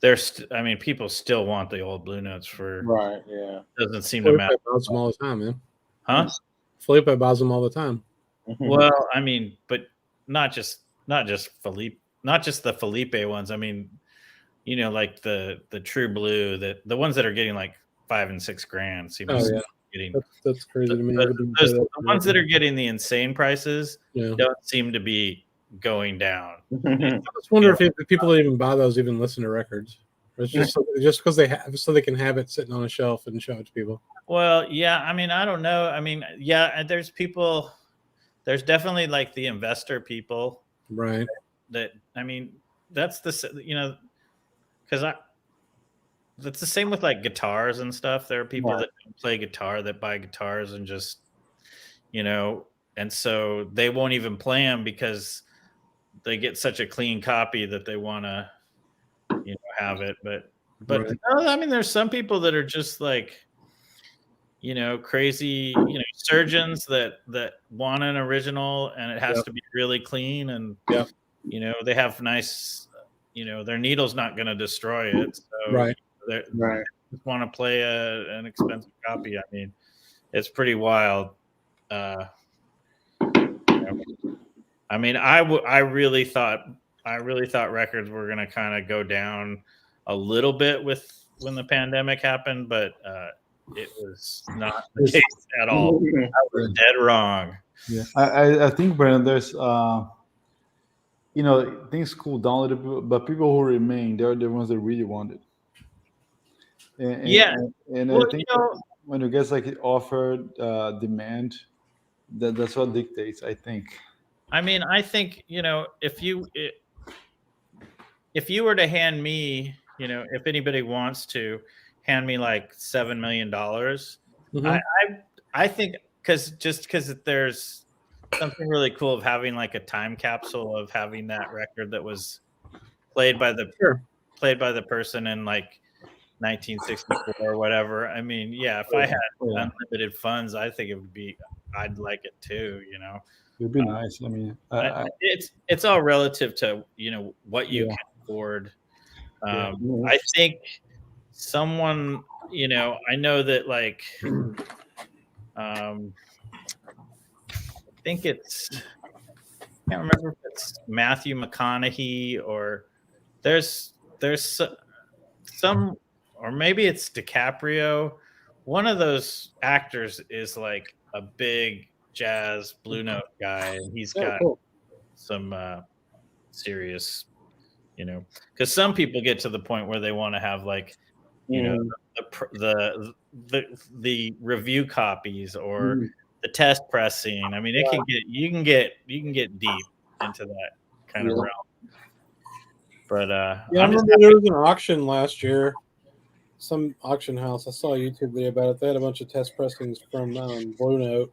Speaker 8: I mean, people still want the old Blue Notes for.
Speaker 5: Right. Yeah.
Speaker 8: Doesn't seem to matter.
Speaker 3: Buys them all the time, man.
Speaker 8: Huh?
Speaker 3: Felipe buys them all the time.
Speaker 8: Well, I mean, but not just Felipe, not just the Felipe ones. I mean, like the True Blue, the ones that are getting like $5,000 and $6,000 seem to be getting.
Speaker 3: That's crazy to me.
Speaker 8: The ones that are getting the insane prices don't seem to be going down.
Speaker 3: I just wonder if people that even buy those even listen to records. Or it's just because they have, so they can have it sitting on a shelf and show it to people.
Speaker 8: Well, yeah. I mean, I don't know. I mean, yeah. There's people. There's definitely like the investor people,
Speaker 3: right?
Speaker 8: That I mean, that's the because that's the same with like guitars and stuff. There are people that play guitar that buy guitars and just and so they won't even play them because they get such a clean copy that they want to have it. But no, I mean, there's some people that are just like crazy surgeons that want an original and it has to be really clean and they have nice their needle's not going to destroy it, so they just want to play an expensive copy. I mean, it's pretty wild. I mean, I really thought records were going to kind of go down a little bit when the pandemic happened, but it was not the case at all. I was dead wrong.
Speaker 1: Yeah, I think, Brandon, there's things cool down a little bit, but people who remain, they're the ones that really want it. And I think when you get like offer, demand, that's what dictates, I think.
Speaker 8: I mean, I think if you were to hand me, if anybody wants to hand me like $7 million, I think because there's something really cool of having like a time capsule of having that record that was played by the person in like 1964 or whatever. I mean, yeah, if I had unlimited funds, I think I'd like it too.
Speaker 1: It'd be nice. I mean,
Speaker 8: it's all relative to what you can afford. I think someone I know that like I think I can't remember if it's Matthew McConaughey or there's some, or maybe it's DiCaprio. One of those actors is like a big jazz Blue Note guy, and he's got some serious, because some people get to the point where they want to have like, the review copies or the test pressing. I mean, you can get deep into that. kind of realm. But
Speaker 3: Yeah, I
Speaker 8: I'm just
Speaker 3: remember there was an auction last year. Some auction house. I saw a YouTube video about it. They had a bunch of test pressings from Blue Note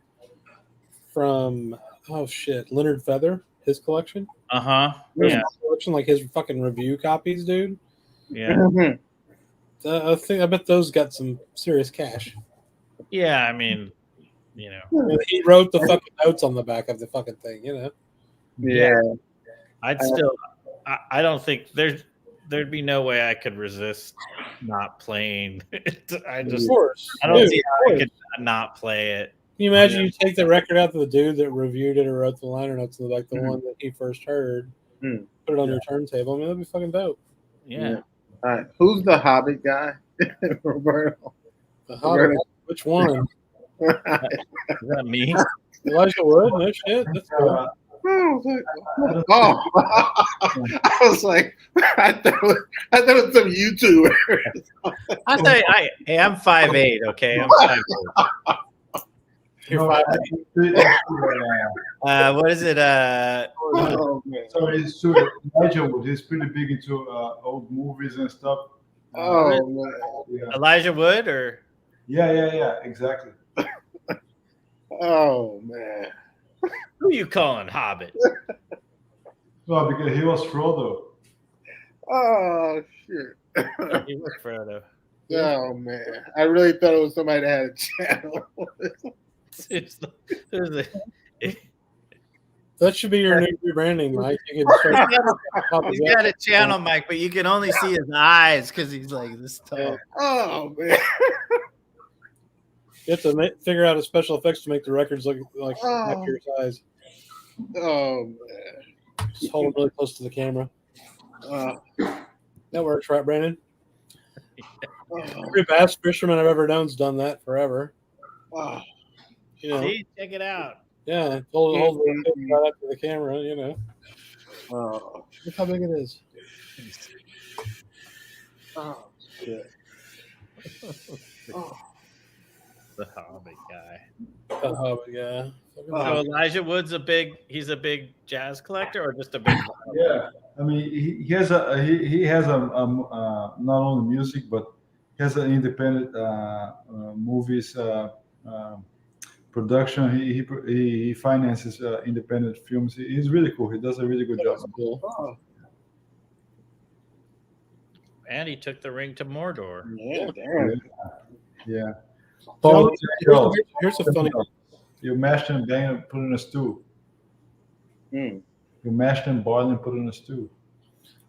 Speaker 3: from Leonard Feather, his collection.
Speaker 8: yeah,
Speaker 3: Collection, like his fucking review copies, dude.
Speaker 8: yeah,
Speaker 3: I bet those got some serious cash.
Speaker 8: yeah. I mean, you know,
Speaker 3: He wrote the fucking notes on the back of the fucking thing, you know.
Speaker 8: yeah. I'd still. I don't think there'd be no way I could resist not playing it. I
Speaker 3: Of course.
Speaker 8: don't
Speaker 3: Dude,
Speaker 8: see
Speaker 3: of
Speaker 8: how I
Speaker 3: course.
Speaker 8: could not play it.
Speaker 3: Can you imagine you take the record out to the dude that reviewed it or wrote the liner notes, like the one that he first heard, put it on your turntable? I mean, that'd be fucking dope.
Speaker 8: Yeah.
Speaker 5: All right. Who's the Hobbit guy? Roberto.
Speaker 3: The Hobbit, which one?
Speaker 8: Is that me?
Speaker 3: Elijah Wood? No shit. That's cool.
Speaker 5: Oh, I was like, I thought it was some YouTuber.
Speaker 8: I say, hey, I'm 5'8", okay? I'm 5'8".
Speaker 3: You're 5'8".
Speaker 8: What is it?
Speaker 5: Oh, man.
Speaker 1: So it's Elijah Wood. He's pretty big into old movies and stuff.
Speaker 5: Oh, man.
Speaker 1: Yeah.
Speaker 8: Elijah Wood or?
Speaker 1: Yeah, exactly.
Speaker 5: Oh, man.
Speaker 8: Who you calling Hobbit?
Speaker 1: Well, because he was Frodo.
Speaker 5: Oh, shit.
Speaker 8: He was Frodo.
Speaker 5: Oh, man. I really thought it was somebody that had a channel.
Speaker 8: Seriously.
Speaker 3: That should be your new rebranding, Mike. You can start
Speaker 8: He's got a channel, Mike, but you can only see his eyes because he's like this tall.
Speaker 5: Oh, man.
Speaker 3: You have to figure out a special effects to make the records look like your size.
Speaker 5: Oh, man.
Speaker 3: Just hold it really close to the camera. That works, right, Brandon? Every bass fisherman I've ever known's done that forever.
Speaker 5: Oh.
Speaker 3: You know,
Speaker 8: See, check it out.
Speaker 3: yeah, hold it right up to the camera. You know, look how big it is.
Speaker 5: Oh, shit. Oh.
Speaker 8: The Hobbit guy.
Speaker 3: Oh yeah.
Speaker 8: So Elijah Wood's a big jazz collector or just a big?
Speaker 1: Yeah, I mean he has not only music but he has an independent movies production. He finances independent films. He's really cool. He does a really good job.
Speaker 3: Cool.
Speaker 5: Oh.
Speaker 8: And he took the ring to Mordor.
Speaker 5: Yeah, damn.
Speaker 1: Yeah.
Speaker 3: Paul, here's a funny.
Speaker 1: You mashed and bang and put in a stew. You mashed and boiled and put in a stew.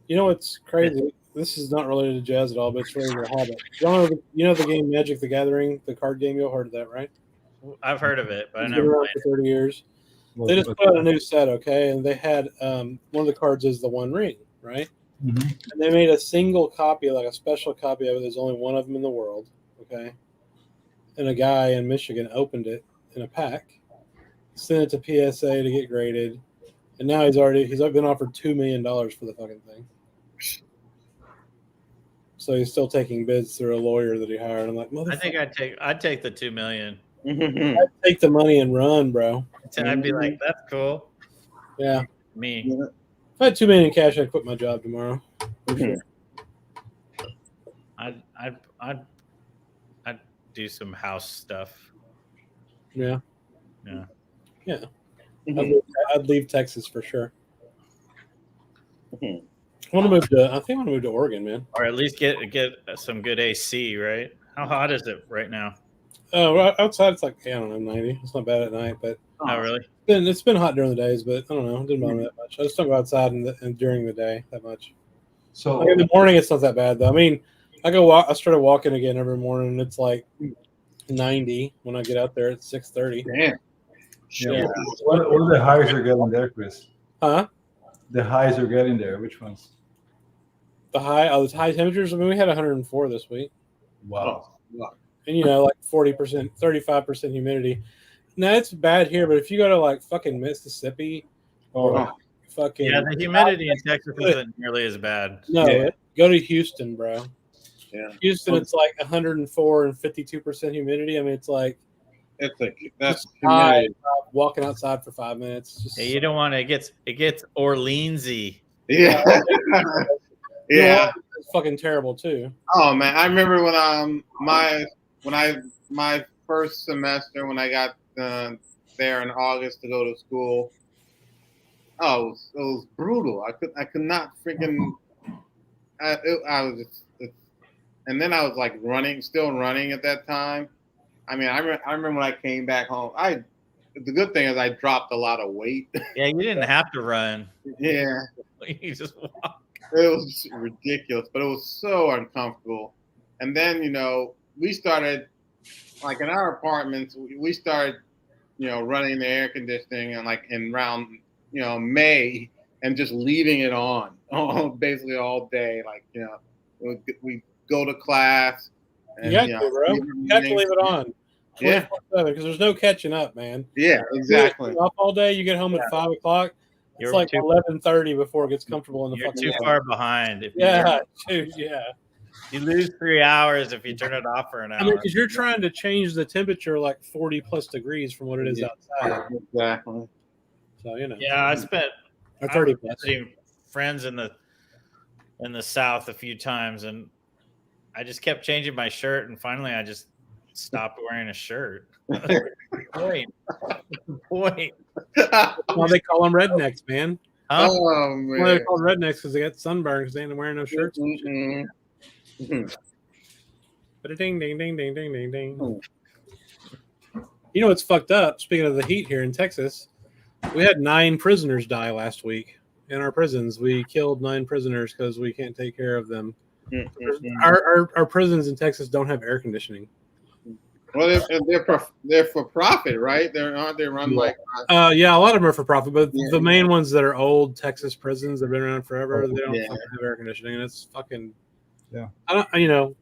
Speaker 3: You know what's crazy? This is not related to jazz at all, but it's related to Hobbit. You know the game Magic the Gathering, the card game. You've heard of that, right?
Speaker 8: I've heard of it, but I
Speaker 3: It's
Speaker 8: never
Speaker 3: been around
Speaker 8: played
Speaker 3: for 30 years. They just put out a new set, okay? And they had one of the cards is the One Ring, right?
Speaker 1: Mm-hmm.
Speaker 3: And they made a single copy, like a special copy of it. There's only one of them in the world, okay? And a guy in Michigan opened it in a pack, sent it to PSA to get graded, and now he's been offered $2 million for the fucking thing. So he's still taking bids through a lawyer that he hired. I'm like, motherfucker.
Speaker 8: I think I'd take the $2 million.
Speaker 3: I'd take the money and run, bro.
Speaker 8: I'd be like, that's cool.
Speaker 3: Yeah.
Speaker 8: Me.
Speaker 3: If I had $2 million in cash, I'd quit my job tomorrow. For sure.
Speaker 8: I'd do some house stuff.
Speaker 3: Yeah.
Speaker 8: Yeah.
Speaker 3: I'd leave Texas for sure. I want to move to Oregon, man.
Speaker 8: Or at least get some good AC, right? How hot is it right now?
Speaker 3: Oh, outside it's like, I don't know, 90. It's not bad at night, but
Speaker 8: Oh, really?
Speaker 3: it's been hot during the days, but I don't know. It didn't bother me that much. I just don't go outside and during the day that much.
Speaker 1: So
Speaker 3: Like in the morning, it's not that bad though. I mean, I started walking again every morning, and it's like 90 when I get out there at 6:30.
Speaker 5: Damn.
Speaker 1: yeah. What are the highs you're getting there, Chris?
Speaker 3: Huh?
Speaker 1: The highs you're getting there, which ones?
Speaker 3: The high temperatures. I mean, we had 104 this week.
Speaker 1: Wow.
Speaker 3: And like 40%, 35% humidity. Now it's bad here, but if you go to like fucking Mississippi, fucking
Speaker 8: The humidity in Texas isn't nearly as bad.
Speaker 3: no, go to Houston, bro.
Speaker 5: Yeah.
Speaker 3: Houston, it's like 104 and 52% humidity. I mean, it's like
Speaker 5: that's
Speaker 3: Hi, walking outside for 5 minutes. Just,
Speaker 8: Yeah, you don't want to. It gets Orleansy.
Speaker 5: yeah. Yeah.
Speaker 3: It's fucking terrible too.
Speaker 5: Oh man, I remember when my first semester when I got there in August to go to school. Oh, it was brutal. I could not freaking. I was just, and then I was like still running at that time. I mean, I remember when I came back home. The good thing is I dropped a lot of weight.
Speaker 8: Yeah, you didn't have to run.
Speaker 5: Yeah,
Speaker 8: You just walk.
Speaker 5: it was ridiculous, but it was so uncomfortable. And then we started, like in our apartments, we started, running the air conditioning and like in around May and just leaving it on basically all day. Like we go to class. And,
Speaker 3: you have to, bro. You have to leave it on.
Speaker 5: Yeah,
Speaker 3: because there's no catching up, man.
Speaker 5: Yeah, exactly.
Speaker 3: Up all day, you get home at 5 o'clock. It's like 11:30 before it gets comfortable in the
Speaker 8: You're
Speaker 3: fucking
Speaker 8: too
Speaker 3: house.
Speaker 8: far behind. You lose 3 hours if you turn it off for an hour.
Speaker 3: I mean, because you're trying to change the temperature like 40 plus degrees from what it is outside.
Speaker 5: Exactly.
Speaker 3: So
Speaker 8: Yeah, I spent
Speaker 3: 30 plus.
Speaker 8: Friends in the South a few times, and I just kept changing my shirt, and finally I just stopped wearing a shirt. Point.
Speaker 3: Well, they call them rednecks, man.
Speaker 8: Huh?
Speaker 5: Oh man.
Speaker 3: Well, they're called rednecks because they got sunburn because they ain't wearing no shirts. But a ding, ding, ding, ding, ding, ding, ding. You know what's fucked up? Speaking of the heat here in Texas, we had 9 prisoners die last week in our prisons. We killed 9 prisoners because we can't take care of them. Our prisons in Texas don't have air conditioning.
Speaker 5: Well, they're for profit, right? Aren't they run like?
Speaker 3: Yeah, a lot of them are for profit, but the main ones that are old Texas prisons that have been around forever, they don't fucking have air conditioning, and it's fucking.
Speaker 1: Yeah.
Speaker 3: I don't.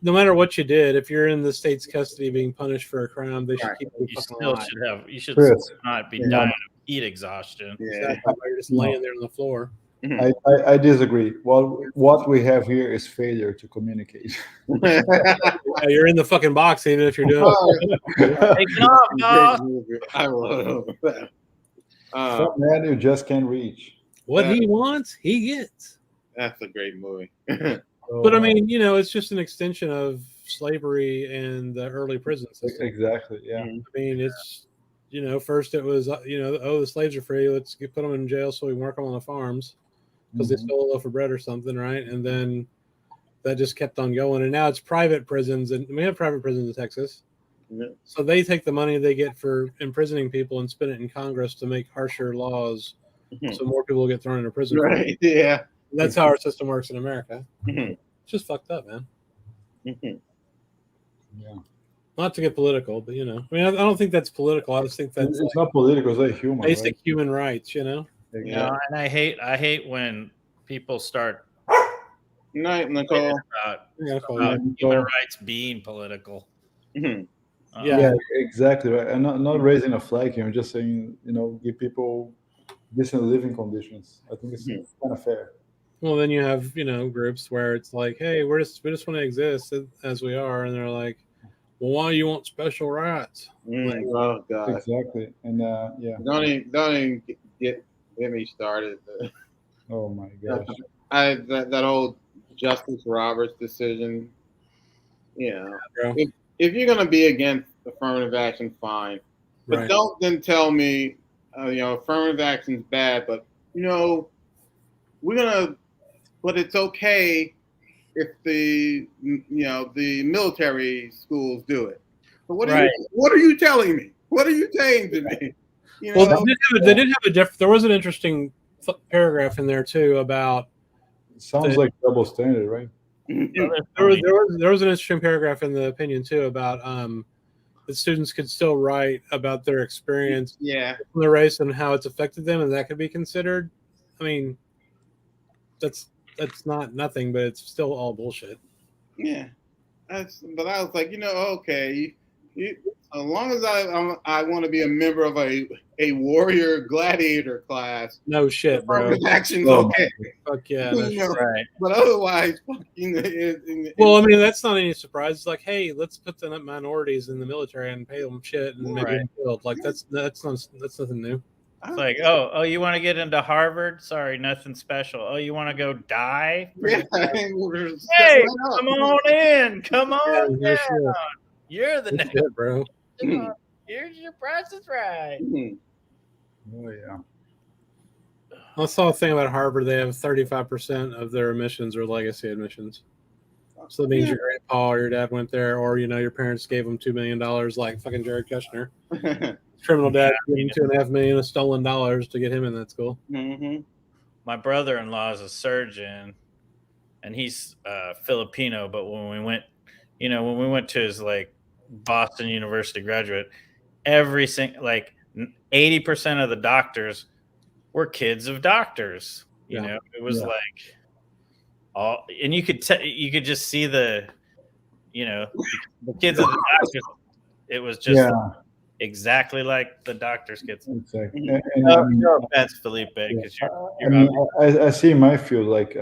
Speaker 3: No matter what you did, if you're in the state's custody being punished for a crime, they should keep you fucking alive.
Speaker 8: You should
Speaker 1: Chris.
Speaker 8: not be dying of heat exhaustion.
Speaker 3: Exactly. You're just laying there on the floor.
Speaker 1: I disagree. What we have here is failure to communicate.
Speaker 3: Yeah, you're in the fucking box, even if you're doing.
Speaker 8: Take it off, boss.
Speaker 5: I love that.
Speaker 1: Some man you just can't reach.
Speaker 3: What he wants, he gets.
Speaker 5: That's a great movie.
Speaker 3: But I mean, it's just an extension of slavery and the early prison system.
Speaker 1: Exactly. Yeah.
Speaker 3: I mean, it's first it was the slaves are free. Let's put them in jail so we can work them on the farms because they stole a loaf of bread or something, right? And then that just kept on going. And now it's private prisons, and we have private prisons in Texas. Yeah. So they take the money they get for imprisoning people and spend it in Congress to make harsher laws, so more people will get thrown into prison.
Speaker 5: Right? Yeah.
Speaker 3: And that's how our system works in America. It's just fucked up, man.
Speaker 1: Yeah.
Speaker 3: Not to get political, but I mean, I don't think that's political. I just think that's
Speaker 1: it's not political. It's like human.
Speaker 3: Basic human rights,
Speaker 8: and I hate when people start.
Speaker 5: Night, Nicole.
Speaker 8: About human rights being political.
Speaker 1: Yeah, exactly. Right. And not raising a flag here. I'm just saying, give people decent living conditions. I think it's kind of fair.
Speaker 3: Well, then you have groups where it's like, hey, we just want to exist as we are, and they're like, well, why do you want special rights?
Speaker 5: Oh God,
Speaker 1: exactly. And
Speaker 5: don't even get me started.
Speaker 1: Oh my gosh,
Speaker 5: that old Justice Roberts decision. If you're gonna be against affirmative action, fine, but don't then tell me, affirmative action's bad, but we're gonna. But it's okay if the military schools do it. But what are you telling me? What are you saying to me?
Speaker 3: Well, they did have a different. There was an interesting paragraph in there too about.
Speaker 1: Sounds like double standard, right?
Speaker 3: There was an interesting paragraph in the opinion too about that students could still write about their experience, in the race and how it's affected them, and that could be considered. I mean, that's not nothing, but it's still all bullshit.
Speaker 5: Yeah, but I was like, okay, as long as I want to be a member of a warrior gladiator class,
Speaker 3: No shit, bro.
Speaker 5: affirmative action's
Speaker 1: Oh,
Speaker 5: okay.
Speaker 3: Fuck yeah. No
Speaker 5: You
Speaker 3: shit.
Speaker 5: know,
Speaker 8: Right.
Speaker 5: but otherwise, fucking.
Speaker 3: Well, I mean, that's not any surprise. It's like, hey, let's put the minorities in the military and pay them shit and make
Speaker 8: Right.
Speaker 3: them killed. Like that's nothing new.
Speaker 8: It's like, oh, you want to get into Harvard? Sorry, nothing special. Oh, you want to go die?
Speaker 5: Yeah,
Speaker 8: Hey, come on in. Come on
Speaker 3: Yeah,
Speaker 8: down. You're the
Speaker 3: no
Speaker 8: next.
Speaker 3: shit, bro.
Speaker 8: Here's your price is right.
Speaker 1: Oh yeah.
Speaker 3: I saw a thing about Harvard. They have 35% of their admissions are legacy admissions. So that means your grandpa or your dad went there, or your parents gave them $2 million, like fucking Jared Kushner. Criminal dad gave him $2.5 million of stolen dollars to get him in that school.
Speaker 5: Mm-hmm.
Speaker 8: My brother-in-law is a surgeon, and he's Filipino. But when we went to his like Boston University graduate, every single 80% of the doctors were kids of doctors. You know, it was like all, and you could just see the kids of the doctors. It was just exactly like the doctor's kids.
Speaker 1: Exactly.
Speaker 8: No offense, Felipe, because
Speaker 1: I see in my field, like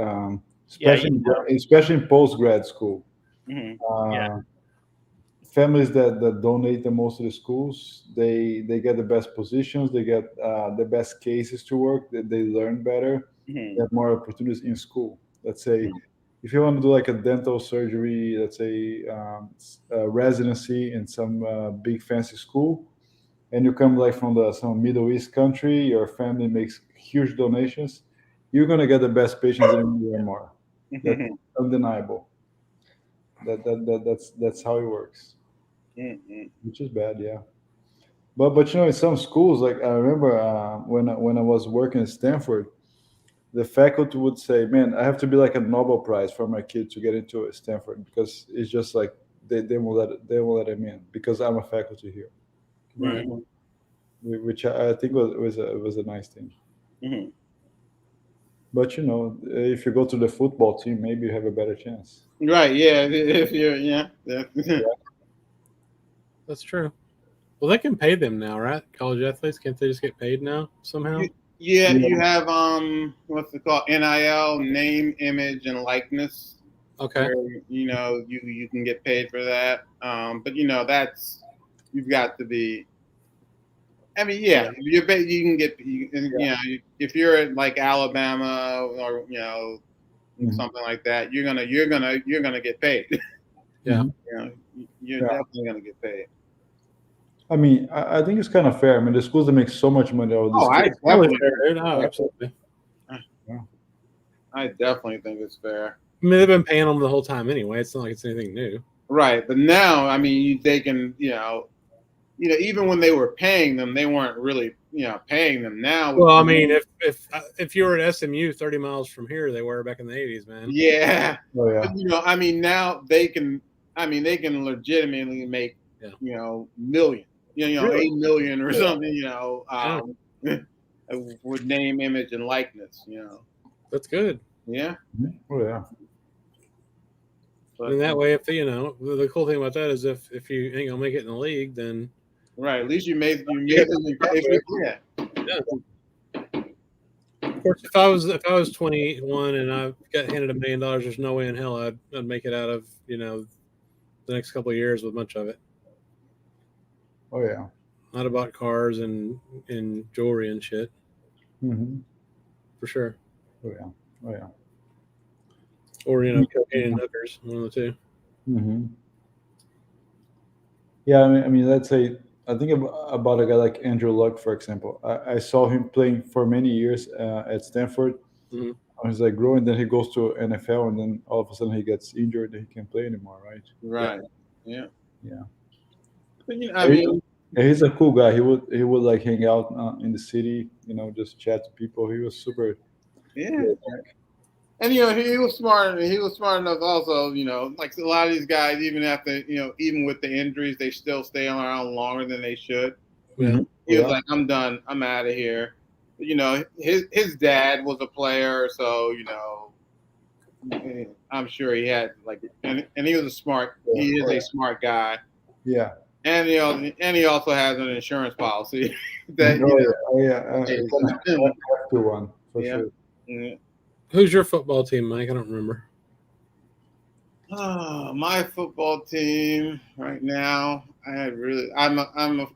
Speaker 1: especially in post grad school, families that donate the most to the schools, they get the best positions, they get the best cases to work, they learn better, they have more opportunities in school. Let's say if you want to do like a dental surgery, let's say a residency in some big fancy school, and you come like from some Middle East country, your family makes huge donations, you're gonna get the best patients anywhere more. That's undeniable. That's how it works. Which is bad, yeah. But in some schools, like I remember when I was working at Stanford, the faculty would say, "Man, I have to be like a Nobel Prize for my kid to get into Stanford because it's just like they won't let him in because I'm a faculty here."
Speaker 3: Right.
Speaker 1: Which I think was a nice thing. But if you go to the football team, maybe you have a better chance.
Speaker 5: Right? Yeah. If you're
Speaker 3: That's true. Well, they can pay them now, right? College athletes, can't they just get paid now somehow?
Speaker 5: Yeah, you have what's it called? NIL, name, image, and likeness.
Speaker 3: Okay.
Speaker 5: Where, you can get paid for that. But that's you've got to be. I mean, you can get if you're at like Alabama or something like that, you're gonna get paid.
Speaker 3: Yeah.
Speaker 5: You're definitely gonna get paid.
Speaker 1: I mean, I think it's kind of fair. I mean, the schools that make so much money out of this.
Speaker 3: Absolutely.
Speaker 5: I definitely think it's fair.
Speaker 3: I mean, they've been paying them the whole time anyway. It's not like it's anything new.
Speaker 5: Right, but now, I mean, they can, even when they were paying them, they weren't really, paying them. Now,
Speaker 3: well, I mean, if you were at SMU 30 miles from here, they were back in the 80s, man.
Speaker 1: Yeah. Oh, yeah.
Speaker 5: But, I mean, now they can legitimately make, million,
Speaker 3: really?
Speaker 5: 8 million or something, with name, image, and likeness,
Speaker 3: That's good.
Speaker 5: Yeah.
Speaker 1: Oh, yeah.
Speaker 3: But in that way, if the cool thing about that is if you ain't gonna make it in the league, then
Speaker 5: right, at least you made it. Yeah.
Speaker 3: Of course, if I was 21 and I got handed $1 million, there's no way in hell I'd make it out of the next couple of years with much of it.
Speaker 1: Oh yeah.
Speaker 3: I'd have bought cars and jewelry and shit. For sure.
Speaker 1: Oh yeah. Oh yeah.
Speaker 3: Or cocaine and hookers, one of the two.
Speaker 1: Yeah, I mean, let's say I think about a guy like Andrew Luck, for example. I saw him playing for many years at Stanford. He's like growing, then he goes to NFL, and then all of a sudden he gets injured and he can't play anymore, right?
Speaker 5: Right. Yeah.
Speaker 1: Yeah.
Speaker 5: But, I mean,
Speaker 1: he's a cool guy. He would like hang out in the city, just chat to people. He was super.
Speaker 5: Yeah. And he was smart. He was smart enough also. Like a lot of these guys, even after even with the injuries, they still stay around longer than they should.
Speaker 3: Yeah.
Speaker 5: He was like, "I'm done. I'm out of here." But, his dad was a player, so I'm sure he had and he was a smart. He is a smart guy.
Speaker 1: Yeah.
Speaker 5: And he also has an insurance policy that
Speaker 1: Have to one for
Speaker 5: Yeah.
Speaker 1: sure.
Speaker 5: Yeah.
Speaker 3: Who's your football team, Mike? I don't remember.
Speaker 5: Oh, my football team right now. I'm a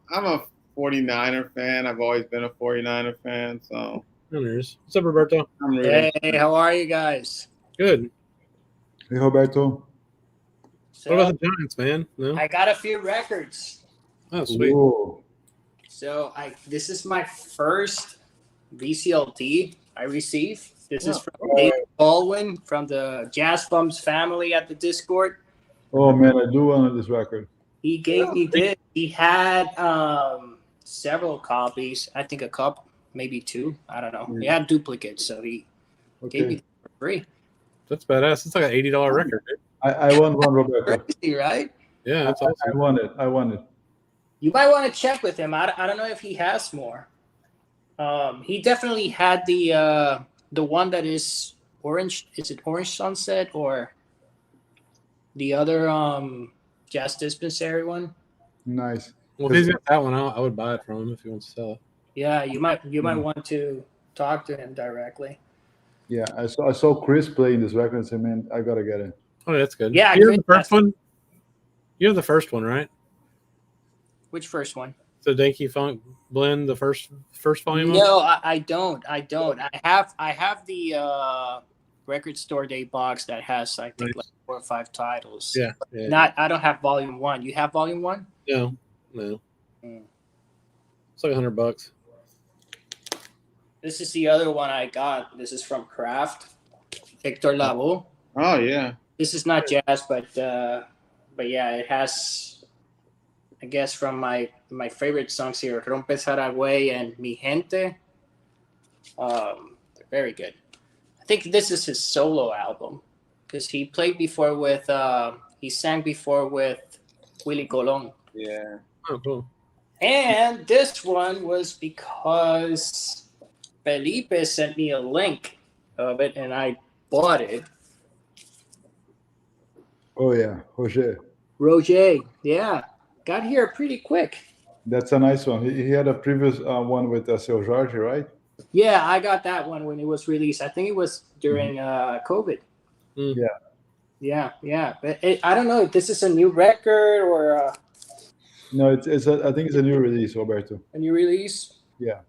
Speaker 5: 49er fan. I've always been a 49er fan. So
Speaker 3: What's up, Roberto?
Speaker 5: I'm really
Speaker 10: Hey, how are you guys?
Speaker 3: Good.
Speaker 1: Hey, Roberto.
Speaker 3: What about
Speaker 10: So
Speaker 3: the Giants, man? No.
Speaker 10: I got a few records.
Speaker 3: Oh, sweet.
Speaker 1: Ooh.
Speaker 10: So this is my first VCLT I received. This is from Dave Baldwin from the Jazz Bums family at the Discord.
Speaker 1: Oh man, I do want this record.
Speaker 10: He gave me this. He had several copies. I think a couple, maybe two. I don't know. He had duplicates, so he gave me for free.
Speaker 3: That's badass. It's like an $80 record, dude.
Speaker 1: I want one, Roberto.
Speaker 10: Crazy, right?
Speaker 3: Yeah, that's awesome.
Speaker 1: I want it. I want it.
Speaker 10: You might want to check with him. I don't know if he has more. He definitely had the one that is orange. Is it Orange Sunset or the other Jazz Dispensary one?
Speaker 1: Nice.
Speaker 3: Well, if he's got that one, I would buy it from him if he wants to sell it.
Speaker 10: Yeah, you might want to talk to him directly.
Speaker 1: Yeah, I saw Chris playing this record and said, man, I gotta get it.
Speaker 3: Oh, that's good.
Speaker 10: Yeah,
Speaker 3: you have the
Speaker 10: Chris
Speaker 3: first one. You have the first one, right?
Speaker 10: Which first one?
Speaker 3: The Danky Funk Blend, the first volume.
Speaker 10: No, I don't. I have the Record Store Day box that has I think like 4 or 5 titles.
Speaker 3: Yeah.
Speaker 10: I don't have volume 1. You have volume 1?
Speaker 3: No. It's like $100.
Speaker 10: This is the other one I got. This is from Kraft, Victor Lavoe.
Speaker 5: Oh yeah.
Speaker 10: This is not jazz, but yeah, it has, I guess, from my favorite songs here, Rompe Saragüey and Mi Gente. They're very good. I think this is his solo album because he played before with he sang before with Willie Colon.
Speaker 5: Yeah.
Speaker 3: Oh, cool.
Speaker 10: And this one was because Felipe sent me a link of it and I bought it.
Speaker 1: Oh yeah,
Speaker 10: Roger, yeah. Got here pretty quick.
Speaker 1: That's a nice one. He had a previous one with Seu Jorge, right?
Speaker 10: Yeah, I got that one when it was released. I think it was during COVID.
Speaker 1: Yeah.
Speaker 10: Yeah. But I don't know if this is a new record or
Speaker 1: No, I think it's a new release, Roberto.
Speaker 10: a new release.
Speaker 1: Yeah.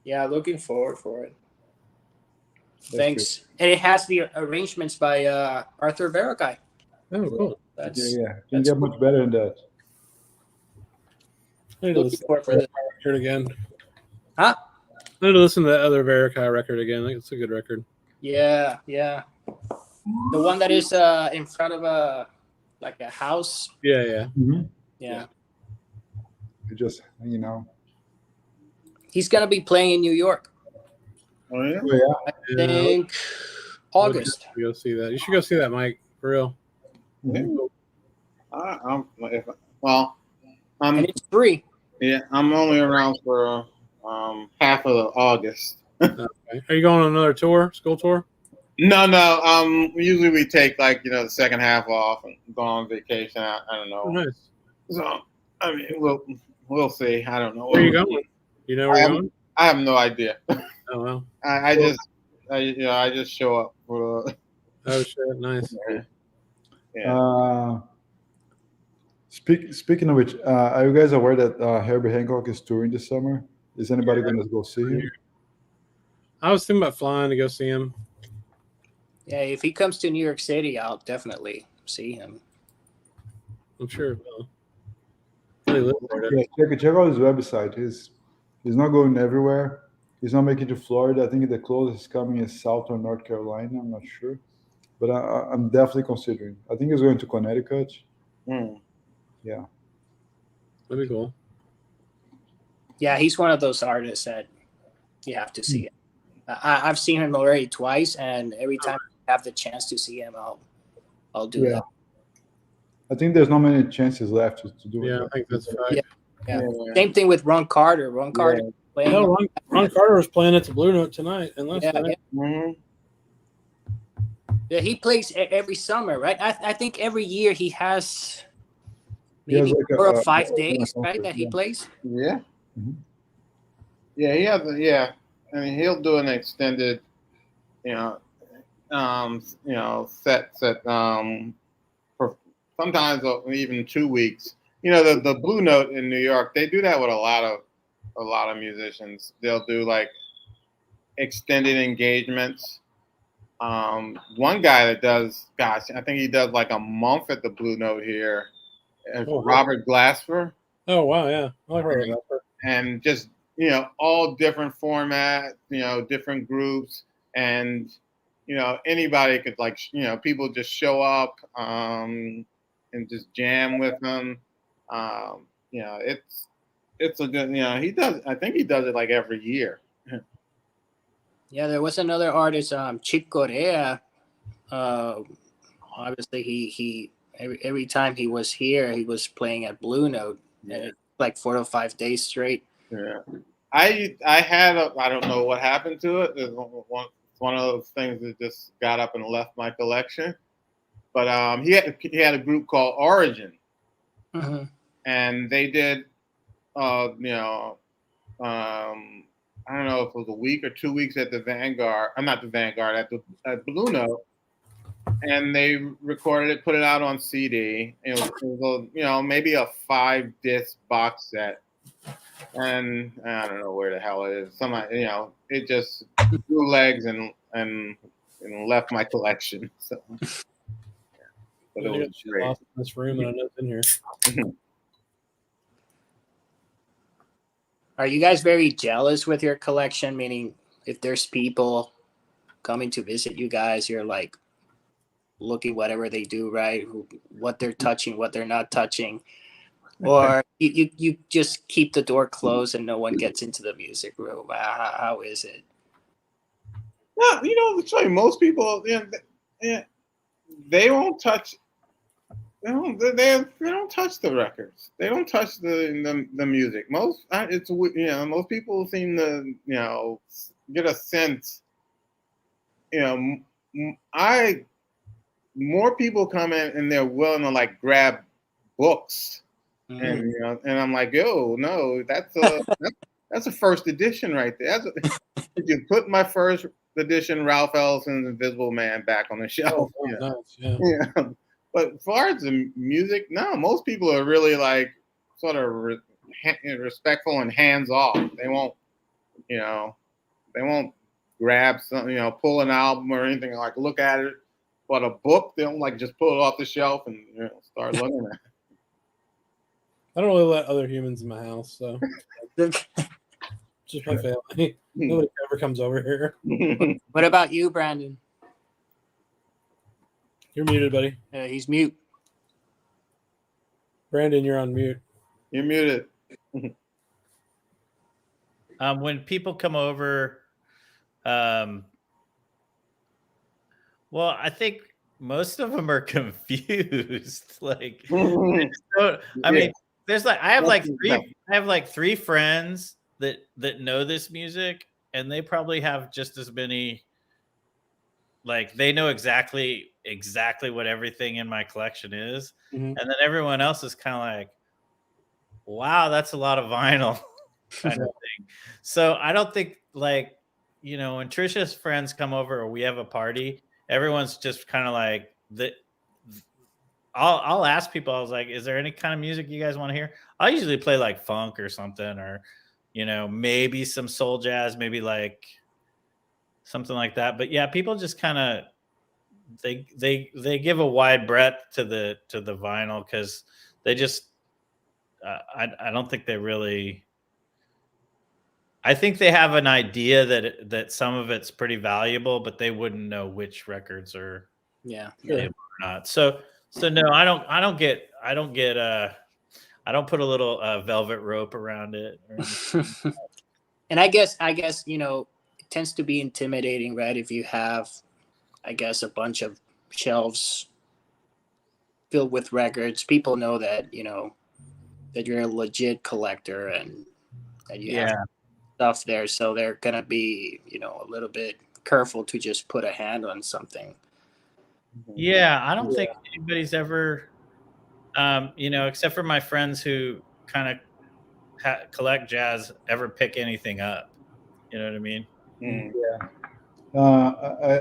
Speaker 10: Yeah, looking forward for it.
Speaker 1: That's
Speaker 10: Thanks. And it has the arrangements by Arthur Veracai.
Speaker 3: Oh, cool.
Speaker 10: That's
Speaker 1: Yeah. Can get much better than that.
Speaker 3: I need to
Speaker 10: looking
Speaker 3: listen
Speaker 10: forward for
Speaker 3: to
Speaker 10: this.
Speaker 3: that record again.
Speaker 10: Huh?
Speaker 3: I need to listen to that other Veracai record again. I think it's a good record.
Speaker 10: Yeah. The one that is in front of a house.
Speaker 3: Yeah.
Speaker 10: Yeah.
Speaker 1: It just,
Speaker 10: He's gonna be playing in New York.
Speaker 5: Oh yeah.
Speaker 1: Oh, yeah.
Speaker 10: I think August.
Speaker 3: You go see that. You should go see that, Mike. For real.
Speaker 10: And it's free.
Speaker 5: I'm only around for half of August.
Speaker 3: Okay. Are you going on another tour? School tour?
Speaker 5: No. Usually we take the second half off and go on vacation. I don't know.
Speaker 3: Oh, nice.
Speaker 5: So I mean, we'll see. I don't know.
Speaker 3: Where are you going? You know where you're going?
Speaker 5: I have no idea.
Speaker 3: Oh well.
Speaker 5: I just show up for.
Speaker 3: Oh shit! Nice.
Speaker 5: Yeah.
Speaker 1: Speaking of which, are you guys aware that Herbie Hancock is touring this summer? Is anybody going to go see him?
Speaker 3: I was thinking about flying to go see him.
Speaker 10: Yeah, if he comes to New York City, I'll definitely see him.
Speaker 3: I'm sure it will. Really live there, doesn't he?
Speaker 1: Yeah, check out his website. He's not going everywhere. He's not making it to Florida. I think the closest is coming is South or North Carolina. I'm not sure, but I'm definitely considering. I think he's going to Connecticut. Yeah,
Speaker 3: That'd be cool.
Speaker 10: Yeah, he's one of those artists that you have to see. I've seen him already twice, and every time I have the chance to see him, I'll do that.
Speaker 1: I think there's not many chances left to do it.
Speaker 3: Yeah, I think that's right.
Speaker 10: Yeah. Same thing with Ron Carter. Ron Carter playing.
Speaker 3: No, Ron Carter was playing at the Blue Note tonight and last night.
Speaker 10: Yeah, he plays every summer, right? I think every year he has
Speaker 1: He has
Speaker 10: Maybe
Speaker 1: like
Speaker 10: 4 or
Speaker 1: a
Speaker 10: 5 days, right? That he
Speaker 1: yeah.
Speaker 10: plays.
Speaker 5: Yeah.
Speaker 1: Mhm.
Speaker 5: Yeah, he has. Yeah, I mean, he'll do an extended, you know, sets at for sometimes even 2 weeks. You know, the Blue Note in New York, they do that with a lot of musicians. They'll do like extended engagements. One guy that does, gosh, I think he does like a month at the Blue Note here.
Speaker 3: Oh,
Speaker 5: Robert Glasper,
Speaker 3: Oh wow, yeah, I heard of that.
Speaker 5: and just all different formats, different groups, and anybody could like people just show up and just jam with them. It's a good, he does. I think he does it like every year.
Speaker 10: Yeah, there was another artist, Chick Corea. Obviously, he every time he was here, he was playing at Blue Note, like 4 or 5 days straight.
Speaker 5: Yeah, I had I don't know what happened to it. It's one of those things that just got up and left my collection. But he had a group called Origin,
Speaker 10: Mm-hmm.
Speaker 5: and they did I don't know if it was a week or 2 weeks at the Vanguard. I'm not the Vanguard, at Blue Note, and they recorded it, put it out on CD. It was maybe a 5-disc box set, and I don't know where the hell it is. It just grew legs and left my collection. So, but it was great.
Speaker 3: Lost in this room and I know it's in here.
Speaker 10: Are you guys very jealous with your collection? Meaning, if there's people coming to visit you guys, you're like looking whatever they do, right? What they're touching, what they're not touching, or you just keep the door closed and no one gets into the music room. How is it?
Speaker 5: No, it's funny. Most people, they won't touch. They don't touch the records. They don't touch the music. Most most people seem to get a sense. More people come in and they're willing to like grab books, and and I'm like, yo, no, that's a first edition right there. You put my first edition Ralph Ellison's Invisible Man back on the shelf.
Speaker 3: Oh, nice, yeah.
Speaker 5: Yeah. But as far as the music, no, most people are really like sort of respectful and hands off. They won't, they won't grab something, pull an album or anything, like look at it. But a book, they don't like just pull it off the shelf and start looking at it.
Speaker 3: I don't really let other humans in my house, so just my family. Nobody ever comes over here.
Speaker 10: What about you, Brandon?
Speaker 3: You're muted, buddy.
Speaker 10: He's mute.
Speaker 3: Brandon, you're on mute.
Speaker 5: You're muted.
Speaker 8: When people come over, well, I think most of them are confused. Like, I mean, there's like I have like three friends that know this music, and they probably have just as many. Like, they know exactly what everything in my collection is, and then everyone else is kind of like, "Wow, that's a lot of vinyl," kind of thing. So I don't think when Trisha's friends come over or we have a party, everyone's just kind of like that. I'll ask people. I was like, "Is there any kind of music you guys want to hear?" I'll usually play like funk or something, or maybe some soul jazz, maybe like something like that. But yeah, people just kind of they give a wide breadth to the vinyl because they just I don't think they really. I think they have an idea that some of it's pretty valuable, but they wouldn't know which records are valuable or not. So no, I don't put a little velvet rope around it.
Speaker 10: And I guess it tends to be intimidating, right? If you have, I guess, a bunch of shelves filled with records, people know that that you're a legit collector and that you have stuff there, so they're gonna be a little bit careful to just put a hand on something.
Speaker 8: Yeah, I don't think anybody's ever except for my friends who kind of collect jazz, ever pick anything up. You know what I mean?
Speaker 1: Yeah.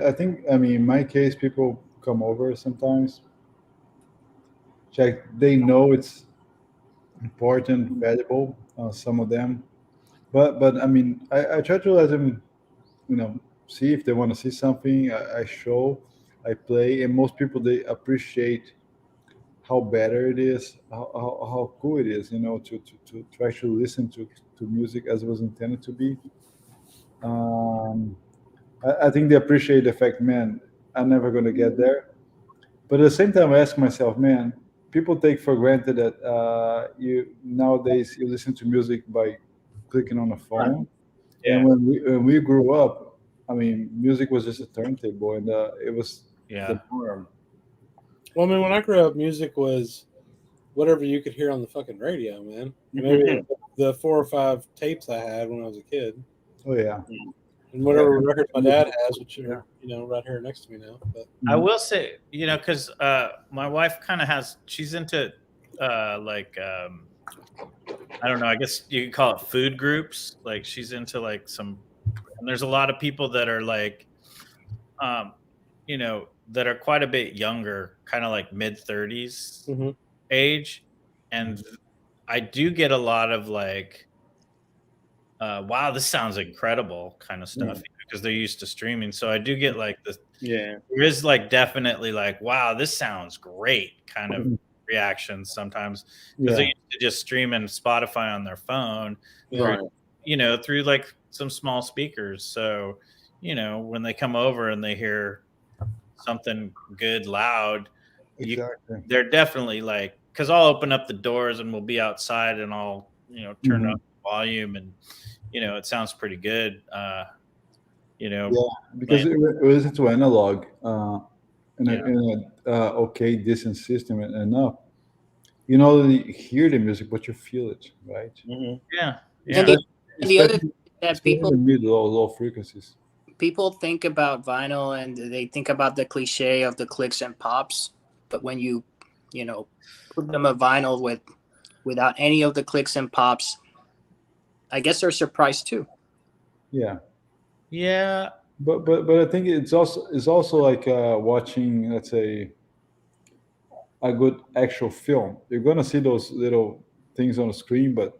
Speaker 1: I think, I mean, in my case, people come over sometimes. They know it's important, valuable, some of them. But I mean, I try to let them, see if they want to see something. I show, I play, and most people, they appreciate how better it is, how cool it is, to actually listen to music as it was intended to be. Um, I think they appreciate the fact, man, I'm never going to get there. But at the same time, I ask myself, man, people take for granted that you nowadays you listen to music by clicking on a phone.
Speaker 8: Yeah.
Speaker 1: And when we grew up, I mean, music was just a turntable, and it was the norm.
Speaker 3: Well, I mean, when I grew up, music was whatever you could hear on the fucking radio, man. Maybe the 4 or 5 tapes I had when I was a kid.
Speaker 1: Oh yeah.
Speaker 3: And whatever records my dad has, which are right here next to me now. But
Speaker 8: I will say, because my wife kind of she's into I don't know, I guess you could call it food groups. Like she's into like and there's a lot of people that are like, that are quite a bit younger, kind of like mid-30s age. And I do get a lot of like, wow, this sounds incredible kind of stuff because they're used to streaming. So I do get like this. Yeah, there is like definitely like, wow, this sounds great kind of reactions sometimes because they're used to just streaming Spotify on their phone, through like some small speakers. So, when they come over and they hear something good loud, they're definitely like, because I'll open up the doors and we'll be outside and I'll, turn up the volume and, it sounds pretty good.
Speaker 1: Because it was into analog in a okay, decent system enough. You hear the music, but you feel it, right?
Speaker 8: Yeah.
Speaker 10: And the other thing that people
Speaker 1: low frequencies.
Speaker 10: People think about vinyl and they think about the cliche of the clicks and pops, but when you put them a vinyl without any of the clicks and pops, I guess they're surprised too.
Speaker 1: Yeah.
Speaker 8: Yeah.
Speaker 1: But I think it's also like watching, let's say, a good actual film. You're gonna see those little things on the screen, but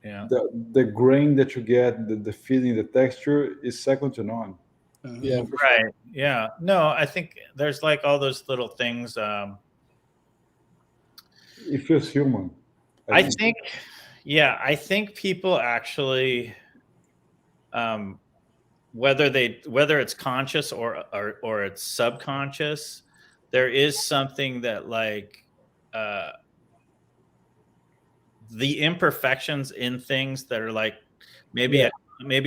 Speaker 1: the grain that you get, the feeling, the texture is second to none.
Speaker 3: Yeah,
Speaker 8: right. Sure. Yeah. No, I think there's like all those little things.
Speaker 1: It feels human.
Speaker 8: I think people actually, whether it's conscious or it's subconscious, there is something that like the imperfections in things that are like maybe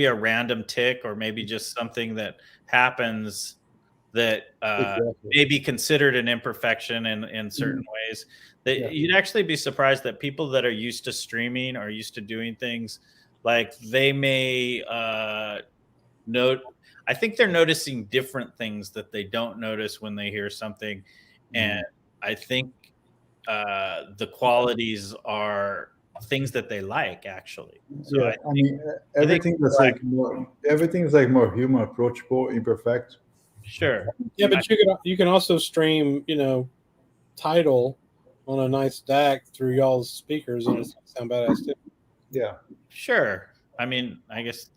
Speaker 8: a random tick or maybe just something that happens that may be considered an imperfection in certain ways. That you'd actually be surprised that people that are used to streaming or used to doing things like they may note. I think they're noticing different things that they don't notice when they hear something, and I think the qualities are things that they like actually. So
Speaker 1: everything is like more human, approachable, imperfect.
Speaker 8: Sure.
Speaker 3: Yeah, but you can also stream, Tidal on a nice DAC through y'all's speakers and it's sound badass too.
Speaker 1: Yeah.
Speaker 8: Sure. I mean, I guess.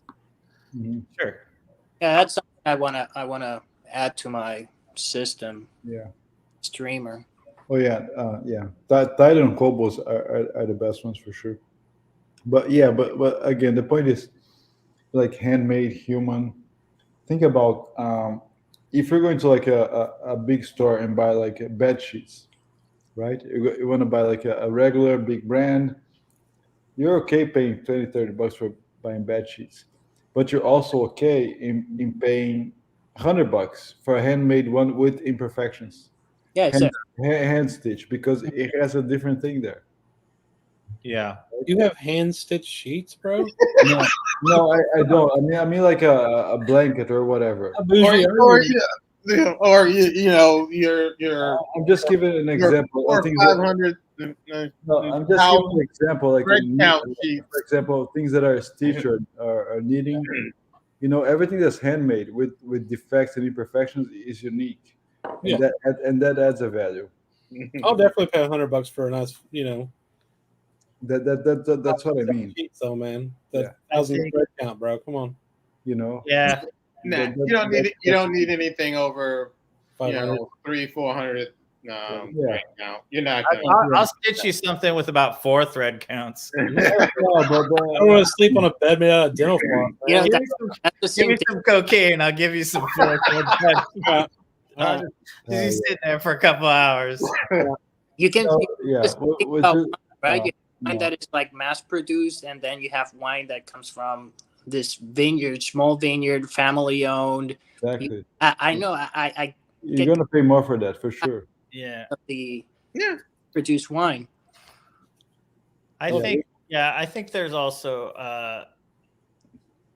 Speaker 8: Sure.
Speaker 10: Yeah, that's something I wanna add to my system.
Speaker 1: Yeah.
Speaker 10: Streamer.
Speaker 1: Oh yeah, Tidal and Cobos are the best ones for sure. But again, the point is like handmade, human. Think about if you're going to like a big store and buy like bed sheets, right? You want to buy like a regular big brand. You're okay paying $20-$30 for buying bed sheets, but you're also okay in paying $100 for a handmade one with imperfections.
Speaker 10: Yeah,
Speaker 1: hand stitch, because it has a different thing there.
Speaker 8: Yeah.
Speaker 3: You have hand stitched sheets, bro?
Speaker 1: No, I don't. I mean like a blanket or whatever.
Speaker 5: Or you're
Speaker 1: I'm just giving an example.
Speaker 5: Or 500
Speaker 1: No, I'm just
Speaker 5: How-
Speaker 1: giving an example. Like,
Speaker 5: Thread count sheets.
Speaker 1: for example, things that are stitched are knitting. You know, everything that's handmade with defects and imperfections is unique, and
Speaker 3: Yeah.
Speaker 1: that adds a value.
Speaker 3: I'll definitely pay $100 for a nice, you know.
Speaker 1: That's what I mean.
Speaker 3: So man,
Speaker 1: Yeah.
Speaker 3: that 1,000 thread count, bro. Come on.
Speaker 1: You know.
Speaker 8: Yeah.
Speaker 5: Nah, you don't need anything over
Speaker 3: 500.
Speaker 5: 300-400
Speaker 1: Yeah.
Speaker 5: right now. You're not gonna.
Speaker 8: I'll stitch you something with about 4 thread counts.
Speaker 1: No, but,
Speaker 3: I don't want to sleep on a bed made out of dental floss.
Speaker 10: You know,
Speaker 8: Give
Speaker 10: that,
Speaker 8: me some-
Speaker 10: that's the
Speaker 8: Give
Speaker 10: same
Speaker 8: me
Speaker 10: thing.
Speaker 8: some cocaine. I'll give you some 4 thread counts.
Speaker 3: Yeah.
Speaker 8: He's sitting there for a couple hours.
Speaker 10: You can
Speaker 1: yeah.
Speaker 10: just think
Speaker 1: With
Speaker 10: about
Speaker 1: the-
Speaker 10: wine, right? You have wine
Speaker 1: no.
Speaker 10: that is like mass produced, and then you have wine that comes from this vineyard, small vineyard, family owned.
Speaker 1: Exactly.
Speaker 10: I know. I
Speaker 1: You're gonna pay more for that for sure.
Speaker 8: Yeah.
Speaker 10: of the
Speaker 5: Yeah.
Speaker 10: produced wine.
Speaker 8: I think I think there's also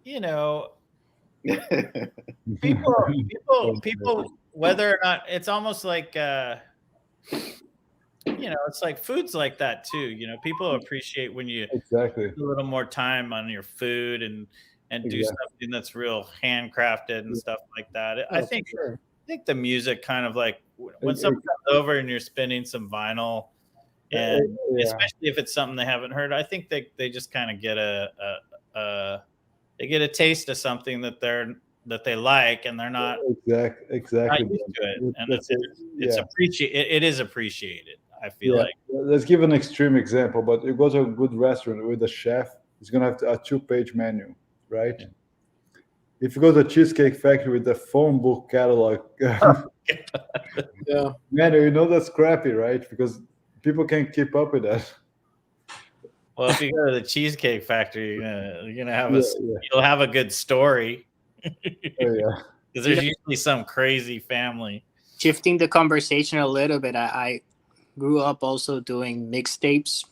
Speaker 8: you know, people whether or not it's almost like you know, it's like food's like that too. You know, people appreciate when you
Speaker 1: Exactly.
Speaker 8: spend a little more time on your food and do
Speaker 1: Exactly.
Speaker 8: something that's real handcrafted and stuff like that. I
Speaker 3: Oh,
Speaker 8: think
Speaker 3: for sure.
Speaker 8: I think the music kind of like when someone comes over and you're spinning some vinyl, and
Speaker 1: Yeah.
Speaker 8: especially if it's something they haven't heard, I think they just kind of get they get a taste of something that they like, and they're not
Speaker 1: Exactly.
Speaker 8: used to it, and
Speaker 1: That's it.
Speaker 8: it's
Speaker 1: Yeah.
Speaker 8: it is appreciated. I feel
Speaker 1: Yeah.
Speaker 8: like
Speaker 1: Let's give an extreme example, but you go to a good restaurant with a chef, he's gonna have a 2-page menu, right?
Speaker 8: Yeah.
Speaker 1: If you go to a Cheesecake Factory with the phone book catalog
Speaker 3: Yeah.
Speaker 1: menu, you know that's crappy, right? Because people can't keep up with that.
Speaker 8: well, if you go to the Cheesecake Factory, you're gonna have
Speaker 1: Yeah.
Speaker 8: you'll have a good story
Speaker 1: Oh, yeah.
Speaker 8: because there's usually some crazy family.
Speaker 10: Shifting the conversation a little bit, I grew up also doing mixtapes.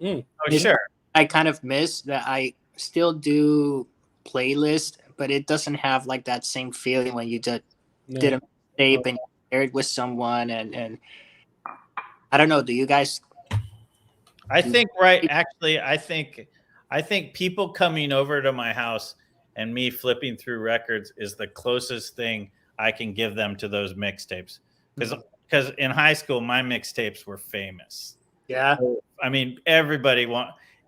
Speaker 8: Oh,
Speaker 10: Yeah.
Speaker 8: sure.
Speaker 10: I kind of miss that. I still do playlist, but it doesn't have like that same feeling when you did a tape and you shared it with someone. And I don't know. Do you guys?
Speaker 8: I think actually, I think people coming over to my house and me flipping through records is the closest thing I can give them to those mixtapes. Because in high school, my mixtapes were famous.
Speaker 10: Yeah.
Speaker 8: I mean, everybody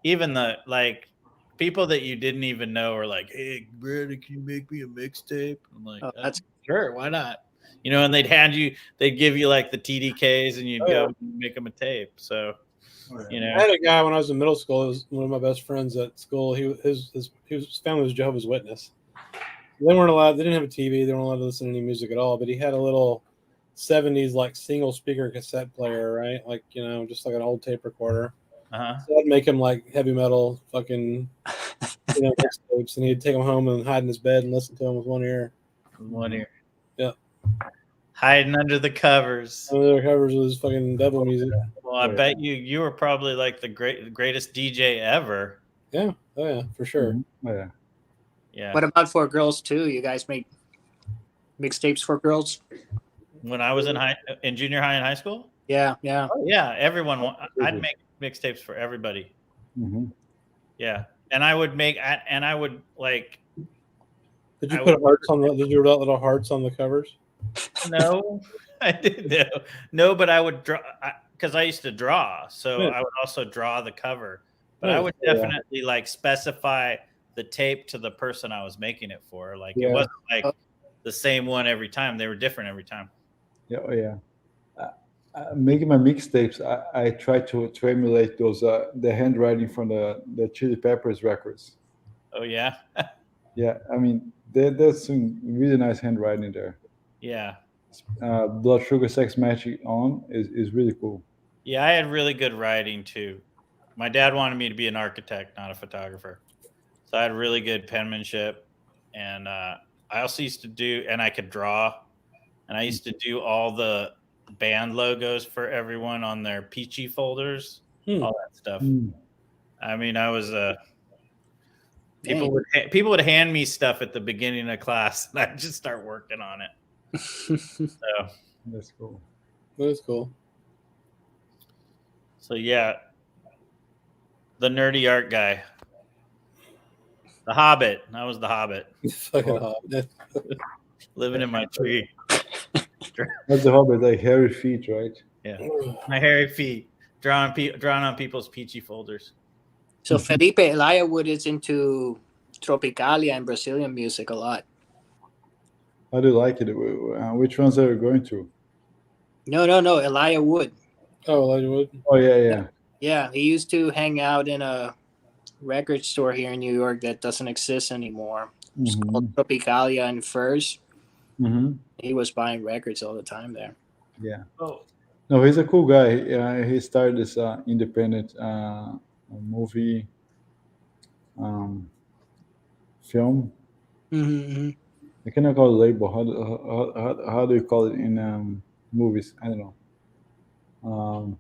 Speaker 8: even the like people that you didn't even know are like, "Hey, Brandon, can you make me a mixtape?" I'm like,
Speaker 10: Oh, that's
Speaker 8: sure, why not? You know, and they'd give you like the TDKs, and you'd go make them a tape. So, you know,
Speaker 3: I had a guy when I was in middle school. It was one of my best friends at school. His family was Jehovah's Witness. They weren't allowed. They didn't have a TV. They weren't allowed to listen to any music at all. But he had a little 70s like single speaker cassette player, right? Like, you know, just like an old tape recorder. So I'd make him like heavy metal, fucking, you know, mixtapes, and he'd take them home and hide in his bed and listen to them with one ear.
Speaker 8: One ear.
Speaker 3: Yeah.
Speaker 8: Hiding under the covers.
Speaker 3: One of their covers was fucking devil music.
Speaker 8: Well, I bet you were probably like the greatest DJ ever.
Speaker 3: Yeah. Oh yeah, for sure.
Speaker 1: Oh, yeah.
Speaker 8: Yeah.
Speaker 10: What about for girls too? You guys make mixtapes for girls?
Speaker 8: When I was in junior high and high school?
Speaker 10: Yeah, yeah.
Speaker 8: Oh, yeah, everyone. I'd make mixtapes for everybody.
Speaker 1: Mhm.
Speaker 8: Yeah, and I would like.
Speaker 3: Did you put hearts on Did you write little hearts on the covers?
Speaker 8: No, I didn't. No, but I would draw because I used to draw, so
Speaker 3: Yeah.
Speaker 8: I would also draw the cover. But
Speaker 3: Yeah.
Speaker 8: I would definitely like specify the tape to the person I was making it for. Like
Speaker 1: Yeah.
Speaker 8: it wasn't like the same one every time; they were different every time.
Speaker 1: Yeah, oh, yeah. Making my mixtapes, I try to emulate those the handwriting from the Chili Peppers records.
Speaker 8: Oh yeah,
Speaker 1: Yeah, I mean there's some really nice handwriting there.
Speaker 8: yeah.
Speaker 1: Blood Sugar Sex Magic On is really cool.
Speaker 8: Yeah, I had really good writing too. My dad wanted me to be an architect, not a photographer. So I had really good penmanship. And I also used to and I could draw. And I used to do all the band logos for everyone on their Peachy folders, all that stuff. I mean, I was people would hand me stuff at the beginning of class, and I'd just start working on it. So
Speaker 1: That's cool.
Speaker 3: That is cool.
Speaker 8: So yeah, the nerdy art guy, the Hobbit. That was the Hobbit
Speaker 3: Fucking Hobbit.
Speaker 8: living in my tree.
Speaker 1: That's the Hobbit, like hairy feet, right?
Speaker 8: Yeah, my hairy feet drawn on people's peachy folders.
Speaker 10: So Felipe Elijah Wood is into Tropicalia and Brazilian music a lot.
Speaker 1: How do you like it? Which ones are you going to?
Speaker 10: No, Elijah Wood.
Speaker 3: Oh, Elijah Wood.
Speaker 1: Oh, yeah.
Speaker 10: Yeah, he used to hang out in a record store here in New York that doesn't exist anymore. It's called Tropicalia and Furs. He was buying records all the time there.
Speaker 1: Yeah.
Speaker 8: Oh,
Speaker 1: No, he's a cool guy. He started this independent movie film. I cannot call it label. How do you call it in movies? I don't know.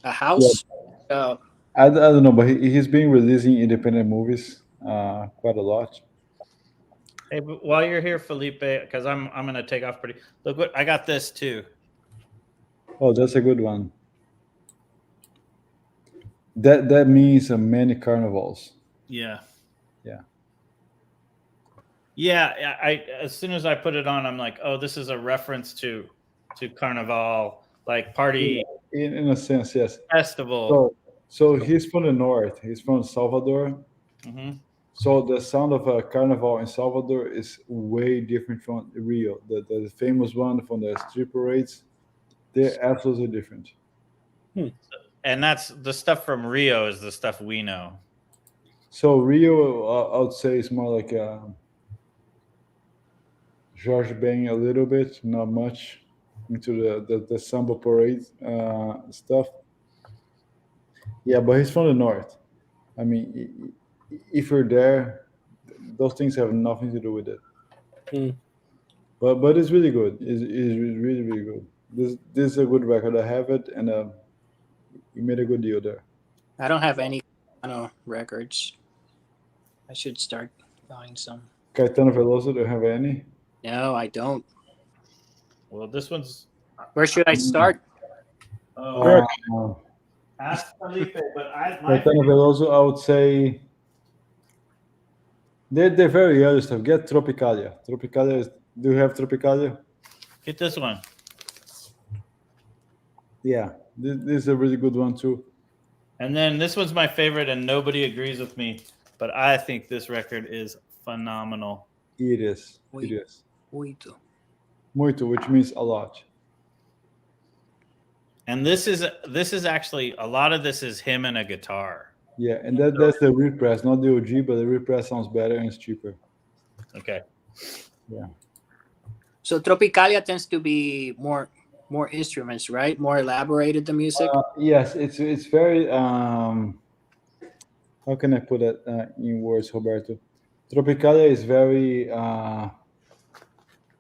Speaker 10: A house?
Speaker 1: I don't know, but he's been releasing independent movies quite a lot.
Speaker 8: hey, but while you're here, Felipe, because I'm gonna take off pretty. Look what I got. This too.
Speaker 1: Oh, that's a good one. That means many carnivals.
Speaker 8: Yeah.
Speaker 1: Yeah.
Speaker 8: Yeah, I as soon as I put it on, I'm like, oh, this is a reference to Carnival, like party
Speaker 1: In a sense, yes.
Speaker 8: festival.
Speaker 1: So he's from the north. He's from Salvador. So the sound of a carnival in Salvador is way different from Rio. The famous one from the street parades, they're absolutely different.
Speaker 8: And that's the stuff from Rio is the stuff we know.
Speaker 1: So Rio, I would say, is more like George Ben a little bit, not much into the samba parade stuff. Yeah, but he's from the north. I mean, if you're there, those things have nothing to do with it. But it's really good. It's really, really good. This is a good record. I have it, and you made a good deal there.
Speaker 10: I don't have any records. I should start buying some.
Speaker 1: Caetano Veloso, do you have any?
Speaker 10: No, I don't.
Speaker 8: Well, this one's.
Speaker 10: Where should I start?
Speaker 8: Ask Felipe, but
Speaker 1: Caetano Veloso, I would say they're very early stuff. Get Tropicalia. Do you have Tropicalia?
Speaker 8: Get this one.
Speaker 1: Yeah, this is a really good one too.
Speaker 8: And then this one's my favorite, and nobody agrees with me, but I think this record is phenomenal.
Speaker 1: It is.
Speaker 10: Muito,
Speaker 1: which means a lot.
Speaker 8: And this is actually a lot of this is him and a guitar.
Speaker 1: Yeah, and that's the repress, not the OG, but the repress sounds better and it's cheaper.
Speaker 8: Okay.
Speaker 1: Yeah.
Speaker 10: So Tropicalia tends to be more instruments, right? More elaborated, the music.
Speaker 1: Yes, it's very. How can I put it in words, Roberto? Tropicalia is very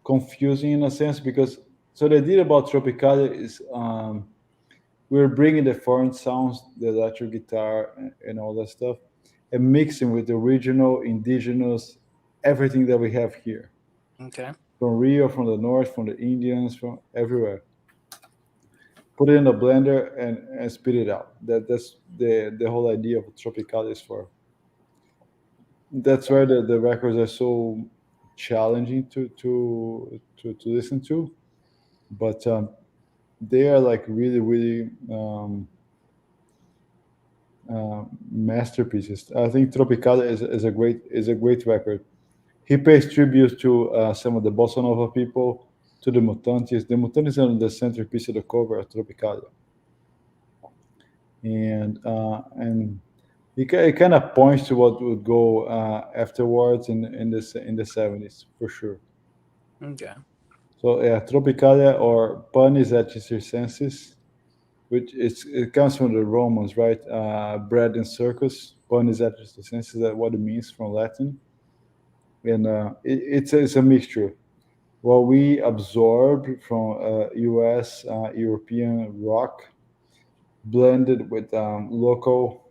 Speaker 1: confusing in a sense because the idea about Tropicalia is we're bringing the foreign sounds, the electric guitar, and all that stuff, and mixing with the original, indigenous, everything that we have here.
Speaker 10: Okay.
Speaker 1: From Rio, from the north, from the Indians, from everywhere. Put it in a blender and spit it out. That's the whole idea of Tropicalia is for. That's why the records are so challenging to listen to, but they are like really, really masterpieces. I think Tropicalia is a great record. He pays tribute to some of the bossa nova people, to the Mutantes. The Mutantes are the centerpiece of the cover of Tropicalia, and it kind of points to what would go afterwards in the 70s for sure.
Speaker 10: Okay.
Speaker 1: So yeah, Tropicalia or Panis et Circenses, which it comes from the Romans, right? Bread and circus. Panis et Circenses, that's what it means from Latin, and it's a mixture. What we absorb from U.S. European rock, blended with local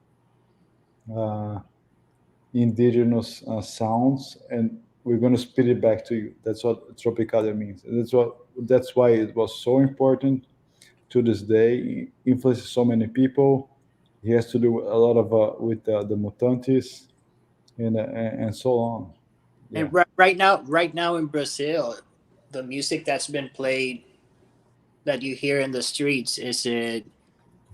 Speaker 1: indigenous sounds, and we're going to spit it back to you. That's what Tropicalia means. And that's why it was so important to this day. It influences so many people. he has to do a lot of with the Mutantes and so on. Yeah.
Speaker 10: And right now in Brazil, the music that's been played that you hear in the streets, is it,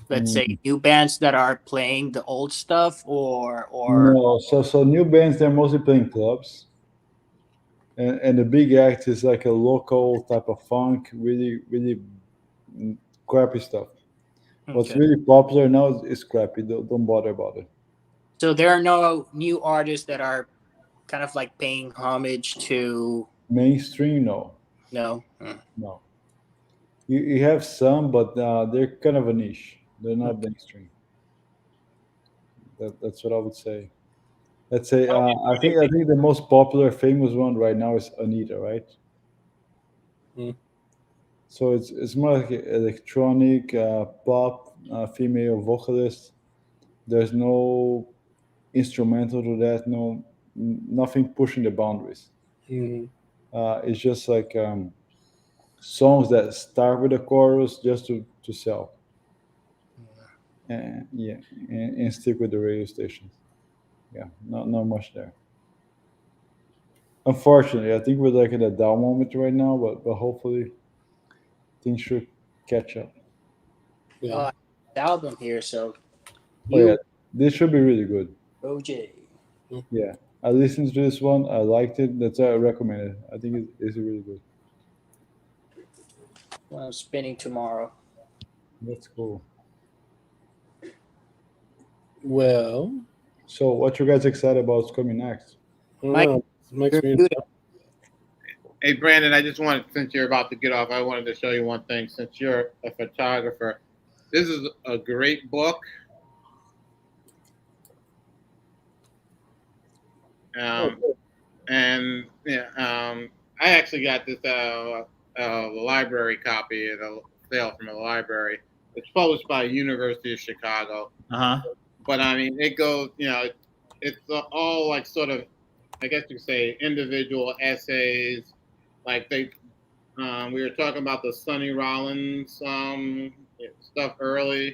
Speaker 10: let's say, new bands that are playing the old stuff, or
Speaker 1: No, so new bands, they're mostly playing clubs, and the big act is like a local type of funk, really crappy stuff. What's
Speaker 10: okay.
Speaker 1: really popular now is crappy. Don't bother about it.
Speaker 10: So there are no new artists that are kind of like paying homage to
Speaker 1: Mainstream, no,
Speaker 10: no.
Speaker 1: no. You have some, but they're kind of a niche. They're not mainstream. That's what I would say. Let's say I think the most popular, famous one right now is Anita, right?
Speaker 3: Hmm.
Speaker 1: So it's more like electronic pop, female vocalist. There's no instrumental to that. No, nothing pushing the boundaries.
Speaker 3: Hmm.
Speaker 1: It's just like songs that start with a chorus just to sell, and yeah, and stick with the radio stations. Yeah, not much there. Unfortunately, I think we're like in a down moment right now, but hopefully things should catch up.
Speaker 3: Yeah.
Speaker 10: The album here, so
Speaker 1: Oh yeah, this should be really good.
Speaker 10: OJ.
Speaker 1: Yeah, I listened to this one. I liked it. That's why I recommend it. I think it's really good.
Speaker 10: Well, I'm spinning tomorrow.
Speaker 1: That's cool.
Speaker 3: Well,
Speaker 1: So, what you guys excited about is coming next?
Speaker 3: I don't
Speaker 10: Mike,
Speaker 3: know. Makes me.
Speaker 10: Bermuda.
Speaker 5: Hey, Brandon, I just wanted, since you're about to get off, I wanted to show you one thing. Since you're a photographer, this is a great book. And yeah, I actually got this library copy at a sale from the library. It's published by University of Chicago. But I mean, it goes, it's all like sort of, I guess you could say, individual essays. Like we were talking about the Sonny Rollins stuff earlier,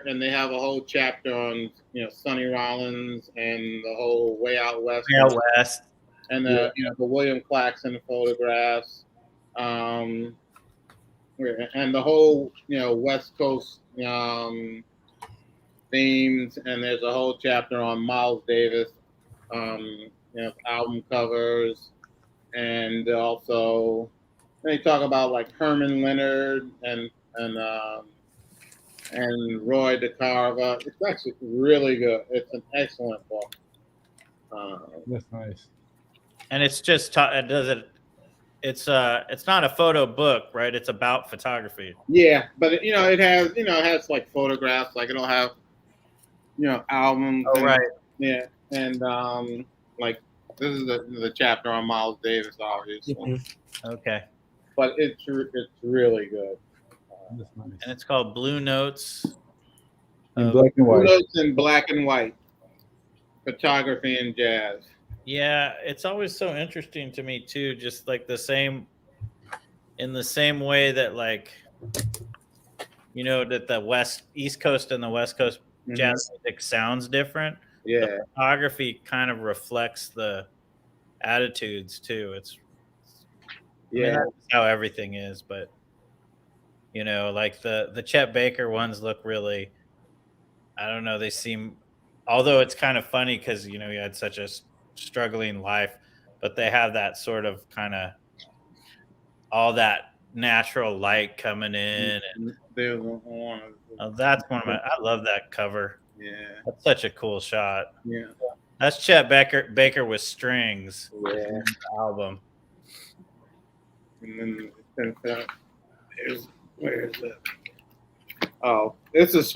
Speaker 5: and they have a whole chapter on Sonny Rollins and the whole Way Out West, and the the William Claxon photographs, and the whole West Coast themes. And there's a whole chapter on Miles Davis, album covers, and also they talk about like Herman Leonard and Roy DeCarva. It's actually really good. It's an excellent book.
Speaker 1: That's nice.
Speaker 8: And it's just it does it. It's not a photo book, right? It's about photography.
Speaker 5: Yeah, but it has like photographs. Like it'll have albums.
Speaker 8: Oh, right.
Speaker 5: Yeah, and like this is the chapter on Miles Davis, obviously.
Speaker 3: Mm-hmm.
Speaker 8: Okay.
Speaker 5: But it's really good.
Speaker 1: That's nice.
Speaker 8: And it's called Blue Notes.
Speaker 1: In black and white.
Speaker 5: Notes in black and white. Photography and jazz.
Speaker 8: Yeah, it's always so interesting to me too. Just like in the same way that that the East Coast and the West Coast jazz music sounds different.
Speaker 5: Yeah,
Speaker 8: the photography kind of reflects the attitudes too. That's how everything is. But like the Chet Baker ones look really, I don't know. They seem, although it's kind of funny because he had such a struggling life, but they have that sort of kind of all that natural light coming in, and that's one of my. I love that cover.
Speaker 5: Yeah,
Speaker 8: that's such a cool shot.
Speaker 5: Yeah,
Speaker 8: that's Chet Baker with strings.
Speaker 5: Yeah,
Speaker 8: album.
Speaker 5: And then where is it? Oh, this is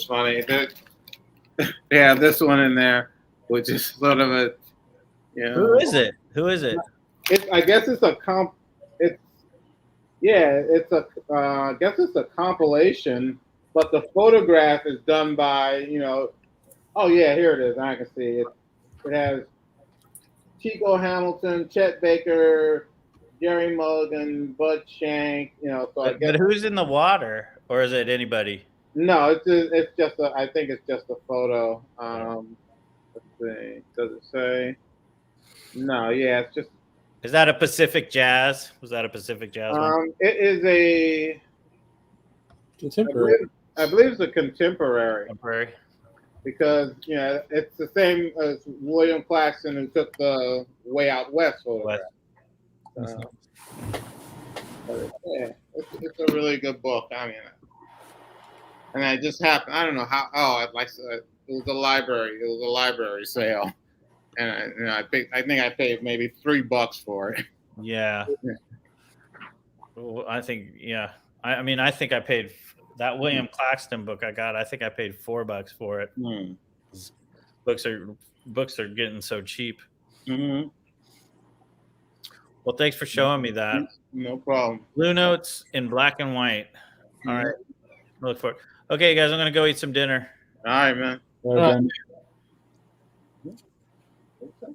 Speaker 5: funny. Yeah, this one in there, which is sort of a.
Speaker 8: Who is it?
Speaker 5: I guess it's a comp. I guess it's a compilation, but the photograph is done by Oh yeah, here it is. I can see it. It has Chico Hamilton, Chet Baker, Jerry Mulligan, Bud Shank. So
Speaker 8: but who's in the water, or is it anybody?
Speaker 5: No, it's just a. I think it's just a photo. Let's see. Does it say? No. Yeah, it's just.
Speaker 8: Is that a Pacific Jazz? Was that a Pacific Jazz one?
Speaker 5: It is a.
Speaker 3: Contemporary.
Speaker 5: I believe it's a contemporary
Speaker 8: Contemporary.
Speaker 5: because it's the same as William Claxton who took the Way Out West photograph. Yeah, it's a really good book. I mean, and I just happened. I don't know how. Oh, it was a library. It was a library sale, and I think I paid maybe $3 for it.
Speaker 8: Yeah. Well, I think I mean I think I paid that William Claxton book I got. I think I paid $4 for it. Books are getting so cheap.
Speaker 5: Mm-hmm.
Speaker 8: Well, thanks for showing me that.
Speaker 5: No problem.
Speaker 8: Blue Notes in black and white. All right. Look for it. Okay, guys, I'm gonna go eat some dinner.
Speaker 5: All right, man.
Speaker 1: All right, then.
Speaker 3: I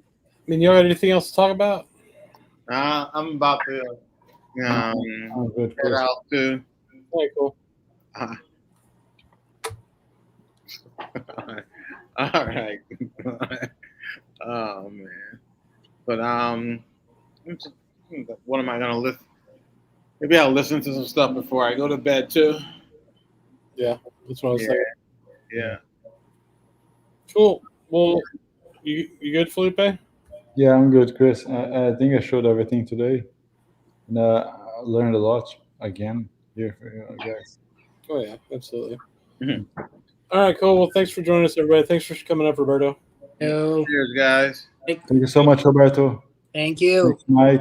Speaker 3: mean, you got anything else to talk about?
Speaker 5: I'm about to
Speaker 1: Oh, good,
Speaker 5: head
Speaker 1: Chris.
Speaker 5: out too.
Speaker 3: Okay, cool.
Speaker 5: All right. Oh man. But what am I gonna listen? Maybe I'll listen to some stuff before I go to bed too.
Speaker 3: Yeah, that's what I was saying.
Speaker 5: Yeah.
Speaker 3: Cool. Well, you good, Felipe?
Speaker 1: Yeah, I'm good, Chris. I think I showed everything today, and I learned a lot again here for you guys.
Speaker 3: Oh yeah, absolutely.
Speaker 5: Mhm.
Speaker 3: All right, cool. Well, thanks for joining us, everybody. Thanks for coming up, Roberto.
Speaker 10: No,
Speaker 5: Cheers, guys.
Speaker 1: Thank you so much, Roberto.
Speaker 10: thank you.
Speaker 1: Thanks, Mike.